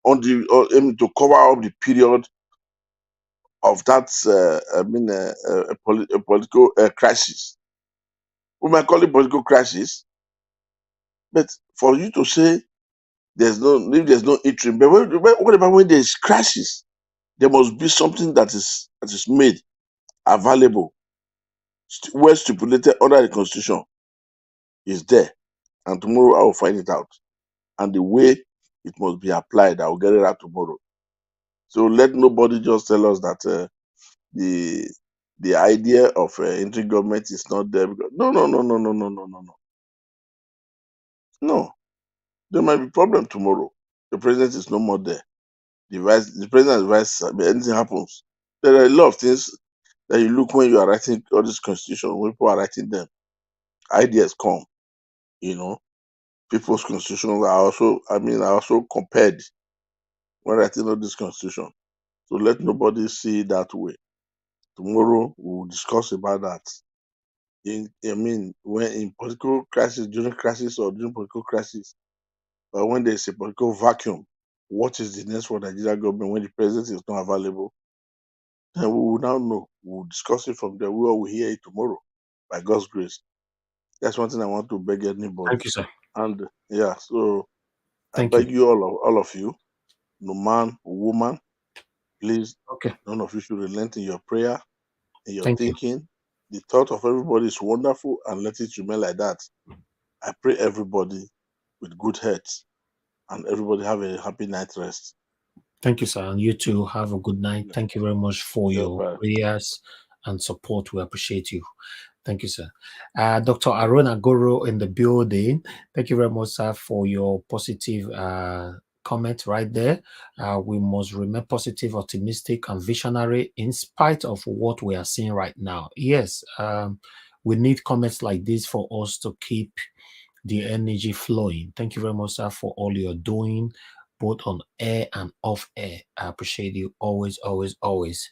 to cover up the period of that. A political crisis. We might call it political crisis, but for you to say there's no interim, but what about when there's crisis? There must be something that is made available, well stipulated under the constitution is there, and tomorrow I will find it out, and the way it must be applied, I will get it out tomorrow. So let nobody just tell us that the idea of interim government is not there. Because no. There might be problem tomorrow. The president is no more there. The president and vice, anything happens. There are a lot of things that you look when you are writing all this constitution, when people are writing them. Ideas come, People's constitutions are also compared when writing all this constitution. So let nobody see it that way. Tomorrow we'll discuss about that. When in political crisis, during crisis or during political crisis, but when there's a political vacuum, what is the next for Nigeria government when the president is not available? Then we will now know. We'll discuss it from there. We will hear it tomorrow, by God's grace. That's one thing I want to beg anybody. Thank you, sir. And so Thank I beg you. all of you, no man, woman, please, okay. None of you should relent in your prayer, in your Thank thinking. You. The thought of everybody is wonderful, and let it remain like that. I pray everybody with good health, and everybody have a happy night rest. Thank you, sir. And you too have a good night. Thank you very much for your prayers and support. We appreciate you. Thank you, sir. Dr. Aruna Goro in the building. Thank you very much, sir, for your positive comment right there. We must remain positive, optimistic, and visionary in spite of what we are seeing right now. Yes, we need comments like this for us to keep the energy flowing. Thank you very much, sir, for all you're doing, both on air and off air. I appreciate you always, always, always.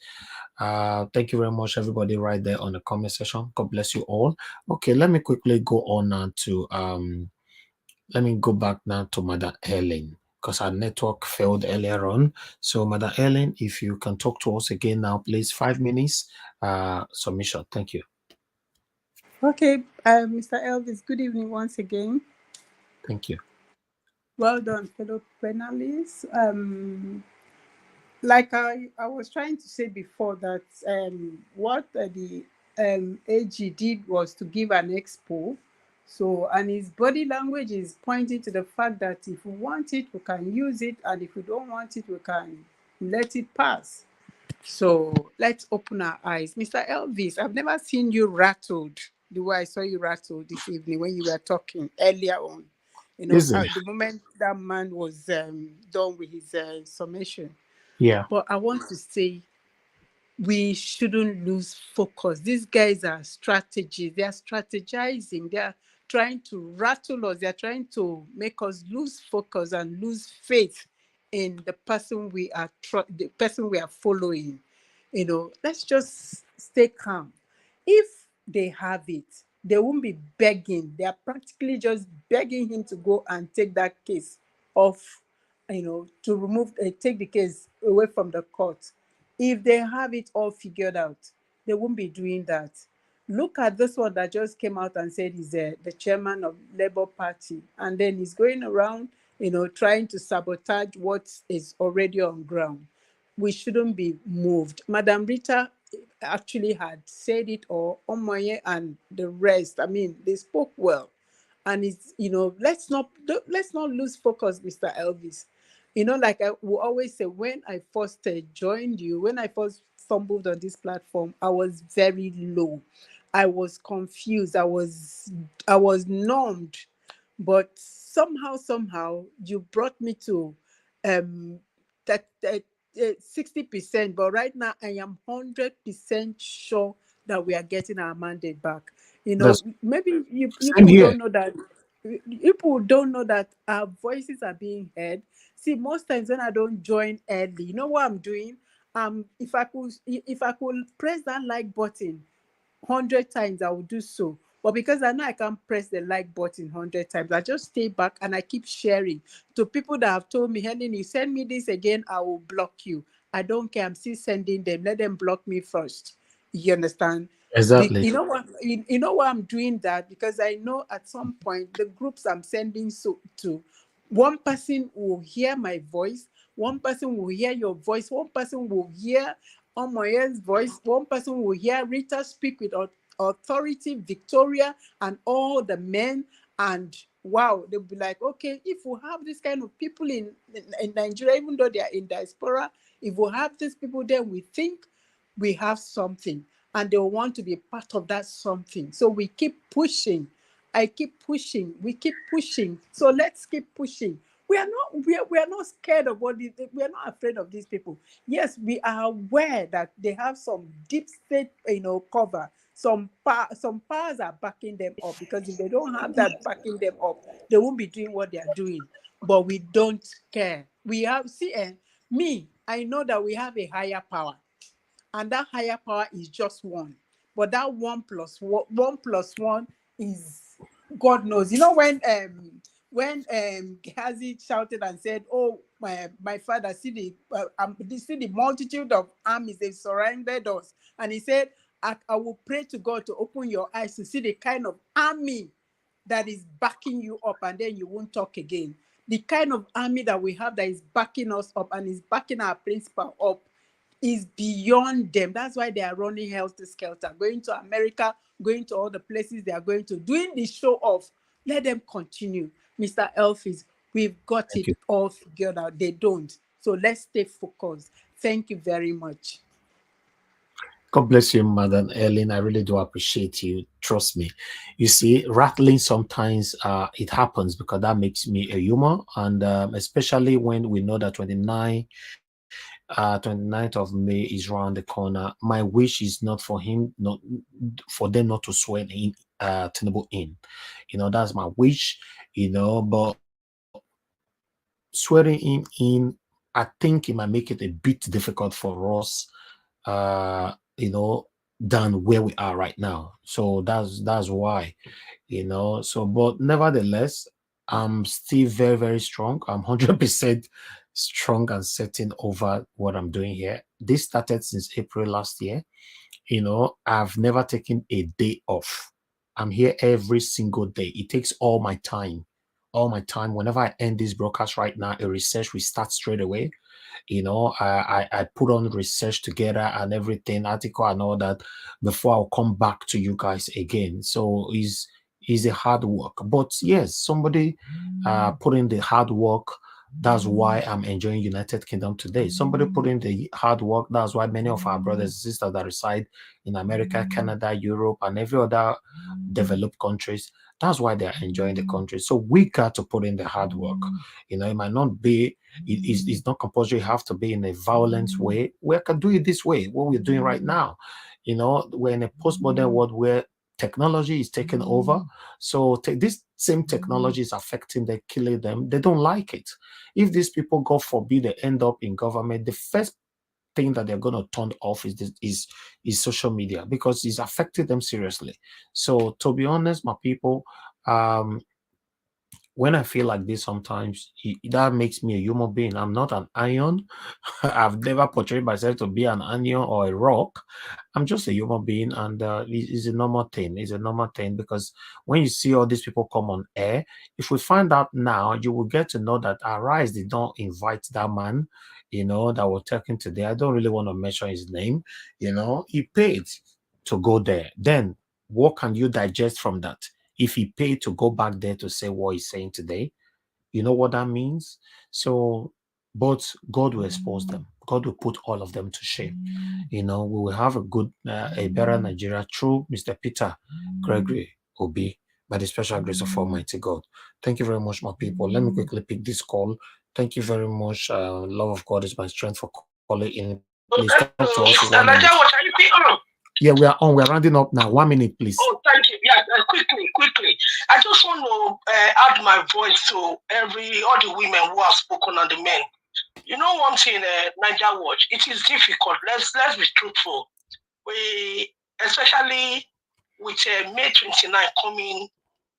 Thank you very much, everybody, right there on the comment section. God bless you all. Okay, let me quickly go on now to let me go back now to Madam Ellen, because our network failed earlier on. So, Madam Ellen, if you can talk to us again now, please, 5 minutes submission. Thank you. Okay, Mr. Elvis, good evening once again. Thank you. Well done, fellow panelists. Like I was trying to say before that what the AG did was to give an expo. So, and his body language is pointing to the fact that if we want it, we can use it. And if we don't want it, we can let it pass. So let's open our eyes. Mr. Elvis, I've never seen you rattled the way I saw you rattled this evening when you were talking earlier on. The moment that man was done with his summation. Yeah. But I want to say we shouldn't lose focus. These guys are strategists. They are strategizing. They are trying to rattle us. They are trying to make us lose focus and lose faith in the person we are following. Let's just stay calm. If they have it, they won't be begging. They are practically just begging him to go and take that case off, to take the case away from the court. If they have it all figured out, they won't be doing that. Look at this one that just came out and said he's the chairman of Labour Party, and then he's going around, trying to sabotage what is already on ground. We shouldn't be moved. Madam Rita actually had said it, or Omoye and the rest. I mean, they spoke well, and it's let's not lose focus, Mr. Elvis. Like I will always say, when I first joined you, when I first stumbled on this platform, I was very low. I was confused. I was numbed, but somehow you brought me to that 60%. But right now I am 100% sure that we are getting our mandate back. You know, That's maybe same people here. don't know that. People don't know that our voices are being heard. See, most times when I don't join early, you know what I'm doing? If I could press that like button 100 times, I will do so. But because I know I can't press the like button 100 times, I just stay back and I keep sharing to people that have told me, Helen, you send me this again, I will block you. I don't care. I'm still sending them. Let them block me first. You understand? Exactly. You know why I'm doing that? Because I know at some point the groups I'm sending to, one person will hear my voice, one person will hear your voice, one person will hear Omoye's voice, one person will hear Rita speak with authority, Victoria, and all the men. And wow, they'll be like, okay, if we have this kind of people in Nigeria, even though they are in diaspora, if we have these people, then we think we have something, and they want to be part of that something. So we keep pushing. I keep pushing. We keep pushing. So let's keep pushing. We are not scared of we are not afraid of these people. Yes, we are aware that they have some deep state, cover. Some powers are backing them up, because if they don't have that backing them up, they won't be doing what they are doing. But we don't care. We have I know that we have a higher power, and that higher power is just one. But that one plus one is God knows. You know when Gehazi shouted and said, "Oh, my father, see the multitude of armies, they surrounded us," and he said, I will pray to God to open your eyes to see the kind of army that is backing you up, and then you won't talk again. The kind of army that we have that is backing us up and is backing our principal up is beyond them. That's why they are running helter skelter, going to America, going to all the places they are going to, doing the show off. Let them continue. Mr. Elfis, we've got Thank it you. all figured out. They don't. So let's stay focused. Thank you very much. God bless you, Madam Ellen. I really do appreciate you. Trust me. You see, rattling sometimes it happens because that makes me a human, and especially when we know that 29th of May is around the corner. My wish is not for for them not to swear in Tinubu in. That's my wish. But swearing in, I think it might make it a bit difficult for us. Than where we are right now. So that's why, So, but nevertheless, I'm still very, very strong. I'm 100% strong and certain over what I'm doing here. This started since April last year. I've never taken a day off. I'm here every single day. It takes all my time. All my time. Whenever I end this broadcast right now, a research will start straight away. I put on research together and everything, article and all that, before I'll come back to you guys again. So it's a hard work, but yes, somebody put in the hard work. That's why I'm enjoying United Kingdom today. Somebody put in the hard work. That's why many of our brothers and sisters that reside in America, Canada, Europe, and every other developed countries, that's why they're enjoying the country. So we got to put in the hard work. It might not be, it's not compulsory, have to be in a violent way. We can do it this way, what we're doing right now. We're in a postmodern world where technology is taking over. So this same technology is affecting them, killing them. They don't like it. If these people, God forbid, they end up in government, the first thing that they're going to turn off is social media, because it's affected them seriously. So to be honest, my people, when I feel like this, sometimes that makes me a human being. I'm not an iron. I've never portrayed myself to be an onion or a rock. I'm just a human being, and it's a normal thing. It's a normal thing, because when you see all these people come on air, if we find out now, you will get to know that Arise did not invite that man, that was talking today. I don't really want to mention his name. He paid to go there. Then what can you digest from that? If he paid to go back there to say what he's saying today, you know what that means? So but God will expose them. God will put all of them to shame. We will have a better Nigeria through Mr. Peter Gregory Obi, by the special grace of Almighty God. Thank you very much, my people. Let me quickly pick this call. Thank you very much. Love of God is my strength for calling in. Please talk to us in 1 minute. Yeah, we are on. We are rounding up now. 1 minute, please. Oh, thank you. Yeah, quickly. I just want to add my voice to all the women who have spoken and the men. One thing, Niger Watch, it is difficult. Let's be truthful. We, especially with May 29 coming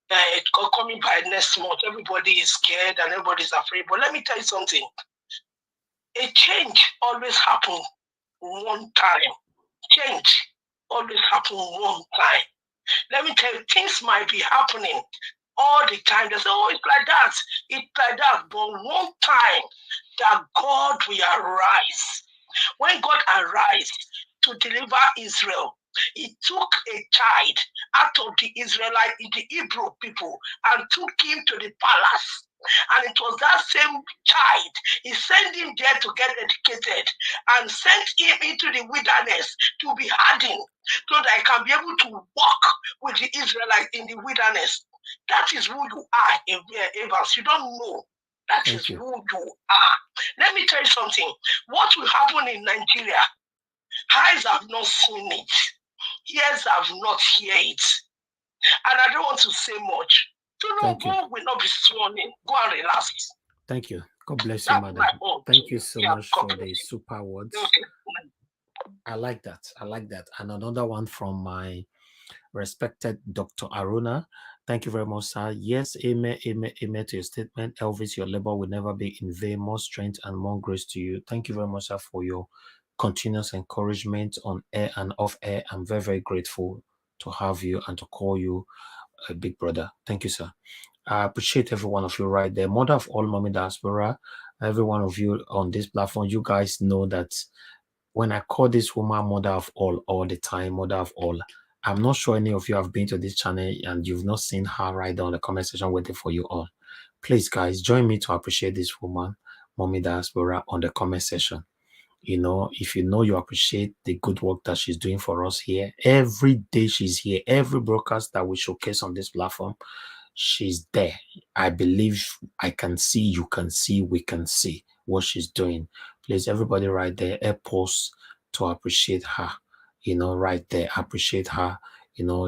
by next month, everybody is scared and everybody is afraid. But let me tell you something. A change always happens one time. Change always happens one time. Let me tell you, things might be happening all the time. They say, oh, it's like that. It's like that. But one time that God will arise. When God arise to deliver Israel, he took a child out of the Israelite, the Hebrew people, and took him to the palace. And it was that same child. He sent him there to get educated and sent him into the wilderness to be hardened so that he can be able to walk with the Israelites in the wilderness. That is who you are, Evans. You don't know. That is who you are. Let me tell you something. What will happen in Nigeria? Eyes have not seen it. Ears have not heard it. And I don't want to say much. Tinubu will not be sworn in. Go and relax. Thank you. God bless you, madam. Thank you so much for the super words. I like that. And another one from my respected Dr. Aruna. Thank you very much, sir. Yes, amen to your statement. Elvis, your labor will never be in vain. More strength and more grace to you. Thank you very much, sir, for your continuous encouragement on air and off air. I'm very, very grateful to have you and to call you a big brother. Thank you, sir. I appreciate every one of you right there. Mother of all mommy diaspora, every one of you on this platform, you guys know that when I call this woman mother of all the time, mother of all, I'm not sure any of you have been to this channel and you've not seen her right down the comment section waiting for you all. Please, guys, join me to appreciate this woman, mommy diaspora, on the comment section. If you appreciate the good work that she's doing for us here, every day she's here, every broadcast that we showcase on this platform, she's there. I believe I can see, you can see, we can see what she's doing. Please, everybody right there, help us to appreciate her, right there. Appreciate her,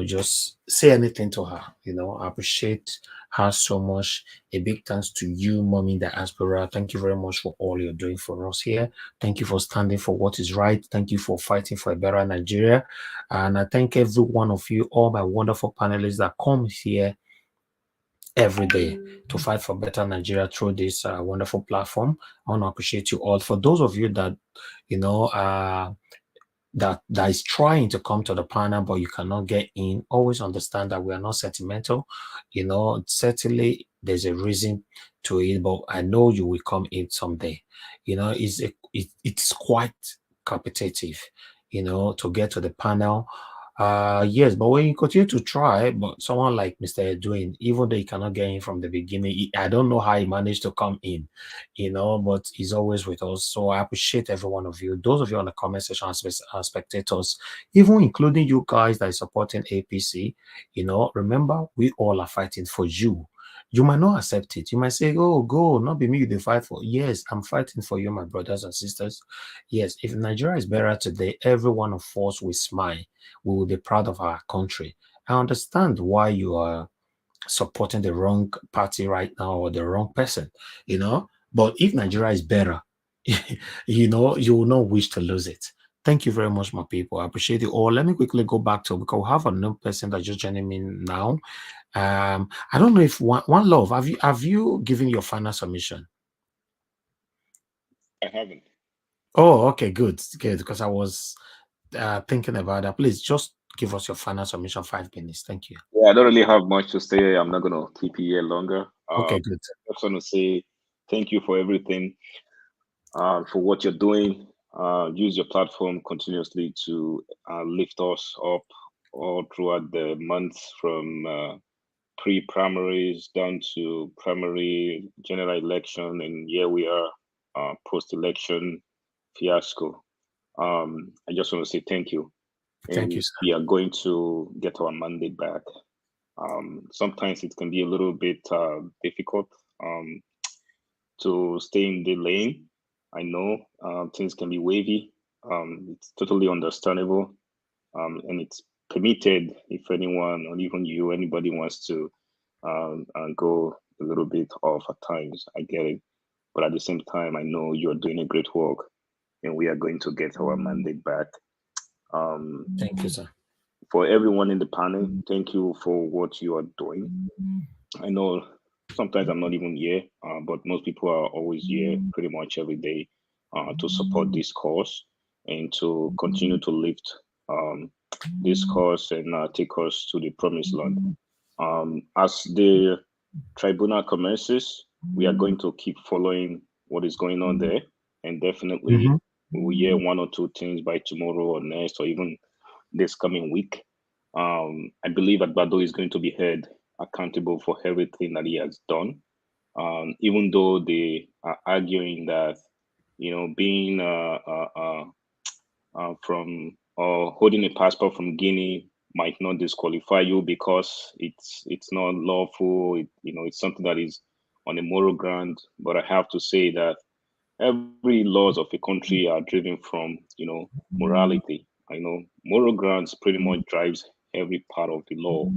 just say anything to her, I appreciate her so much. A big thanks to you, mommy diaspora. Thank you very much for all you're doing for us here. Thank you for standing for what is right. Thank you for fighting for a better Nigeria. And I thank every one of you, all my wonderful panelists that come here every day to fight for better Nigeria through this wonderful platform. I want to appreciate you all. For those of you that, that is trying to come to the panel, but you cannot get in, always understand that we are not sentimental. Certainly there's a reason to it, but I know you will come in someday. It's quite competitive, to get to the panel. Yes, but when you continue to try, but someone like Mr. Edwin, even though he cannot get in from the beginning, I don't know how he managed to come in, but he's always with us. So I appreciate every one of you. Those of you on the comment section as spectators, even including you guys that are supporting APC, remember, we all are fighting for you. You might not accept it. You might say, oh, go, not be me they fight for. Yes, I'm fighting for you, my brothers and sisters. Yes, if Nigeria is better today, every one of us will smile. We will be proud of our country. I understand why you are supporting the wrong party right now or the wrong person, but if Nigeria is better, you will not wish to lose it. Thank you very much, my people. I appreciate you all. Let me quickly go back to, because we have a new person that just joining me now. I don't know if one love, have you given your final submission? I haven't. Oh, okay, good, because I was thinking about that. Please just give us your final submission, 5 minutes. Thank you. Yeah, I don't really have much to say. I'm not going to keep you here longer. Okay, good. I just want to say thank you for everything, for what you're doing. Use your platform continuously to lift us up all throughout the months, from pre-primaries down to primary, general election, and here we are. post-election fiasco. I just want to say thank you. Thank you, And sir. we are going to get our mandate back. Sometimes it can be a little bit difficult to stay in the lane. I know things can be wavy. It's totally understandable, and it's permitted if anyone, or even you, anybody wants to go a little bit off at times. I get it, but at the same time, I know you're doing a great work, and we are going to get our mandate back. Thank you, sir. For everyone in the panel, thank you for what you are doing. I know sometimes I'm not even here, but most people are always here pretty much every day to support this cause and to continue to lift this cause and take us to the promised land. As the tribunal commences, we are going to keep following what is going on there, and definitely we will hear one or two things by tomorrow or next or even this coming week. I believe Agbado is going to be held accountable for everything that he has done. Even though they are arguing that, being from or holding a passport from Guinea might not disqualify you because it's not lawful. It's something that is on a moral ground. But I have to say that every laws of a country are driven from morality. I know moral grounds pretty much drives every part of the law.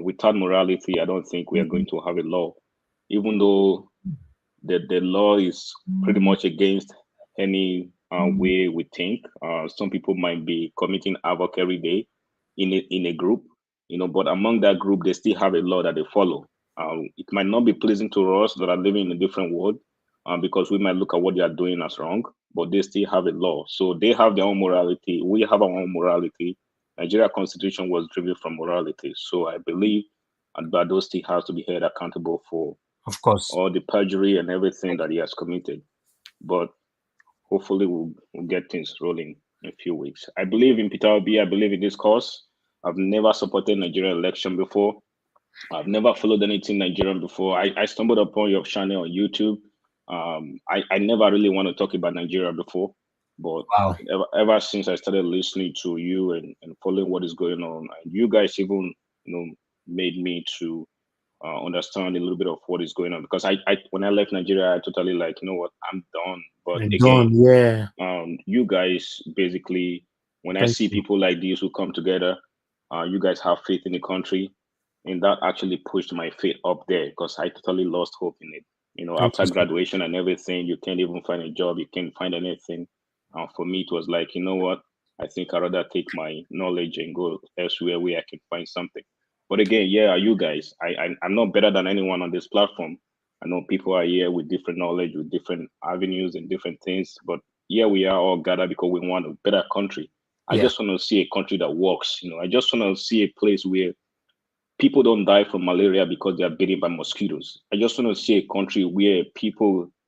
Without morality, I don't think we are going to have a law, even though the law is pretty much against any way we think. Some people might be committing havoc every day in a group, but among that group, they still have a law that they follow. It might not be pleasing to us that are living in a different world, because we might look at what they are doing as wrong, but they still have a law. So they have their own morality. We have our own morality. Nigeria Constitution was driven from morality. So I believe Agbado still has to be held accountable for, of course, all the perjury and everything that he has committed. But hopefully we'll get things rolling in a few weeks. I believe in Peter Obi. I believe in this cause. I've never supported Nigerian election before. I've never followed anything Nigerian before. I stumbled upon your channel on YouTube. I never really want to talk about Nigeria before, but wow. ever since I started listening to you and following what is going on, and you guys even made me to understand a little bit of what is going on, because I when I left Nigeria, I totally like, what, I'm done. But again, yeah. You guys basically, when I see people like these who come together, you guys have faith in the country, and that actually pushed my faith up there, because I totally lost hope in it. After graduation and everything, you can't even find a job, you can't find anything. For me, it was like, what? I think I'd rather take my knowledge and go elsewhere where I can find something. But again, you guys, I'm not better than anyone on this platform. I know people are here with different knowledge, with different avenues and different things. But here we are all gathered because we want a better country. I just want to see a country that works. I just want to see a place where people don't die from malaria because they are bitten by mosquitoes. I just want to see a country where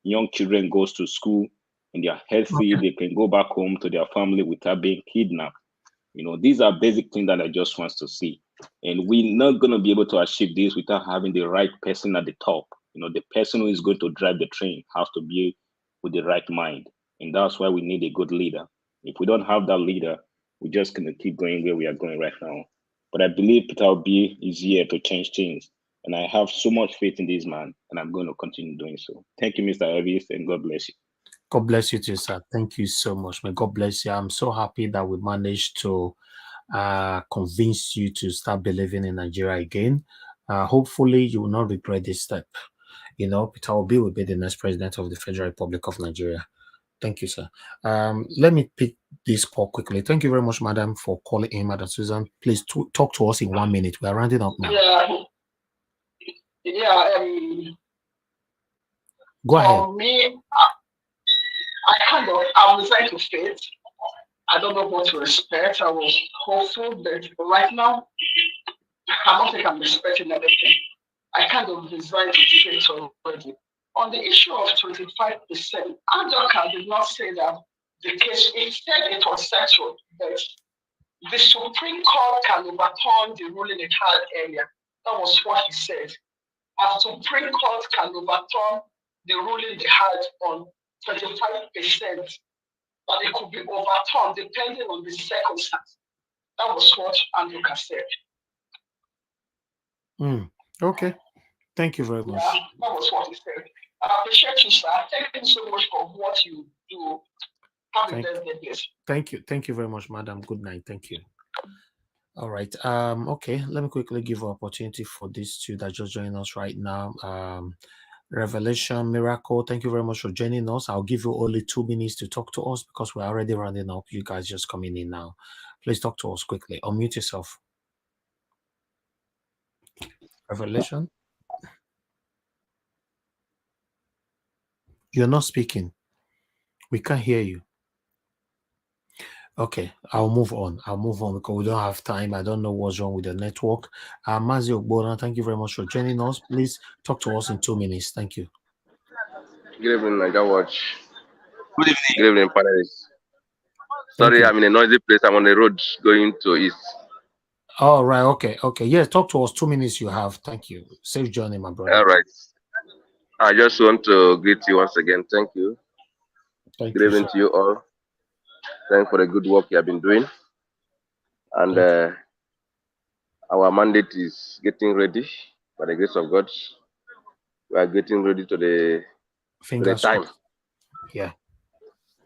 young children goes to school and they are healthy. They can go back home to their family without being kidnapped. These are basic things that I just want to see. And we're not going to be able to achieve this without having the right person at the top. The person who is going to drive the train has to be with the right mind. And that's why we need a good leader. If we don't have that leader, we're just going to keep going where we are going right now. But I believe Peter Obi is here to change things. And I have so much faith in this man, and I'm going to continue doing so. Thank you, Mr. Elvis, and God bless you. God bless you too, sir. Thank you so much. May God bless you. I'm so happy that we managed to convince you to start believing in Nigeria again. Hopefully, you will not regret this step. Peter Obi will be the next president of the Federal Republic of Nigeria. Thank you, sir. Let me pick this call quickly. Thank you very much, madam, for calling in, Madam Susan. Please talk to us in 1 minute. We are rounding up now. Go ahead. For me, I'm resigned to faith. I don't know what to expect. I was hopeful, but right now, I don't think I'm expecting anything. I kind of resigned to faith already. On the issue of 25%, Adoka did not say that the case, instead it was settled, that the Supreme Court can overturn the ruling it had earlier. That was what he said. A Supreme Court can overturn the ruling they had on 25%, but it could be overturned depending on the circumstance. That was what Andrew said. Okay. Thank you very much. Yeah, that was what he said. I appreciate you, sir. Thank you so much for what you do. Have a blessed day. Thank you. Thank you very much, madam. Good night. Thank you. All right. Okay, let me quickly give an opportunity for these two that just joined us right now. Revelation Miracle, thank you very much for joining us. I'll give you only 2 minutes to talk to us because we're already rounding up. You guys just coming in now. Please talk to us quickly. Unmute yourself. Revelation, you're not speaking. We can't hear you. Okay, I'll move on. Because we don't have time. I don't know what's wrong with the network. Mazi Ogbona, thank you very much for joining us. Please talk to us in 2 minutes. Thank you. Good evening, Niger Watch. Good evening. Good evening, panelists. Sorry, I'm in a noisy place. I'm on the road going to East. All right. Okay. Yeah, talk to us. 2 minutes you have. Thank you. Safe journey, my brother. All right. I just want to greet you once again. Thank you. Good evening to you all. Thanks for the good work you have been doing. And our mandate is getting ready by the grace of God. We are getting ready to the time. Yeah.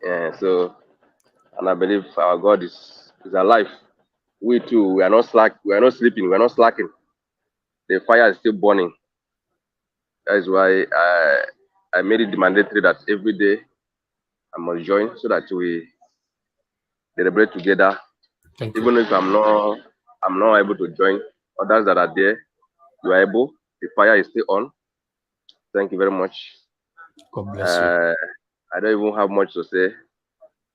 Yeah. So, and I believe our God is alive. We too, we are not we are not sleeping, we are not slacking. The fire is still burning. That is why I made it mandatory that every day I must join so that we celebrate together. Even if I'm not able to join, others that are there, you are able. The fire is still on. Thank you very much. God bless you. I don't even have much to say.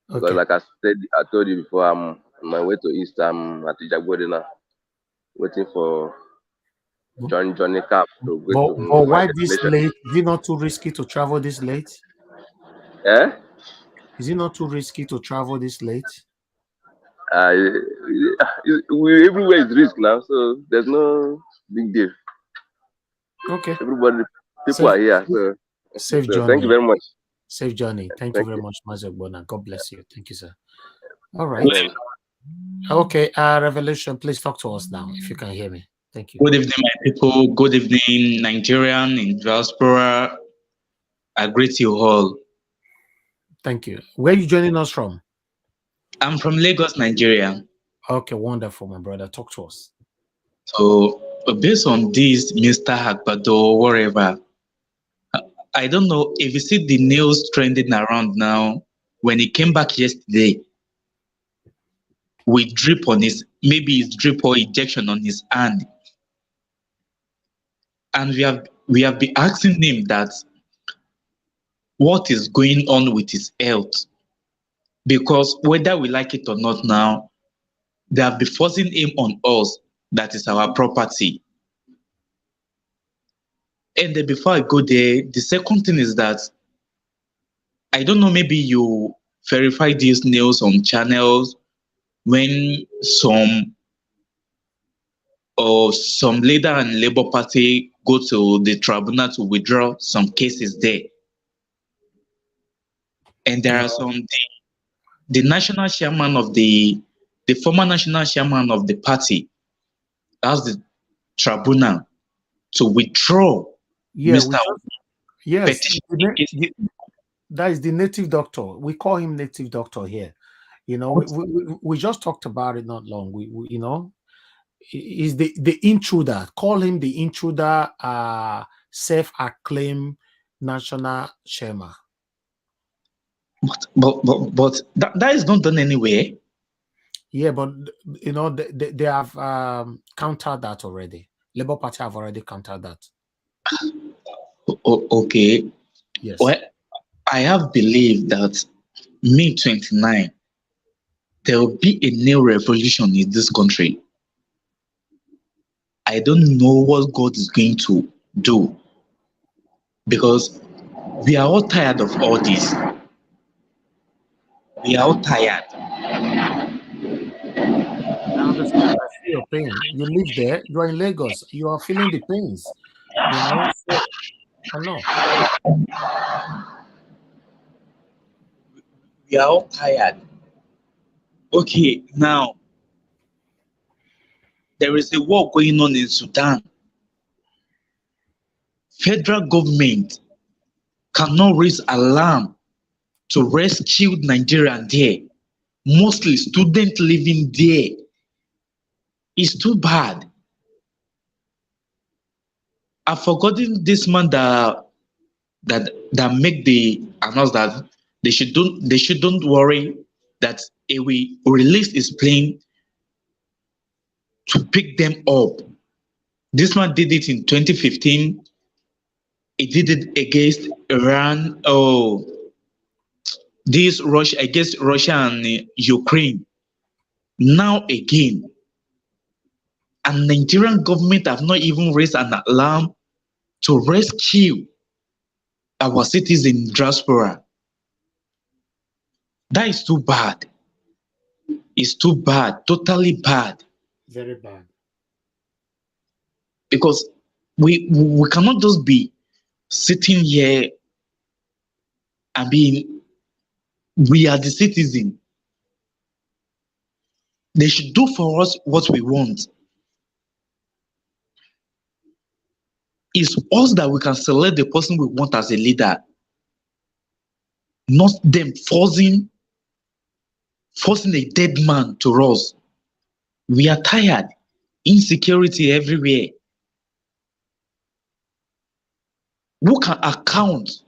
Because like I said, I told you before, I'm on my way to East. I'm at Ijagode now, waiting for Johnny Cap to go to. But why this late? Is it not too risky to travel this late? Yeah? Is it not too risky to travel this late? Everywhere is risk now, so there's no big deal. Okay. Everybody, people are here. So, safe journey. Thank you very much. Safe journey. Thank you very much, Mazak Bona. God bless you. Thank you, sir. All right. Okay. Revelation, please talk to us now if you can hear me. Thank you. Good evening, my people. Good evening, Nigerian in diaspora. I greet you all. Thank you. Where are you joining us from? I'm from Lagos, Nigeria. Okay, wonderful, my brother. Talk to us. So, based on this, Mr. Hagbado, whatever, I don't know if you see the news trending around now. When he came back yesterday, with drip on his, maybe it's drip or injection on his hand, and we have been asking him that what is going on with his health, because whether we like it or not now, they have been forcing him on us. That is our property. And then before I go there, the second thing is that I don't know, maybe you verify these news on channels when some leader and Labour Party go to the tribunal to withdraw some cases there. And there are some, the national chairman of the former national chairman of the party asked the tribunal to withdraw Mr. Yes, that is the native doctor. We call him native doctor here. You know, we just talked about it not long. We you know, is the intruder. Call him the intruder. Self-acclaimed national chairman. But that is not done anywhere. Yeah, but you know they have countered that already. Labour Party have already countered that. Okay. Yes. Well, I have believed that May 29 there will be a new revolution in this country. I don't know what God is going to do, because we are all tired of all this. We are all tired. I understand. I feel your pain. You live there. You are in Lagos. You are feeling the pains. You know. So, I know. We are all tired. Okay, now there is a war going on in Sudan. Federal government cannot raise alarm to rescue Nigerian there. Mostly students living there. It's too bad. I've forgotten this man that make the announce that they shouldn't worry that he will release his plane to pick them up. This man did it in 2015. He did it against Iran. Oh, this Russia against Russia and Ukraine. Now again, and Nigerian government have not even raised an alarm to rescue our cities in diaspora. That is too bad. It's too bad, totally bad. Very bad. Because we cannot just be sitting here and being, we are the citizen. They should do for us what we want. It's us that we can select the person we want as a leader, not them forcing a dead man to us. We are tired. Insecurity everywhere. Who can account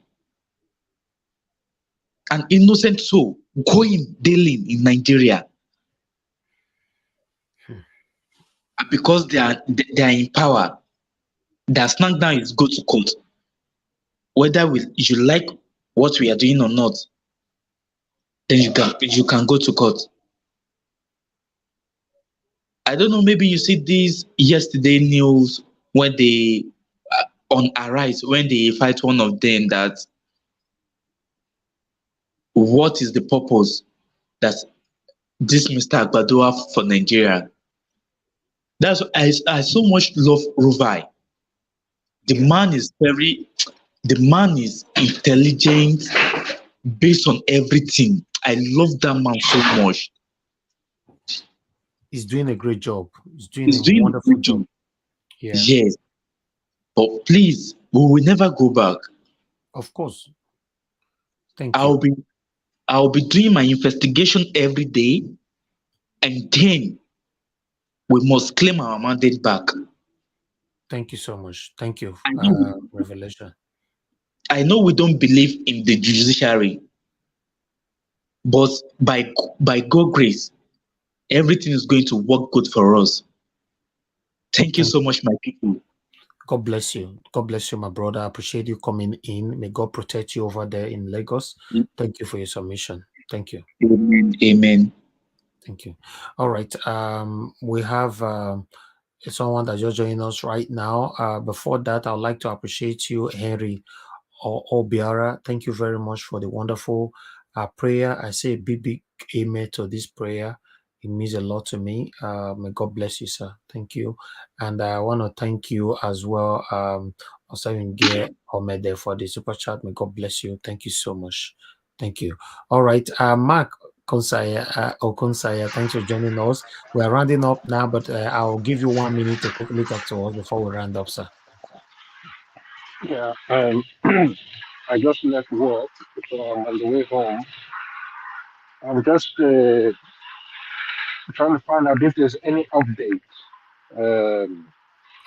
an innocent soul going daily in Nigeria? Because they are in power. Their snag down is go to court. Whether you like what we are doing or not, then you can go to court. I don't know, maybe you see this yesterday news when they on Arise, when they fight one of them, that what is the purpose that this Mr. Agbado have for Nigeria? That's I so much love Ruvai. The man is intelligent based on everything. I love that man so much. He's doing a great job. He's doing a wonderful job. Yeah. Yes. But please, we will never go back. Of course. Thank you. I'll be doing my investigation every day, and then we must claim our mandate back. Thank you so much. Thank you, Revelation. I know we don't believe in the judiciary, but by God's grace, everything is going to work good for us. Thank you so much, my people. God bless you. God bless you, my brother. I appreciate you coming in. May God protect you over there in Lagos. Thank you for your submission. Thank you. Amen. Thank you. All right. We have someone that just joined us right now. Before that, I'd like to appreciate you, Henry Obiara. Thank you very much for the wonderful prayer. I say a big amen to this prayer. It means a lot to me. May God bless you, sir. Thank you. And I want to thank you as well, Osayunge Omede, for the super chat. May God bless you. Thank you so much. Thank you. All right. Mark Okunsaya, thanks for joining us. We're rounding up now, but I'll give you 1 minute to quickly talk to us before we round up, sir. Yeah, I just left work, so I'm on the way home. I'm just trying to find out if there's any update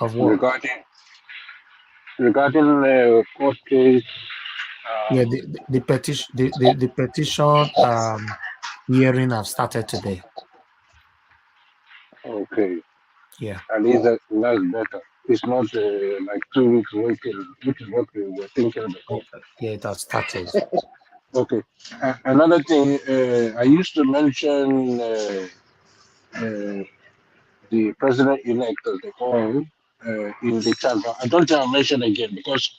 of what? regarding court case. Yeah, the petition hearing have started today. Okay. Yeah. At least that's better. It's not like 2 weeks waiting, which is what we were thinking before. Yeah, it has started. Okay. Another thing, I used to mention the president elect, as they call him, in the chat. But I don't think I'll mention again because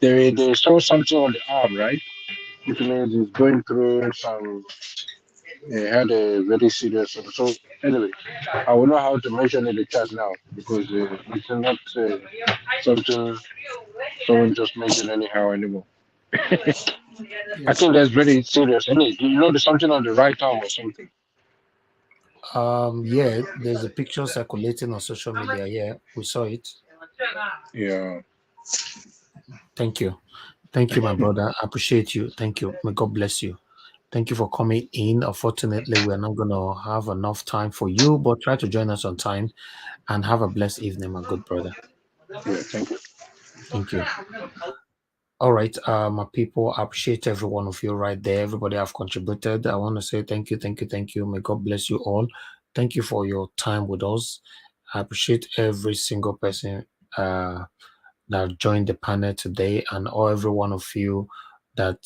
they saw something on the arm, right? Which means he's going through some. Had a very serious. So anyway, I will know how to mention in the chat now because it's not something someone just mentioned anyhow anymore. I think that's very serious. And you know, there's something on the right arm or something. Yeah, there's a picture circulating on social media. Yeah, we saw it. Yeah. Thank you. Thank you, my brother. I appreciate you. Thank you. May God bless you. Thank you for coming in. Unfortunately, we're not going to have enough time for you, but try to join us on time and have a blessed evening, my good brother. Yeah, thank you. Thank you. All right, my people, I appreciate every one of you right there. Everybody have contributed. I want to say thank you, thank you, thank you. May God bless you all. Thank you for your time with us. I appreciate every single person that joined the panel today and every one of you that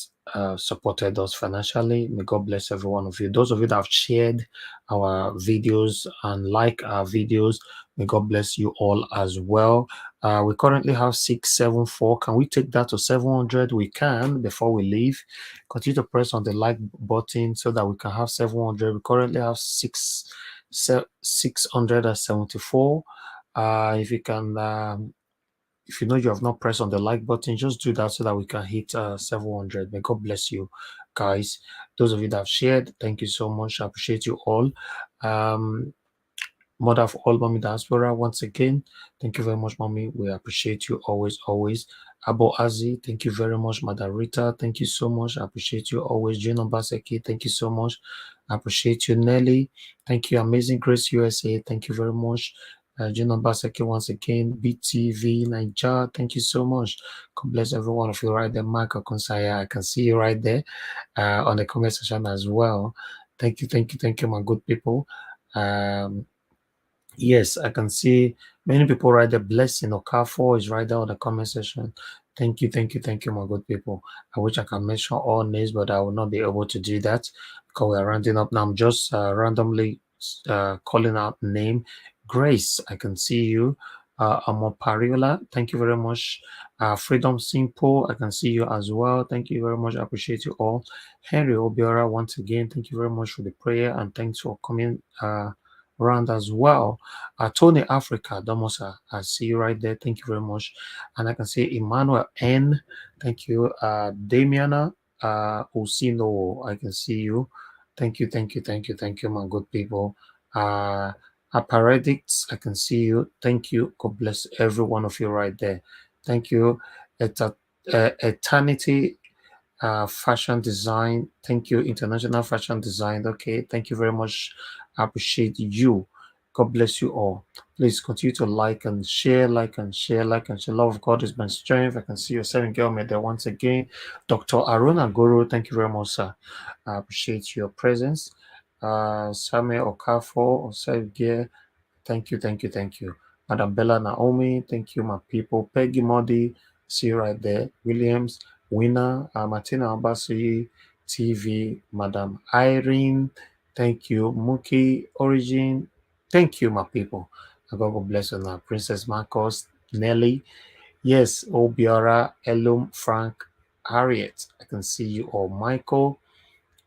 supported us financially. May God bless every one of you. Those of you that have shared our videos and like our videos, may God bless you all as well. We currently have 674. Can we take that to 700? We can before we leave. Continue to press on the like button so that we can have 700. We currently have 674. If you can if you know you have not pressed on the like button, just do that so that we can hit 700. May God bless you, guys. Those of you that have shared, thank you so much. I appreciate you all. Mother of all, Mommy Diaspora, once again, thank you very much, Mommy. We appreciate you always, always. Abo Azi, thank you very much. Mother Rita, thank you so much. I appreciate you always. Jino Baseki, thank you so much. I appreciate you, Nelly. Thank you, Amazing Grace USA. Thank you very much. Jino Baseki, once again. BTV Niger, thank you so much. God bless every one of you right there. Michael Konsaya, I can see you right there on the comment section as well. Thank you, thank you, thank you, my good people. Yes, I can see many people write the blessing Okafor is right there on the comment section. Thank you, thank you, thank you, my good people. I wish I can mention all names, but I will not be able to do that because we are rounding up now. I'm just randomly calling out name. Grace, I can see you. Amo Pariola, thank you very much. Freedom Simple, I can see you as well. Thank you very much. I appreciate you all. Henry Obiora, once again, thank you very much for the prayer and thanks for coming around as well. Tony Africa, Damosa, I see you right there. Thank you very much. And I can see Emmanuel N. Thank you. Damiana Usino, I can see you. Thank you, thank you, thank you, thank you, my good people. Paradix, I can see you. Thank you. God bless every one of you right there. Thank you. Eternity fashion design. Thank you, International Fashion Design. Okay, thank you very much. I appreciate you. God bless you all. Please continue to like and share, like and share, like and share. Love of God is my strength. I can see your seven girl made there once again. Dr. Aruna Guru, thank you very much, sir. I appreciate your presence. Samuel Okafo, Osevge, thank you, thank you, thank you. Madam Bella Naomi, thank you, my people. Peggy Modi, see you right there. Williams, Winner, Martina Abasi, TV, Madam Irene, thank you. Muki, Origin, thank you, my people. God bless you now. Princess Marcos, Nelly, yes, Obiora, Elum, Frank, Harriet, I can see you all. Michael,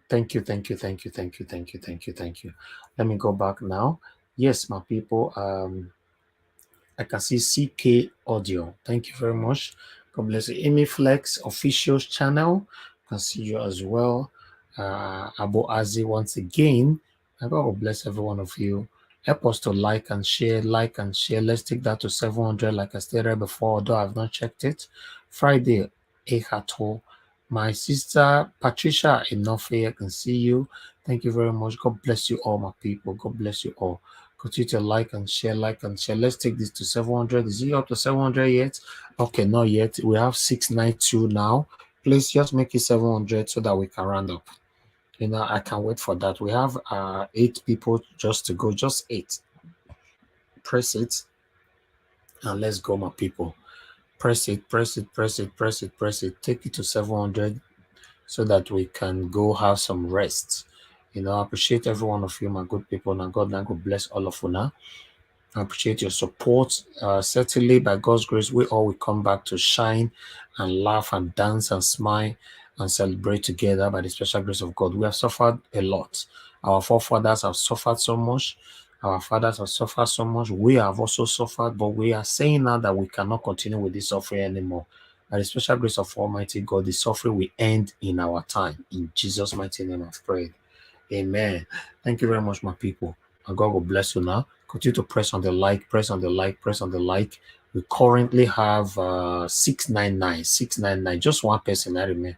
thank you, thank you, thank you, thank you, thank you, thank you, thank you. Let me go back now. Yes, my people. I can see CK Audio. Thank you very much. God bless you. Amy Flex official channel. I can see you as well. Abu Azi once again. And God will bless every one of you. Help us to like and share, like and share. Let's take that to 700 like I stated before, although I've not checked it. Friday, Ehato. My sister Patricia Enofe, I can see you. Thank you very much. God bless you all, my people. God bless you all. Continue to like and share, like and share. Let's take this to 700. Is it up to 700 yet? Okay, not yet. We have 692 now. Please just make it 700 so that we can round up. You know, I can't wait for that. We have 8 people just to go, just 8. Press it and let's go, my people. Press it, press it, press it, press it, press it. Take it to 700 so that we can go have some rest. You know, I appreciate every one of you, my good people. And God bless all of you now. I appreciate your support. Certainly, by God's grace, we all will come back to shine and laugh and dance and smile and celebrate together by the special grace of God. We have suffered a lot. Our forefathers have suffered so much. Our fathers have suffered so much. We have also suffered, but we are saying now that we cannot continue with this suffering anymore. By the special grace of Almighty God, the suffering will end in our time. In Jesus' mighty name I've prayed. Amen. Thank you very much, my people. And God will bless you now. Continue to press on the like, press on the like, press on the like. We currently have 699. Just one person, I remember.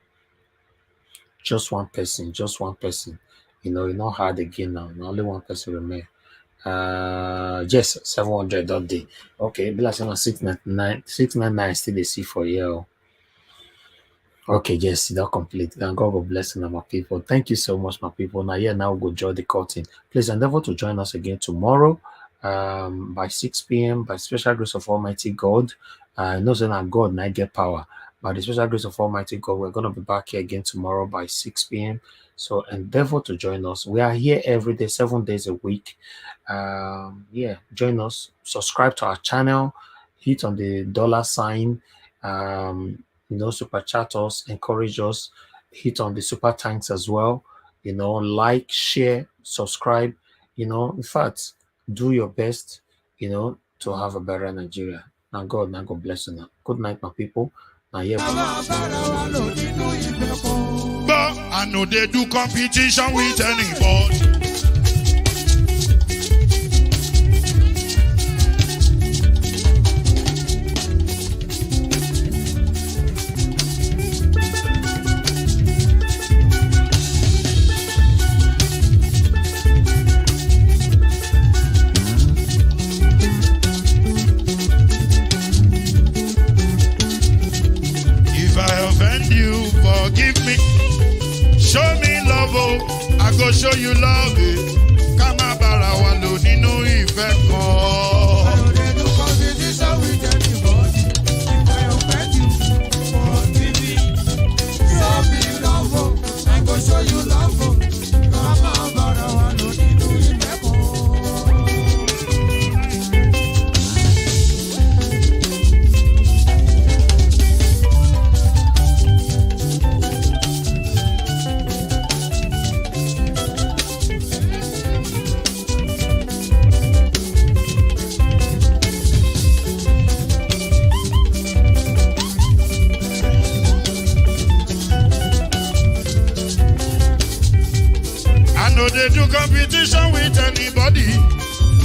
Just one person. You know, it's not hard again now. Only one person remain. Yes, 700 that day. Okay, be like 699 still they see for you. Okay, yes, that complete. And God will bless you, my people. Thank you so much, my people. Now, now we'll go join the curtain. Please endeavor to join us again tomorrow by 6 p.m. by special grace of Almighty God. No saying that God might get power. By the special grace of Almighty God, we're going to be back here again tomorrow by 6 p.m. So endeavor to join us. We are here every day, 7 days a week. Join us. Subscribe to our channel. Hit on the $sign. Super chat us, encourage us, hit on the super thanks as well, like, share, subscribe, in fact, do your best, to have a better Nigeria. Now God bless you now. Good night, my people. Now I know they do competition with anybody. Forgive me, show me love, oh, I go show you love, Kama bara wa lo nínú ìfẹ́ kan. I know they do competition with anybody. If I offend you, forgive me, show me love, oh, I go show you love, oh, Kama bara wa lo nínú ìfẹ́ kan. They do competition with anybody.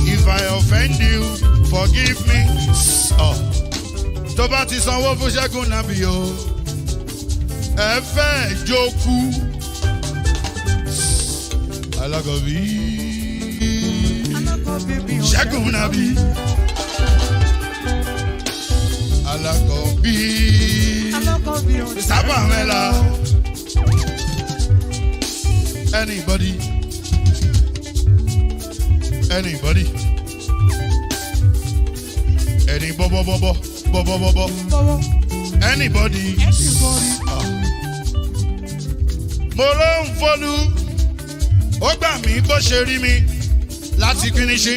If I offend you, forgive me. Tó bá ti sanwó fún Ṣẹ́gun nàbí o, ẹ fẹ́ jókòó. Alákọ̀bí Ṣẹ́gun nàbí. Alákọ̀bí sábà mẹ́la. Anybody? Any anybody. Mo ló ń folú, ó gbà mí bó ṣe rí mi láti kíníṣí.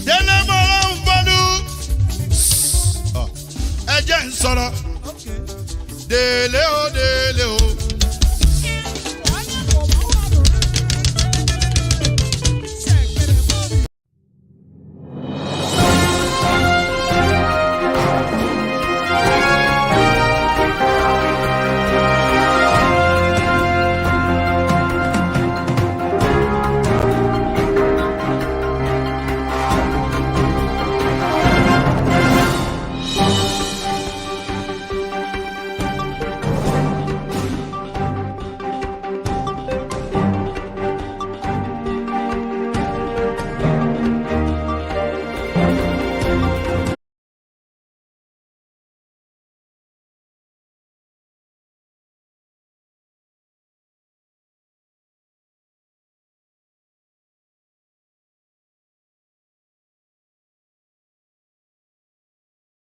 Délé mo ló ń folú, ẹ jẹ́ ń sọ̀rọ̀. Délé o,